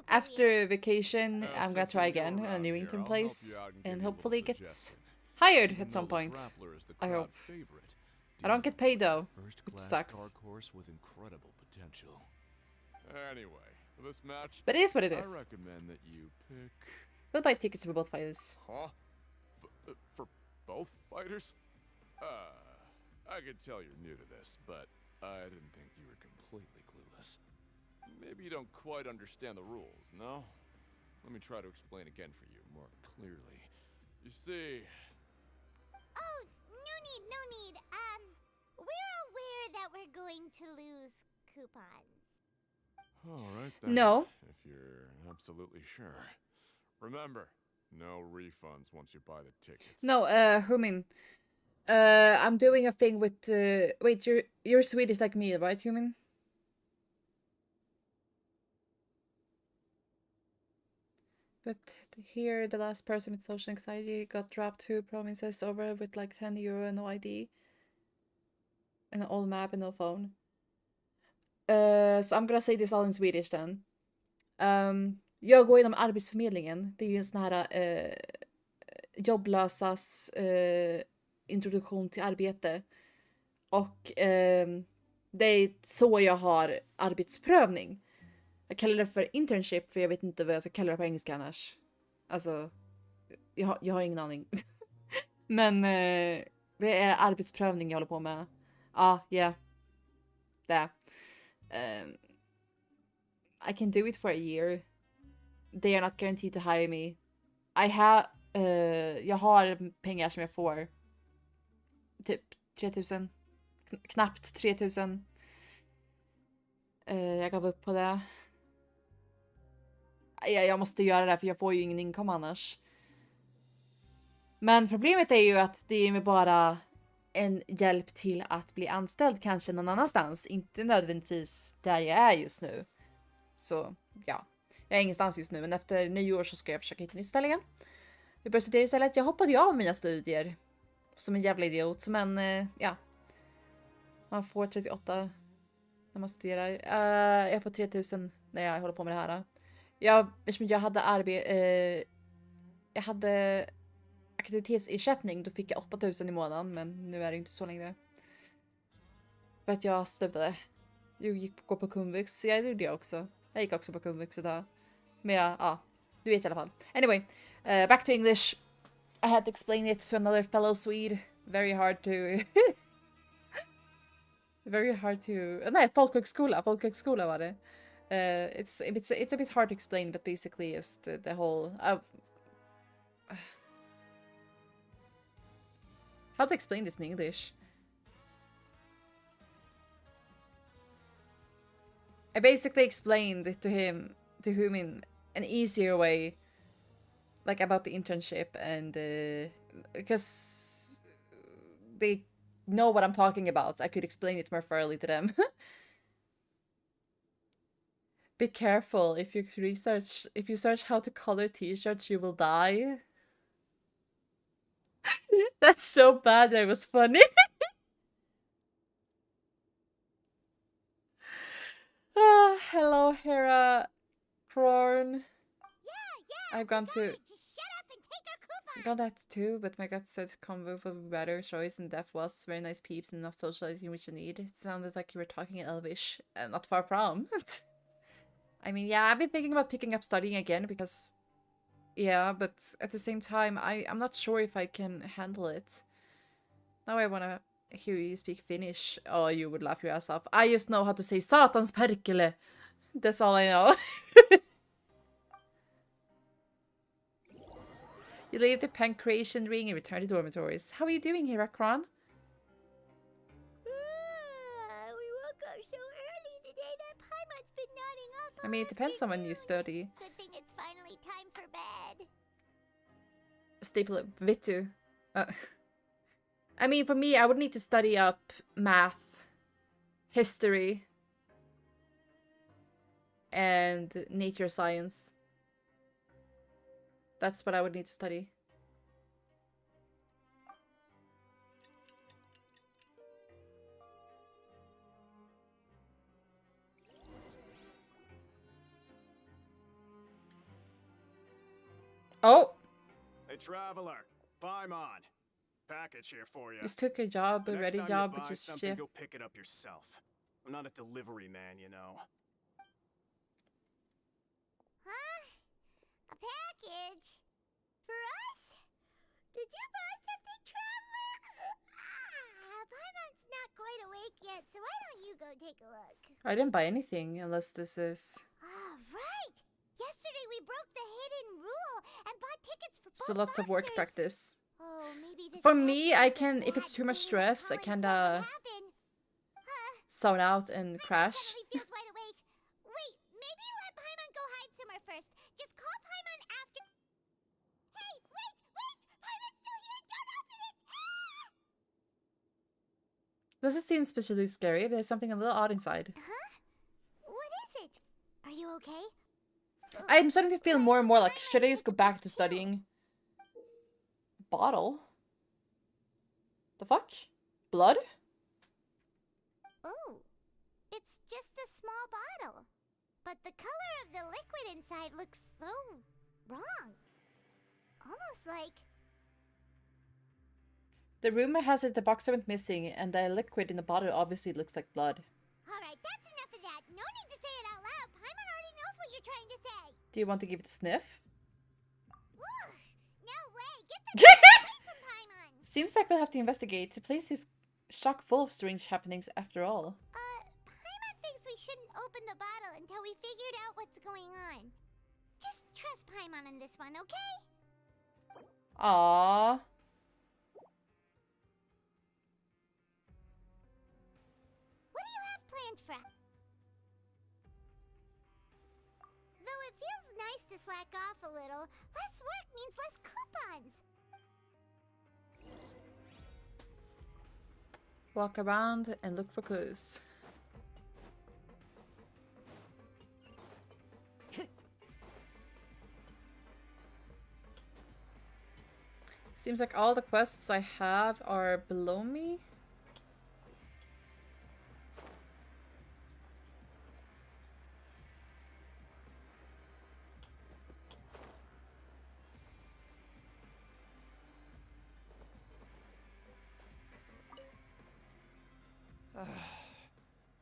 after vacation, I'm gonna try again a new intern place and hopefully get hired at some point. I hope. I don't get paid though, which sucks. With incredible potential. Anyway, for this match, But it is what it is. I recommend that you pick. We'll buy tickets for both fighters. Huh? For both fighters? I can tell you're new to this, but I didn't think you were completely clueless. Maybe you don't quite understand the rules, no? Let me try to explain again for you more clearly. You see... Oh, no need. We're aware that we're going to lose coupons. Alright then. No. If you're absolutely sure. Remember, no refunds once you buy the tickets. No, Humin. I'm doing a thing with, wait, you're Swedish like me, right, Humin? But here, the last person with social anxiety got dropped 2 provinces over with like 10 euro and no ID. And an old map and no phone. So I'm gonna say this all in Swedish then. Jag går inom Arbetsförmedlingen. Det är ju en sån här jobblösas introduktion till arbete. Och det är så jag har arbetsprövning. Jag kallar det för internship för jag vet inte vad jag ska kalla det på engelska annars. Alltså, jag har ingen aning. Men det är arbetsprövning jag håller på med. Ja, yeah. Det. I can do it for a year. They are not guaranteed to hire me. Jag har pengar som jag får. Typ 3000. Knappt 3000. Jag gav upp på det. Jag måste göra det för jag får ju ingen inkomst annars. Men problemet är ju att det är bara en hjälp till att bli anställd kanske någon annanstans. Inte nödvändigtvis där jag är just nu. Så ja, jag är ingenstans just nu. Men efter nyår så ska jag försöka hitta nytt ställe igen. Jag börjar studera istället. Jag hoppade ju av mina studier. Som en jävla idiot. Men ja. Man får 38 när man studerar. Jag får 3000 när jag håller på med det här. Jag hade jag hade aktivitetsersättning. Då fick jag 8000 i månaden. Men nu är det inte så längre. För att jag slutade. Jag gick på komvux. Jag gjorde det också. Jag gick också på komvux idag. Men ja, du vet i alla fall. Anyway, back to English. I had to explain it to another fellow Swede. Very hard to... very hard to... Nej, folkhögskola var det. It's a bit hard to explain, but basically is the whole... how to explain this in English? I basically explained it to him in an easier way, like about the internship, and because they know what I'm talking about, I could explain it more thoroughly to them. Be careful if you search how to color t-shirts, you will die. That's so bad that it was funny. Hello, Hera Krorn. I've gone to... I got that too, but my gut said convo would be better choice, and Def was very nice peeps and enough socializing which you need. It sounded like you were talking in Elvish, and not far from. I mean, yeah, I've been thinking about picking up studying again because... Yeah, but at the same time, I'm not sure if I can handle it. Now I wanna hear you speak Finnish. Oh, you would laugh your ass off. I just know how to say Satans perkele. That's all I know. You leave the pancreation ring and return to dormitories. How are you doing here, Akron? We woke up so early today that Paimon's been nodding off. I mean, it depends on when you study. Good thing it's finally time for bed. Staple Vitu. I mean, for me, I would need to study up math, history, and nature science. That's what I would need to study. Oh! Hey, traveler, Paimon. Package here for you. Just took a job, a Next ready time job, you which buy is something, shift. go pick it up yourself. I'm not a delivery man, you know. Huh? A package? For us? Did you buy something, traveler? Paimon's not quite awake yet, so why don't you go take a look? I didn't buy anything unless this is. Ah, right! Yesterday we broke the hidden rule and bought tickets for So both lots of work boxers. practice. Oh, maybe this For me, I package is can, the if it's bad too much thing that stress, I Colin kinda said would happen. zone out and crash. Suddenly feels wide awake. Wait, maybe let Paimon go hide somewhere first. Just call Paimon after. Hey, wait! Paimon's still here! Don't open it! Ah! Doesn't seem especially scary, but there's something a little odd inside. Huh? What is it? Are you okay? I'm starting to feel more and more like, should I just go back to studying? Bottle? The fuck? Blood? Oh, it's just a small bottle. But the color of the liquid inside looks so wrong. Almost like... The rumor has it the box went missing, and the liquid in the bottle obviously looks like blood. Alright, that's enough of that. No need to say it out loud. Paimon already knows what you're trying to say. Do you want to give it a sniff? Ugh, no way. Get the away from Paimon. Seems like we'll have to investigate. The place is chock full of strange happenings after all. Paimon thinks we shouldn't open the bottle until we figured out what's going on. Just trust Paimon on this one, okay? Aww. What do you have planned for? Though it feels nice to slack off a little, less work means less coupons. Walk around and look for clues. Seems like all the quests I have are below me.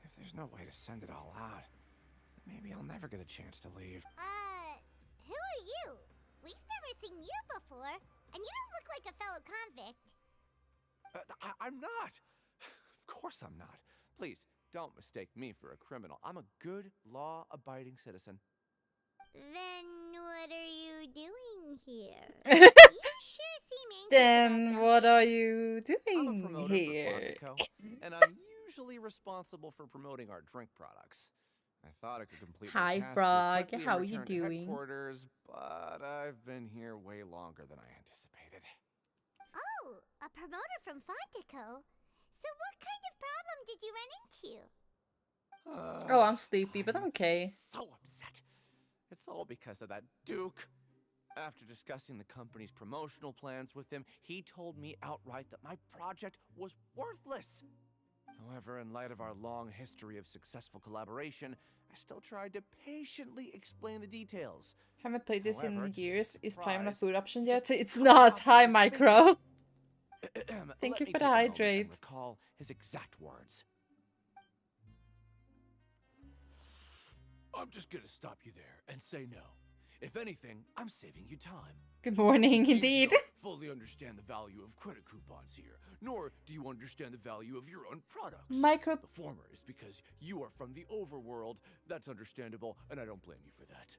If there's no way to send it all out, maybe I'll never get a chance to leave. Who are you? We've never seen you before, and you don't look like a fellow convict. I'm not! Of course I'm not. Please, don't mistake me for a criminal. I'm a good, law-abiding citizen. Then what are you doing here? You sure seem anxious Then about what something. are you I'm a doing promoter here? for Fontico, and I'm usually responsible for promoting our drink products. I thought I could complete my Hi, task here Frog. quickly and How are you return to doing? headquarters, but I've been here way longer than I anticipated. Oh, a promoter from Fontico. So what kind of problem did you run into? Oh, I'm sleepy, but I'm okay. So upset. It's all because of that Duke. After discussing the company's promotional plans with him, he told me outright that my project was worthless. However, in light of our long history of successful collaboration, I still tried to patiently explain the details. Haven't played this However, in to years. Is Paimon a surprise, food option just yet? It's cut not. off Hi, what I was Micro. thinking. Thank Let you me for the take a moment and hydrate. recall his exact words. I'm just gonna stop you there and say no. If anything, I'm saving you time. Good morning, It seems indeed. You don't fully understand the value of credit coupons here, nor do you understand the value of your own products. Micro. The former is because you are from the overworld. That's understandable, and I don't blame you for that.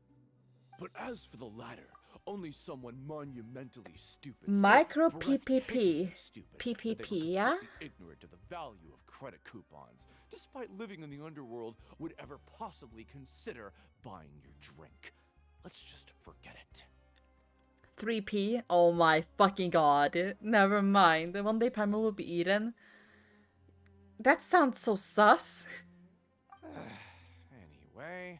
But as for the latter, only someone monumentally stupid, so Micro breathtakingly PPP. stupid that they were PPP, yeah? completely ignorant of the value of credit coupons, despite living in the underworld, would ever possibly consider buying your drink. Let's just forget it. 3P? Oh my fucking god. Never mind. One day Paimon will be eaten. That sounds so sus. Anyway,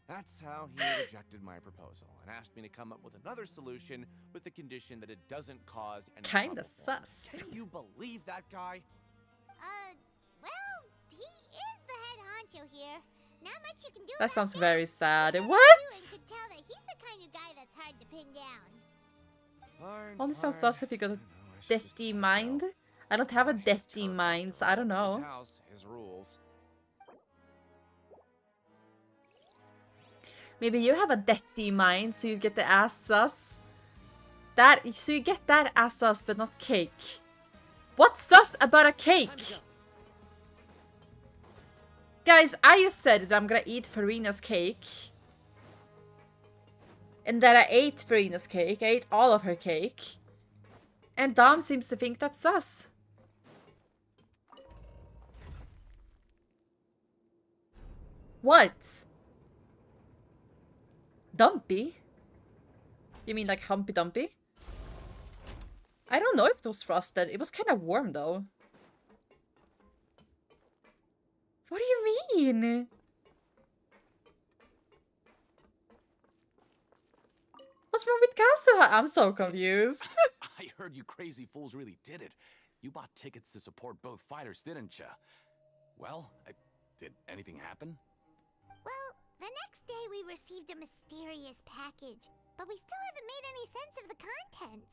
That's how he rejected my proposal and asked me to come up with another solution with the condition that it doesn't cause any Kinda trouble for him. sus. Can you believe that guy? Well, he is the head honcho here. Not much you can do That about sounds that. very sad. Whatever you What? do, you could tell that he's the kind of guy that's hard to pin down. Fine, Only sounds fine. sus if you got a dirty mind. I don't have a dirty mind, so I don't His know. house, his rules. Maybe you have a dirty mind, so you get the ass sus. So you get that ass sus, but not cake. What's sus about a cake? Guys, I just said that I'm gonna eat Farina's cake. And that I ate Farina's cake. I ate all of her cake. And Dom seems to think that's sus. What? Dumpy? You mean like Humpy Dumpy? I don't know if it was frosted. It was kind of warm though. What do you mean? What's wrong with Kazuha? I'm so confused. I heard you crazy fools really did it. You bought tickets to support both fighters, didn't ya? Well, did anything happen? Well, the next day we received a mysterious package, but we still haven't made any sense of the contents.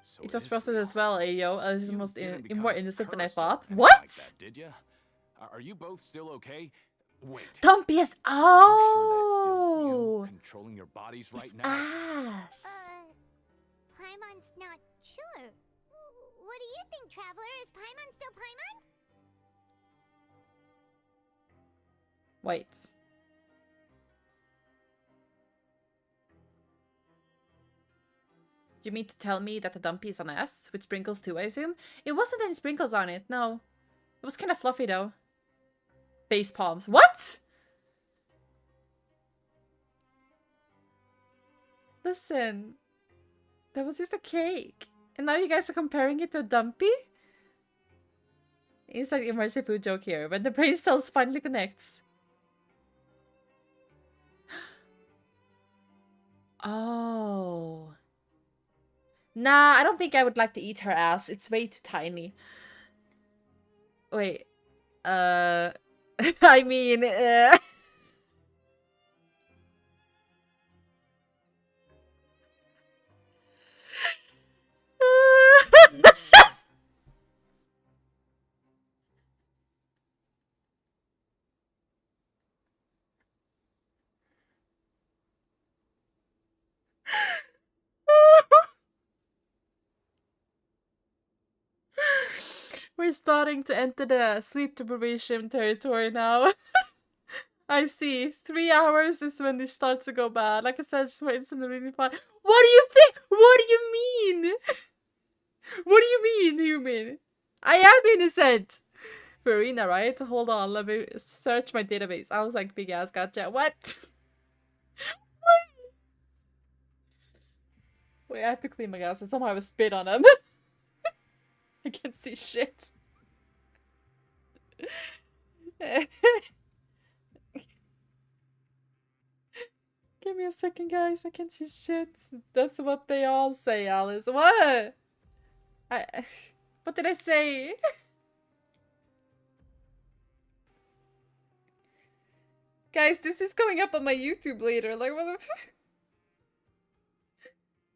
So It was is frosted real. as well, Ayo. This is You most didn't become more innocent than I cursed or thought. anything What? like that, did ya? Are you both still okay? Wait. Dumpy is You controlling your bodies right now? ass. Paimon's not sure. What do you think, Traveler? Is Paimon still Paimon? Wait. You mean to tell me that the Dumpy is an S? With sprinkles too, I assume? It wasn't any sprinkles on it, no. It was kind of fluffy though. Face palms. What? Listen. That was just a cake. And now you guys are comparing it to a Dumpy? It's like immersive food joke here. When the brain cells finally connects. Oh. Nah, I don't think I would like to eat her ass. It's way too tiny. Wait. I mean, we're starting to enter the sleep deprivation territory now. I see. 3 hours is when this starts to go bad. Like I said, just wait until really fun. What do you think? What do you mean? What do you mean, human? I am innocent. Farina, right? Hold on, let me search my database. I was like, big ass gotcha. What? Wait, I have to clean my glasses. Somehow I spit on them. I can't see shit. Give me a second, guys. I can't see shit. That's what they all say, Alice. What? What did I say? Guys, this is going up on my YouTube later. Like, what the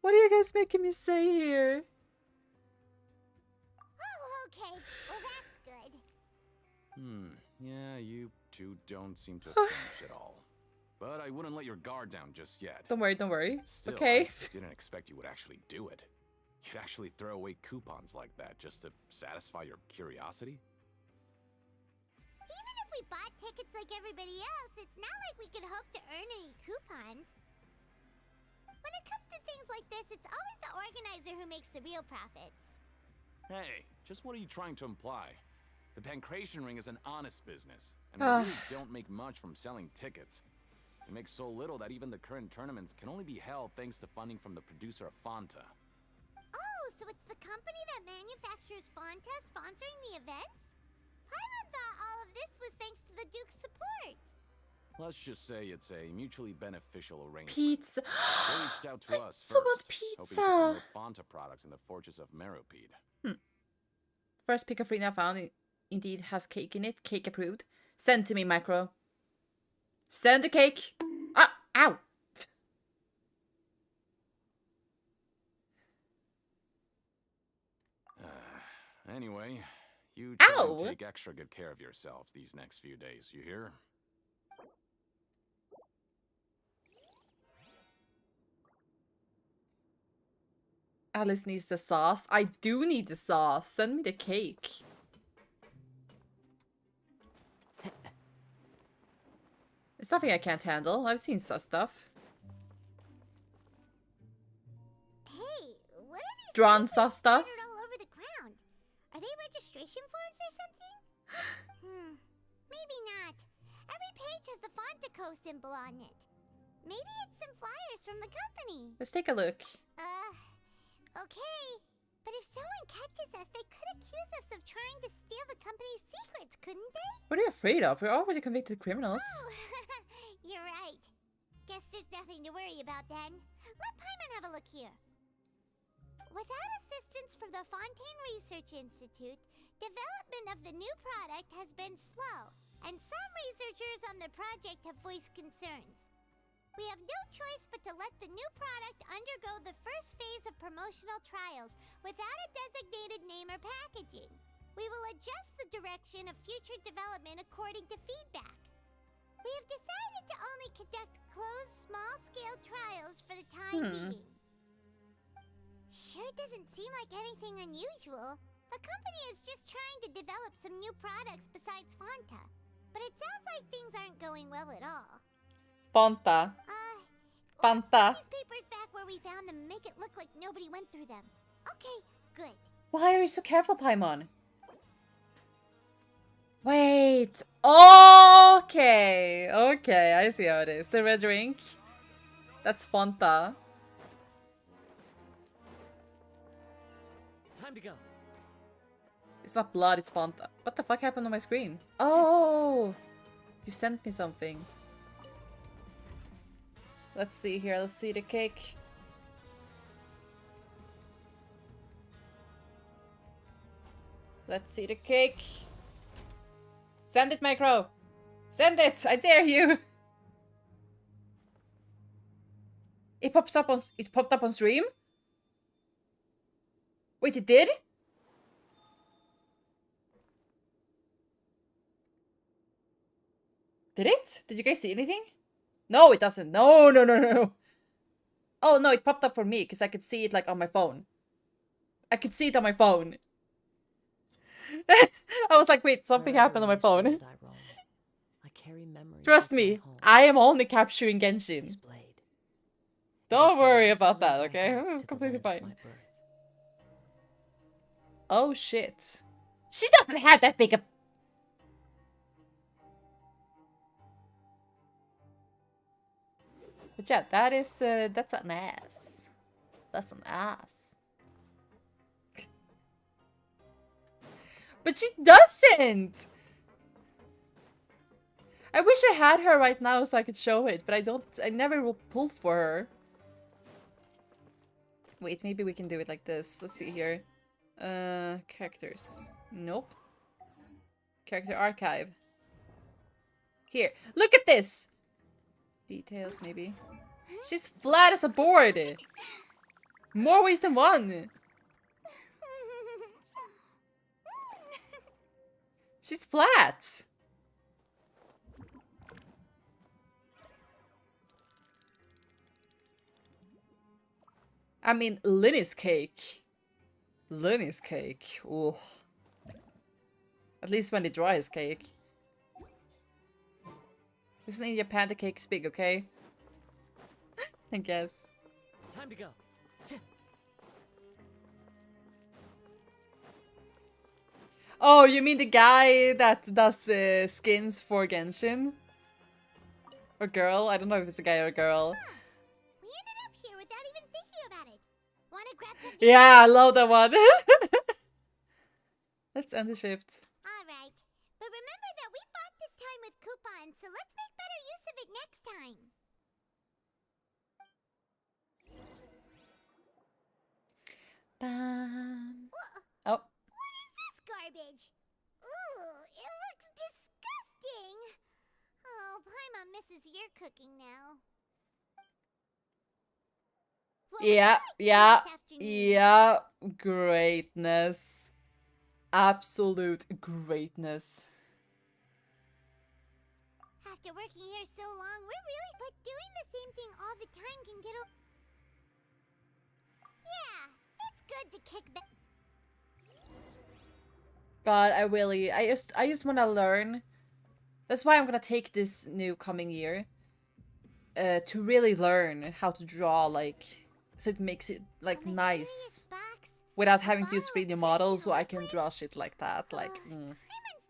What are you guys making me say here? Oh, okay. Well, that's good. Yeah, you two don't seem to have changed at all. But I wouldn't let your guard down just yet. Don't worry, don't worry. Still, Okay. I didn't expect you would actually do it. You'd actually throw away coupons like that just to satisfy your curiosity? Even if we bought tickets like everybody else, it's not like we could hope to earn any coupons. When it comes to things like this, it's always the organizer who makes the real profits. Hey, just what are you trying to imply? The Pancration Ring is an honest business, and we really don't make much from selling tickets. We make so little that even the current tournaments can only be held thanks to funding from the producer of Fanta. Oh, so it's the company that manufactures Fanta sponsoring the events? Paimon thought all of this was thanks to the Duke's support. Let's just say it's a mutually beneficial arrangement. Pizza. They reached out to us so want first, hoping to pizza. promote Fanta products in the Fortress of Meropide. First pick of free now found indeed has cake in it. Cake approved. Send to me, Macro. Send the cake. Ah, ow. Anyway, you try Ow. and take extra good care of yourselves these next few days, you hear? Alice needs the sauce. I do need the sauce. Send me the cake. It's nothing I can't handle. I've seen sus stuff. Hey, what are these Drawn papers sus stuff. scattered all over the ground? Are they registration forms or something? Maybe not. Every page has the Fontaco symbol on it. Maybe it's some flyers from the company. Let's take a look. Okay. But if someone catches us, they could accuse us of trying to steal the company's secrets, couldn't they? What are you afraid of? We're already convicted criminals. Oh, you're right. Guess there's nothing to worry about then. Let Paimon have a look here. Without assistance from the Fontaine Research Institute, development of the new product has been slow, and some researchers on the project have voiced concerns. We have no choice but to let the new product undergo the first phase of promotional trials without a designated name or packaging. We will adjust the direction of future development according to feedback. We have decided to only conduct closed, small-scale trials for the time being. Sure doesn't seem like anything unusual. The company is just trying to develop some new products besides Fanta. But it sounds like things aren't going well at all. Fanta. Fanta. These papers back where we found them make it look like nobody went through them. Okay, good. Why are you so careful, Paimon? Wait. Okay. Okay, I see how it is. The red drink. That's Fanta. Time to go. It's not blood, it's Fanta. What the fuck happened on my screen? Oh! You sent me something. Let's see here. Let's see the cake. Let's see the cake. Send it, Micro. Send it. I dare you. It popped up on stream. Wait, it did? Did it? Did you guys see anything? No, it doesn't. No, no, no, no. Oh, no, it popped up for me because I could see it like on my phone. I could see it on my phone. I was like, wait, something happened on my phone. I carry memories. Trust me, I am only capturing Genshin. Don't worry about that, okay? I'm completely fine. Oh, shit. She doesn't have that big of... But yeah, that is, that's an ass. That's an ass. But she doesn't! I wish I had her right now so I could show it, but I never pulled for her. Wait, maybe we can do it like this. Let's see here. Characters. Nope. Character archive. Here, look at this! Details, maybe. She's flat as a board! More ways than one! She's flat! I mean, Linny's cake. Linny's cake. Ooh. At least when they dry his cake. Isn't in Japan the cake is big, okay? I guess. Time to go. Oh, you mean the guy that does skins for Genshin? Or girl? I don't know if it's a guy or a girl. We ended up here without even thinking about it. Wanna grab some? Yeah, I love that one. Let's end the shift. Alright. next time. Bam. Oh. What is this garbage? Ooh, it looks disgusting. Oh, Paimon misses your cooking now. Yeah, yeah, yeah. Greatness. Absolute greatness. After working here so long, we're really... But doing the same thing all the time can get Yeah, it's good to kick back. God, I just want to learn. That's why I'm gonna take this new coming year. To really learn how to draw, like, so it makes it, like, nice. Without having to use 3D models, so I can draw shit like that, like, Paimon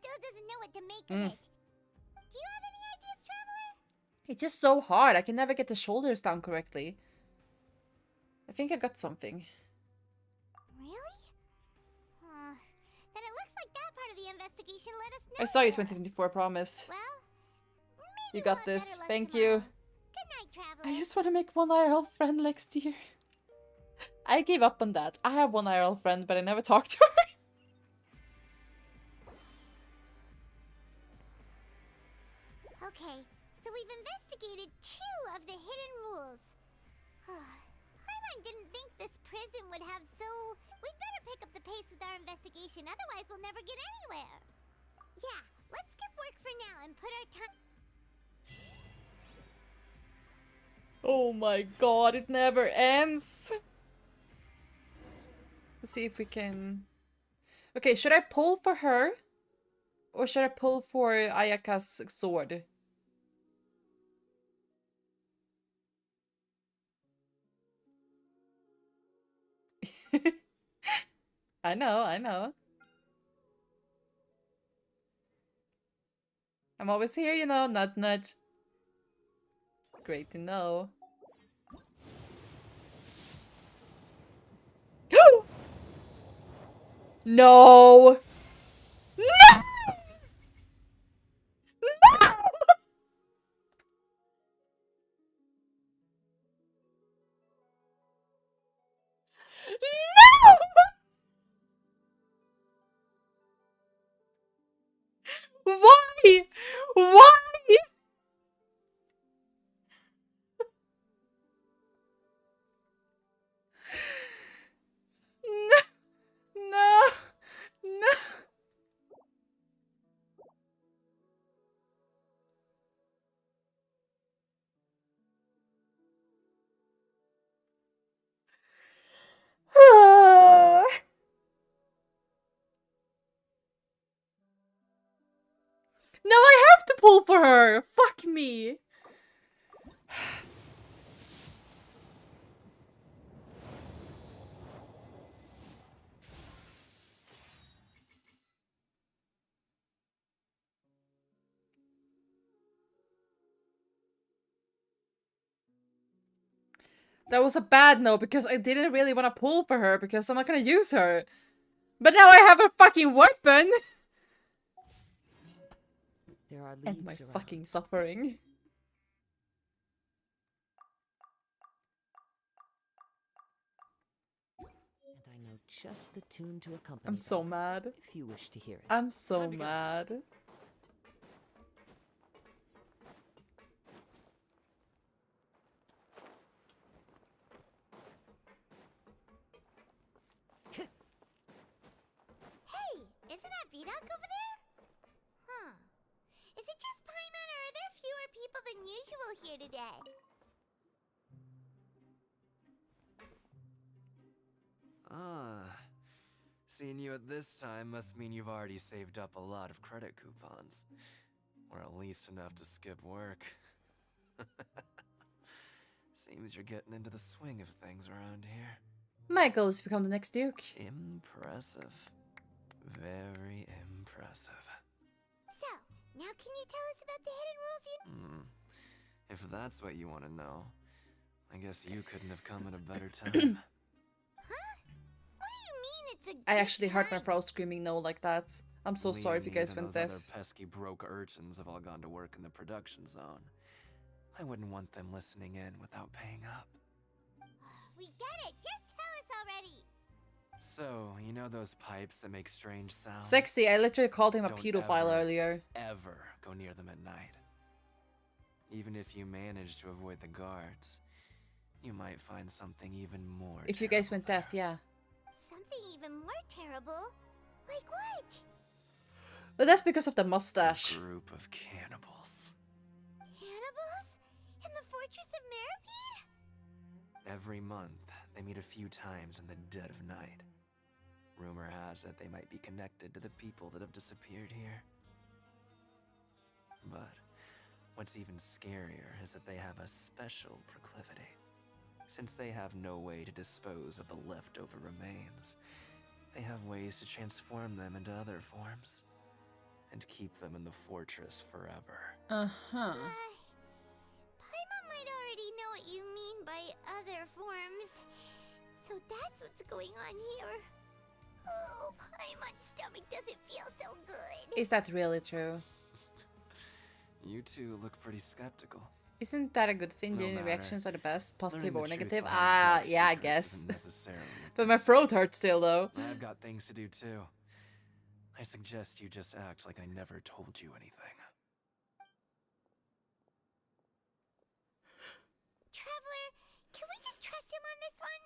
still doesn't know what to make of it. Do you have any ideas, Traveler? It's just so hard. I can never get the shoulders down correctly. I think I got something. Really? Then it looks like that part of the investigation let us know. I saw you 2024, promise. Well, you got this. Thank you. Good night, Traveler. I just want to make one IRL friend next year. I gave up on that. I have one IRL friend, but I never talked to her. Okay, so we've investigated 2 of the hidden rules. Paimon didn't think this prison would have so... We'd better pick up the pace with our investigation, otherwise we'll never get anywhere. Yeah, let's skip work for now and put our time... Oh my god, it never ends. Let's see if we can... Okay, should I pull for her? Or should I pull for Ayaka's sword? I know, I know. I'm always here, you know, nudge nudge. Great to know. No! No! No! No! Why? Why? No! No! No! No, I have to pull for her! Fuck me! That was a bad no, because I didn't really want to pull for her, because I'm not gonna use her. But now I have a fucking weapon! There are leaves And my around. fucking suffering. And I know just the tune to accompany I'm so them, mad. if you wish to hear it. I'm so mad. Hey, isn't that Vidoc over there? Huh. Is it just Paimon, or are there fewer people than usual here today? Ah. Seeing you at this time must mean you've already saved up a lot of credit coupons. Or at least enough to skip work. Seems you're getting into the swing of things around here. My goal is to become the next Duke. Impressive. Very impressive. So, now can you tell us about the hidden rules you... If that's what you want to know, I guess you couldn't have come at a better time. What do you mean it's a... I actually heard my Frau screaming no like that. I'm so sorry if you guys went deaf. Those other pesky broke urchins have all gone to work in the production zone. I wouldn't want them listening in without paying up. We get it! Just tell us already! So, you know those pipes that make strange sounds? Sexy, I literally called him a Don't pedophile earlier. ever go near them at night. Even if you manage to avoid the guards, you might find something even more If you guys went deaf, yeah. Something even more terrible? Like what? But that's because of the mustache. A group of cannibals. Cannibals? In the Fortress of Meropide? Every month, they meet a few times in the dead of night. Rumor has it they might be connected to the people that have disappeared here. But what's even scarier is that they have a special proclivity. Since they have no way to dispose of the leftover remains, they have ways to transform them into other forms and keep them in the fortress forever. Uh-huh. Paimon might already know what you mean by other forms. So that's what's going on here. Oh, Paimon's stomach doesn't feel so good. Is that really true? You two look pretty skeptical. Isn't that a good thing? No Genuine matter. reactions are the best, positive Learning or the truth negative? behind Ah, dark yeah, I secrets guess. isn't necessarily But my throat hurts still, though. I've got things to do too. I suggest you just act like I never told you anything. Traveler, can we just trust him on this one?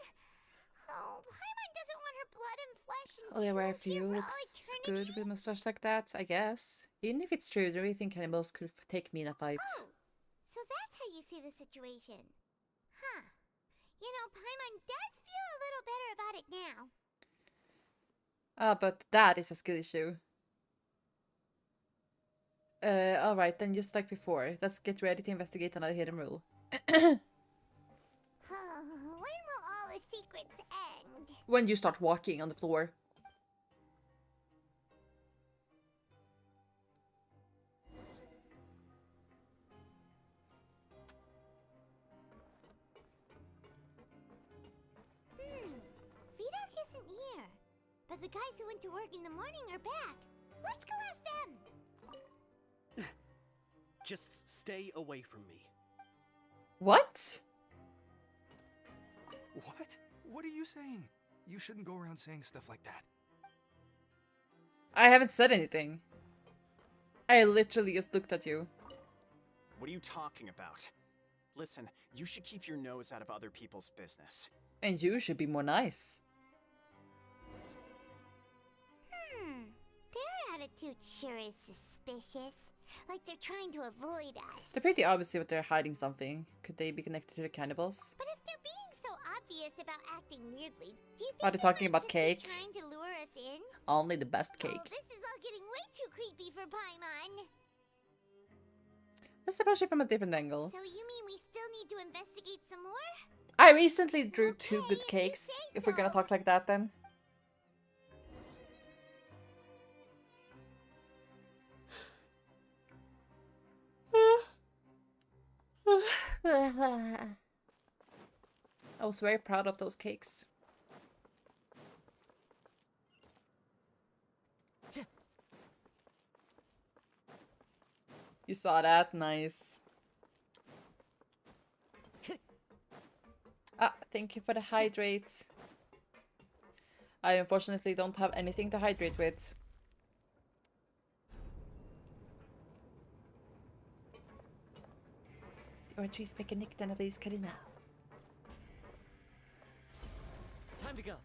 Oh, Paimon doesn't want her blood and flesh and Only wear a chilled here few for all looks eternity. good with mustache like that, I guess. Even if it's true, do you really think cannibals could take me in a fight? Oh, so that's how you see the situation. Huh. You know, Paimon does feel a little better about it now. Ah, but that is a skill issue. Alright, then just like before, let's get ready to investigate another hidden rule. When will all the secrets end? When you start walking on the floor. Vidok isn't here. But the guys who went to work in the morning are back. Let's go ask them. Just stay away from me. What? What? What are you saying? You shouldn't go around saying stuff like that. I haven't said anything. I literally just looked at you. What are you talking about? Listen, you should keep your nose out of other people's business. And you should be more nice. Their attitude sure is suspicious. Like they're trying to avoid us. They're pretty obviously that they're hiding something. Could they be connected to the cannibals? But if they're being so obvious about acting weirdly, do you think Are they talking about just cake? be trying to lure us in? Only the best Oh, cake. this is all getting way too creepy for Paimon. Let's approach it from a different angle. So you mean we still need to investigate some more? I recently drew 2 good cakes, if we're gonna talk like that then. I was very proud of those cakes. You saw that? Nice. Ah, thank you for the hydrate. I unfortunately don't have anything to hydrate with. Ortiz mekanik den ris Karina. Time to go.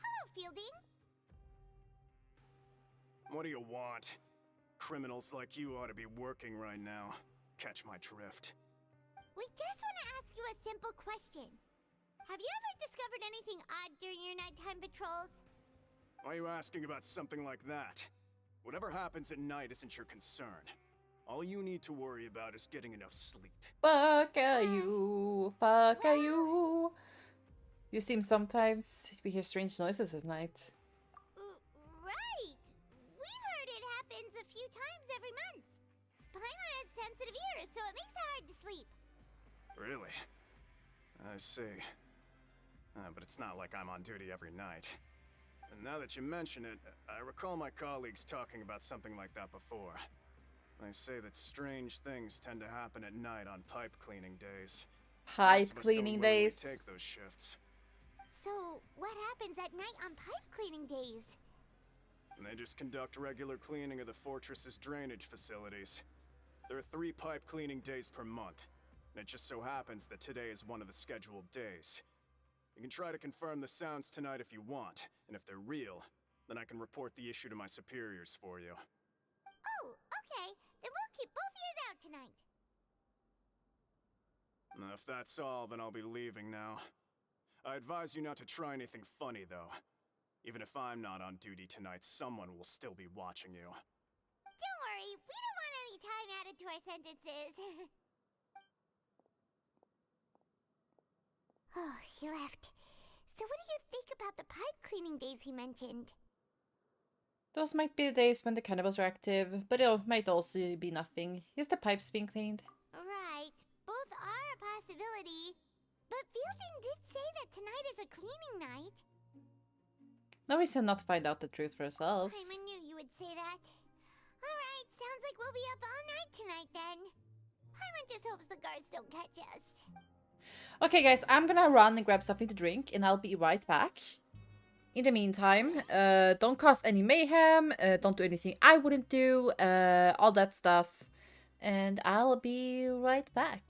Hello, Fielding. What do you want? Criminals like you ought to be working right now. Catch my drift. We just want to ask you a simple question. Have you ever discovered anything odd during your nighttime patrols? Why are you asking about something like that? Whatever happens at night isn't your concern. All you need to worry about is getting enough sleep. Fuck you, fuck you. You seem sometimes we hear strange noises at night. Right. We've heard it happens a few times every month. so it makes it hard to sleep. Really? I see. But it's not like I'm on duty every night. And now that you mention it, I recall my colleagues talking about something like that before. They say that strange things tend to happen at night on pipe cleaning days. Pipe Most of us cleaning don't willingly days. take those shifts. So, what happens at night on pipe cleaning days? And they just conduct regular cleaning of the fortress's drainage facilities. There are 3 pipe cleaning days per month, and it just so happens that today is one of the scheduled days. You can try to confirm the sounds tonight if you want, and if they're real, then I can report the issue to my superiors for you. Oh, okay. Then we'll keep both ears out tonight. If that's all, then I'll be leaving now. I advise you not to try anything funny, though. Even if I'm not on duty tonight, someone will still be watching you. Don't worry, we don't want any time added to our sentences. Oh, he left. So what do you think about the pipe cleaning days he mentioned? Those might be the days when the cannibals are active, but it might also be nothing. Just the pipes being cleaned. Right, both are a possibility. But Fielding did say that tonight is a cleaning night. No reason not to find out the truth for ourselves. I knew you would say that. Alright, sounds like we'll be up all night tonight then. Paimon just hopes the guards don't catch us. Okay, guys, I'm gonna run and grab something to drink, and I'll be right back. In the meantime, don't cause any mayhem, don't do anything I wouldn't do, all that stuff. And I'll be right back.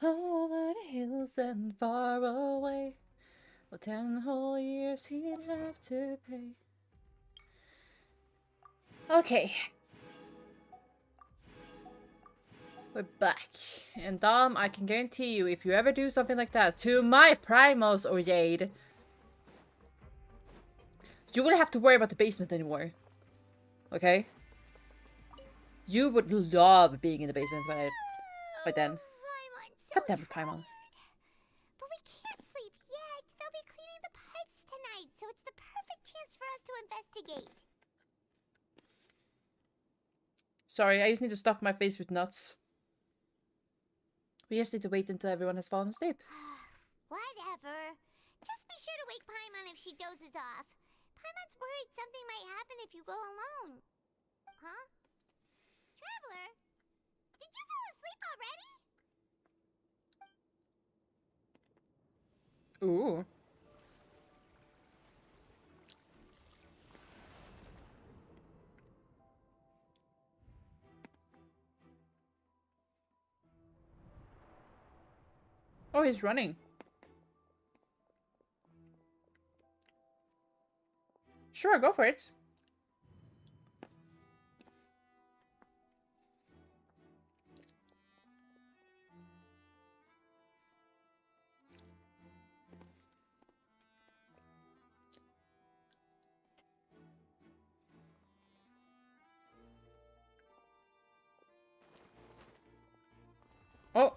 Over the hills and far away. Well, 10 whole years he'd have to pay. Okay. We're back. And Dom, I can guarantee you, if you ever do something like that to my Primos or Jade, you wouldn't have to worry about the basement anymore. Okay? You would love being in the basement by then. God damn it, Paimon. But we can't sleep yet. They'll be cleaning the pipes tonight, so it's the perfect chance for us to investigate. Sorry, I just need to stuff my face with nuts. We just need to wait until everyone has fallen asleep. Whatever. Just be sure to wake Paimon if she dozes off. Paimon's worried something might happen if you go alone. Huh? Traveler? Did you fall asleep already? Ooh. Oh, he's running. Sure, go for it. Oh.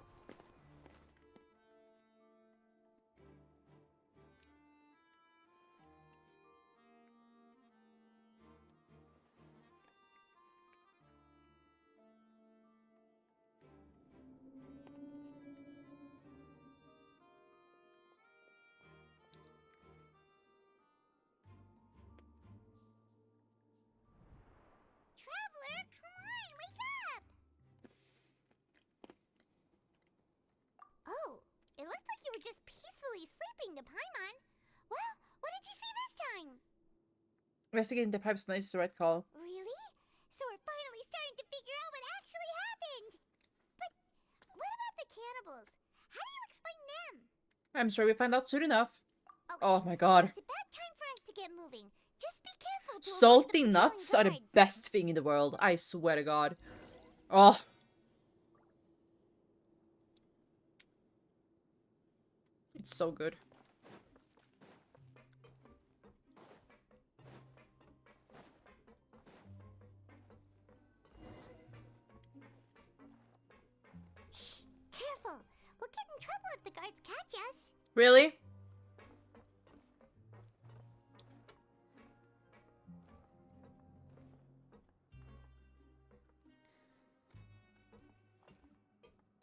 Traveler, come on, wake up! Oh, it looks like you were just peacefully sleeping to Paimon. Well, what did you see this time? Investigating the pipes tonight is the right call. Really? So we're finally starting to figure out what actually happened. But what about the cannibals? How do you explain them? I'm sure we find out soon enough. Oh my god. It's about time for us to get moving. Just be careful to Salty nuts are the best thing in the world. I swear to god. Oh. It's so good. Shh! Careful! We'll get in trouble if the guards catch us. Really?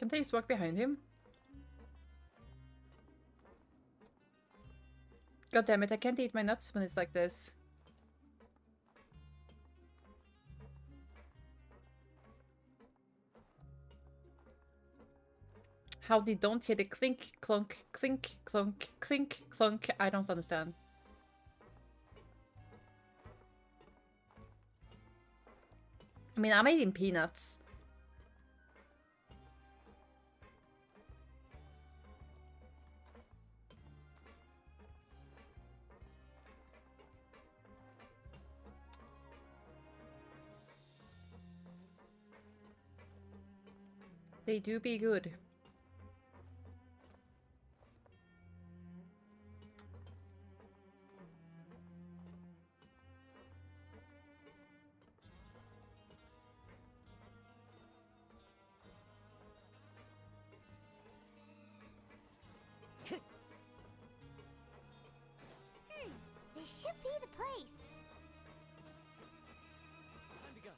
Can't I just walk behind him? God damn it, I can't eat my nuts when it's like this. How they don't hear the clink, clunk, clink, clunk, clink, clunk. I don't understand. I mean, I'm eating peanuts. They do be good. This should be the place. Time to go.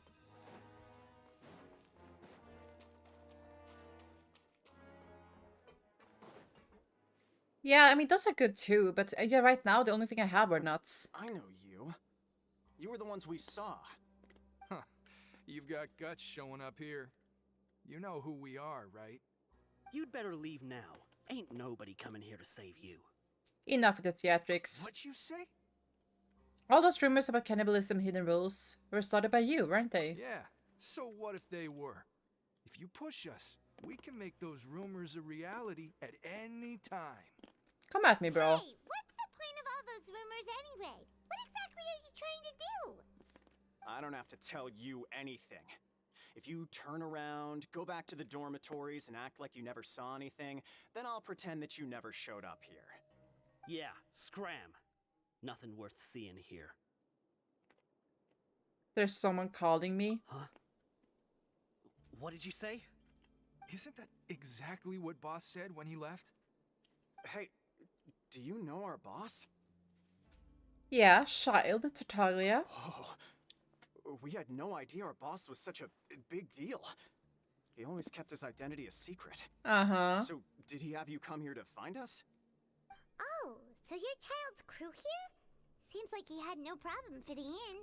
Yeah, I mean, those are good too, but yeah, right now the only thing I have are nuts. I know you. You were the ones we saw. Huh. You've got guts showing up here. You know who we are, right? You'd better leave now. Ain't nobody coming here to save you. Enough with the theatrics. What'd you say? All those rumors about cannibalism and hidden rules were started by you, weren't they? Yeah, so what if they were? If you push us, we can make those rumors a reality at any time. Come at me, bro. Hey, what's the point of all those rumors anyway? What exactly are you trying to do? I don't have to tell you anything. If you turn around, go back to the dormitories, and act like you never saw anything, then I'll pretend that you never showed up here. Yeah, scram. Nothing worth seeing here. There's someone calling me. Huh? What did you say? Isn't that exactly what Boss said when he left? Hey, do you know our boss? Yeah, Child, Tartaglia. Oh, we had no idea our boss was such a big deal. He always kept his identity a secret. Uh-huh. So, did he have you come here to find us? Oh, so you're Child's crew here? Seems like he had no problem fitting in.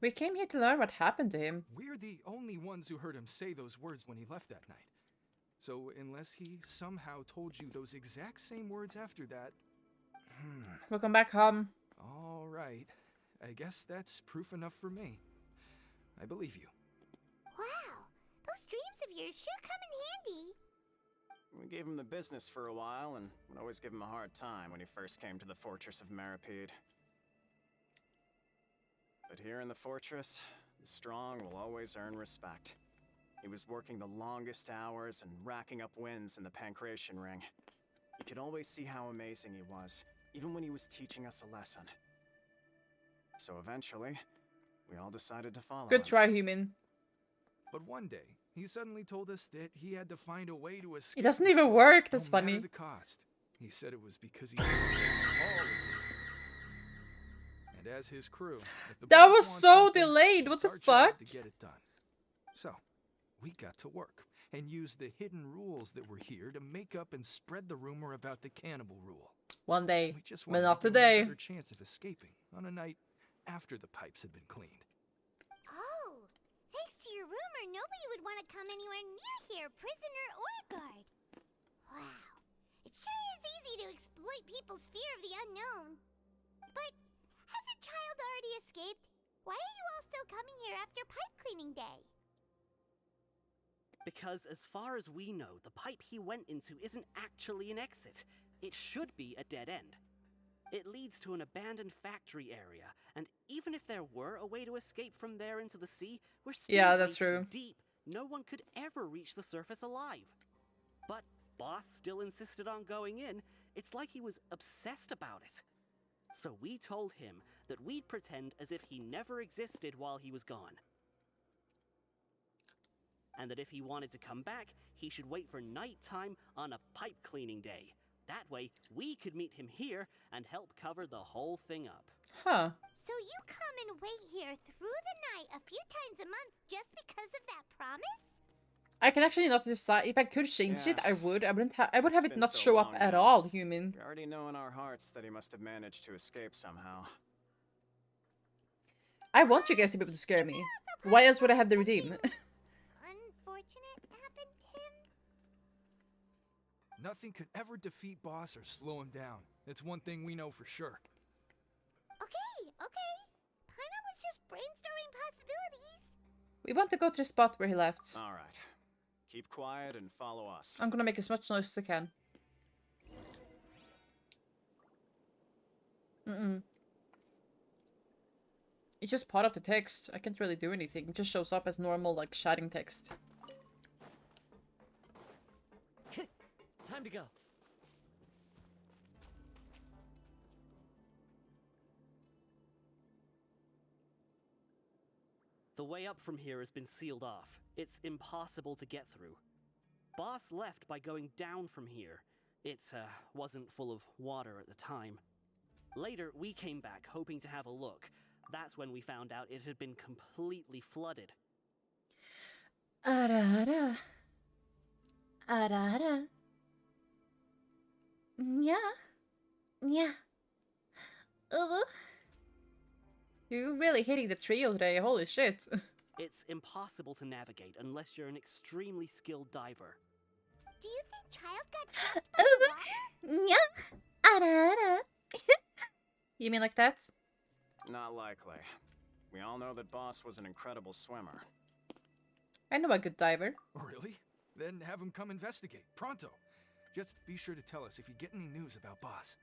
We came here to learn what happened to him. We're the only ones who heard him say those words when he left that night. So unless he somehow told you those exact same words after that... Welcome back home. All right. I guess that's proof enough for me. I believe you. Wow, those dreams of yours sure come in handy. We gave him the business for a while, and would always give him a hard time when he first came to the fortress of Meripede. But here in the fortress, the strong will always earn respect. He was working the longest hours and racking up wins in the Pancration Ring. You could always see how amazing he was, even when he was teaching us a lesson. So eventually, we all decided to follow him. Good try, human. But one day, he suddenly told us that he had to find a way to escape. It doesn't even work. That's no funny. matter the cost. He said it was because he all and as his crew, if the That boss was wants so something, delayed. What it's the our job fuck? to get it done. So, we got to work and used the hidden rules that were here to make up and spread the rumor about the cannibal rule. One day, We just but wanted not to give him a today. better chance of escaping on a night after the pipes had been cleaned. Oh, thanks to your rumor, nobody would want to come anywhere near here, prisoner or guard. Wow, it sure is easy to exploit people's fear of the unknown. But has a child already escaped? Why are you all still coming here after pipe cleaning day? Because as far as we know, the pipe he went into isn't actually an exit. It should be a dead end. It leads to an abandoned factory area, and even if there were a way to escape from there into the sea, we're still Yeah, way that's too true. deep. No one could ever reach the surface alive. But Boss still insisted on going in. It's like he was obsessed about it. So we told him that we'd pretend as if he never existed while he was gone. And that if he wanted to come back, he should wait for nighttime on a pipe cleaning day. That way, we could meet him here and help cover the whole thing up. Huh. So you come and wait here through the night a few times a month just because of that promise? I can actually not decide. If I could change it, Yeah. I would. I would have It's it been not so show up long at now. all, human. We already know in our hearts that he must have managed to escape somehow. I want you guys to be able to scare me. Why else would I have the redeem? Unfortunate happened to him? Nothing could ever defeat Boss or slow him down. It's one thing we know for sure. Okay. Paimon was just brainstorming possibilities. We want to go to the spot where he left. All right. Keep quiet and follow us. I'm gonna make as much noise as I can. It's just part of the text. I can't really do anything. It just shows up as normal, like, shouting text. Time to go. The way up from here has been sealed off. It's impossible to get through. Boss left by going down from here. It wasn't full of water at the time. Later, we came back hoping to have a look. That's when we found out it had been completely flooded. Arara. Arara. Yeah. You're really hitting the trio today, holy shit. It's impossible to navigate unless you're an extremely skilled diver. Do you think Child got trapped by the water? Yeah. Ara. You mean like that? Not likely. We all know that Boss was an incredible swimmer. I know a good diver. Really? Then have him come investigate. Pronto. Just be sure to tell us if you get any news about Boss.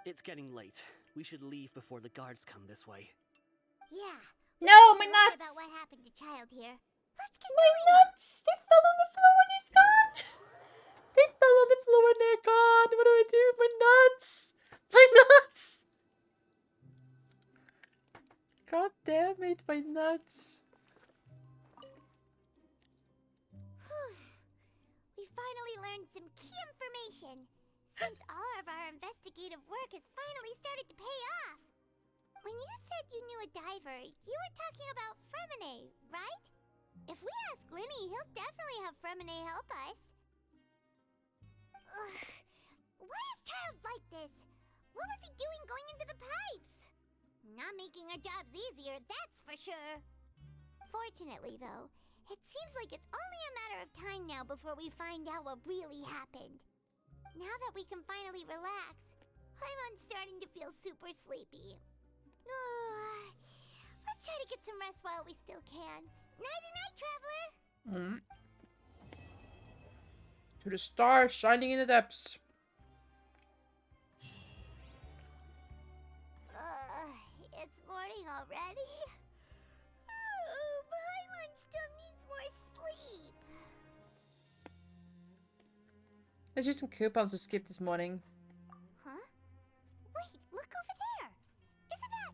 It's getting late. We should leave before the guards come this way. Yeah. No, my A lot nuts! about what happened to Child here. Let's get My going. nuts! They fell on the floor and he's gone! They fell on the floor and they're gone! What do I do? My nuts! My nuts! God damn it, my nuts. We finally learned some key information. Seems all of our investigative work has finally started to pay off. When you said you knew a diver, you were talking about Fremine, right? If we ask Linny, he'll definitely have Fremine help us. Ugh. Why is Child like this? What was he doing going into the pipes? Not making our jobs easier, that's for sure. Fortunately, though, it seems like it's only a matter of time now before we find out what really happened. Now that we can finally relax, I'm starting to feel super sleepy. Let's try to get some rest while we still can. Nighty-night, traveler! To the stars shining in the depths. It's morning already. Paimon still needs more sleep. Let's use some coupons to skip this morning. Huh? Wait, look over there. Isn't that...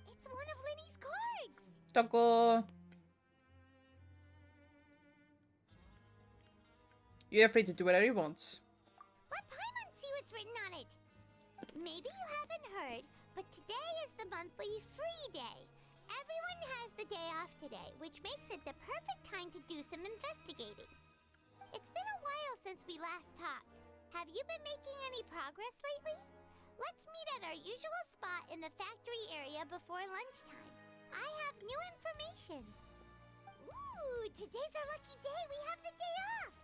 It's one of Linny's cards. Toko. You're free to do whatever you want. Let Paimon see what's written on it. Maybe you haven't heard, but today is the monthly free day. Everyone has the day off today, which makes it the perfect time to do some investigating. It's been a while since we last talked. Have you been making any progress lately? Let's meet at our usual spot in the factory area before lunchtime. I have new information. Ooh, today's our lucky day. We have the day off.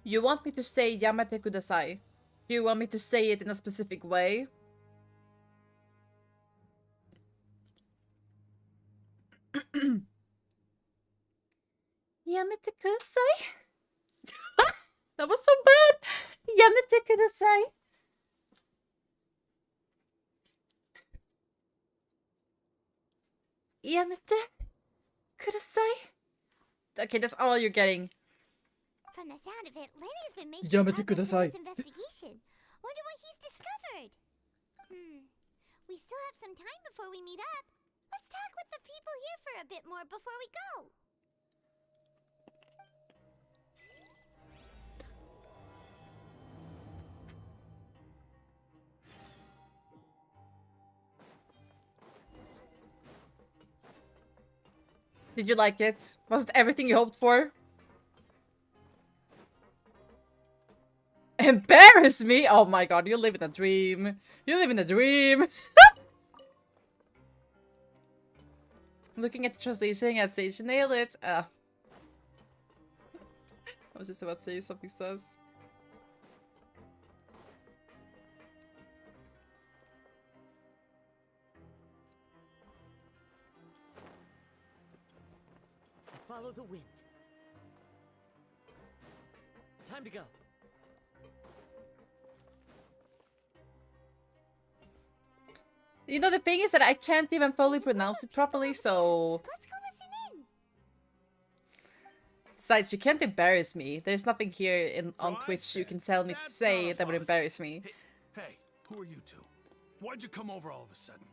You want me to say Yamete Kudasai? Do you want me to say it in a specific way? Yamete Kudasai? That was so bad! Yamete Kudasai? Yamete Kudasai? Okay, that's all you're getting. From the sound of it, Lenny's been making Yamete progress Kudasai. in his investigation. Wonder what he's discovered. We still have some time before we meet up. Let's talk with the people here for a bit more before we go. Did you like it? Was it everything you hoped for? Embarrass me? Oh my god, you live in a dream. You live in a dream. Looking at the translation at Sage nail it. I was just about to say something sus. Follow the wind. Time to go. You know, the thing is that I can't even fully pronounce it properly, so... Let's go listen in. Besides, you can't embarrass me. There's nothing here on Twitch you can tell me to say that would embarrass me. Hey, who are you two? Why'd you come over all of a sudden?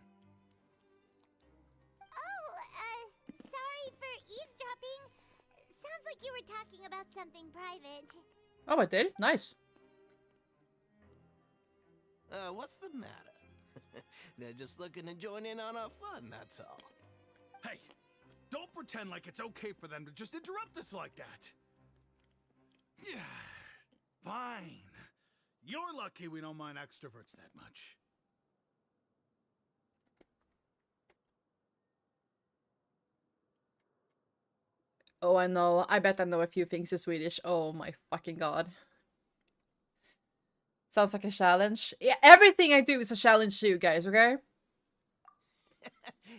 Sorry for eavesdropping. Sounds like you were talking about something private. Oh, I did? Nice. What's the matter? They're just looking to join in on our fun, that's all. Hey, don't pretend like it's okay for them to just interrupt us like that. Yeah, fine. You're lucky we don't mind extroverts that much. Oh, I know. I bet I know a few things in Swedish. Oh my fucking god. Sounds like a challenge. Yeah, everything I do is a challenge to you guys, okay?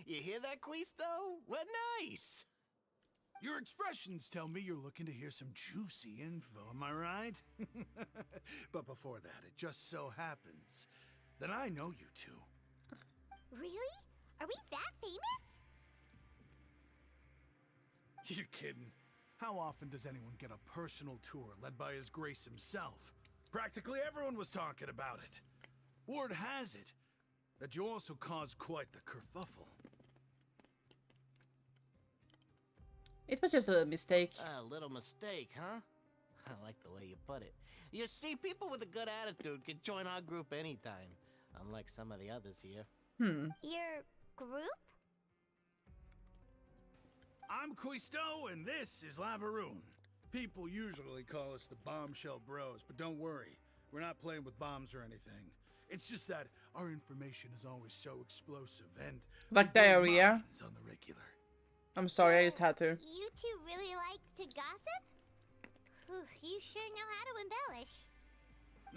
You hear that, Quisto? What nice! Your expressions tell me you're looking to hear some juicy info, am I right? But before that, it just so happens that I know you two. Really? Are we that famous? You're kidding. How often does anyone get a personal tour led by His Grace himself? Practically everyone was talking about it. Word has it that you also caused quite the kerfuffle. It was just a mistake. A little mistake, huh? I like the way you put it. You see, people with a good attitude can join our group anytime, unlike some of the others here. Your group? I'm Quisto, and this is Lavaroon. People usually call us the Bombshell Bros, but don't worry. We're not playing with bombs or anything. It's just that our information is always so explosive and... Like diarrhea. On the regular. I'm sorry, I just had to. You two really like to gossip? Whew, you sure know how to embellish.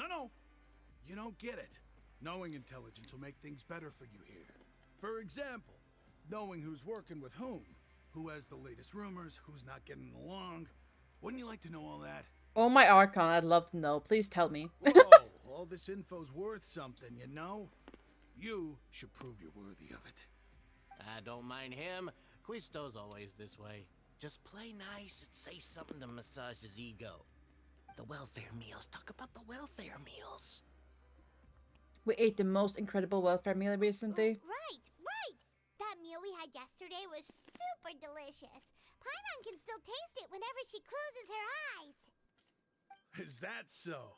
No. You don't get it. Knowing intelligence will make things better for you here. For example, knowing who's working with whom, who has the latest rumors, who's not getting along. Wouldn't you like to know all that? Oh my Archon, I'd love to know. Please tell me. Whoa, all this info's worth something, you know? You should prove you're worthy of it. I don't mind him. Quisto's always this way. Just play nice and say something to massage his ego. The welfare meals. Talk about the welfare meals. We ate the most incredible welfare meal recently. Right. That meal we had yesterday was super delicious. Paimon can still taste it whenever she closes her eyes. Is that so?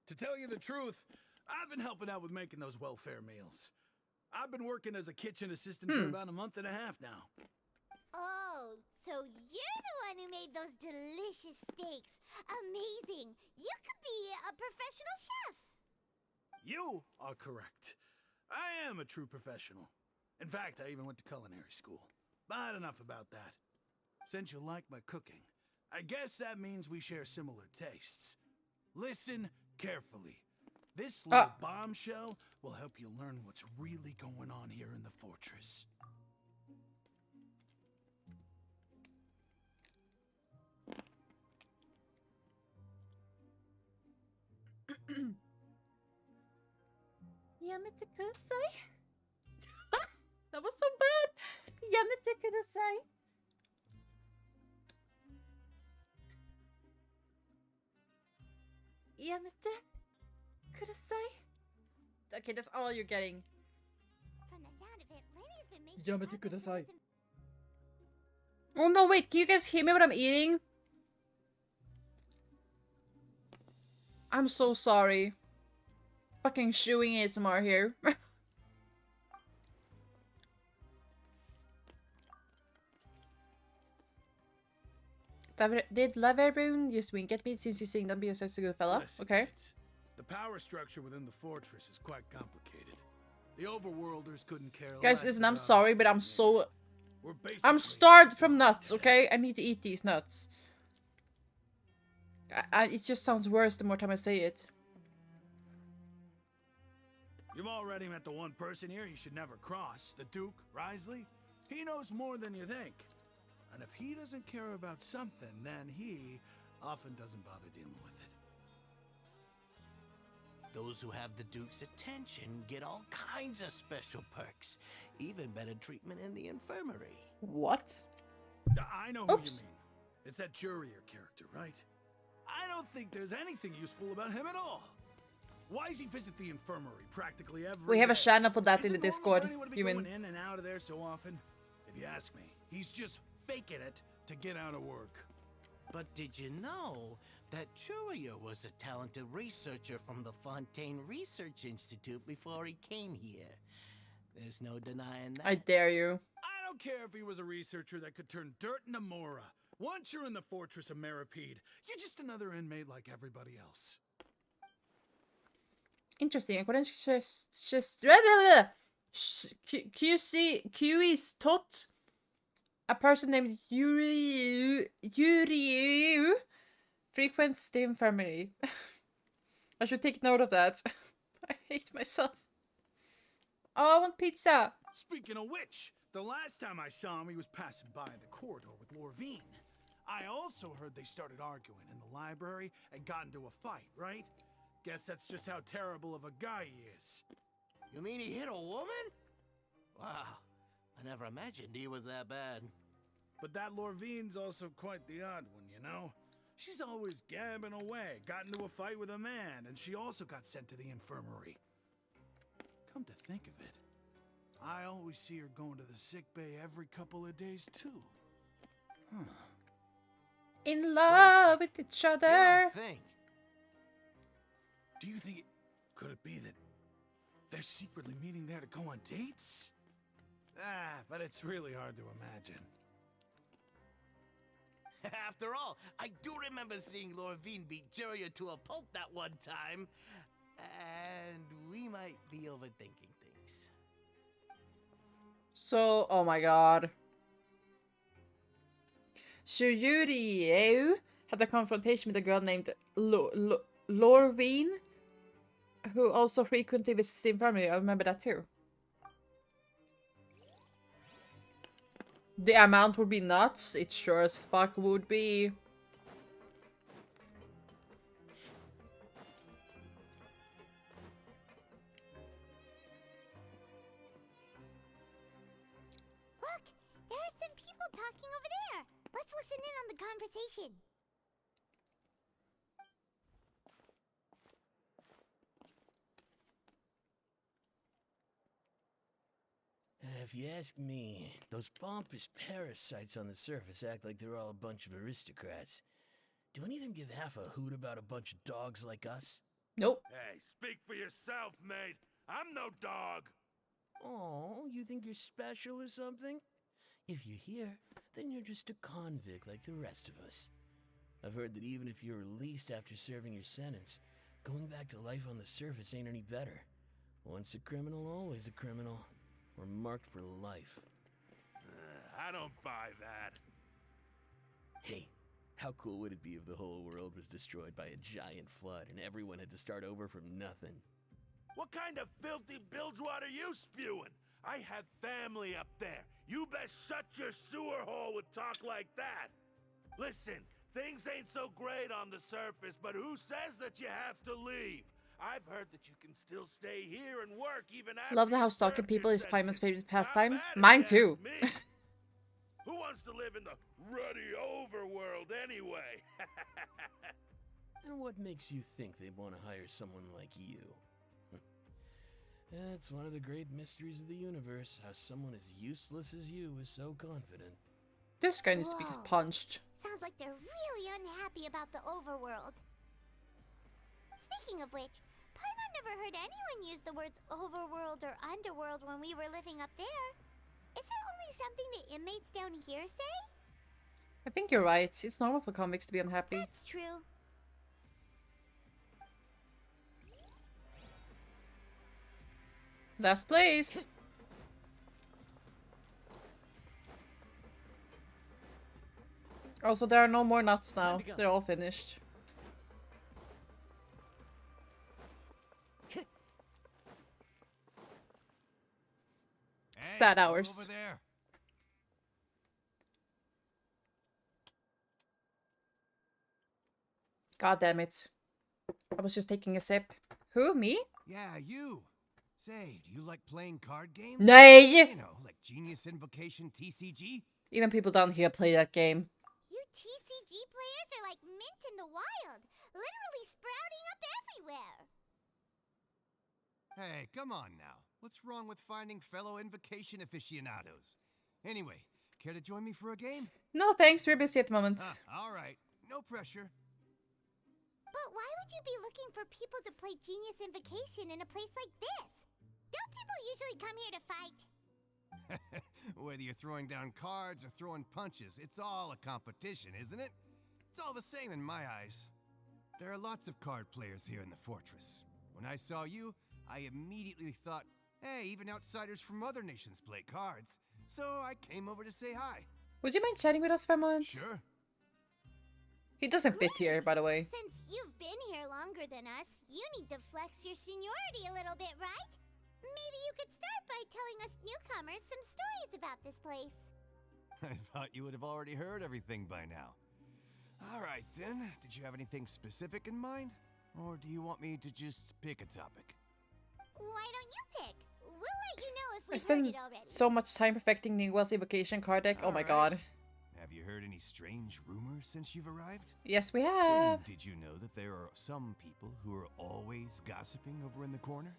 To tell you the truth, I've been helping out with making those welfare meals. I've been working as a kitchen assistant for about a month and a half now. Oh, so you're the one who made those delicious steaks. Amazing. You could be a professional chef. You are correct. I am a true professional. In fact, I even went to culinary school. But enough about that. Since you like my cooking, I guess that means we share similar tastes. Listen carefully. This little bombshell will help you learn what's really going on here in the fortress. Yamete kudasai. That was so bad. Yamete kudasai. Yamete kudasai. Okay, that's all you're getting. From the sound of it, Lenny's been making Yamete kudasai. Oh no, wait, can you guys hear me what I'm eating? I'm so sorry. Fucking chewing ASMR here. Did Lavaroon just wink at me since he's saying don't be such a good fella? Listen, Okay. kids, the power structure within the fortress is quite complicated. The overworlders couldn't care less. Guys, listen, I'm about sorry, us but I'm being so... here. We're I'm basically starved from nuts, okay? I need to eat these nuts. It just sounds worse the more time I say it. You've already met the one person here you should never cross, the Duke, Risley. He knows more than you think. And if he doesn't care about something, then he often doesn't bother dealing with it. Those who have the Duke's attention get all kinds of special perks. Even better treatment in the infirmary. What? I know who you mean. It's that Jurier character, right? I don't think there's anything useful about him at all. Why does he visit the infirmary practically every We have a day? channel for that Is in the it normal Discord. for anyone to be You going mean? in and out of there so often? If you ask me, he's just faking it to get out of work. But did you know that Jurier was a talented researcher from the Fontaine Research Institute before he came here? There's no denying that. I dare you. I don't care if he was a researcher that could turn dirt into Mora. Once you're in the fortress of Meripede, you're just another inmate like everybody else. Interesting. According to QE's tot, A person named Yuri frequents the infirmary. I should take note of that. I hate myself. Oh, I want pizza. Speaking of which, the last time I saw him, he was passing by in the corridor with Lorvine. I also heard they started arguing in the library and got into a fight, right? Guess that's just how terrible of a guy he is. You mean he hit a woman? Wow, I never imagined he was that bad. But that Lorvine's also quite the odd one, you know? She's always gabbing away, got into a fight with a man, and she also got sent to the infirmary. Come to think of it, I always see her going to the sick bay every couple of days, too. Huh. In love with each other. Do you think could it be that they're secretly meeting there to go on dates? But it's really hard to imagine. After all, I do remember seeing Lorvine beat Jiraiya to a pulp that one time. And we might be overthinking things. So, oh my god. Shuyuri had a confrontation with a girl named Lorvine, who also frequently visits the infirmary. I remember that too. The amount would be nuts. It sure as fuck would be. Look, there are some people talking over there. Let's listen in on the conversation. If you ask me, those pompous parasites on the surface act like they're all a bunch of aristocrats. Do any of them give half a hoot about a bunch of dogs like us? Nope. Hey, speak for yourself, mate. I'm no dog. Oh, you think you're special or something? If you're here, then you're just a convict like the rest of us. I've heard that even if you're released after serving your sentence, going back to life on the surface ain't any better. Once a criminal, always a criminal. We're marked for life. I don't buy that. Hey, how cool would it be if the whole world was destroyed by a giant flood and everyone had to start over from nothing? What kind of filthy bilgewater are you spewing? I have family up there. You best shut your sewer hole with talk like that. Listen, things ain't so great on the surface, but who says that you have to leave? I've heard that you can still stay here and work even after. Love the how stalking people is Paimon's favorite pastime. Mine too. Who wants to live in the ruddy overworld anyway? And what makes you think they'd want to hire someone like you? That's one of the great mysteries of the universe, how someone as useless as you is so confident. This guy needs to be punched. Sounds like they're really unhappy about the overworld. Speaking of which, Paimon never heard anyone use the words overworld or underworld when we were living up there. Is it only something the inmates down here say? I think you're right. It's normal for convicts to be unhappy. That's true. Last place. Also, there are no more nuts now. They're all finished. Sad hours. Over there. God damn it. I was just taking a sip. Who? Me? Yeah, you. Say, do you like playing card games? Nay! You know, like Genius Invocation TCG? Even people down here play that game. You TCG players are like mint in the wild, literally sprouting up everywhere. Hey, come on now. What's wrong with finding fellow Invocation aficionados? Anyway, care to join me for a game? No thanks, we're busy at the moment. Alright, no pressure. But why would you be looking for people to play Genius Invocation in a place like this? Don't people usually come here to fight? Whether you're throwing down cards or throwing punches, it's all a competition, isn't it? It's all the same in my eyes. There are lots of card players here in the fortress. When I saw you, I immediately thought, hey, even outsiders from other nations play cards. So I came over to say hi. Would you mind chatting with us for a moment? Sure. He doesn't fit here, by the way. Since you've been here longer than us, you need to flex your seniority a little bit, right? Maybe you could start by telling us newcomers some stories about this place. I thought you would have already heard everything by now. All right, then. Did you have anything specific in mind? Or do you want me to just pick a topic? Why don't you pick? We'll let you know if I we've heard spent it already. so much time perfecting Niguel's evocation card deck. Oh my god. Have you heard any strange rumors since you've arrived? Yes, we have. And did you know that there are some people who are always gossiping over in the corner?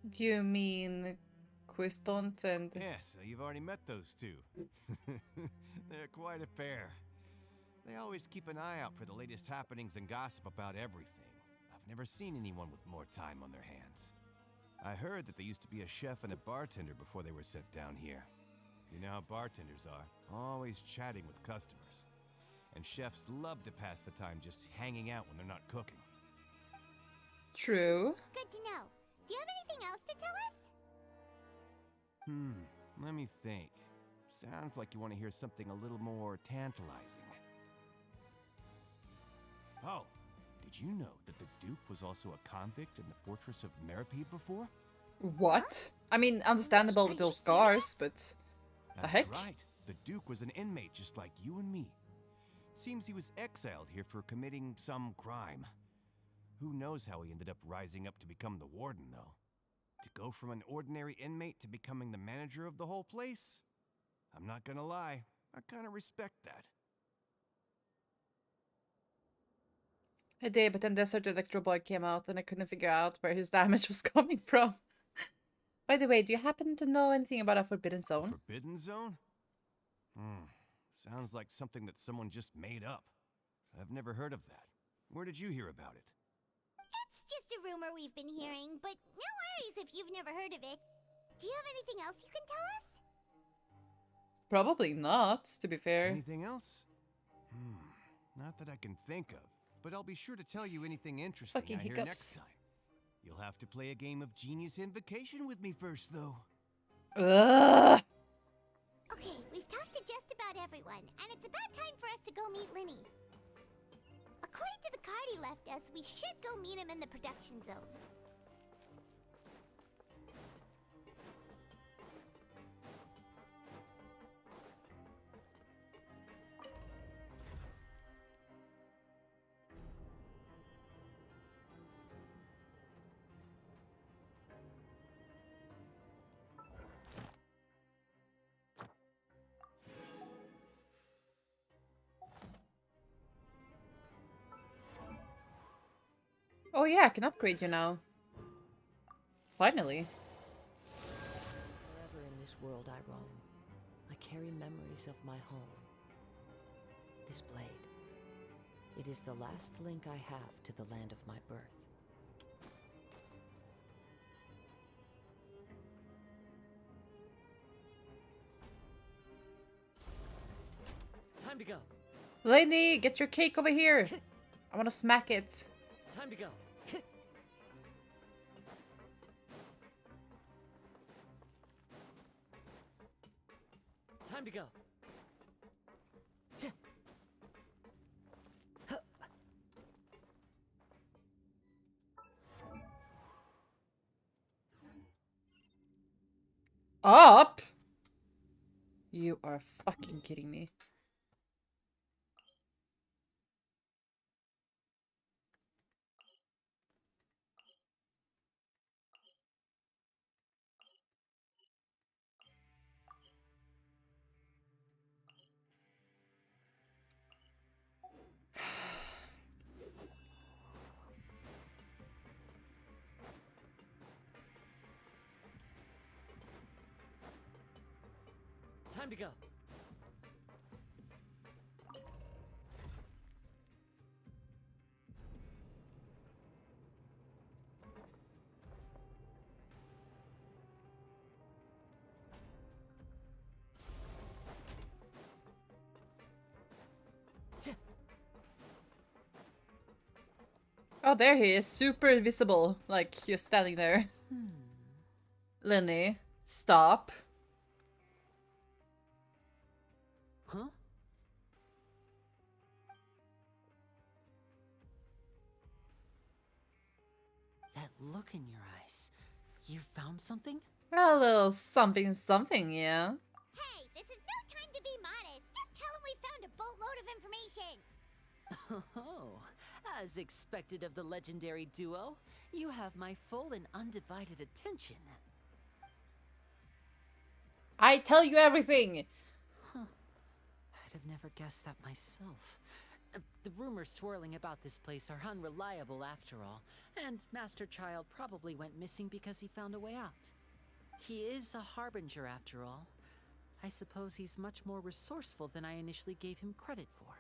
You mean Quistant and... Yes, you've already met those two. They're quite a pair. They always keep an eye out for the latest happenings and gossip about everything. I've never seen anyone with more time on their hands. I heard that there used to be a chef and a bartender before they were sent down here. You know how bartenders are, always chatting with customers. And chefs love to pass the time just hanging out when they're not cooking. True. Good to know. Do you have anything else to tell us? Let me think. Sounds like you want to hear something a little more tantalizing. Oh, did you know that the Duke was also a convict in the fortress of Meripede before? What? I mean, understandable with those scars, but... The heck? That's right. The Duke was an inmate just like you and me. Seems he was exiled here for committing some crime. Who knows how he ended up rising up to become the warden, though. To go from an ordinary inmate to becoming the manager of the whole place? I'm not gonna lie, I kinda respect that. I did, but then Desert Electro Boy came out and I couldn't figure out where his damage was coming from. By the way, do you happen to know anything about a Forbidden Zone? Forbidden Zone? Sounds like something that someone just made up. I've never heard of that. Where did you hear about it? It's just a rumor we've been hearing, but no worries if you've never heard of it. Do you have anything else you can tell us? Probably not, to be fair. Anything else? Not that I can think of, but I'll be sure to tell you anything interesting Fucking I hear hiccups. next time. You'll have to play a game of Genius Invocation with me first, though. Ugh. Okay, we've talked to just about everyone, and it's about time for us to go meet Linny. According to the card he left us, we should go meet him in the production zone. Oh yeah, I can upgrade you now. Finally. Wherever in this world I roam, I carry memories of my home. This blade. It is the last link I have to the land of my birth. Time to go. Lady, get your cake over here. I want to smack it. Time to go. Time to go. Up? You are fucking kidding me. Time to go. Oh, there he is, super visible, like just standing there. Linny, stop. That look in your eyes. You found something? A little something something, yeah. Hey, this is no time to be modest. Just tell him we found a boatload of information. Oh, as expected of the legendary duo, you have my full and undivided attention. I tell you everything! Huh. I'd have never guessed that myself. The rumors swirling about this place are unreliable after all, and Master Child probably went missing because he found a way out. He is a harbinger after all. I suppose he's much more resourceful than I initially gave him credit for.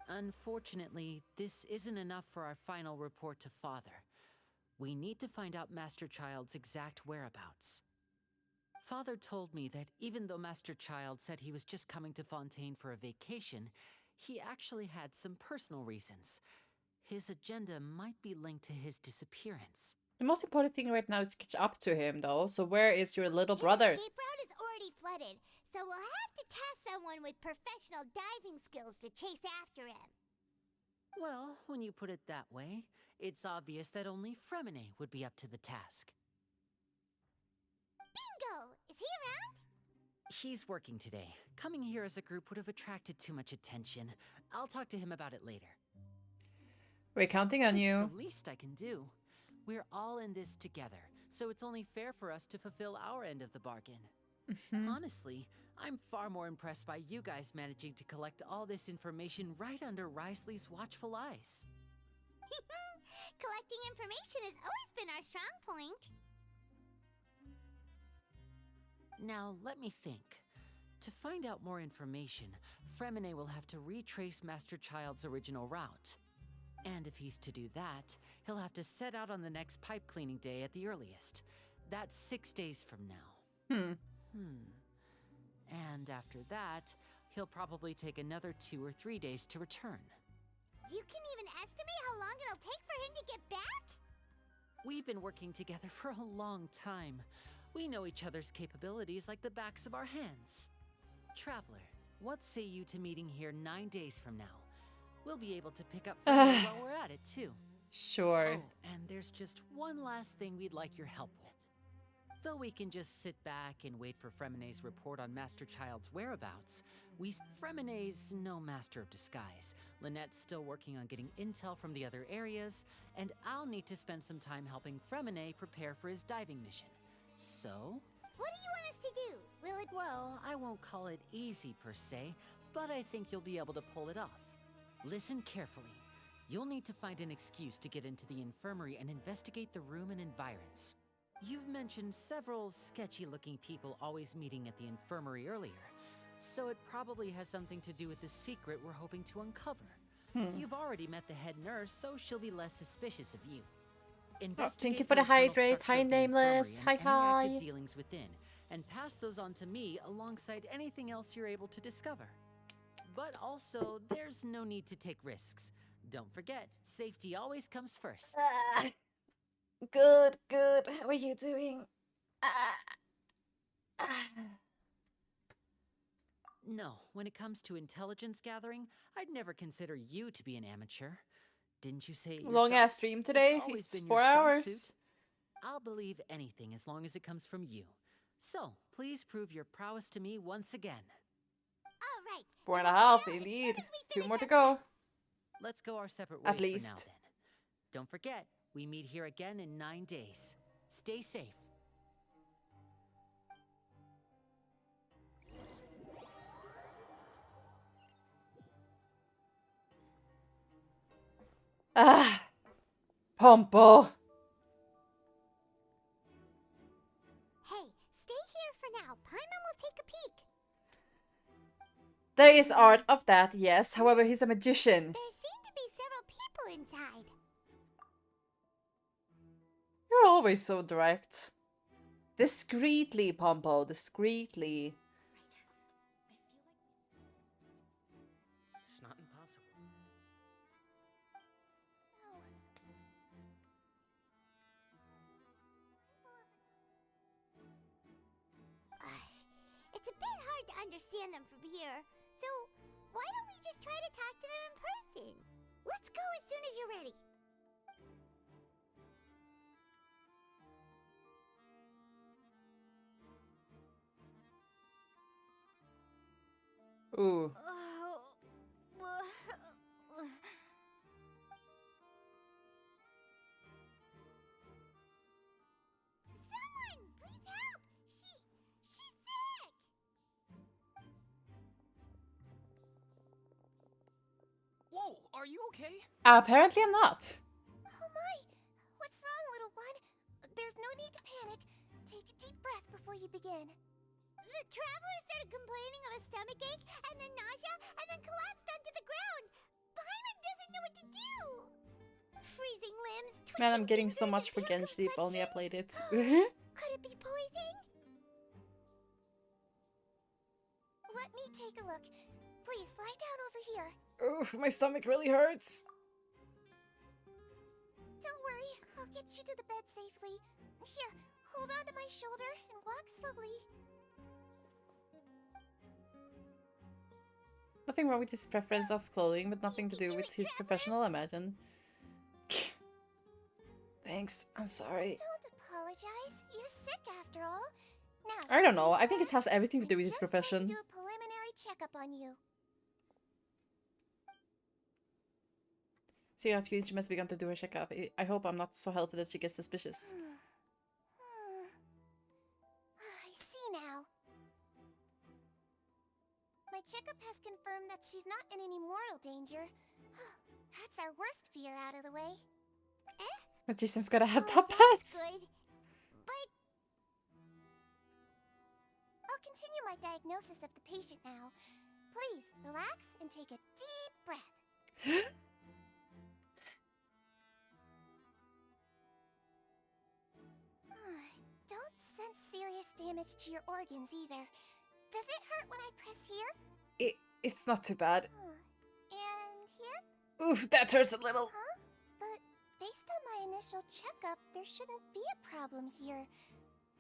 Unfortunately, this isn't enough for our final report to Father. We need to find out Master Child's exact whereabouts. Father told me that even though Master Child said he was just coming to Fontaine for a vacation, he actually had some personal reasons. His agenda might be linked to his disappearance. The most important thing right now is to catch up to him, though. So where is your little brother? His escape route is already flooded, so we'll have to task someone with professional diving skills to chase after him. Well, when you put it that way, it's obvious that only Fremine would be up to the task. Bingo! Is he around? He's working today. Coming here as a group would have attracted too much attention. I'll talk to him about it later. We're counting on you. It's the least I can do. We're all in this together, so it's only fair for us to fulfill our end of the bargain. Honestly, I'm far more impressed by you guys managing to collect all this information right under Risley's watchful eyes. Collecting information has always been our strong point. Now, let me think. To find out more information, Fremine will have to retrace Master Child's original route. And if he's to do that, he'll have to set out on the next pipe cleaning day at the earliest. That's 6 days from now. And after that, he'll probably take another 2 or 3 days to return. You can even estimate how long it'll take for him to get back? We've been working together for a long time. We know each other's capabilities like the backs of our hands. Traveler, what say you to meeting here 9 days from now? We'll be able to pick up Fremine while we're at it, too. Sure. Oh, and there's just one last thing we'd like your help with. Though we can just sit back and wait for Fremine's report on Master Child's whereabouts, Fremine's no master of disguise. Lynette's still working on getting intel from the other areas, and I'll need to spend some time helping Fremine prepare for his diving mission. So? What do you want us to do? Will it... Well, I won't call it easy per se, but I think you'll be able to pull it off. Listen carefully. You'll need to find an excuse to get into the infirmary and investigate the room and environs. You've mentioned several sketchy-looking people always meeting at the infirmary earlier, so it probably has something to do with the secret we're hoping to uncover. You've already met the head nurse, so she'll be less suspicious of you. Thank you for the hydrate. Hi, Nameless. Hi, hi. Active dealings within, and pass those on to me alongside anything else you're able to discover. But also, there's no need to take risks. Don't forget, safety always comes first. Good, good. How are you doing? No, when it comes to intelligence gathering, I'd never consider you to be an amateur. Didn't you say it Long yourself? ass stream today. always It's been 4 your strong hours. suit. I'll believe anything as long as it comes from you. So, please prove your prowess to me once again. All right. 4.5, elite. 2 more to go. Let's go our separate ways At for now least. then. Don't forget, we meet here again in 9 days. Stay safe. Pompo. Hey, stay here for now. Paimon will take a peek. There is art of that, yes. However, he's a magician. There seem to be several people inside. You're always so direct. Discreetly, Pompo. Discreetly. It's not impossible. It's a bit hard to understand them from here, so why don't we just try to talk to them in person? Let's go as soon as you're ready. Ooh. Someone, please help! She's sick! Whoa, are you okay? Apparently I'm not. Oh my! What's wrong, little one? There's no need to panic. Take a deep breath before you begin. The traveler started complaining of a stomach ache, and then nausea, and then collapsed onto the ground. Paimon doesn't know what to do. Freezing limbs, Man, I'm twitching getting so fingers, much and for pale Genshin if only I complexion. played it. Could it be poison? Let me take a look. Please lie down over here. Oof, my stomach really hurts. Don't worry, I'll get you to the bed safely. Here, hold on to my shoulder and walk slowly. Nothing wrong with his preference of clothing, but nothing to do with his professional, I imagine. Thanks, I'm sorry. Don't apologize. You're sick after all. Now, I don't know, please I think it has relax. everything to do with his I'm just profession. going to do a preliminary checkup on you. See how few instruments begun to do her checkup. I hope I'm not so healthy that she gets suspicious. I see now. My checkup has confirmed that she's not in any mortal danger. That's our worst fear out of the way. Magician's gotta have Oh, top that's hats. good. But I'll continue my diagnosis of the patient now. Please relax and take a deep breath. Don't sense serious damage to your organs either. Does it hurt when I press here? It's not too bad. And here? Oof, that hurts a little. Huh? But based on my initial checkup, there shouldn't be a problem here.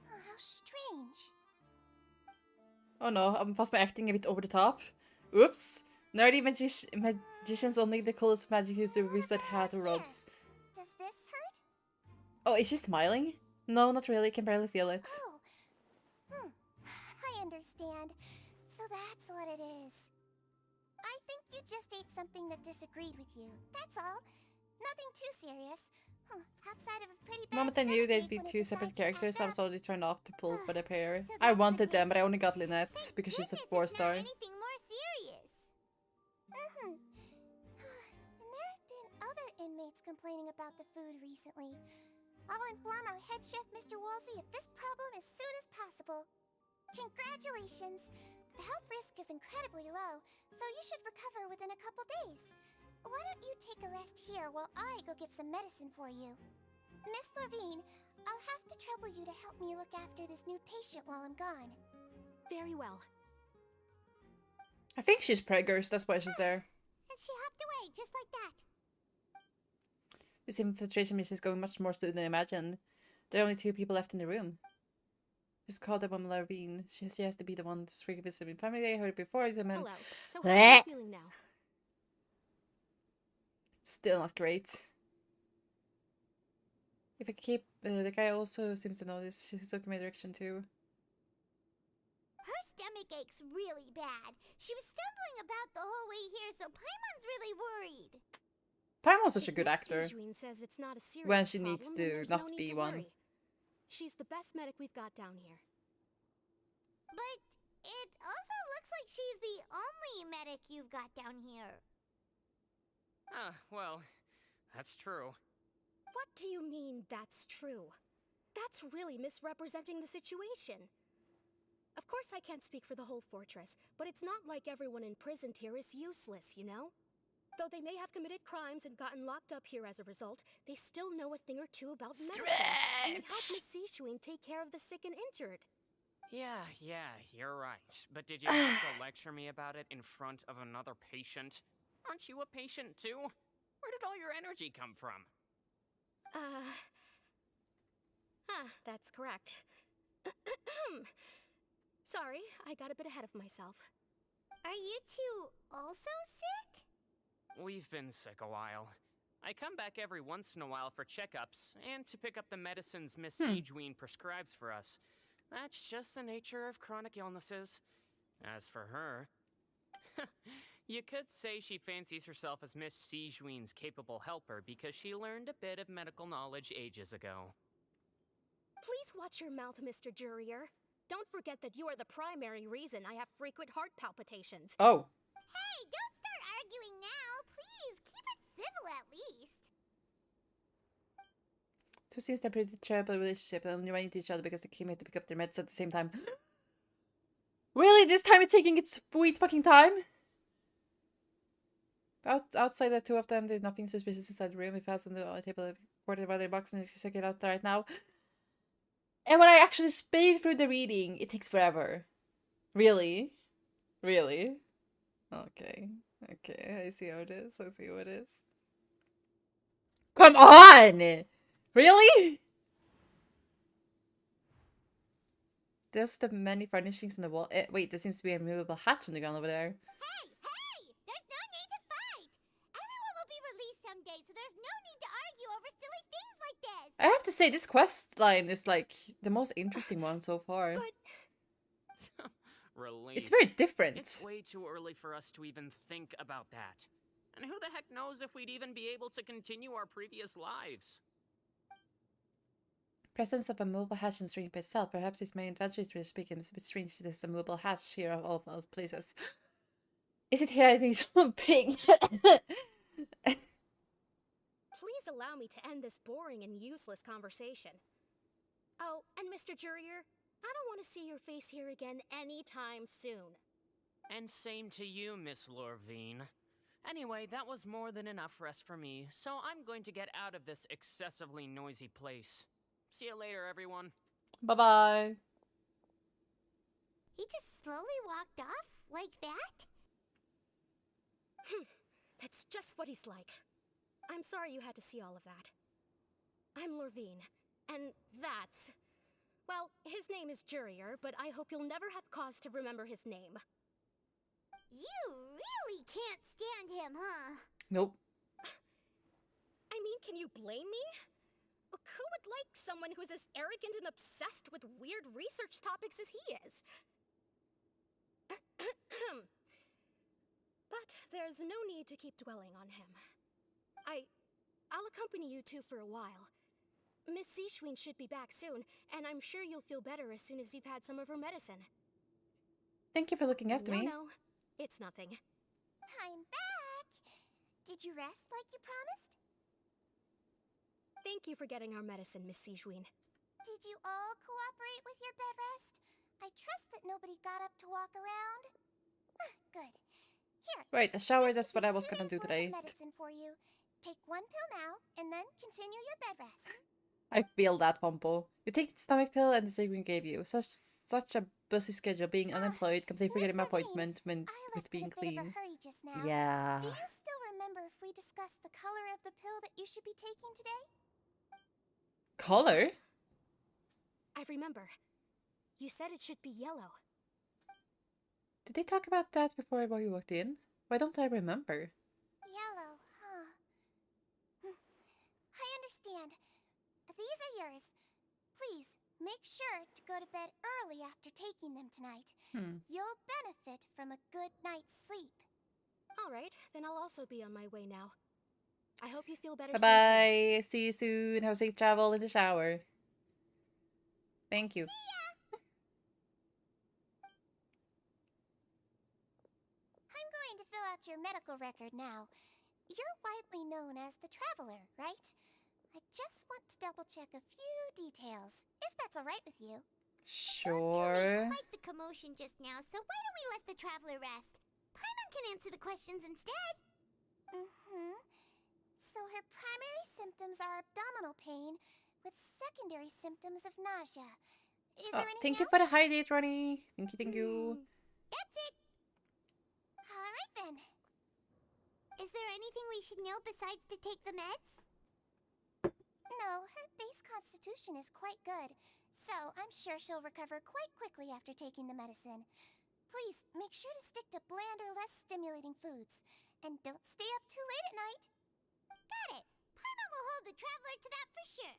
Oh, how strange. Oh no, was my acting a bit over the top? Oops. Nerdy magicians only the coolest magic user wizard hat or robes. Does this hurt? Oh, is she smiling? No, not really. Can barely feel it. Oh. I understand. So that's what it is. I think you just ate something that disagreed with you. That's all. Nothing too serious. Outside of a pretty bad Moment I knew they'd be when it two separate decides to act characters, I up. was already turned off to pull for the pair. So I that's wanted what them, but I makes- only got Lynette because she's a Goodness, 4-star. it's not anything more serious. And there have been other inmates complaining about the food recently. I'll inform our head chef, Mr. Woolsey, of this problem as soon as possible. Congratulations! The health risk is incredibly low, so you should recover within a couple days. Why don't you take a rest here while I go get some medicine for you? Miss Levine, I'll have to trouble you to help me look after this new patient while I'm gone. Very well. I think she's preggers, that's why she's there. And she hopped away, just like that. This infiltration mission is going much more smooth than I imagined. There are only 2 people left in the room. Just call the woman Levine. She has to be the one who's freaking visiting family. I heard it before. The man. Hello. So how are you feeling now? Still not great. If I keep... the guy also seems to notice. She's looking my direction too. Her stomach ache's really bad. She was stumbling about the whole way here, so Paimon's really worried. Paimon's such a If good Miss actor. Sujin says it's not a serious When she needs problem, then to there's not no need be to one. worry. She's the best medic we've got down here. But it also looks like she's the only medic you've got down here. Ah, well, that's true. What do you mean, that's true? That's really misrepresenting the situation. Of course I can't speak for the whole fortress, but it's not like everyone imprisoned here is useless, you know? Though they may have committed crimes and gotten locked up here as a result, they still know a thing or two about medicine. And they help Miss Sishuin take care of the sick and injured. Yeah, you're right. But did you have to lecture me about it in front of another patient? Aren't you a patient too? Where did all your energy come from? That's correct. Sorry, I got a bit ahead of myself. Are you two also sick? We've been sick a while. I come back every once in a while for checkups and to pick up the medicines Miss Sijween prescribes for us. That's just the nature of chronic illnesses. As for her, You could say she fancies herself as Miss Sijuin's capable helper because she learned a bit of medical knowledge ages ago. Please watch your mouth, Mr. Jurier. Don't forget that you are the primary reason I have frequent heart palpitations. Oh. Hey, don't start arguing now. Please, keep it civil at least. Two seems to have a pretty terrible relationship and only running into each other because they came here to pick up their meds at the same time. Really? This time it's taking its sweet fucking time? Outside the two of them did nothing suspicious inside the room. We found on the table recorded by their box and check it out right now. And when I actually spade through the reading, it takes forever. Really? Really? Okay. Okay, I see how it is. I see how it is. Come on! Really? There's the many furnishings in the wall. Wait, there seems to be a movable hatch on the ground over there. Hey! There's no need to fight! Everyone will be released someday, so there's no need to argue over silly things like this! I have to say, this quest line is like the most interesting one so far. Release. It's very different. It's way too early for us to even think about that. And who the heck knows if we'd even be able to continue our previous lives? Presence of a mobile hatch in strange by itself. Perhaps it's my inventory to speak. It's a bit strange there's a mobile hatch here of all places. Is it here? I think something. Please allow me to end this boring and useless conversation. Oh, and Mr. Jurier, I don't want to see your face here again anytime soon. And same to you, Miss Lorvine. Anyway, that was more than enough rest for me, so I'm going to get out of this excessively noisy place. See you later, everyone. Bye-bye. He just slowly walked off like that? That's just what he's like. I'm sorry you had to see all of that. I'm Lorvine, and that's... Well, his name is Jurier, but I hope you'll never have cause to remember his name. You really can't stand him, huh? Nope. I mean, can you blame me? Who would like someone who's as arrogant and obsessed with weird research topics as he is? But there's no need to keep dwelling on him. I'll accompany you two for a while. Miss Sijuin should be back soon, and I'm sure you'll feel better as soon as you've had some of her medicine. Thank you for looking after me. No, it's nothing. I'm back! Did you rest like you promised? Thank you for getting our medicine, Miss Sijuin. Did you all cooperate with your bed rest? I trust that nobody got up to walk around. Good. Here. Right, a shower, that's what I was gonna do today. Medicine for you. Take one pill now, and then continue your bed rest. I feel that, Pompo. You take the stomach pill and the Sigmund gave you. Such a busy schedule, being unemployed, completely forgetting my appointment with being clean. Yeah. Do you still remember if we discussed the color of the pill that you should be taking today? Color? I remember. You said it should be yellow. Did they talk about that before I walked in? Why don't I remember? Yellow, huh? I understand. These are yours. Please, make sure to go to bed early after taking them tonight. You'll benefit from a good night's sleep. All right, then I'll also be on my way now. I hope you feel better Bye-bye. See you soon. Have a safe travel in the shower. Thank you. See ya! I'm going to fill out your medical record now. You're widely known as the Traveler, right? I just want to double-check a few details, if that's all right with you. Sure. Quite the commotion just now, so why don't we let the Traveler rest? Paimon can answer the questions instead. So her primary symptoms are abdominal pain, with secondary symptoms of nausea. Is there anything thank you else? for the high date, Ronnie. Thank you. That's it. All right then. Is there anything we should know besides to take the meds? No, her base constitution is quite good, so I'm sure she'll recover quite quickly after taking the medicine. Please, make sure to stick to bland or less stimulating foods, and don't stay up too late at night. Got it! Paimon will hold the Traveler to that for sure.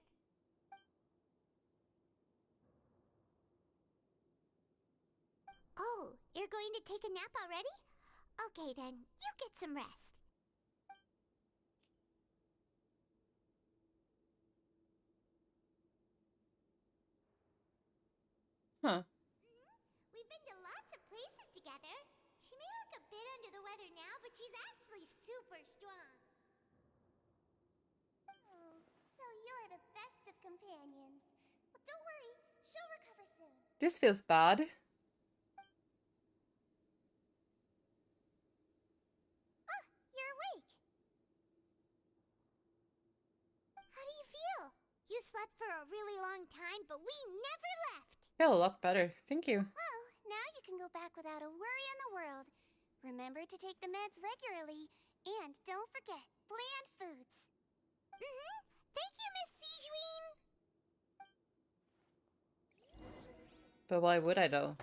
Oh, you're going to take a nap already? Okay then, you get some rest. Huh. We've been to lots of places together. She may look a bit under the weather now, but she's actually super strong. Oh, so you're the best of companions. Well, don't worry, she'll recover soon. This feels bad. Ah, you're awake. How do you feel? You slept for a really long time, but we never left. Feel a lot better. Thank you. Well, now you can go back without a worry in the world. Remember to take the meds regularly, and don't forget bland foods. Thank you, Miss Sijuin. But why would I though?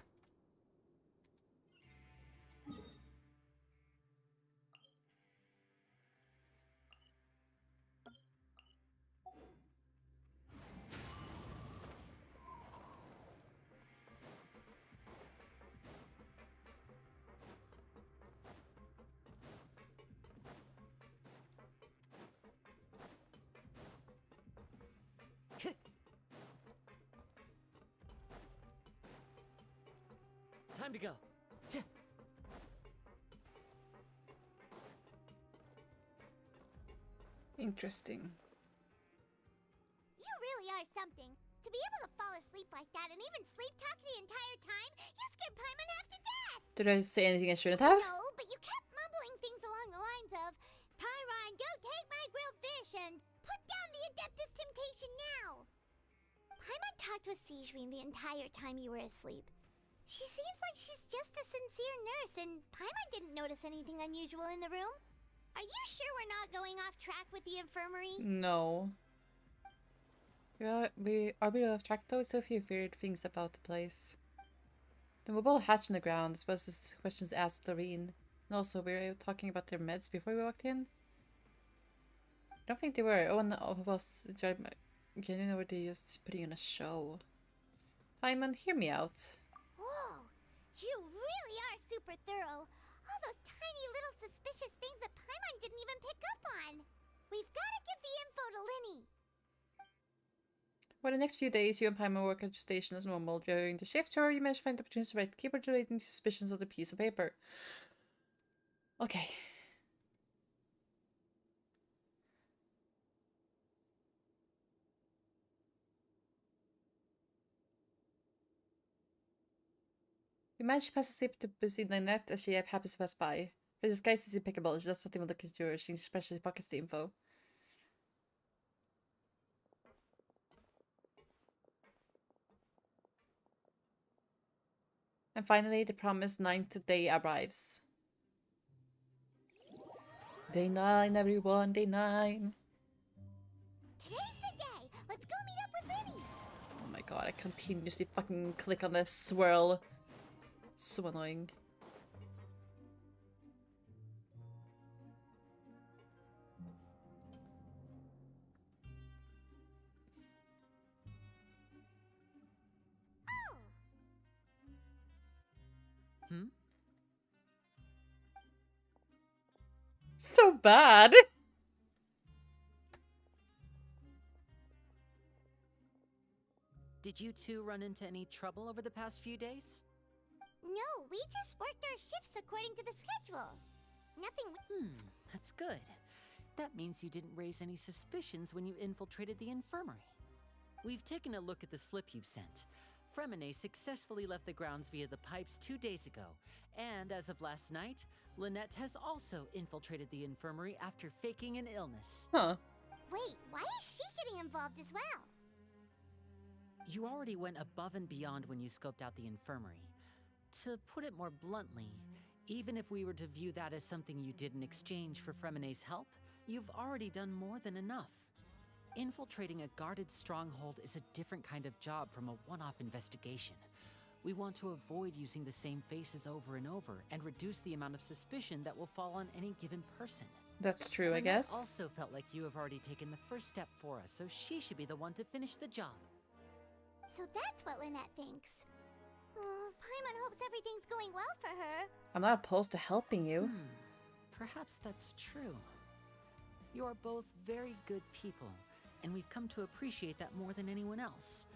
Time to go. Interesting. You really are something. To be able to fall asleep like that and even sleep talk the entire time, you scared Paimon half to death. Did I say anything I shouldn't have? No, but you kept mumbling things along the lines of, Pyron, don't take my grilled fish, and put down the Adeptus Temptation now. Paimon talked with Sijuin the entire time you were asleep. She seems like she's just a sincere nurse, and Paimon didn't notice anything unusual in the room. Are you sure we're not going off track with the infirmary? No. We are we off track though? So few weird things about the place. The mobile hatch in the ground. I suppose this question's asked Doreen. And also, we were talking about their meds before we walked in. I don't think they were. Oh, and all of us enjoyed my. Again, you know where they just putting on a show. Paimon, hear me out. Whoa, you really are super thorough. All those tiny little suspicious things that Paimon didn't even pick up on. We've got to give the info to Linny. For the next few days, you and Paimon work at your station as normal. During the shift tour, you manage to find opportunities to write the keyboard relating to suspicions on the piece of paper. Okay. You manage to pass asleep to busy Lynette as she happens to pass by. Her disguise is impeccable. She does not even look at you. She especially pockets the info. And finally, the promised 9th day arrives. Day 9, everyone. Day 9. Today's the day. Let's go meet up with Linny. Oh my god, I continuously fucking click on this swirl. So annoying. Hmm? So bad. Did you two run into any trouble over the past few days? No, we just worked our shifts according to the schedule. Nothing. That's good. That means you didn't raise any suspicions when you infiltrated the infirmary. We've taken a look at the slip you've sent. Fremine successfully left the grounds via the pipes 2 days ago, and as of last night, Lynette has also infiltrated the infirmary after faking an illness. Huh. Wait, why is she getting involved as well? You already went above and beyond when you scoped out the infirmary. To put it more bluntly, even if we were to view that as something you did in exchange for Fremine's help, you've already done more than enough. Infiltrating a guarded stronghold is a different kind of job from a one-off investigation. We want to avoid using the same faces over and over and reduce the amount of suspicion that will fall on any given person. That's true, I Lynette guess. also felt like you have already taken the first step for us, so she should be the one to finish the job. So that's what Lynette thinks. Oh, Paimon hopes everything's going well for her. I'm not opposed to helping you. Perhaps that's true. You're both very good people, and we've come to appreciate that more than anyone else.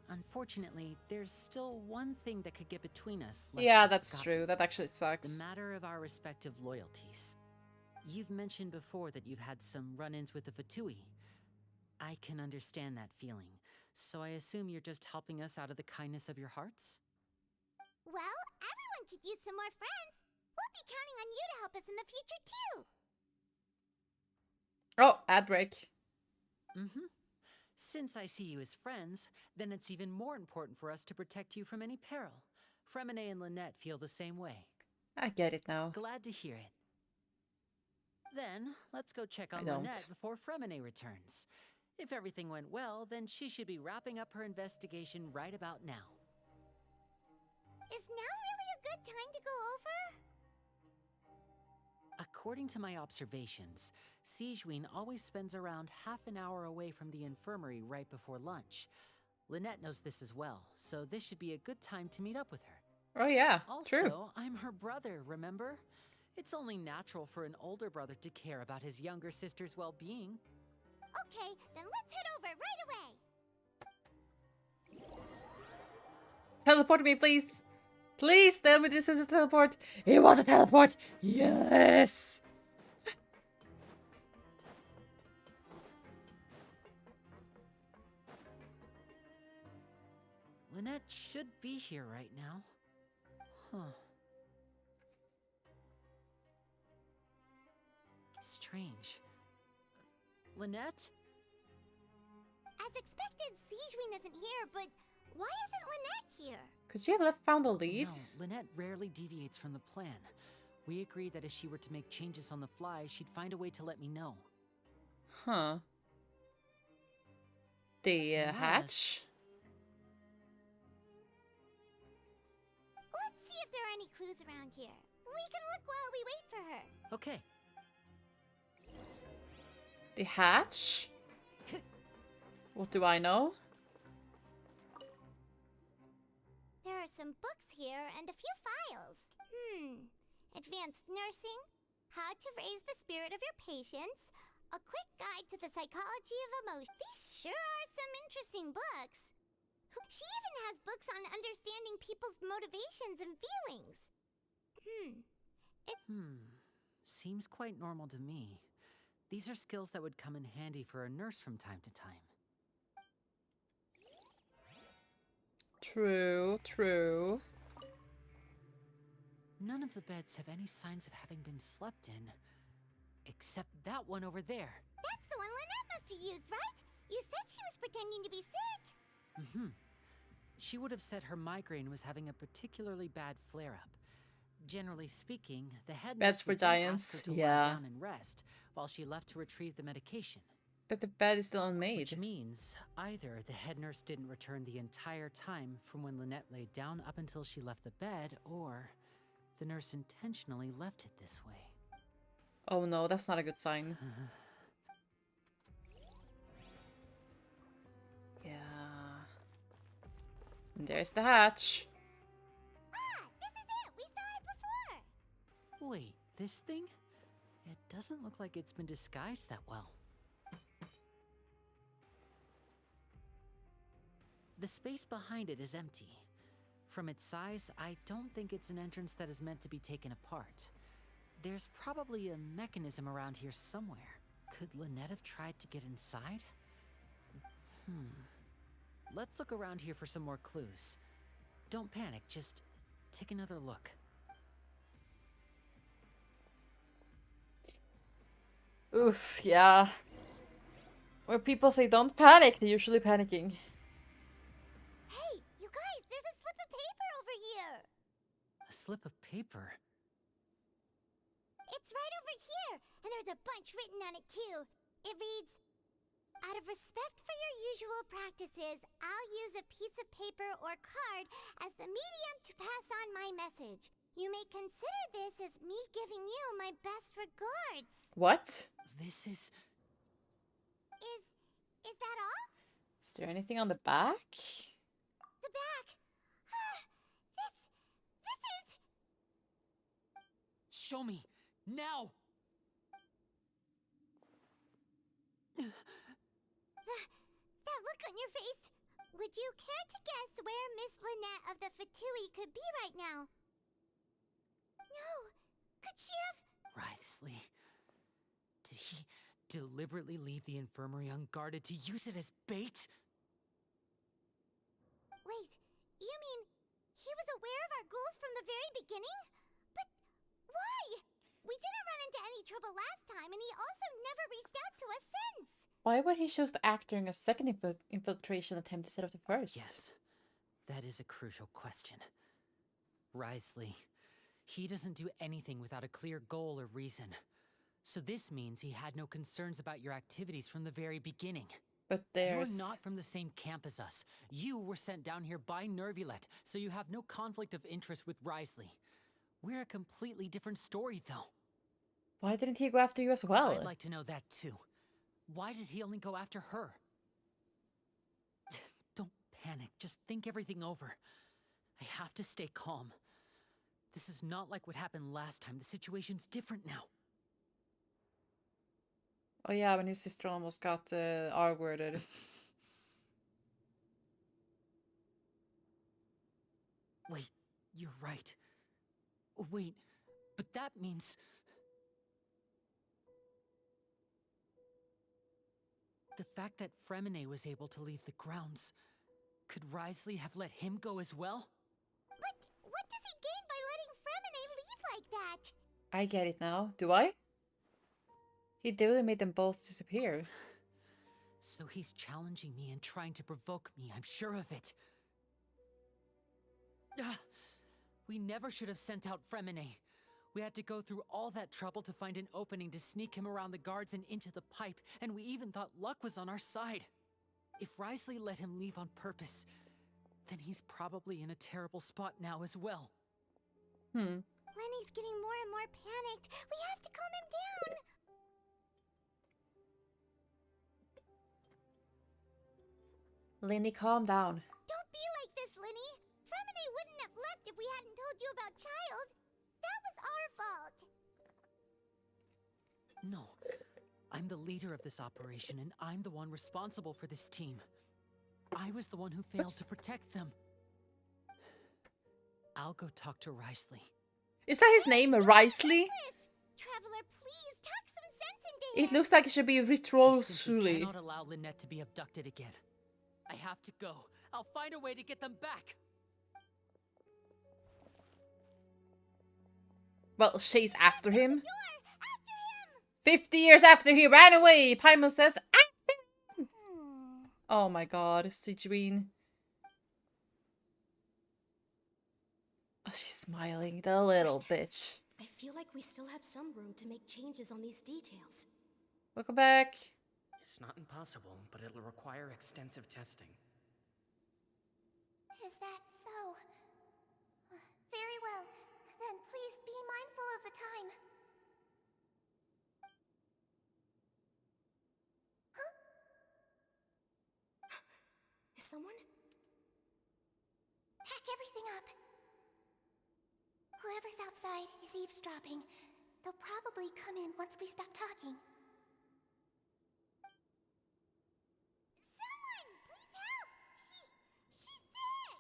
Unfortunately, there's still one thing that could get between us. lest Yeah, we've that's forgotten. true. That actually sucks. The matter of our respective loyalties. You've mentioned before that you've had some run-ins with the Fatui. I can understand that feeling, so I assume you're just helping us out of the kindness of your hearts? Well, everyone could use some more friends. We'll be counting on you to help us in the future, too. Oh, ad break. Since I see you as friends, then it's even more important for us to protect you from any peril. Fremine and Lynette feel the same way. I get it now. Glad to hear it. Then, let's go check I on don't. Lynette before Fremine returns. If everything went well, then she should be wrapping up her investigation right about now. Is now really a good time to go over? According to my observations, Sigewinne always spends around half an hour away from the infirmary right before lunch. Lynette knows this as well, so this should be a good time to meet up with her. Oh yeah, Also, true. I'm her brother, remember? It's only natural for an older brother to care about his younger sister's well-being. Okay, then let's head over right away. Teleport me, please. Please tell me this is a teleport. It was a teleport. Yes. Lynette should be here right now. Huh. Strange. Lynette? As expected, Sigewinne isn't here, but why isn't Lynette here? Could she have found a lead? No, Lynette rarely deviates from the plan. We agreed that if she were to make changes on the fly, she'd find a way to let me know. Huh. The hatch? Let's see if there are any clues around here. We can look while we wait for her. Okay. The hatch? What do I know? There are some books here and a few files. Advanced nursing, how to raise the spirit of your patients, a quick guide to the psychology of emotion. These sure are some interesting books. She even has books on understanding people's motivations and feelings. Seems quite normal to me. These are skills that would come in handy for a nurse from time to time. True, true. None of the beds have any signs of having been slept in. Except that one over there. That's the one Lynette must have used, right? You said she was pretending to be sick. She would have said her migraine was having a particularly bad flare-up. Generally speaking, the head Beds nurse for would then ask giants, her to lie yeah. down and rest, while she left to retrieve the medication. But the bed is still unmade. Which means either the head nurse didn't return the entire time from when Lynette laid down up until she left the bed, or the nurse intentionally left it this way. Oh no, that's not a good sign. Yeah. And there's the hatch. This is it! We saw it before! Wait, this thing? It doesn't look like it's been disguised that well. The space behind it is empty. From its size, I don't think it's an entrance that is meant to be taken apart. There's probably a mechanism around here somewhere. Could Lynette have tried to get inside? Let's look around here for some more clues. Don't panic, just take another look. Oof, yeah. Where people say don't panic, they're usually panicking. Hey, you guys, there's a slip of paper over here! A slip of paper? It's right over here, and there's a bunch written on it too. It reads, out of respect for your usual practices, I'll use a piece of paper or card as the medium to pass on my message. You may consider this as me giving you my best regards. What? This is... Is that all? Is there anything on the back? The back. Show me! Now! That look on your face. Would you care to guess where Miss Lynette of the Fatui could be right now? No. Could she have... Wriothesley. Did he deliberately leave the infirmary unguarded to use it as bait? Wait, you mean he was aware of our goals from the very beginning? But why? We didn't run into any trouble last time, and he also never reached out to us since. Why would he choose to act during a second infiltration attempt instead of the first? Yes, that is a crucial question. Wriothesley, he doesn't do anything without a clear goal or reason. So this means he had no concerns about your activities from the very beginning. But there's... You're not from the same camp as us. You were sent down here by Nervulet, so you have no conflict of interest with Wriothesley. We're a completely different story, though. Why didn't he go after you as well? I'd like to know that, too. Why did he only go after her? Don't panic. Just think everything over. I have to stay calm. This is not like what happened last time. The situation's different now. Oh yeah, when his sister almost got R-worded. Wait, you're right. Wait, but that means... The fact that Fremine was able to leave the grounds, could Wriothesley have let him go as well? But what does he gain by letting Fremine leave like that? I get it now. Do I? He literally made them both disappear. So he's challenging me and trying to provoke me, I'm sure of it. We never should have sent out Fremine. We had to go through all that trouble to find an opening to sneak him around the guards and into the pipe, and we even thought luck was on our side. If Wriothesley let him leave on purpose, then he's probably in a terrible spot now as well. Lenny's getting more and more panicked. We have to calm him down. Linny, calm down. Don't be like this, Linny. Fremine wouldn't have left if we hadn't told you about Child. That was our fault. No. I'm the leader of this operation, and I'm the one responsible for this team. I was the one who failed to protect them. I'll go talk to Wriothesley. Is that his name, Wriothesley? Traveler, please talk some sense into him. It looks like it should be I Ritrosuli. cannot allow Lynette to be abducted again. I have to go. I'll find a way to get them back. Well, she's after him. 50 years after he ran away, Paimon says, after him! Oh my god, Sigewin. Oh, she's smiling, the little bitch. I feel like we still have some room to make changes on these details. Welcome back. It's not impossible, but it'll require extensive testing. Is that so? Very well. Then please be mindful of the time. Huh? Is someone? Pack everything up. Whoever's outside is eavesdropping. They'll probably come in once we stop talking. Someone! Please help! She's sick!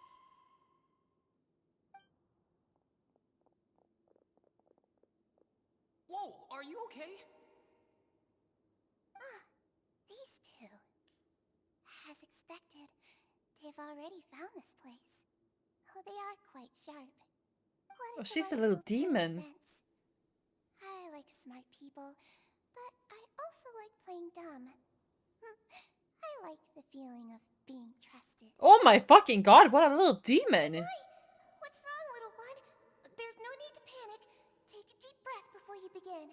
Whoa, are you okay? These two. As expected, they've already found this place. Oh, they are quite sharp. Oh, she's a little demon. I like smart people, but I also like playing dumb. I like the feeling of being trusted. Oh my fucking god, what a little demon. What's wrong, little one? There's no need to panic. Take a deep breath before you begin.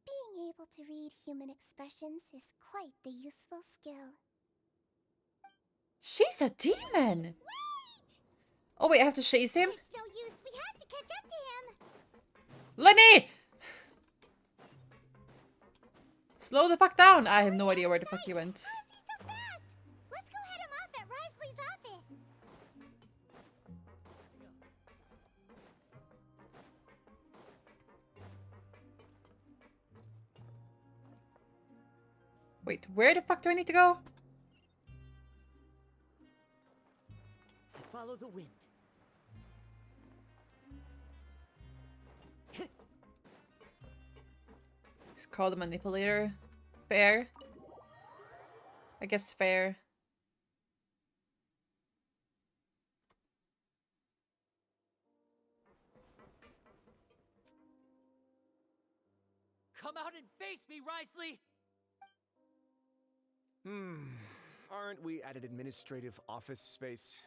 Being able to read human expressions is quite the useful skill. She's a demon. Oh wait, I have to chase him? It's no use. We have to catch up to him. Lenny! Slow the fuck down. I have no idea where the fuck he went. Let's go head him off at Wriothesley's office. Wait, where the fuck do I need to go? Follow the wind. He's called a manipulator. Fair. I guess fair. Come out and face me, Risley! Aren't we at an administrative office space?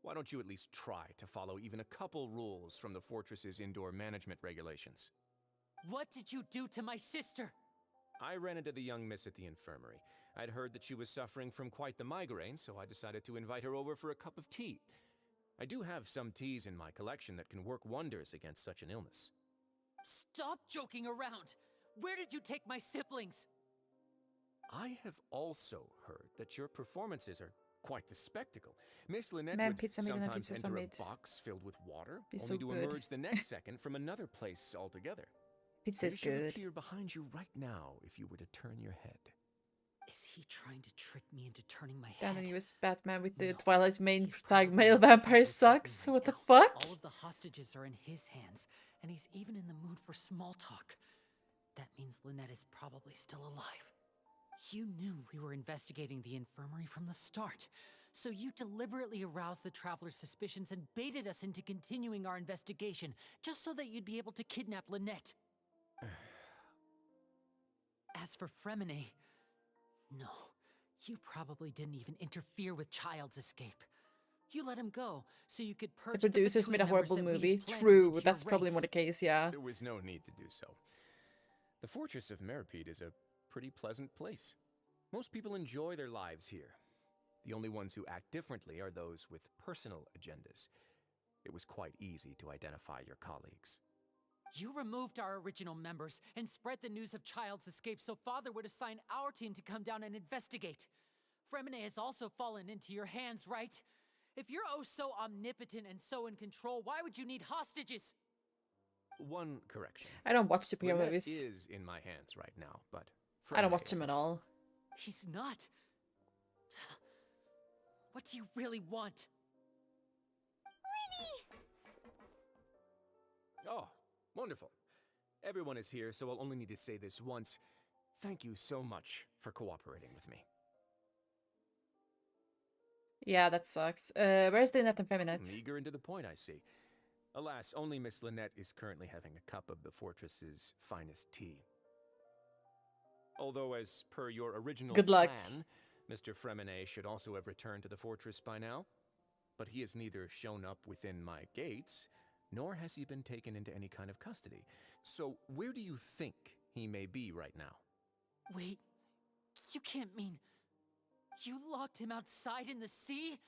Why don't you at least try to follow even a couple rules from the fortress's indoor management regulations? What did you do to my sister? I ran into the young miss at the infirmary. I'd heard that she was suffering from quite the migraine, so I decided to invite her over for a cup of tea. I do have some teas in my collection that can work wonders against such an illness. Stop joking around! Where did you take my siblings? I have also heard that your performances are quite the spectacle. Miss Lynette Man, would pizza made on a sometimes pizza enter summit. a box filled with water, Be only so to good. emerge the next second from another place altogether. Pizza's And she would good. appear behind you right now if you were to turn your head. Is he trying to trick me into turning my And head? then he was Batman with the Twilight main tag male vampire sucks. What the fuck? All of the hostages are in his hands, and he's even in the mood for small talk. That means Lynette is probably still alive. You knew we were investigating the infirmary from the start, so you deliberately aroused the Traveler's suspicions and baited us into continuing our investigation, just so that you'd be able to kidnap Lynette. As for Fremine, no, you probably didn't even interfere with Child's escape. You let him go, so you could purge The producers Fatui made a members horrible that we had movie. planted True, into your that's probably more ranks. the case, yeah. There was no need to do so. The fortress of Meripede is a pretty pleasant place. Most people enjoy their lives here. The only ones who act differently are those with personal agendas. It was quite easy to identify your colleagues. You removed our original members and spread the news of Child's escape so Father would assign our team to come down and investigate. Fremine has also fallen into your hands, right? If you're oh so omnipotent and so in control, why would you need hostages? One correction. I don't watch superhero Lynette movies. is in my hands right now, but I don't Fremine watch them at isn't. all. He's not. What do you really want? Oh, wonderful. Everyone is here, so I'll only need to say this once. Thank you so much for cooperating with me. Yeah, that sucks. Where's the net and feminine? Eager and to the point, I see. Alas, only Miss Lynette is currently having a cup of the fortress's finest tea. Although, as per your original Good luck. plan, Mr. Fremine should also have returned to the fortress by now. But he has neither shown up within my gates, nor has he been taken into any kind of custody. So where do you think he may be right now? Wait, you can't mean you locked him outside in the sea?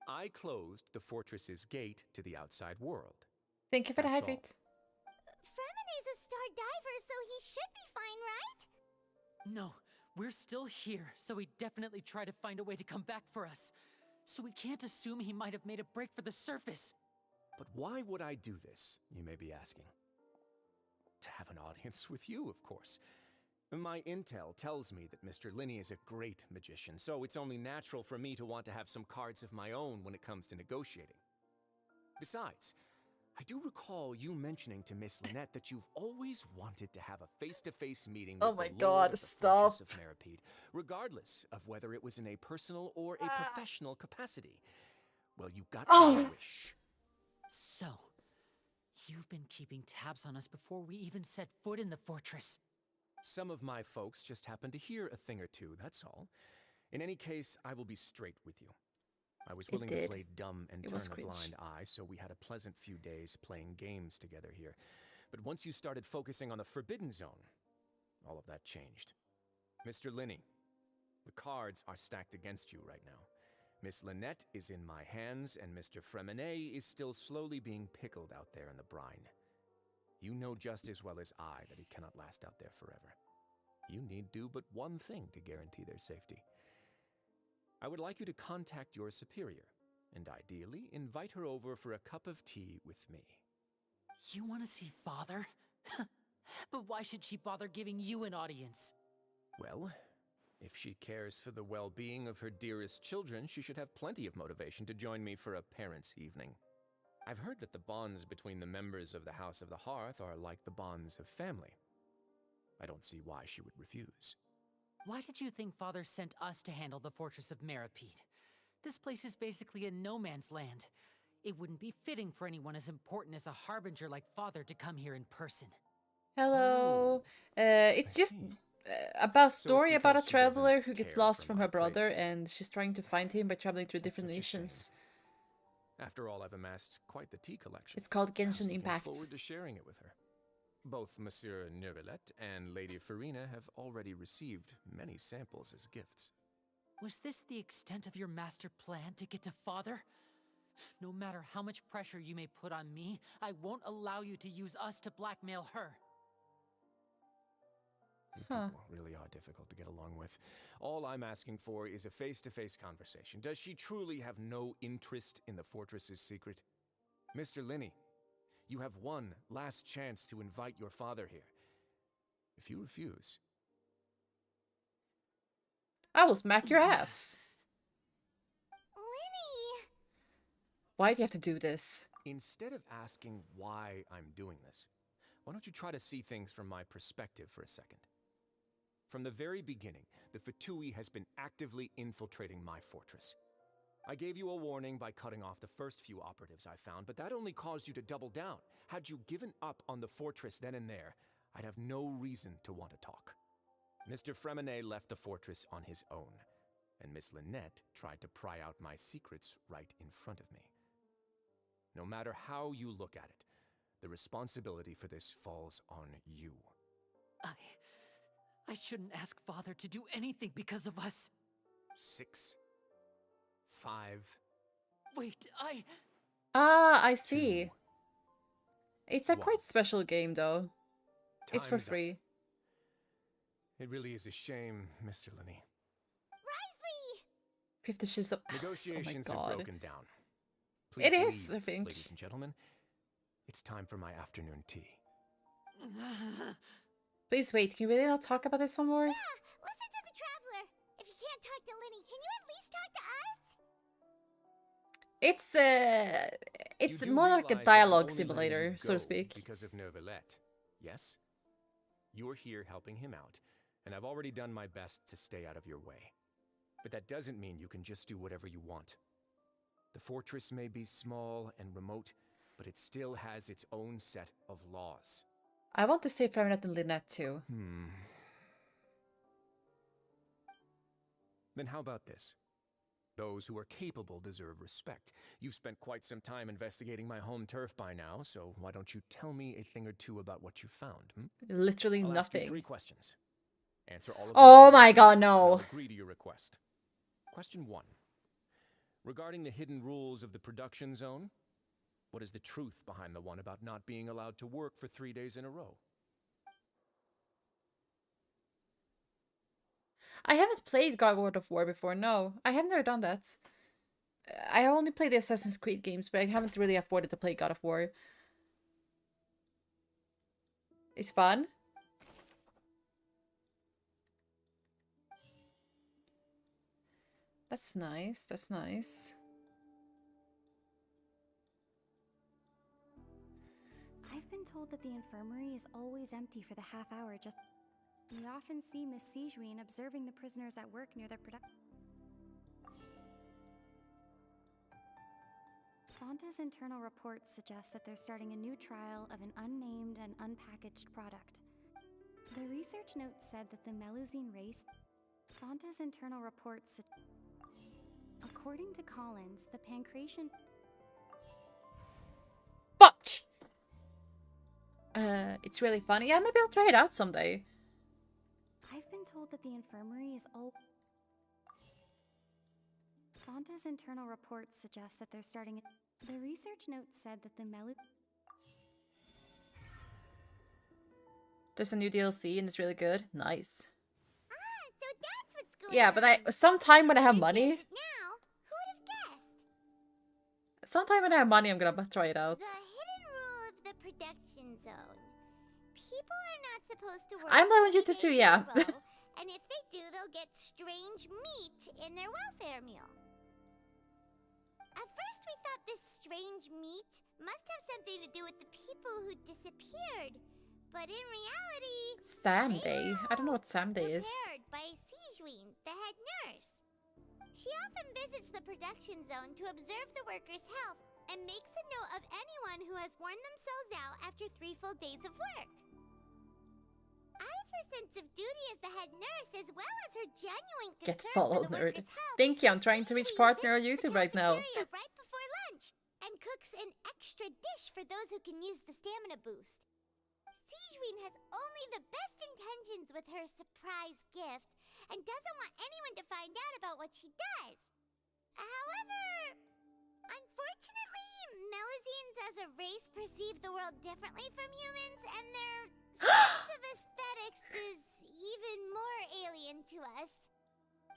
I closed the fortress's gate to the outside world. Thank you for the That's all. hydrate. Fremine's a star diver, so he should be fine, right? No, we're still here, so he definitely tried to find a way to come back for us. So we can't assume he might have made a break for the surface. But why would I do this, you may be asking? To have an audience with you, of course. My intel tells me that Mr. Linney is a great magician, so it's only natural for me to want to have some cards of my own when it comes to negotiating. Besides, I do recall you mentioning to Miss Lynette that you've always wanted to have a face-to-face meeting with Oh my the Lord God, of the stop. Fortress of Meripede, regardless of whether it was in a personal or a professional capacity. Well, you got your wish. So, you've been keeping tabs on us before we even set foot in the fortress. Some of my folks just happened to hear a thing or two, that's all. In any case, I will be straight with you. I was willing to did. play dumb and It turn was a cringe. blind eye, so we had a pleasant few days playing games together here. But once you started focusing on the Forbidden Zone, all of that changed. Mr. Linney, the cards are stacked against you right now. Miss Lynette is in my hands, and Mr. Fremine is still slowly being pickled out there in the brine. You know just as well as I that he cannot last out there forever. You need do but one thing to guarantee their safety. I would like you to contact your superior, and ideally invite her over for a cup of tea with me. You want to see Father? But why should she bother giving you an audience? Well, If she cares for the well-being of her dearest children, she should have plenty of motivation to join me for a parents' evening. I've heard that the bonds between the members of the House of the Hearth are like the bonds of family. I don't see why she would refuse. Why did you think Father sent us to handle the Fortress of Meropide? This place is basically a no man's land. It wouldn't be fitting for anyone as important as a harbinger like Father to come here in person. Hello. It's just about story about a traveler who gets lost from her brother, and she's trying to find him by traveling through different nations. After all, I've amassed quite the tea collection. It's called Genshin I Impact. was looking forward to sharing it with her. Both Monsieur Neuvillette and Lady Farina have already received many samples as gifts. Was this the extent of your master plan to get to Father? No matter how much pressure you may put on me, I won't allow you to use us to blackmail her. You people really are difficult to get along with. All I'm asking for is a face-to-face conversation. Does she truly have no interest in the fortress's secret? Mr. Linney, you have one last chance to invite your father here. If you refuse, I will smack your ass. Linny! Why do you have to do this? instead of asking why I'm doing this, why don't you try to see things from my perspective for a second? From the very beginning, the Fatui has been actively infiltrating my fortress. I gave you a warning by cutting off the first few operatives I found, but that only caused you to double down. Had you given up on the fortress then and there, I'd have no reason to want to talk. Mr. Fremenet left the fortress on his own, and Miss Lynette tried to pry out my secrets right in front of me. No matter how you look at it, the responsibility for this falls on you. I shouldn't ask Father to do anything because of us. 6, 5... Wait, I see. It's a quite special game, though. It's for Time's up. free. It really is a shame, Mr. Linney. 50 Shades of Negotiations oh my are God. broken down. It is, leave, I think. ladies and gentlemen. It's time for my afternoon tea. Please wait, can you really not talk about this some more? Listen to the traveler. If you can't talk to Linny, can you at least talk to us? It's You do more like a realize that I'm only dialogue letting simulator, you so to go speak. Because of Neuvillette, yes? You're here helping him out, and I've already done my best to stay out of your way. But that doesn't mean you can just do whatever you want. The fortress may be small and remote, but it still has its own set of laws. I want to save Fremenet and Lynette too. Then how about this? Those who are capable deserve respect. You've spent quite some time investigating my home turf by now, so why don't you tell me a thing or two about what you found? Literally I'll ask you nothing. 3 questions. Answer all of them. Oh my correctly, God, and no. I'll agree to your request. Question 1. Regarding the hidden rules of the production zone, what is the truth behind the one about not being allowed to work for 3 days in a row? I haven't played God of War before, no. I have never done that. I only played the Assassin's Creed games, but I haven't really afforded to play God of War. It's fun. That's nice, that's nice. I've been told that the infirmary is always empty for the half hour just... We often see Miss Sijuin observing the prisoners at work near their production. Fonta's internal reports suggest that they're starting a new trial of an unnamed and unpackaged product. The research note said that the Melusine race... Fonta's internal reports... According to Collins, the pancreation... Fuck! It's really funny. Yeah, maybe I'll try it out someday. I've been told that the infirmary is all... Fonta's internal reports suggest that they're starting... The research note said that the There's a new DLC and it's really good. Nice. So that's what's going Yeah, but sometime when I have money... now. Who would have guessed? Sometime when I have money, I'm gonna try it out. The hidden rule of the production zone. People are not supposed to work I'm live on for YouTube too, days yeah. in a row, and if they do, they'll get strange meat in their welfare meal. At first, we thought this strange meat must have something to do with the people who disappeared, but in reality, Sam Day? I don't know what Sam Day is. prepared by Sijween, the head nurse. She often visits the production zone to observe the workers' health and makes a note of anyone who has worn themselves out after 3 full days of work. Out of her sense of duty as the head nurse, as well as her genuine concern Get followed, for the nerd. workers' health, Thank you, I'm trying to reach partner on YouTube right now. cafeteria right before lunch and cooks an extra dish for those who can use the stamina boost. Sijween has only the best intentions with her surprise gift and doesn't want anyone to find out about what she does. However, unfortunately, Melusines as a race perceive the world differently from humans, and their sense of aesthetics is even more alien to us.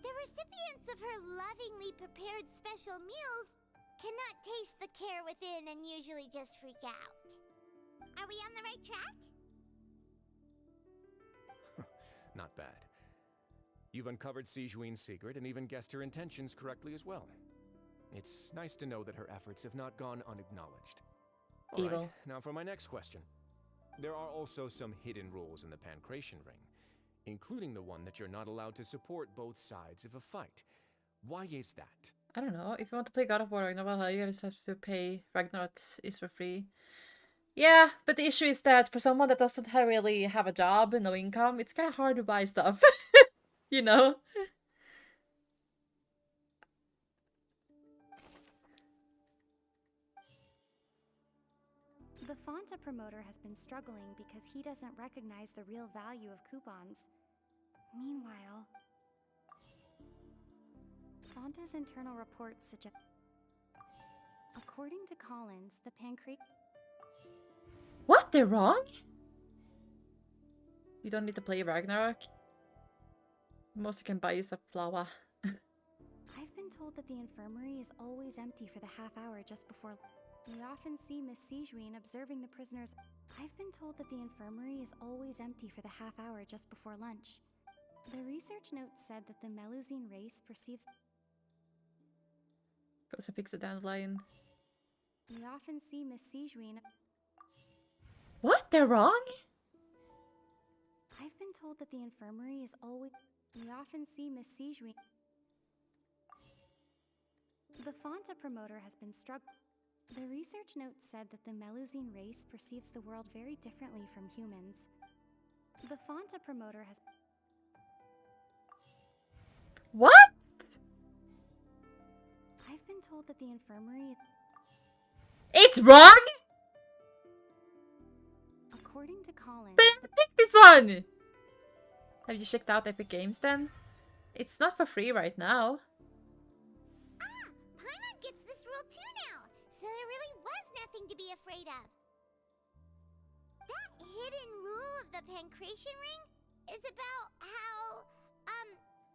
The recipients of her lovingly prepared special meals cannot taste the care within and usually just freak out. Are we on the right track? Not bad. You've uncovered Sijween's secret and even guessed her intentions correctly as well. It's nice to know that her efforts have not gone unacknowledged. All Evil. right, now for my next question. There are also some hidden rules in the Pancration Ring, including the one that you're not allowed to support both sides of a fight. Why is that? I don't know. If you want to play God of War Ragnarok, you just have to pay. Ragnarok is for free. Yeah, but the issue is that for someone that doesn't really have a job and no income, it's kind of hard to buy stuff. You know? The Fanta promoter has been struggling because he doesn't recognize the real value of coupons. Meanwhile, Fanta's internal reports suggest... According to Collins, the pancreas... What? They're wrong? You don't need to play Ragnarok. Most you can buy is a flower. I've been told that the infirmary is always empty for the half hour just before... We often see Miss Sijween observing the prisoners. I've been told that the infirmary is always empty for the half hour just before lunch. The research note said that the Melusine race perceives... Goes to fix a dandelion. We often see Miss Sijween... What? They're wrong? I've been told that the infirmary is always... We often see Miss Sijween... The Fanta promoter has been struggling... The research note said that the Melusine race perceives the world very differently from humans. The Fanta promoter has... What? I've been told that the infirmary... It's wrong? According to Collins... But I picked this one! Have you checked out Epic Games then? It's not for free right now. Paimon gets this rule too now, so there really was nothing to be afraid of. That hidden rule of the Pancration Ring is about how,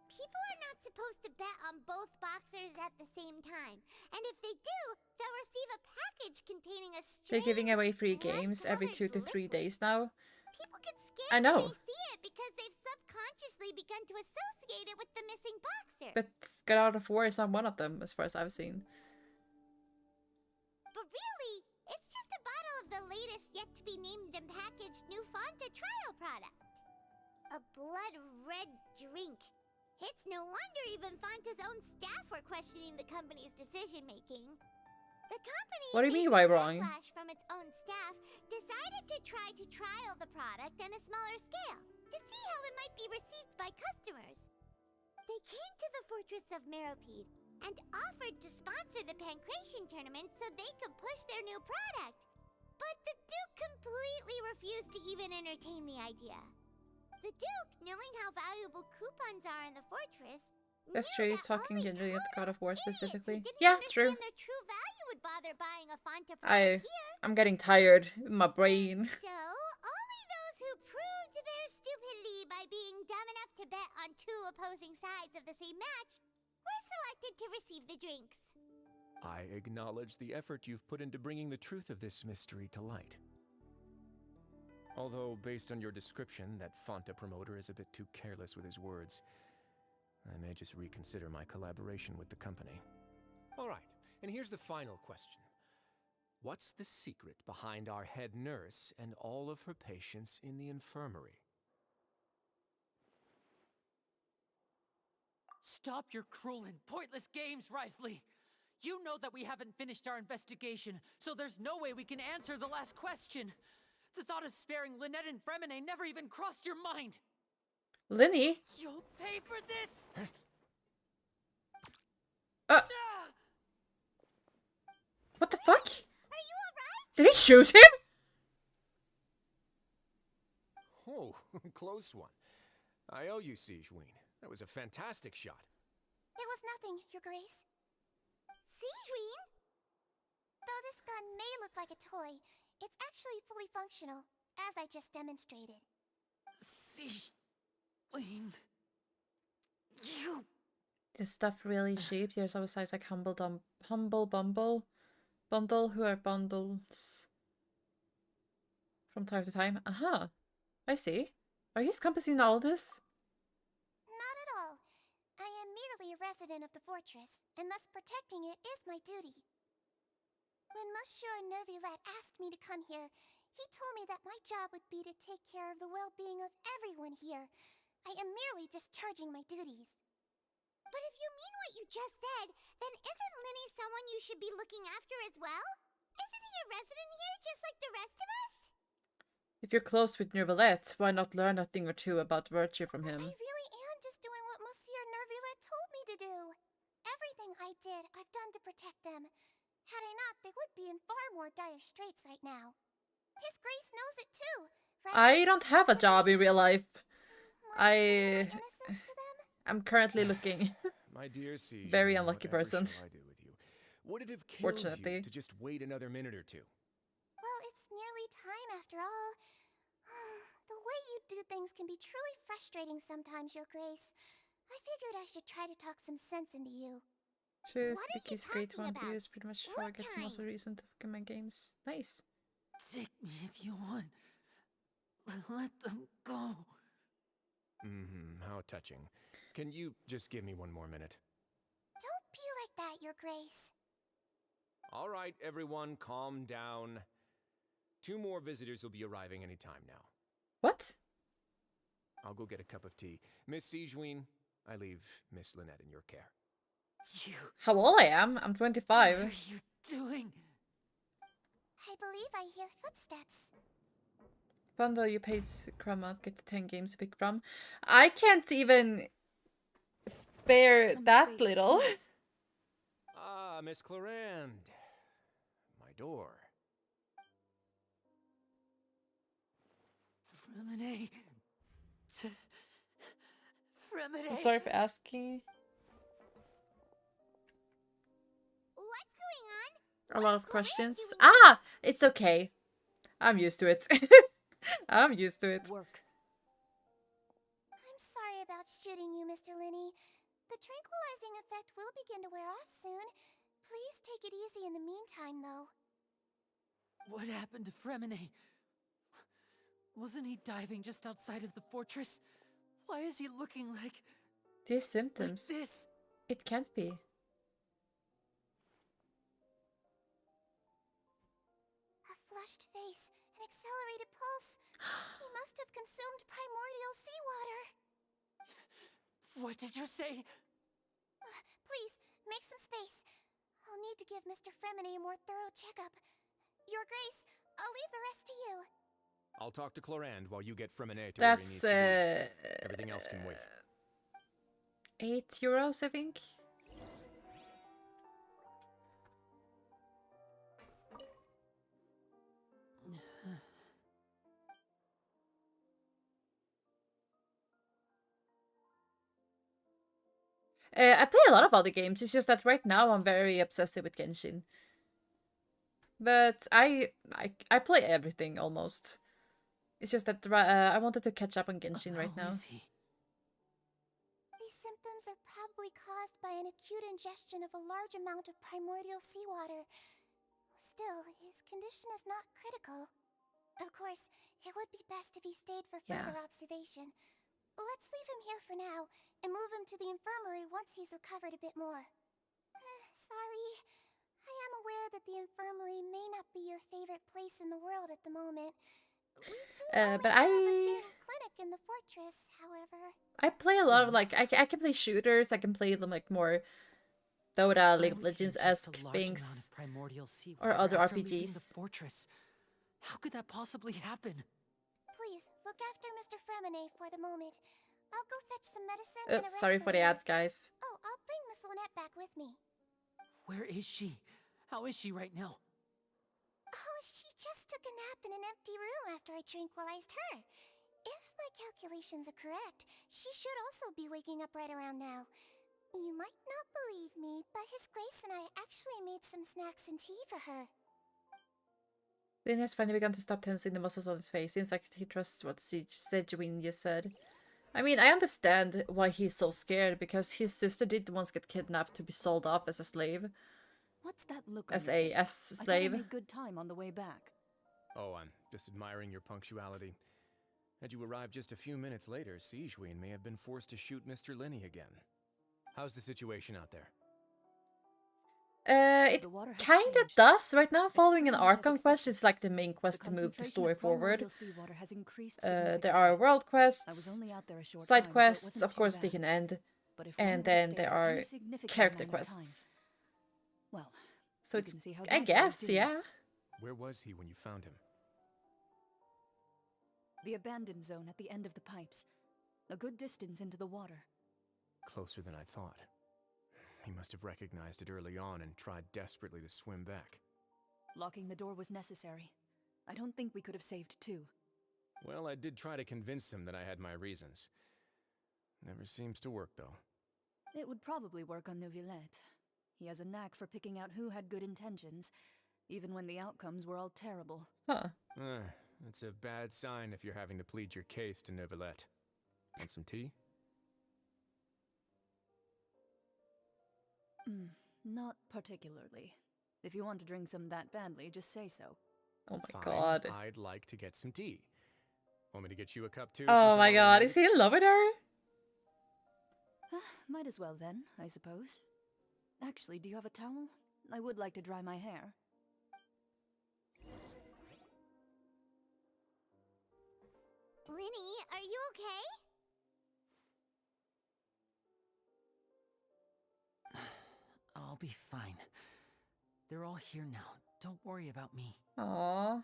people are not supposed to bet on both boxers at the same time. And if they do, they'll receive a package containing a They're strange giving away free games every 2 to 3 days now. People get scared I know. when they see it because they've subconsciously begun to associate it with the missing boxer. But God of War is not one of them, as far as I've seen. But really, it's just a bottle of the latest yet-to-be-named and packaged new Fanta trial product. A blood-red drink. It's no wonder even Fanta's own staff were questioning the company's decision-making. The company, What do you mean, why wrong? backlash from its own staff, decided to try to trial the product on a smaller scale to see how it might be received by customers. They came to the Fortress of Meropide and offered to sponsor the Pancration tournament so they could push their new product. But the Duke completely refused to even entertain the idea. The Duke, knowing how valuable coupons are in the fortress, That's true, he's talking generally about God of War specifically. didn't Yeah, understand true. their true value would bother buying a Fanta product here. I'm getting tired in my brain. So, only those who proved their stupidity by being dumb enough to bet on 2 opposing sides of the same match were selected to receive the drinks. I acknowledge the effort you've put into bringing the truth of this mystery to light. Although, based on your description, that Fanta promoter is a bit too careless with his words. I may just reconsider my collaboration with the company. All right, and here's the final question. What's the secret behind our head nurse and all of her patients in the infirmary? Stop your cruel and pointless games, Risley! You know that we haven't finished our investigation, so there's no way we can answer the last question. The thought of sparing Lynette and Fremine never even crossed your mind! Linny? You'll pay for this! What the fuck? Did he shoot him? Oh, close one. I owe you, Sigeween. That was a fantastic shot. It was nothing, Your Grace. Sigeween? Though this gun may look like a toy, it's actually fully functional, as I just demonstrated. Sigeween... You... This stuff really cheap. There's always sites like Humble Bundle, who are bundles from time to time. I see. Are you encompassing all this? Not at all. I am merely a resident of the fortress, and thus protecting it is my duty. When Monsieur Nervulette asked me to come here, he told me that my job would be to take care of the well-being of everyone here. I am merely discharging my duties. But if you mean what you just said, then isn't Linny someone you should be looking after as well? Isn't he a resident here just like the rest of us? If you're close with Nervulette, why not learn a thing or two about virtue from him? I really am just doing what Monsieur Nervulette told me to do. Everything I did, I've done to protect them. Had I not, they would be in far more dire straits right now. His Grace knows it too, right? I don't have a job in real life. I'm currently looking. My dear Siege, Very unlucky person. Shall I do with you? Would it have killed you to just wait another minute or two? Well, it's nearly time after all. The way you do things can be truly frustrating sometimes, Your Grace. I figured I should try to talk some sense into you. True, What are you Sticky's great one talking to use pretty much how I get the most reason to fuck in my games. Nice. Take me if you want. Let them go. How touching. Can you just give me one more minute? Don't be like that, Your Grace. All right, everyone, calm down. 2 more visitors will be arriving any time now. What? I'll go get a cup of tea. Miss Sigeween, I leave Miss Lynette in your care. How old I am? I'm 25. What are you doing? I believe I hear footsteps. Bundle you paid Crumont, get the 10 games to pick from. I can't even spare that little. Please. Ah, Miss Clarand. My door. Fremine. Fremine. I'm sorry for asking. What's going on? A lot of questions. Ah! It's okay. I'm used to it. I'm used to it. Work. I'm sorry about shooting you, Mr. Linny. The tranquilizing effect will begin to wear off soon. Please take it easy in the meantime, though. What happened to Fremine? Wasn't he diving just outside of the fortress? Why is he looking like... These symptoms. Like this? It can't be. A flushed face, an accelerated pulse. He must have consumed primordial seawater. What did you say? Please, make some space. I'll need to give Mr. Fremine a more thorough checkup. Your Grace, I'll leave the rest to you. I'll talk to Clarand while you get Fremine to where he needs to be. Everything else can wait. €8, I think. I play a lot of other games. It's just that right now I'm very obsessed with Genshin. But I play everything almost. It's just that I wanted to catch up on Genshin right now. These symptoms are probably caused by an acute ingestion of a large amount of primordial seawater. Still, his condition is not critical. Of course, course, it would be best if he stayed for Yeah. further observation. Let's leave him here for now, and move him to the infirmary once he's recovered a bit more. Sorry. I am aware that the infirmary may not be your favorite place in the world at the moment. We do But have a standard clinic in the fortress, however. I play a lot of like I can play shooters. I can play them like more Dota, League of Legends-esque things, or other RPGs. The fortress. How could that possibly happen? Please look after Mr. Fremine for the moment. I'll go fetch some medicine and a Oops, sorry for the respirator. ads, guys. Oh, I'll bring Miss Lynette back with me. Where is she? How is she right now? Oh, she just took a nap in an empty room after I tranquilized her. If my calculations are correct, she should also be waking up right around now. You might not believe me, but His Grace and I actually made some snacks and tea for her. Then has finally begun to stop tensing the muscles on his face. Seems like he trusts what Sejuin just said. I mean, I understand why he's so scared, because his sister did once get kidnapped to be sold off as a slave. What's that look As on your a face? slave. I thought I made good time on the way back. Oh, I'm just admiring your punctuality. Had you arrived just a few minutes later, Sejuin may have been forced to shoot Mr. Linney again. How's the situation out there? It kind of does. Right now, following an Archon quest is like the main quest to move the story forward. There are world quests, side quests, of course they can end, and then there are character quests. Well, so it's, see how I that guess, goes, too. yeah. Where was he when you found him? The abandoned zone at the end of the pipes. A good distance into the water. Closer than I thought. He must have recognized it early on and tried desperately to swim back. Locking the door was necessary. I don't think we could have saved two. Well, I did try to convince him that I had my reasons. Never seems to work, though. It would probably work on Neuvillette. He has a knack for picking out who had good intentions, even when the outcomes were all terrible. Huh. That's a bad sign if you're having to plead your case to Neuvillette. Want some tea? Not particularly. If you want to drink some that badly, just say so. Oh my Fine, god. I'd like to get some tea. Want me to get you a cup too? Oh since my I god, already is he in love with her? Might as well then, I suppose. Actually, do you have a towel? I would like to dry my hair. Linny, are you okay? I'll be fine. They're all here now. Don't worry about me. Aww. Are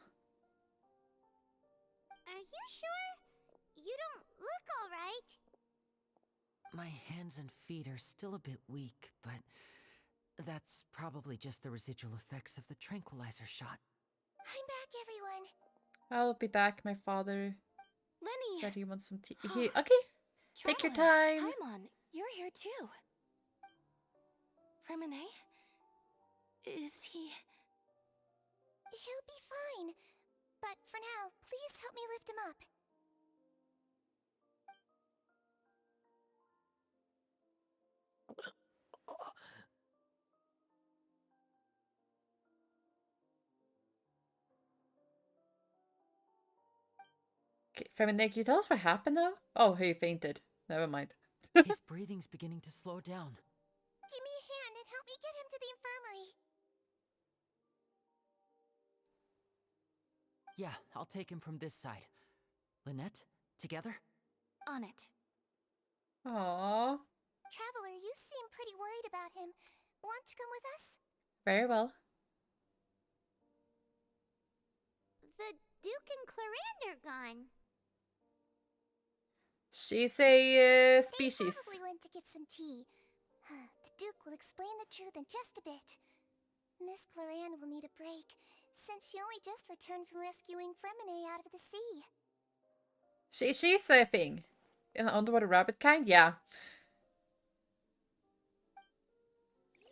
you sure? You don't look alright. My hands and feet are still a bit weak, but that's probably just the residual effects of the tranquilizer shot. I'm back, everyone. I'll be back. My father Lenny. said he wants some tea. Okay. Take your time. Paimon, you're here too. Fremine? Is he... He'll be fine. But for now, please help me lift him up. Okay, Femine, can you tell us what happened though? Oh, he fainted. Never mind. His breathing's beginning to slow down. Give me a hand and help me get him to the infirmary. Yeah, I'll take him from this side. Lynette, together? On it. Aww. Traveler, you seem pretty worried about him. Want to come with us? Very well. The Duke and Clarande are gone. She's a species. They probably went to get some tea. The Duke will explain the truth in just a bit. Miss Clarande will need a break, since she only just returned from rescuing Fremine out of the sea. She's a thing. An underwater rabbit kind? Yeah.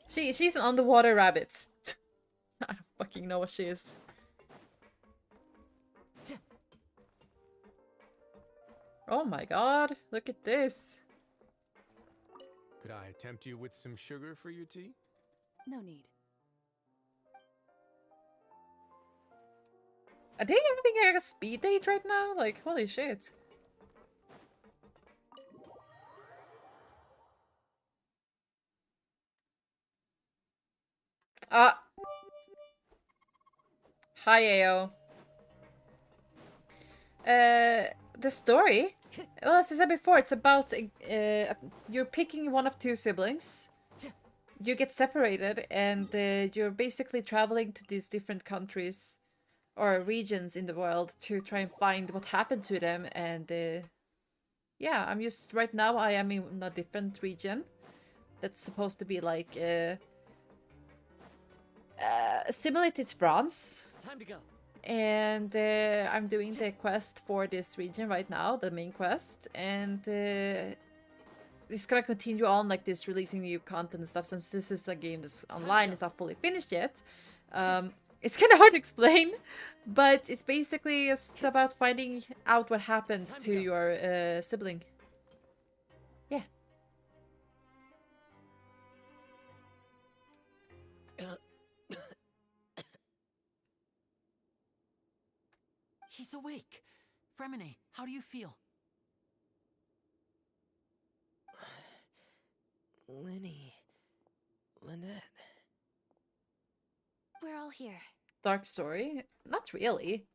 She's an underwater rabbit. I don't fucking know what she is. Oh my god, look at this. Could I tempt you with some sugar for your tea? No need. Are they having like a speed date right now? Like, holy shit. Ah. Hi, Ao. The story? Well, as I said before, it's about you're picking one of two siblings. You get separated, and you're basically traveling to these different countries or regions in the world to try and find what happened to them. And yeah, I'm just right now. I am in a different region that's supposed to be like simulated France. Time to go. And I'm doing the quest for this region right now, the main quest, and it's gonna continue on like this, releasing new content and stuff, since this is a game that's online, it's not fully finished yet. It's kind of hard to explain, but it's basically just about finding out what happened to your sibling. Yeah. He's awake. Fremine, how do you feel? Lenny. Lynette. We're all here. Dark story? Not really.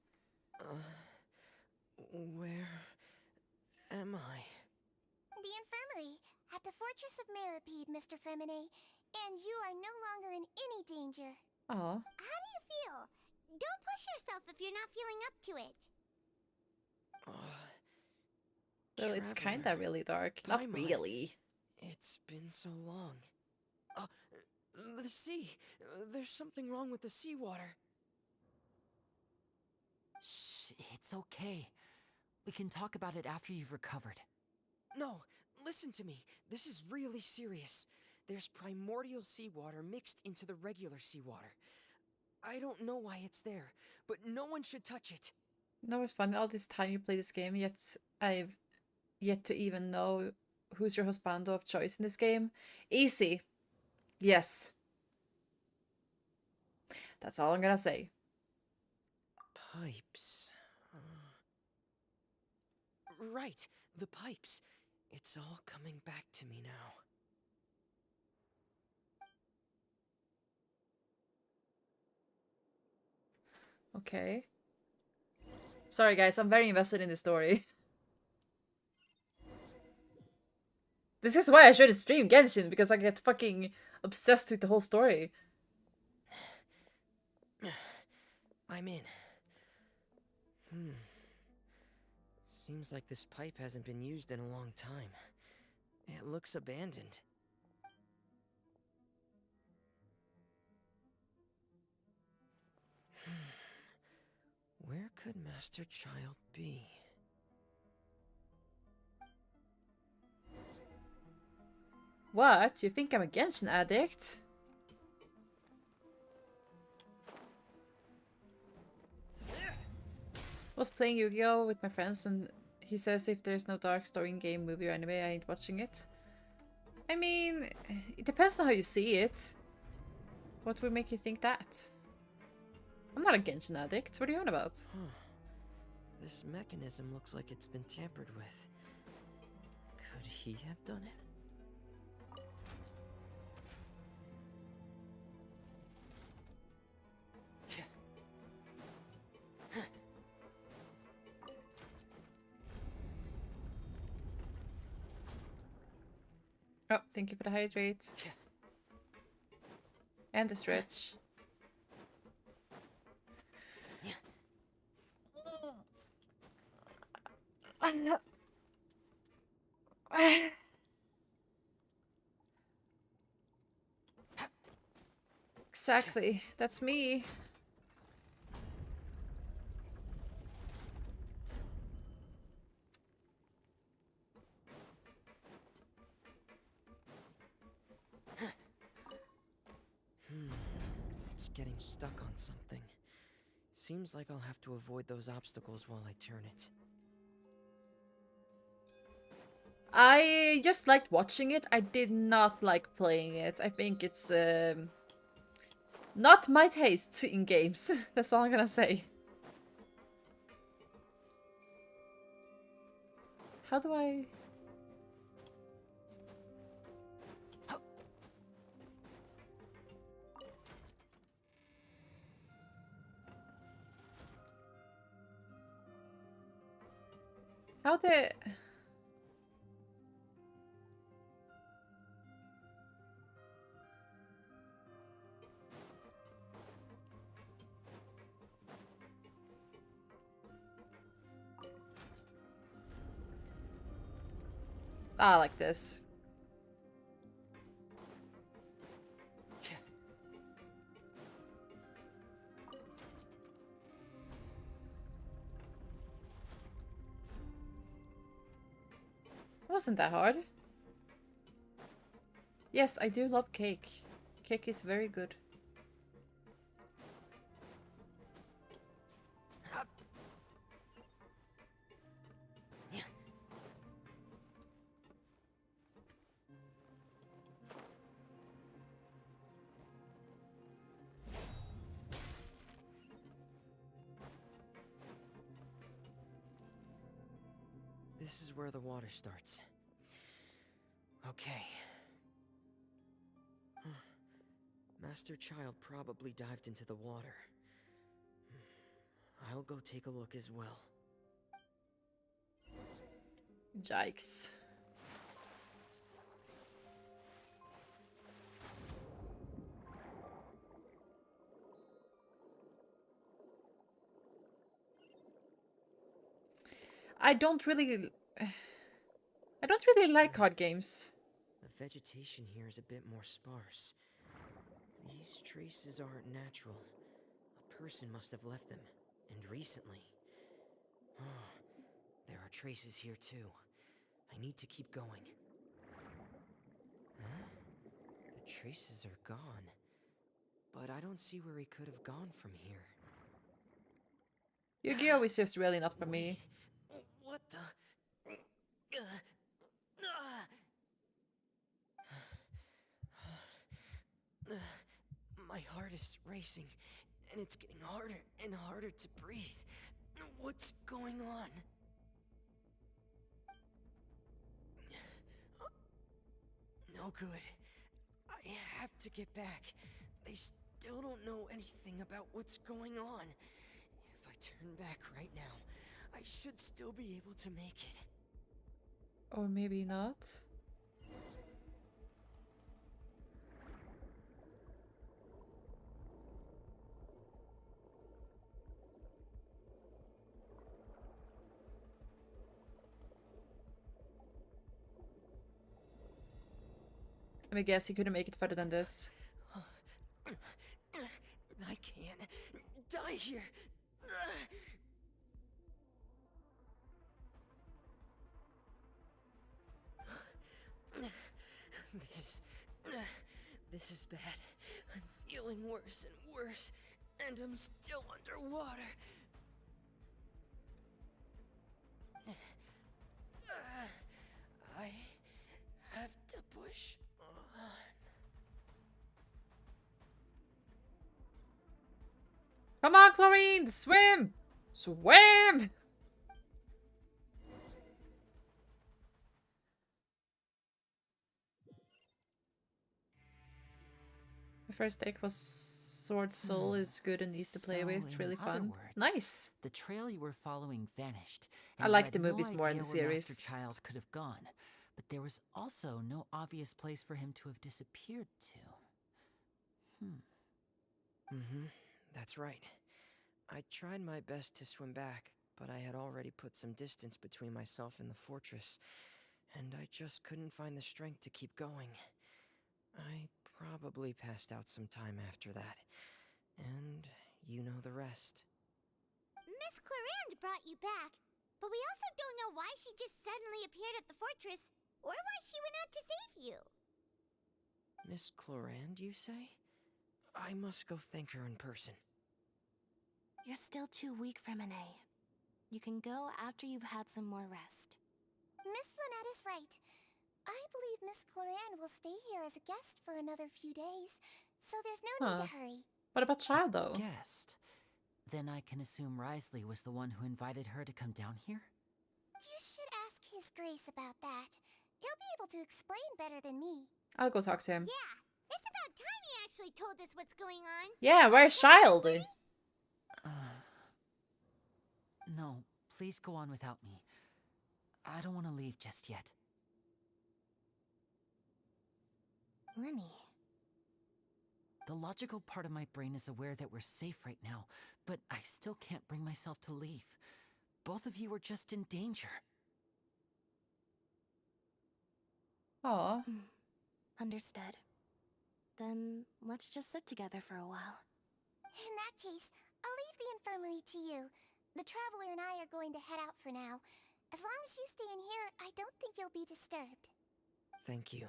Where am I? The infirmary at the Fortress of Meripede, Mr. Fremine, and you are no longer in any danger. Aw. How do you feel? Don't push yourself if you're not feeling up to it. Well, it's kinda really dark. Not really. It's been so long. The sea. There's something wrong with the seawater. Shh, it's okay. We can talk about it after you've recovered. No, listen to me. This is really serious. There's primordial seawater mixed into the regular seawater. I don't know why it's there, but no one should touch it. No, it's funny. All this time you play this game, yet I've yet to even know who's your husbando of choice in this game. Easy. Yes. That's all I'm gonna say. Pipes. Right, the pipes. It's all coming back to me now. Okay. Sorry guys, I'm very invested in the story. This is why I shouldn't stream Genshin, because I get fucking obsessed with the whole story. I'm in. Seems like this pipe hasn't been used in a long time. It looks abandoned. Where could Master Child be? What? You think I'm a Genshin addict? I was playing Yu-Gi-Oh! With my friends, and he says if there's no dark story in game, movie, or anime, I ain't watching it. I mean, it depends on how you see it. What would make you think that? I'm not a Genshin addict. What are you on about? This mechanism looks like it's been tampered with. Could he have done it? Oh, thank you for the hydrate. And the stretch. Exactly. That's me. It's getting stuck on something. Seems like I'll have to avoid those obstacles while I turn it. I just liked watching it. I did not like playing it. I think it's not my taste in games. That's all I'm gonna say. How do I... How did... Ah, like this. It wasn't that hard. Yes, I do love cake. Cake is very good. This is where the water starts. Okay. Master Child probably dived into the water. I'll go take a look as well. Yikes. I don't really like card games. The vegetation here is a bit more sparse. These traces aren't natural. A person must have left them, and recently. There are traces here too. I need to keep going. Huh? The traces are gone. But I don't see where he could have gone from here. Yu-Gi-Oh! Is just really not for me. What the? My heart is racing, and it's getting harder and harder to breathe. What's going on? No good. I have to get back. They still don't know anything about what's going on. If I turn back right now, I should still be able to make it. Or maybe not. Let me guess, he couldn't make it further than this. I can't die here. This is bad. I'm feeling worse and worse, and I'm still underwater. I have to push on. Come on, Chlorine! Swim! Swim! My first deck was Sword Soul. Is good and easy to play with. It's really fun. Nice! The trail you were following vanished. I like the movies more in the series. Master Child could have gone, but there was also no obvious place for him to have disappeared to. That's right. I tried my best to swim back, but I had already put some distance between myself and the fortress, and I just couldn't find the strength to keep going. I probably passed out some time after that, and you know the rest. Miss Clarande brought you back, but we also don't know why she just suddenly appeared at the fortress, or why she went out to save you. Miss Clarande, you say? I must go thank her in person. You're still too weak, Fremine. You can go after you've had some more rest. Miss Lynette is right. I believe Miss Clarande will stay here as a guest for another few days, so there's no need to hurry. What about Child, though? Guest? Then I can assume Risley was the one who invited her to come down here? You should ask his ask Grace about that. He'll be able to explain better than me. I'll go talk to him. Yeah, it's about time he actually told us what's going on. Yeah, where's Child? No, please go on without me. I don't want to leave just yet. Lenny. The logical part of my brain is aware that we're safe right now, but I still can't bring myself to leave. Both of you are just in danger. Aw. Understood. Then let's just sit together for a while. In that case, I'll leave the infirmary to you. The Traveler and I are going to head out for now. As long as you stay in here, I don't think you'll be disturbed. Thank you.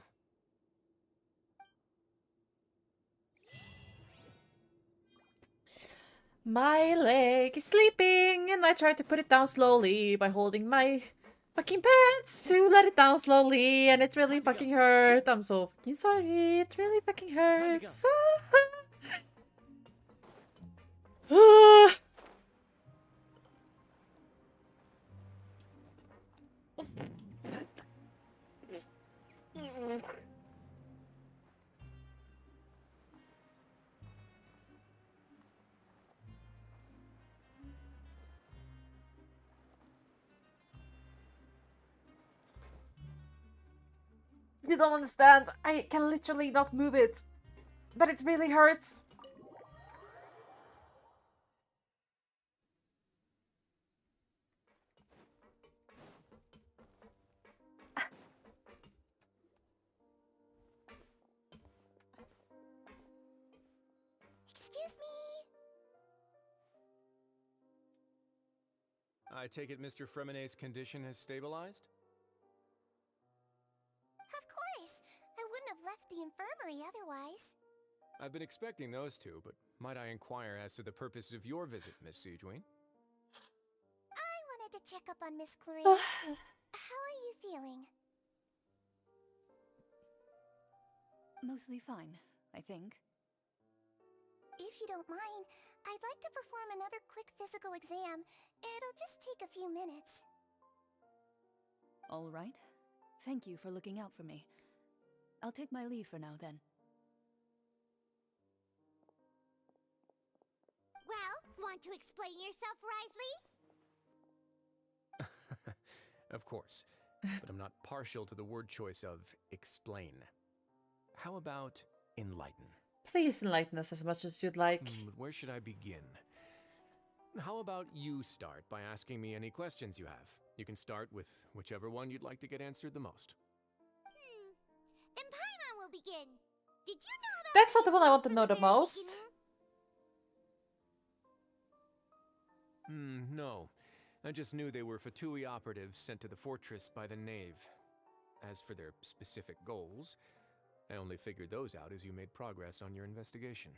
My leg is sleeping, and I try to put it down slowly by holding my fucking pants to let it down slowly, and it really fucking hurt. I'm so fucking sorry. It really fucking hurts. You don't understand. I can literally not move it. But it really hurts. Excuse me. I take it Mr. Fremonet's condition has stabilized? Of course. I wouldn't have left the infirmary otherwise. I've been expecting those two, but might I inquire as to the purpose of your visit, Miss Siegeween? I wanted to check up on Miss Claria. How are you feeling? Mostly fine, I think. If you don't mind, I'd like to perform another quick physical exam. It'll just take a few minutes. All right. Thank you for looking out for me. I'll take my leave for now, then. Well, want to explain yourself, Risley? Of course, but I'm not partial to the word choice of explain. How about enlighten? Please enlighten us as much as you'd like. Where should I begin? How about you start by asking me any questions you have? You can start with whichever one you'd like to get answered the most. Then Paimon will begin. Did you know about That's not the one I want to know the most. No. I just knew they were Fatui operatives sent to the fortress by the Knave. As for their specific goals, I only figured those out as you made progress on your investigation.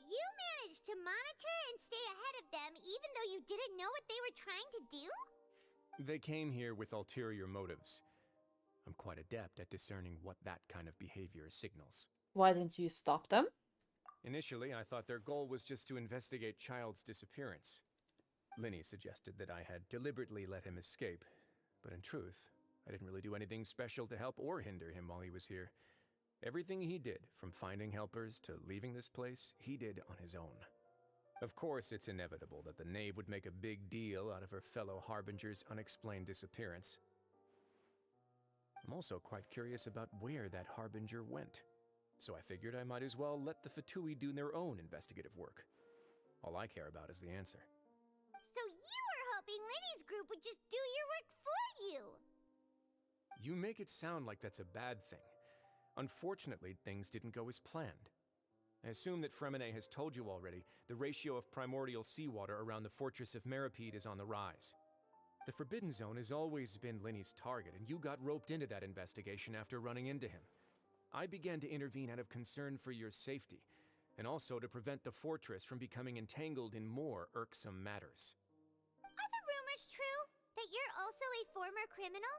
You managed to monitor and stay ahead of them even though you didn't know what they were trying to do? They came here with ulterior motives. I'm quite adept at discerning what that kind of behavior signals. Why didn't you stop them? Initially, I thought their goal was just to investigate Child's disappearance. Linny suggested that I had deliberately let him escape, but in truth, I didn't really do anything special to help or hinder him while he was here. Everything he did, from finding helpers to leaving this place, he did on his own. Of course, it's inevitable that the Knave would make a big deal out of her fellow Harbinger's unexplained disappearance. I'm also quite curious about where that Harbinger went, so I figured I might as well let the Fatui do their own investigative work. All I care about is the answer. So you were hoping Linny's group would just do your work for you! You make it sound like that's a bad thing. Unfortunately, things didn't go as planned. I assume that Fremonet has told you already the ratio of primordial seawater around the fortress of Meripede is on the rise. The Forbidden Zone has always been Linny's target, and you got roped into that investigation after running into him. I began to intervene out of concern for your safety, and also to prevent the fortress from becoming entangled in more irksome matters. Are the rumors true? That you're also a former criminal?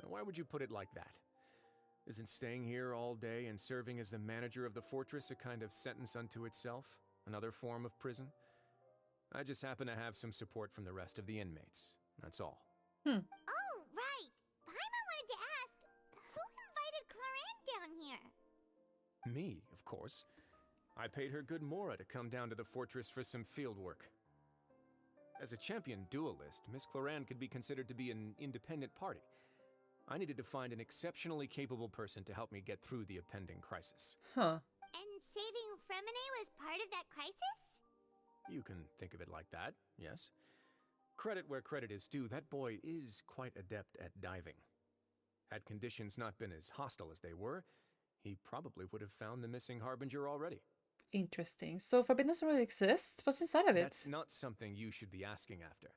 Now, why would you put it like that? Isn't staying here all day and serving as the manager of the fortress a kind of sentence unto itself? Another form of prison? I just happen to have some support from the rest of the inmates. That's all. Oh, right. Paimon wanted to ask, who invited Cloran down here? Me, of course. I paid her good mora to come down to the fortress for some field work. As a champion duelist, Miss Cloran could be considered to be an independent party. I needed to find an exceptionally capable person to help me get through the impending crisis. Huh. And saving Fremine was part of that crisis? You can think of it like that, yes. Credit where credit is due, that boy is quite adept at diving. Had conditions not been as hostile as they were, he probably would have found the missing Harbinger already. Interesting. So Forbidden doesn't really exist? What's inside of it? That's not something you should be asking after.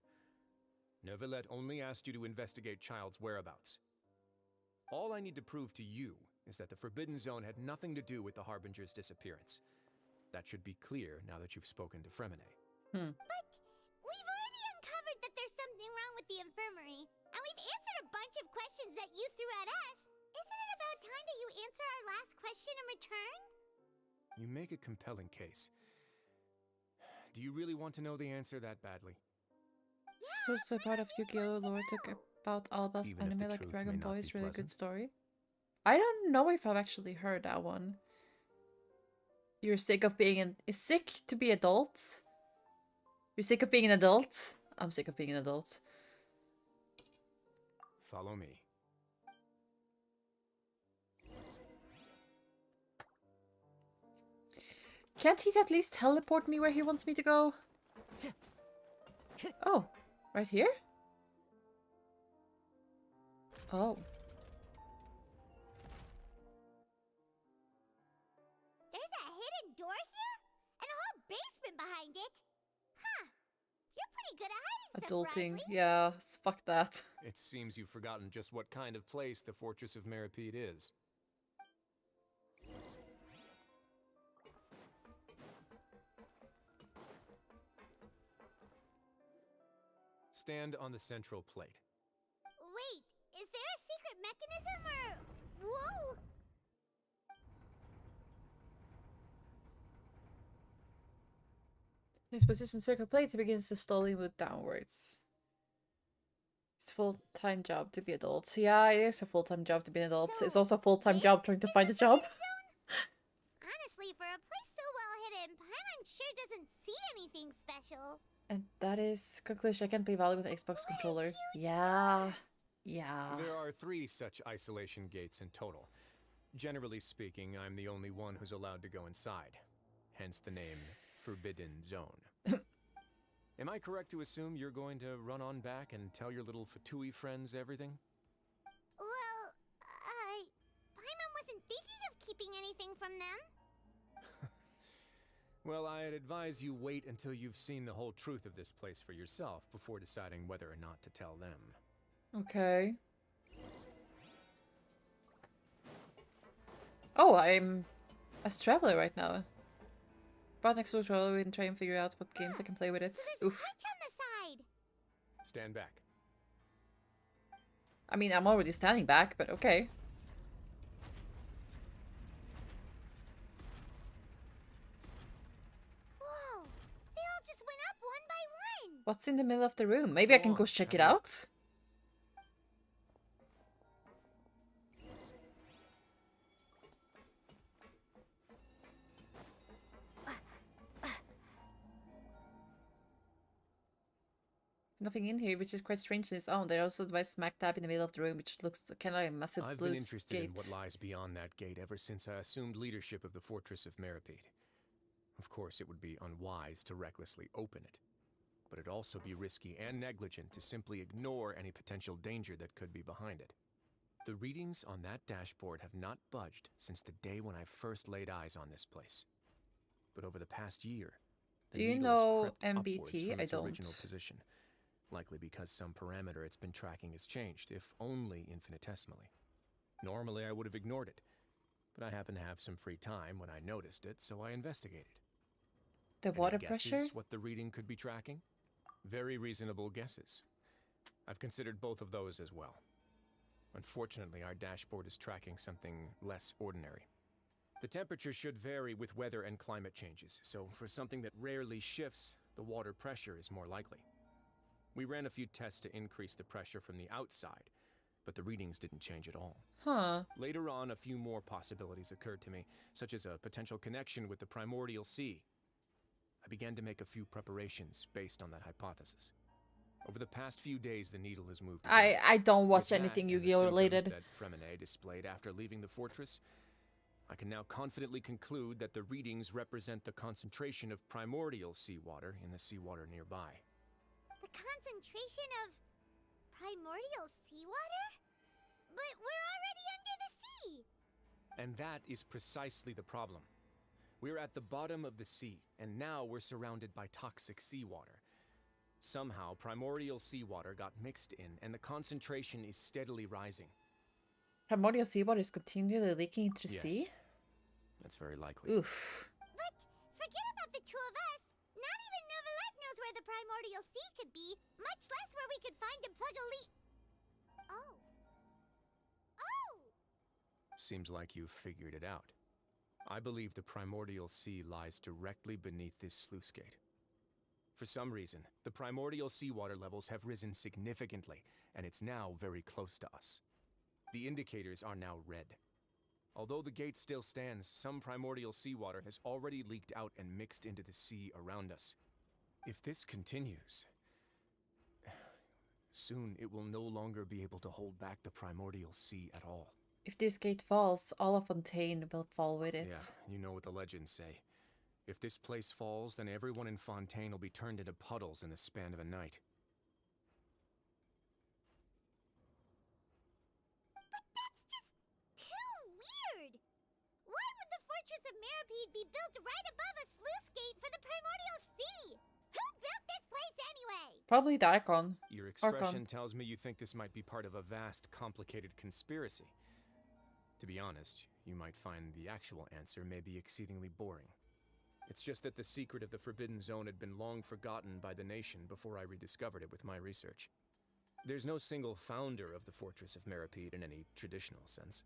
Neuvillette only asked you to investigate Child's whereabouts. All I need to prove to you is that the Forbidden Zone had nothing to do with the Harbinger's disappearance. That should be clear now that you've spoken to Fremine. But we've already uncovered that there's something wrong with the infirmary, and we've answered a bunch of questions that you threw at us. Isn't it about time that you answer our last question in return? You make a compelling case. Do you really want to know the answer that badly? So part of Yu-Gi-Oh! Lore took about Alba's Even if anime the like truth Dragon may not Ball be is really a good pleasant. story. I don't know if I've actually heard that one. You're sick of being is sick to be adults? You're sick of being an adult? I'm sick of being an adult. Follow me. Can't he at least teleport me where he wants me to go? Oh, right here? Oh. There's a hidden door here? And a whole basement behind it? Huh. You're pretty good at hiding Adulting. stuff, Riley. Yeah, fuck that. It seems you've forgotten just what kind of place the Fortress of Meripede is. Stand on the central plate. Wait, is there a secret mechanism or... Whoa! In its position circle plate, it begins to slowly move downwards. It's a full-time job to be adult. Yeah, it is a full-time job to be an adult. It's also a full-time job trying to find a job. Honestly, for a place so well hidden, Paimon sure doesn't see anything special. And that is conclusion. I can't play Valor with an Xbox controller. Yeah. Yeah. There are 3 such isolation gates in total. Generally speaking, I'm the only one who's allowed to go inside. Hence the name Forbidden Zone. Am I correct to assume you're going to run on back and tell your little Fatui friends everything? Well, Paimon wasn't thinking of keeping anything from them. Well, I'd advise you wait until you've seen the whole truth of this place for yourself before deciding whether or not to tell them. Okay. Oh, I'm a traveler right now. Brought next to controller and try and figure out what games I can play with it. So there's Oof. a switch on the side. Stand back. I mean, I'm already standing back, but okay. Whoa, they all just went up one by one. What's in the middle of the room? Maybe I can go check it out. Nothing in here, which is quite strange in its own. There are also device smack dab in the middle of the room, which looks kind of like a massive I've been sluice interested gate. in what lies beyond that gate ever since I assumed leadership of the Fortress of Meripede. Of course, it would be unwise to recklessly open it, but it'd also be risky and negligent to simply ignore any potential danger that could be behind it. The readings on that dashboard have not budged since the day when I first laid eyes on this place. But over the past year, the Do you needle has know crept upwards MBT? from I its original don't. position, likely because some parameter it's been tracking has changed, if only infinitesimally. Normally, I would have ignored it, but I happened to have some free time when I noticed it, so I investigated. The Any water guesses pressure? what the reading could be tracking? Very reasonable guesses. I've considered both of those as well. Unfortunately, our dashboard is tracking something less ordinary. The temperature should vary with weather and climate changes, so for something that rarely shifts, the water pressure is more likely. We ran a few tests to increase the pressure from the outside, but the readings didn't change at all. Huh. Later on, a few more possibilities occurred to me, such as a potential connection with the primordial sea. I began to make a few preparations based on that hypothesis. Over the past few days, the needle has moved again. I don't watch With anything that and the Yu-Gi-Oh symptoms related. that Fremine displayed after leaving the fortress, I can now confidently conclude that the readings represent the concentration of primordial seawater in the seawater nearby. The concentration of primordial seawater? But we're already under the sea! And that is precisely the problem. We're at the bottom of the sea, and now we're surrounded by toxic seawater. Somehow, primordial seawater got mixed in, and the concentration is steadily rising. Primordial seawater is continually leaking into the sea? That's very likely. Oof. But forget about the two of us. Not even Novelette knows where the primordial sea could be, much less where we could find and plug a leak. Oh. Oh! Seems like you've figured it out. I believe the primordial sea lies directly beneath this sluice gate. For some reason, the primordial seawater levels have risen significantly, and it's now very close to us. The indicators are now red. Although the gate still stands, some primordial seawater has already leaked out and mixed into the sea around us. If this continues, soon it will no longer be able to hold back the primordial sea at all. If this gate falls, all of Fontaine will fall with it. Yeah, you know what the legends say. If this place falls, then everyone in Fontaine will be turned into puddles in the span of a night. But that's just too weird! Why would the Fortress of Meropide be built right above a sluice gate for the primordial sea? Who built this place anyway? Probably the Archon. Your expression tells me you think this might be part of a vast, complicated conspiracy. To be honest, you might find the actual answer may be exceedingly boring. It's just that the secret of the Forbidden Zone had been long forgotten by the nation before I rediscovered it with my research. There's no single founder of the Fortress of Meropide in any traditional sense.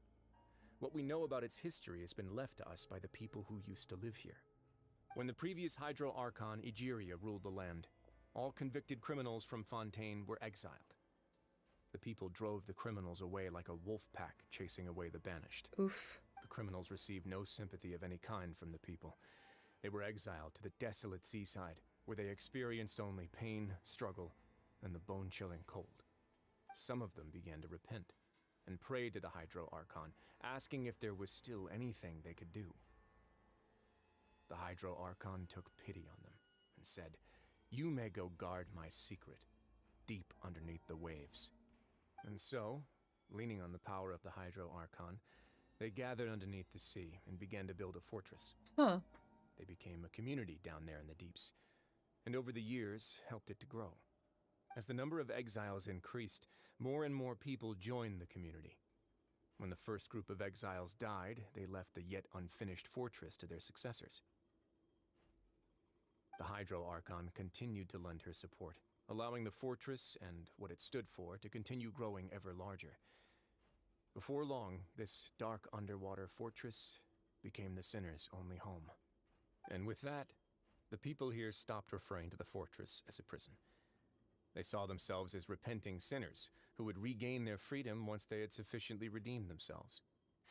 What we know about its history has been left to us by the people who used to live here. When the previous Hydro Archon, Egeria, ruled the land, all convicted criminals from Fontaine were exiled. The people drove the criminals away like a wolf pack chasing away the banished. Oof. The criminals received no sympathy of any kind from the people. They were exiled to the desolate seaside, where they experienced only pain, struggle, and the bone-chilling cold. Some of them began to repent, and prayed to the Hydro Archon, asking if there was still anything they could do. The Hydro Archon took pity on them, and said, "You may go guard my secret, deep underneath the waves." And so, leaning on the power of the Hydro Archon, they gathered underneath the sea and began to build a fortress. Huh. They became a community down there in the deeps, and over the years helped it to grow. As the number of exiles increased, more and more people joined the community. When the first group of exiles died, they left the yet unfinished fortress to their successors. The Hydro Archon continued to lend her support, allowing the fortress and what it stood for to continue growing ever larger. Before long, this dark underwater fortress became the sinner's only home. And with that, the people here stopped referring to the fortress as a prison. They saw themselves as repenting sinners who would regain their freedom once they had sufficiently redeemed themselves.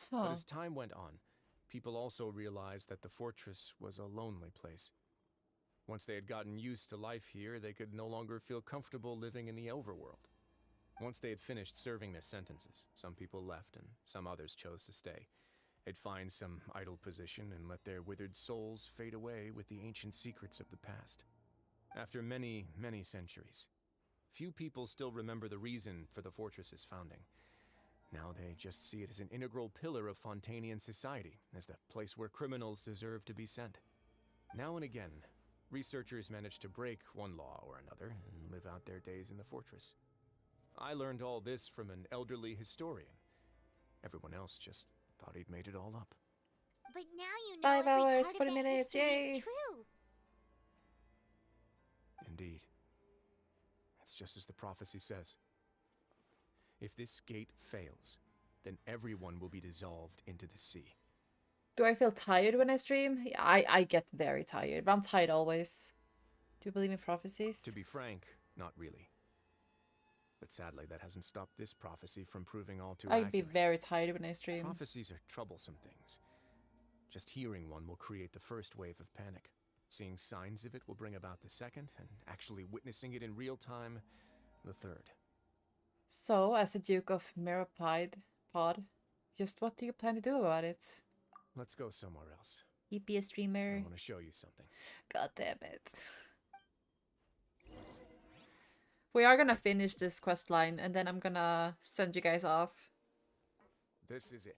But as time went on, people also realized that the fortress was a lonely place. Once they had gotten used to life here, they could no longer feel comfortable living in the overworld. Once they had finished serving their sentences, some people left and some others chose to stay. They'd find some idle position and let their withered souls fade away with the ancient secrets of the past. After many, many centuries, few people still remember the reason for the fortress's founding. Now they just see it as an integral pillar of Fontainian society, as the place where criminals deserve to be sent. Now and again, researchers manage to break one law or another and live out their days in the fortress. I learned all this from an elderly historian. Everyone else just thought he'd made it all up. But now you know 5 every hours, part 40 of that minutes, history yay! is true. Indeed. It's just as the prophecy says. If this gate fails, then everyone will be dissolved into the sea. Do I feel tired when I stream? I get very tired, but I'm tired always. Do you believe in prophecies? To be frank, not really. But sadly, that hasn't stopped this prophecy from proving all too I'd be accurate. very tired when I stream. Prophecies are troublesome things. Just hearing one will create the first wave of panic. Seeing signs of it will bring about the second, and actually witnessing it in real time, the third. So, as a Duke of Meropide pod, just what do you plan to do about it? Let's go somewhere else. You be a streamer? I want to show you something. God damn it. We are gonna finish this quest line, and then I'm gonna send you guys off. This is it.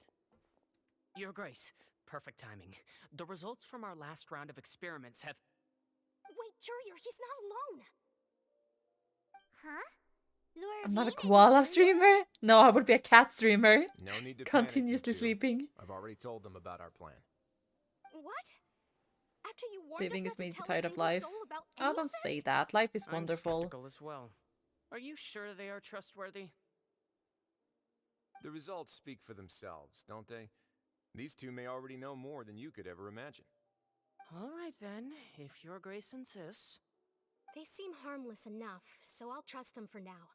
Your Grace, perfect timing. The results from our last round of experiments have... Wait, Jurier, he's not alone. Huh? I'm not a koala streamer? No, I would be a cat streamer. No need to Continuously panic, you two. sleeping. I've already told them about our plan. What? After you warned Living us is not made to tell tired a of single life. soul about Oh, any don't of say this? that. Life is I'm wonderful. skeptical as well. Are you sure they are trustworthy? The results speak for themselves, don't they? These two may already know more than you could ever imagine. All right then, if Your Grace insists. They seem harmless enough, so I'll trust them for now.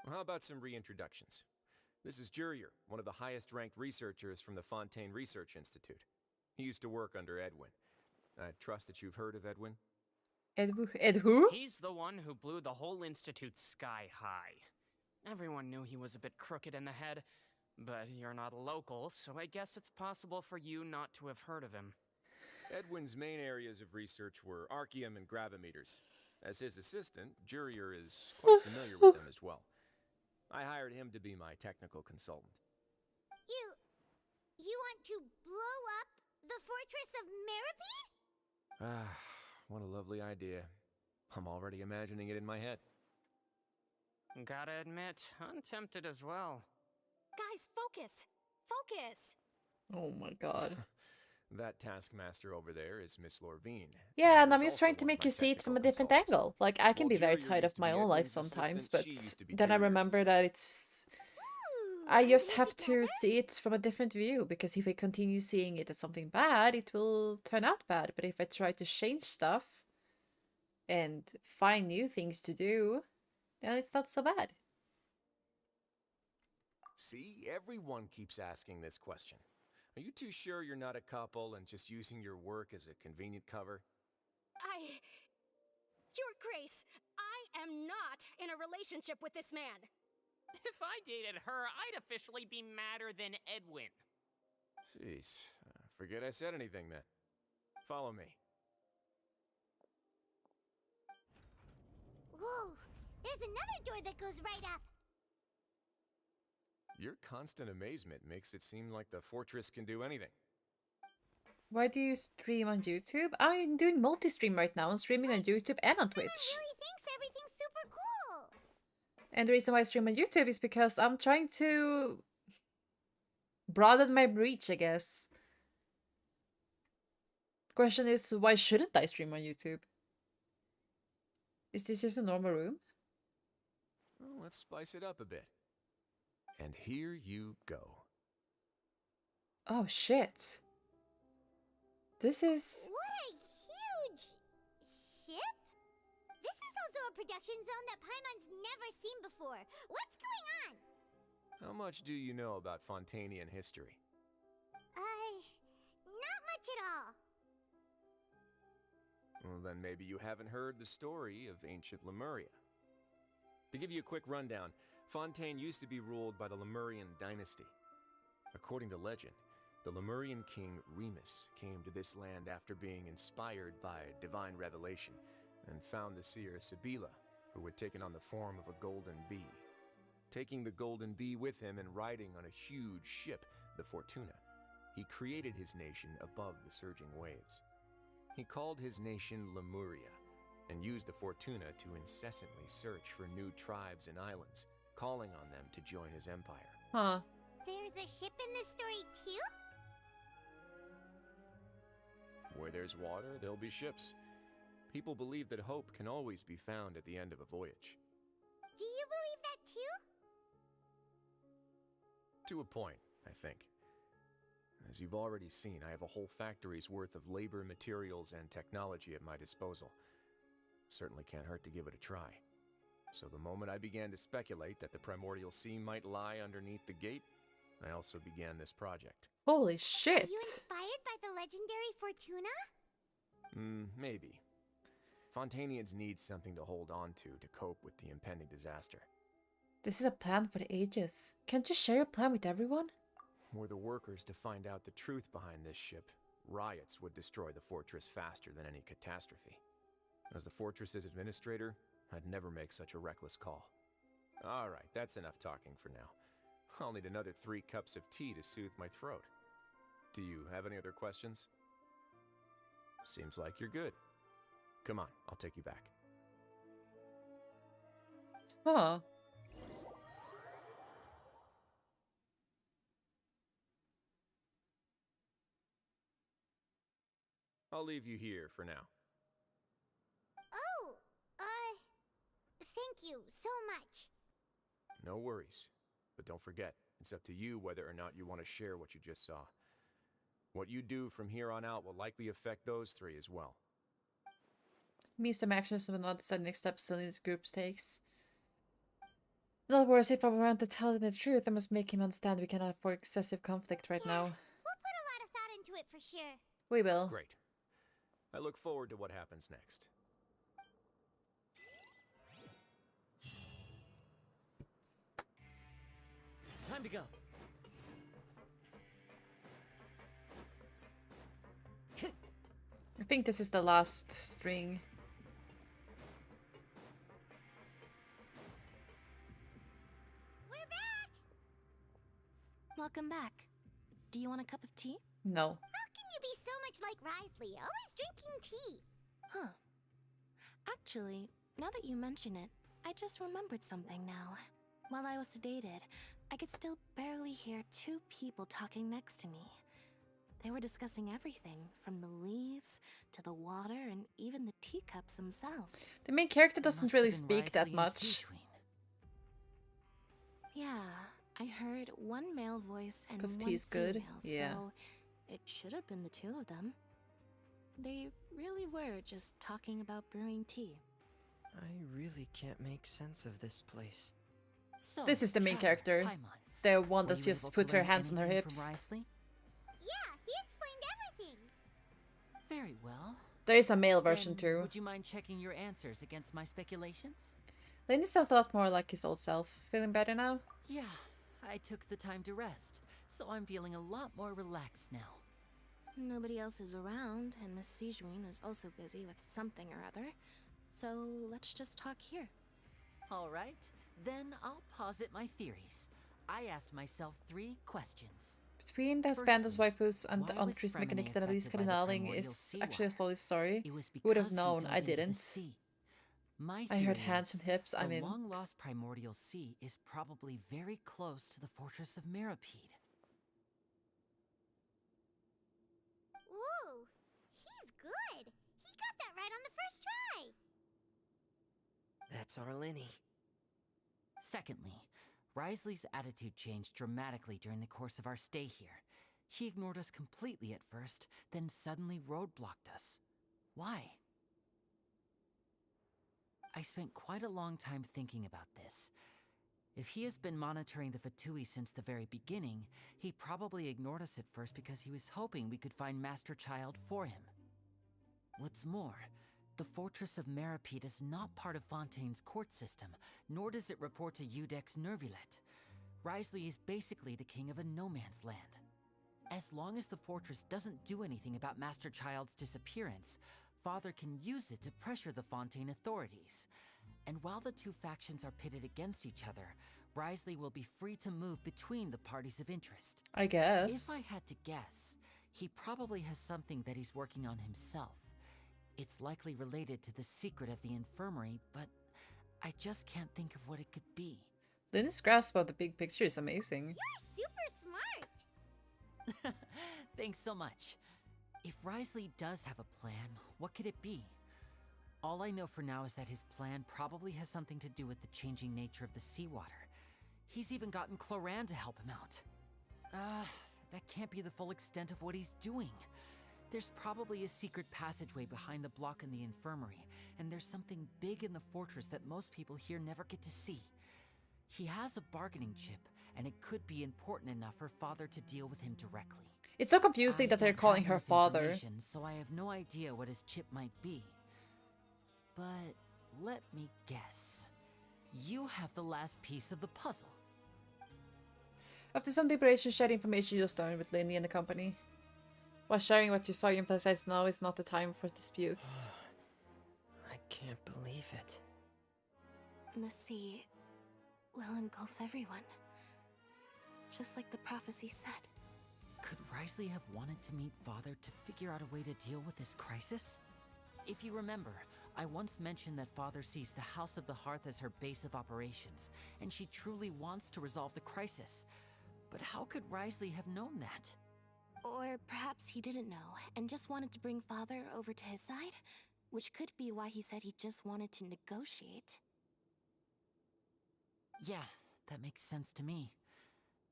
Well, how about some reintroductions? This is Jurier, one of the highest-ranked researchers from the Fontaine Research Institute. He used to work under Edwin. I trust that you've heard of Edwin? Ed who? He's the one who blew the whole institute sky high. Everyone knew he was a bit crooked in the head, but you're not a local, so I guess it's possible for you not to have heard of him. Edwin's main areas of research were archaeum and gravimeters. As his assistant, Jurier is quite familiar with them as well. I hired him to be my technical consultant. You want to blow up the fortress of Meropide? Ah, what a lovely idea. I'm already imagining it in my head. Gotta admit, I'm tempted as well. Guys, focus! Focus! Oh my god. That taskmaster over there is Miss Lorvine. Yeah, and who's I'm just also trying to one of make my you see it from a technical different consultants. angle. Like, I can While be very Jurier tired used of to my be own life Edwin's sometimes, assistant, but she used to be then I Jurier's remember assistant. that it's... I just have to see it from a different view, because if I continue seeing it as something bad, it will turn out bad. But if I try to change stuff and find new things to do, then it's not so bad. See, everyone keeps asking this question. Are you too sure you're not a couple and just using your work as a convenient cover? Your Grace, I am not in a relationship with this man. If I dated her, I'd officially be madder than Edwin. Jeez, forget I said anything then. Follow me. Whoa, there's another door that goes right up. Your constant amazement makes it seem like the fortress can do anything. Why do you stream on YouTube? I'm doing multi-stream right now. I'm streaming on YouTube and on Twitch. Really thinks everything's super cool. And the reason why I stream on YouTube is because I'm trying to broaden my reach, I guess. Question is, why shouldn't I stream on YouTube? Is this just a normal room? Well, let's spice it up a bit. And here you go. Oh shit. This is... What a huge ship? This is also a production zone that Paimon's never seen before. What's going on? How much do you know about Fontainian history? Not much at all. Well, then maybe you haven't heard the story of ancient Lemuria. To give you a quick rundown, Fontaine used to be ruled by the Lemurian dynasty. According to legend, the Lemurian king Remus came to this land after being inspired by divine revelation and found the seer Sibila, who had taken on the form of a golden bee. Taking the golden bee with him and riding on a huge ship, the Fortuna, he created his nation above the surging waves. He called his nation Lemuria and used the Fortuna to incessantly search for new tribes and islands, calling on them to join his empire. Huh. There's a ship in this story too? Where there's water, there'll be ships. People believe that hope can always be found at the end of a voyage. Do you believe that too? To a point, I think. As you've already seen, I have a whole factory's worth of labor, materials, and technology at my disposal. Certainly can't hurt to give it a try. So the moment I began to speculate that the Primordial Sea might lie underneath the gate, I also began this project. Holy shit! Are you inspired by the legendary Fortuna? Maybe. Fontanians need something to hold on to cope with the impending disaster. This is a plan for the ages. Can't you share your plan with everyone? Were the workers to find out the truth behind this ship, riots would destroy the fortress faster than any catastrophe. As the fortress's administrator, I'd never make such a reckless call. Alright, that's enough talking for now. I'll need another 3 cups of tea to soothe my throat. Do you have any other questions? Seems like you're good. Come on, I'll take you back. Huh. I'll leave you here for now. Oh, thank you so much. No worries. But don't forget, it's up to you whether or not you want to share what you just saw. What you do from here on out will likely affect those 3 as well. Me some actions will not decide next steps in this group takes. In other words, if I want to tell him the truth, I must make him understand we cannot afford excessive conflict right now. We'll put a lot of thought into it for sure. We will. Great. I look forward to what happens next. Time to go. I think this is the last string. We're back! Welcome back. Do you want a cup of tea? No. How can you be so much like Risley, always drinking tea? Huh. Actually, now that you mention it, I just remembered something now. While I was sedated, I could still barely hear 2 people talking next to me. They were discussing everything, from the leaves to the water and even the teacups themselves. The main character doesn't really speak that much. Yeah, I heard one male voice and one tea's good. female, Yeah. so it should have been the 2 of them. They really were just talking about brewing tea. I really can't make sense of this place. So, This is the main Trevor, character. Paimon, The one were that you just able to puts her learn hands on her anything from hips. Risley? Yeah, he explained everything. Very well. There is a male version Then, too. Would you mind checking your answers against my speculations? Lenny sounds a lot more like his old self. Feeling better now? Yeah, I took the time to rest, so I'm feeling a lot more relaxed now. Nobody else is around, and Miss Sijuin is also busy with something or other. So let's just talk here. All right, then I'll posit my theories. I asked myself 3 questions. Between the Spandos waifus and the Untris mechanic that Elise Kardinaling is actually a solid story. Who would have known? I didn't. My I heard theory hands is and hips, I the mean. long-lost primordial sea is probably very close to the fortress of Meropide. Whoa, he's good. He got that right on the first try. That's our Lenny. Secondly, Risley's attitude changed dramatically during the course of our stay here. He ignored us completely at first, then suddenly roadblocked us. Why? I spent quite a long time thinking about this. If he has been monitoring the Fatui since the very beginning, he probably ignored us at first because he was hoping we could find Master Child for him. What's more, the Fortress of Meropide is not part of Fontaine's court system, nor does it report to Udex Nervulet. Risley is basically the king of a no-man's land. As long as the fortress doesn't do anything about Master Child's disappearance, Father can use it to pressure the Fontaine authorities. And while the 2 factions are pitted against each other, Risley will be free to move between the parties of interest. I guess. If I had to guess, he probably has something that he's working on himself. It's likely related to the secret of the infirmary, but I just can't think of what it could be. Linda's grasp of the big picture is amazing. You're super smart. Thanks so much. If Risley does have a plan, what could it be? All I know for now is that his plan probably has something to do with the changing nature of the seawater. He's even gotten Cloran to help him out. that can't be the full extent of what he's doing. There's probably a secret passageway behind the block in the infirmary, and there's something big in the fortress that most people here never get to see. He has a bargaining chip, and it could be important enough for Father to deal with him directly. It's so confusing that they're calling her father. So I have no idea what his chip might be. But let me guess. You have the last piece of the puzzle. After some deliberation, share the information you just learned with Linny and the company. While sharing what you saw, you emphasize now is not the time for disputes. I can't believe it. The sea will engulf everyone. Just like the prophecy said. Could Risley have wanted to meet Father to figure out a way to deal with this crisis? If you remember, I once mentioned that Father sees the House of the Hearth as her base of operations, and she truly wants to resolve the crisis. But how could Risley have known that? Or perhaps he didn't know, and just wanted to bring Father over to his side? Which could be why he said he just wanted to negotiate. Yeah, that makes sense to me.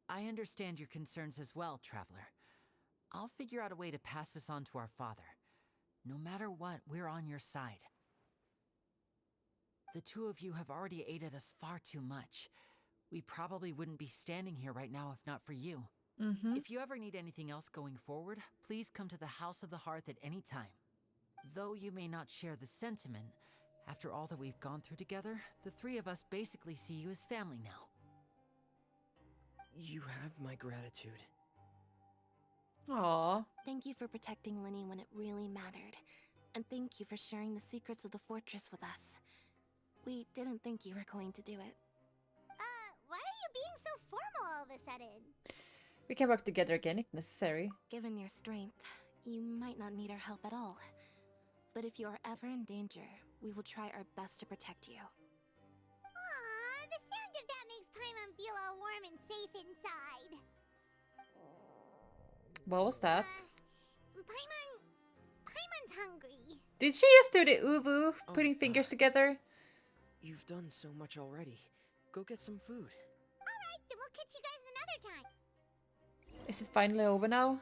I understand your concerns as well, Traveler. I'll figure out a way to pass this on to our father. No matter what, we're on your side. The two of you have already aided us far too much. We probably wouldn't be standing here right now if not for you. If you ever need anything else going forward, please come to the House of the Hearth at any time. Though you may not share the sentiment, after all that we've gone through together, the three of us basically see you as family now. You have my gratitude. Aww. Thank you for protecting Linny when it really mattered. And thank you for sharing the secrets of the fortress with us. We didn't think you were going to do it. Why are you being so formal all of a sudden? We can work together again if necessary. Given your strength, you might not need our help at all. But if you are ever in danger, we will try our best to protect you. Aww, the sound of that makes Paimon feel all warm and safe inside. What was that? Paimon's hungry. Did she just do the uwu, putting fingers together? You've done so much already. Go get some food. Alright, then we'll catch you guys another time. Is it finally over now?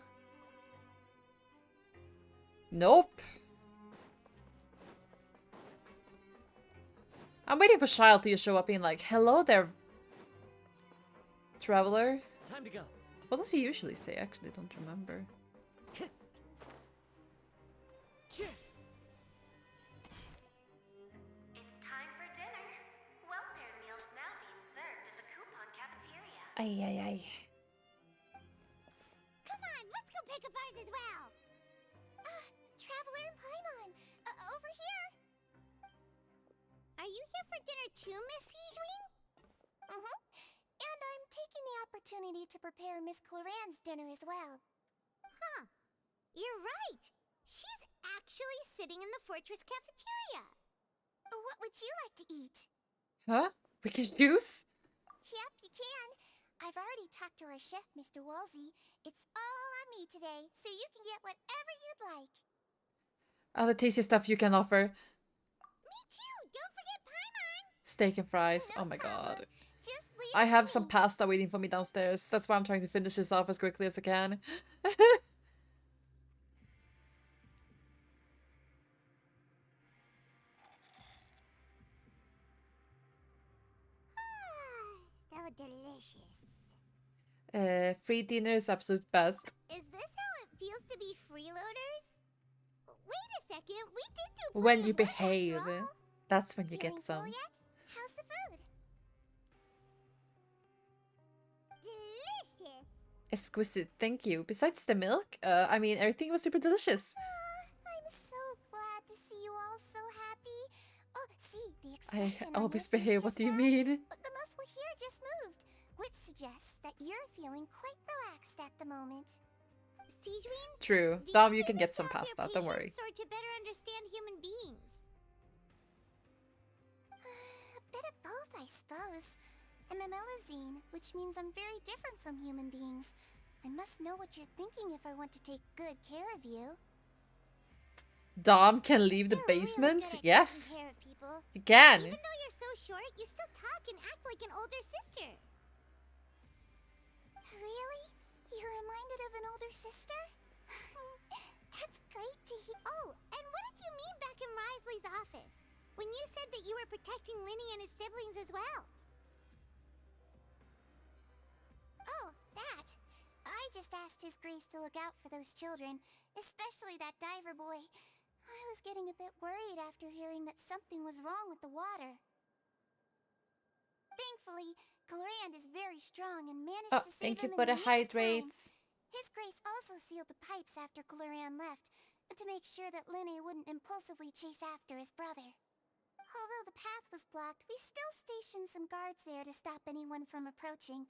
Nope. I'm waiting for Child to show up being like, hello there, Traveler. Time to go. What does he usually say? I actually don't remember. It's time for dinner. Welfare meals now being served in the coupon cafeteria. Ay, ay, ay. Come on, let's go pick up ours as well. Traveler and Paimon, over here. Are you here for dinner too, Miss Sijwin? Mm-hmm. And I'm taking the opportunity to prepare Miss Cloran's dinner as well. Huh. You're right. She's actually sitting in the fortress cafeteria. What would you like to eat? Huh? We can choose? Yep, you can. I've already talked to our chef, Mr. Wolsey. It's all on me today, so you can get whatever you'd like. All the tasty stuff you can offer. Me too. Don't forget Paimon. Steak and fries. Oh my god. Just leave I have some pasta waiting for me downstairs. That's why I'm trying to finish this off as quickly as I can. So delicious. Free dinner is absolute best. Is this how it feels to be freeloaders? Wait a second, we did do When plenty you of work behave, after all. that's when you get some. How's the food? Delicious. Exquisite, thank you. Besides the milk, I mean, everything was super delicious. I'm so glad to see you all so happy. Oh, see, the I expression on always your face behave. What just do you now? mean? The muscle here just moved, which suggests that you're feeling quite relaxed at the moment. Sijwin? True. Do Dom, you you do can this get some to help your pasta. Don't worry. patients or to better understand human beings? A bit of both, I suppose. I'm a Melusine, which means I'm very different from human beings. I must know what you're thinking if I want to take good care of you. Dom can leave the basement? Yes. Taking care of people. You can. Even though you're so short, you still talk and act like an older sister. Really? You're reminded of an older sister? That's great to hear. Oh, and what did you mean back in Risley's office? When you said that you were protecting Linny and his siblings as well? Oh, that. I just asked His Grace to look out for those children, especially that diver boy. I was getting a bit worried after hearing that something was wrong with the water. Thankfully, Colorand is very strong and managed Oh, to save thank you him for in the nick of time. hydrates. His Grace also sealed the pipes after Colorand left, to make sure that Linny wouldn't impulsively chase after his brother. Although the path was blocked, we still stationed some guards there to stop anyone from approaching.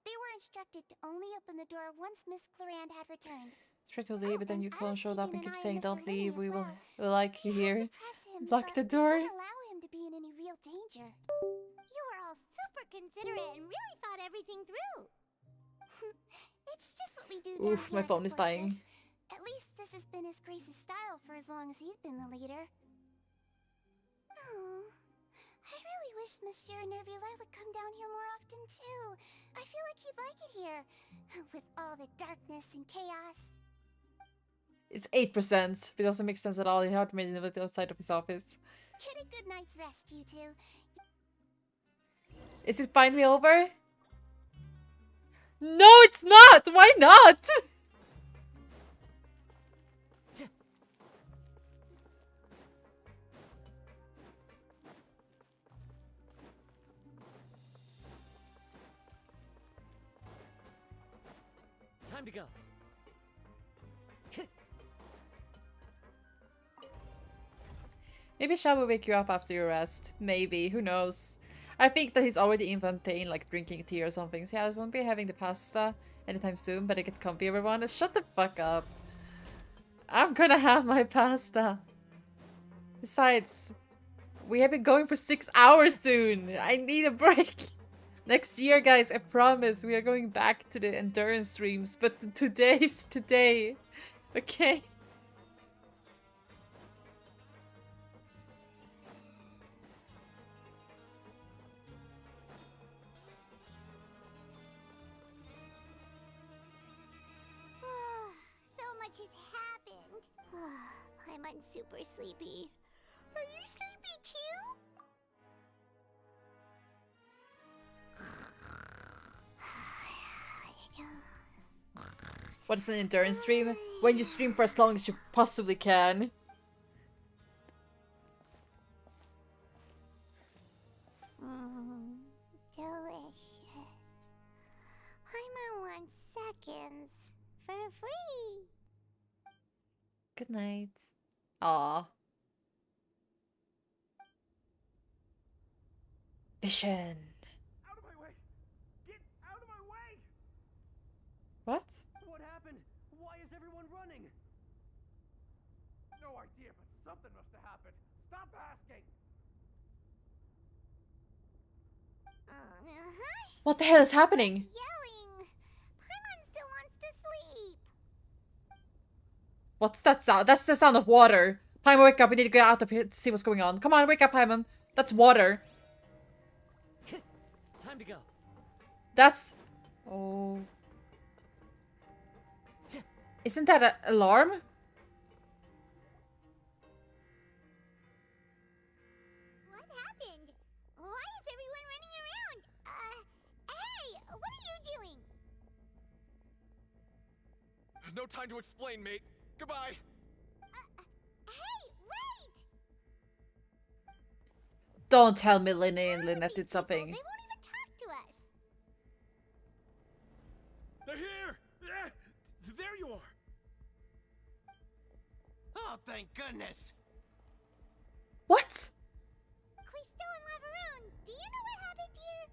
They were instructed to only open the door once Miss Clorand had returned. Tried to leave, but then you clone showed up and kept saying, "Don't Mr. Linny leave. as We well. will like you here." Press him, Block the but door. we couldn't allow him to be in any real danger. You were all super considerate and really thought everything through. It's just what we do Oof, down my here at phone the is dying. fortress. At least this has been His Grace's style for as long as he's been the leader. Oh, I really wish Monsieur Nervulette would come down here more often too. I feel like he'd like it here, with all the darkness and chaos. It's 8%. It doesn't make sense at all. He hard made it outside of his office. Get a good night's rest, you two. Is it finally over? No, it's not! Why not? Time to go. Maybe Shao will wake you up after your rest. Maybe, who knows? I think that he's already in Fontaine, like drinking tea or something. So yeah, I won't be having the pasta anytime soon, but I get comfy, everyone. Shut the fuck up. I'm gonna have my pasta. Besides, we have been going for 6 hours soon. I need a break. Next year, guys, I promise, we are going back to the endurance streams, but today's today. Okay? So much has happened. I'm super sleepy. Are you sleepy too? What is an endurance stream? When you stream for as long as you possibly can. Delicious. I'm on 1 seconds for free. Good night. Aw. Vision. Out of my way! Get out of my way! What? What happened? Why is everyone running? No idea, but something must have happened. Stop asking! What the hell is happening? Yelling! Paimon still wants to sleep. What's that sound? That's the sound of water. Paimon, wake up. We need to get out of here to see what's going on. Come on, wake up, Paimon. That's water. Time to go. That's... Oh... Isn't that an alarm? What happened? Why is everyone running around? Hey, what are you doing? No time to explain, mate. Goodbye. Hey, wait! Don't tell me Linny and Lynette did something. They won't even talk to us. They're here! Yeah, there you are! Oh, thank goodness! What? Crystal and Lavaroon, do you know what happened here?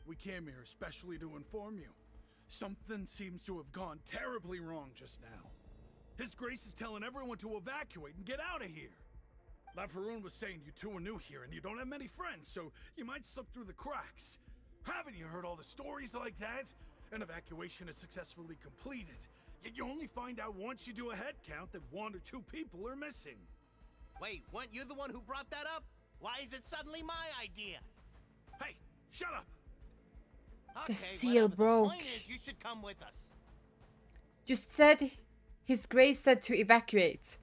We came here especially to inform you. Something seems to have gone terribly wrong just now. His Grace is telling everyone to evacuate and get out of here. Lavaroon was saying you two are new here and you don't have many friends, so you might slip through the cracks. Haven't you heard all the stories like that? An evacuation is successfully completed, yet you only find out once you do a head count that 1 or 2 people are missing. Wait, weren't you the one who brought that up? Why is it suddenly my idea? Hey, shut up! The seal broke. The point is, you should come with us. You said His Grace said to evacuate.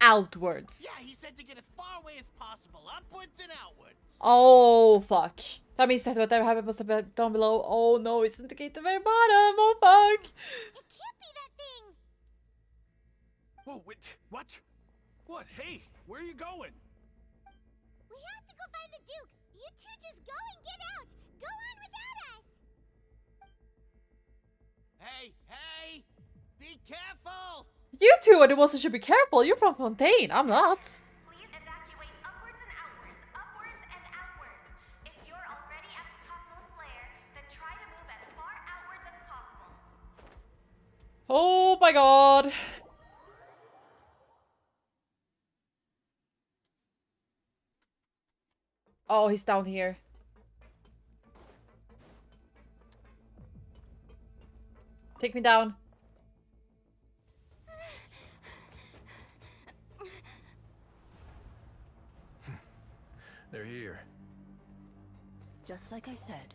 Outwards. Yeah, he said to get as far away as possible, upwards and outwards. Oh, fuck. That means that whatever happened must have been down below. Oh no, it's in the gate at the very bottom. Oh, fuck. It can't be that thing! Whoa, wait, what? What? Hey, where are you going? We have to go find the Duke! You two just go and get out! Go on without us! Hey, hey! Be careful! You two are the ones who should be careful. You're from Fontaine. I'm not. Please evacuate upwards and outwards. Upwards and outwards. If you're already at the topmost layer, then try to move as far outwards as possible. Oh my god. Oh, he's down here. Take me down. They're here. Just like I said.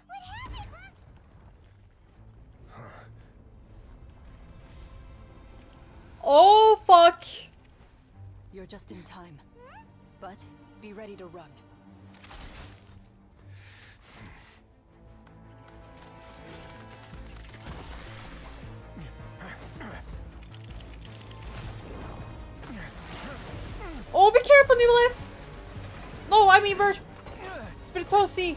What happened? Oh, fuck. You're just in time. But be ready to run. Oh, be careful, Newlet! No, I mean, Bertossi.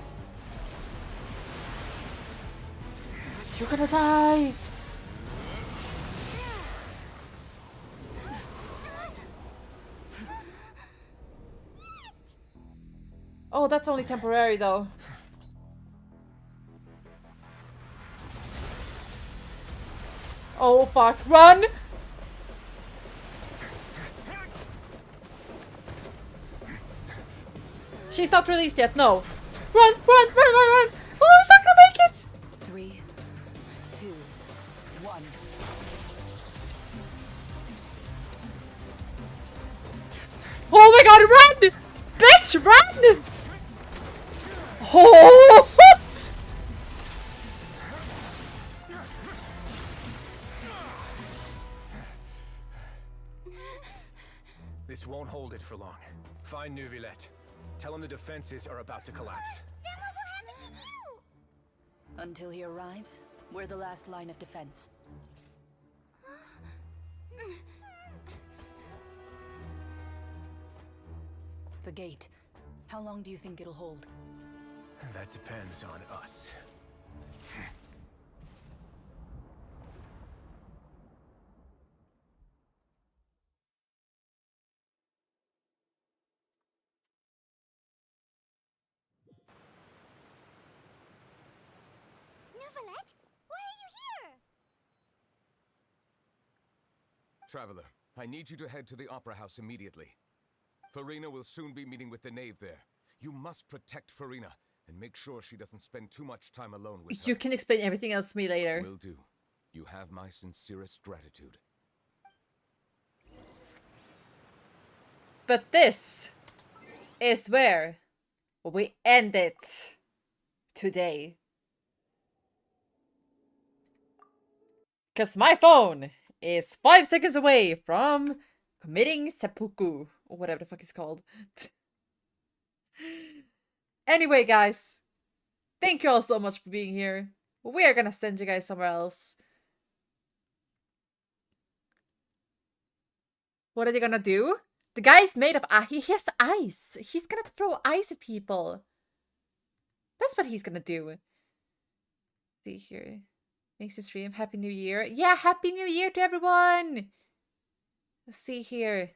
You're gonna die. Oh, that's only temporary, though. Oh, fuck. Run! She's not released yet, no. Run, run, run, run, run! Oh, he's not gonna make it! 3, 2, 1. Oh my god, run! Bitch, run! Oh! This won't hold it for long. Find Neuvillette. Tell him the defenses are about to collapse. Then what will happen to you? Until he arrives, we're the last line of defense. The gate. How long do you think it'll hold? That depends on us. Neuvillette? Why are you here? Traveler, I need you to head to the Opera House immediately. Farina will soon be meeting with the knave there. You must protect Farina and make sure she doesn't spend too much time alone with her. You can explain everything else to me later. Will do. You have my sincerest gratitude. But this is where we end it today. Because my phone is 5 seconds away from committing seppuku, or whatever the fuck it's called. Anyway, guys, thank you all so much for being here. We are gonna send you guys somewhere else. What are they gonna do? The guy's made of ice. He has ice. He's gonna throw ice at people. That's what he's gonna do. See here. Makes his stream. Happy New Year. Yeah, Happy New Year to everyone. Let's see here.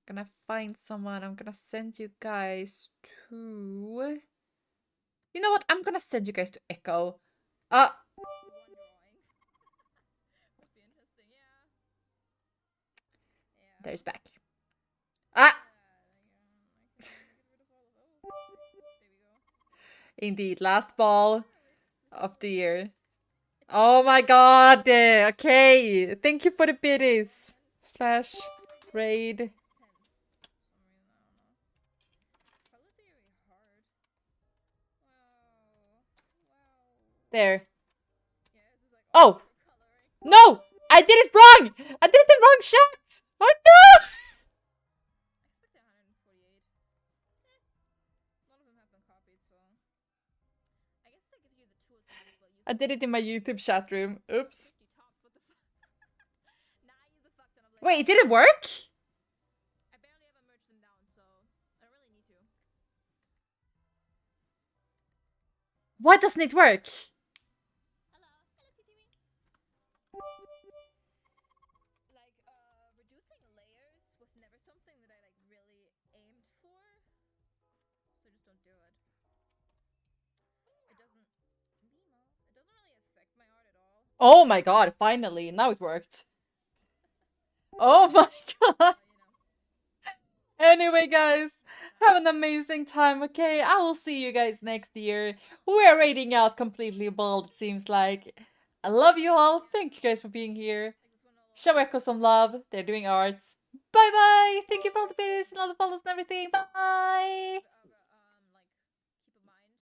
Gonna find someone. I'm gonna send you guys to... You know what? I'm gonna send you guys to Echo. There's back. Indeed, last ball of the year. Oh my god. Okay. Thank you for the biddies. / raid. There. Oh! No! I did it wrong! I did the wrong shot! Oh no! I did it in my YouTube chat room. Oops. Wait, did it work? Why doesn't it work? Oh my god, finally. Now it worked. Oh my god. Anyway, guys, have an amazing time, okay? I will see you guys next year. We're raiding out completely bald, it seems like. I love you all. Thank you guys for being here. Show Echo some love. They're doing arts. Bye-bye. Thank you for all the videos and all the follows and everything. Bye.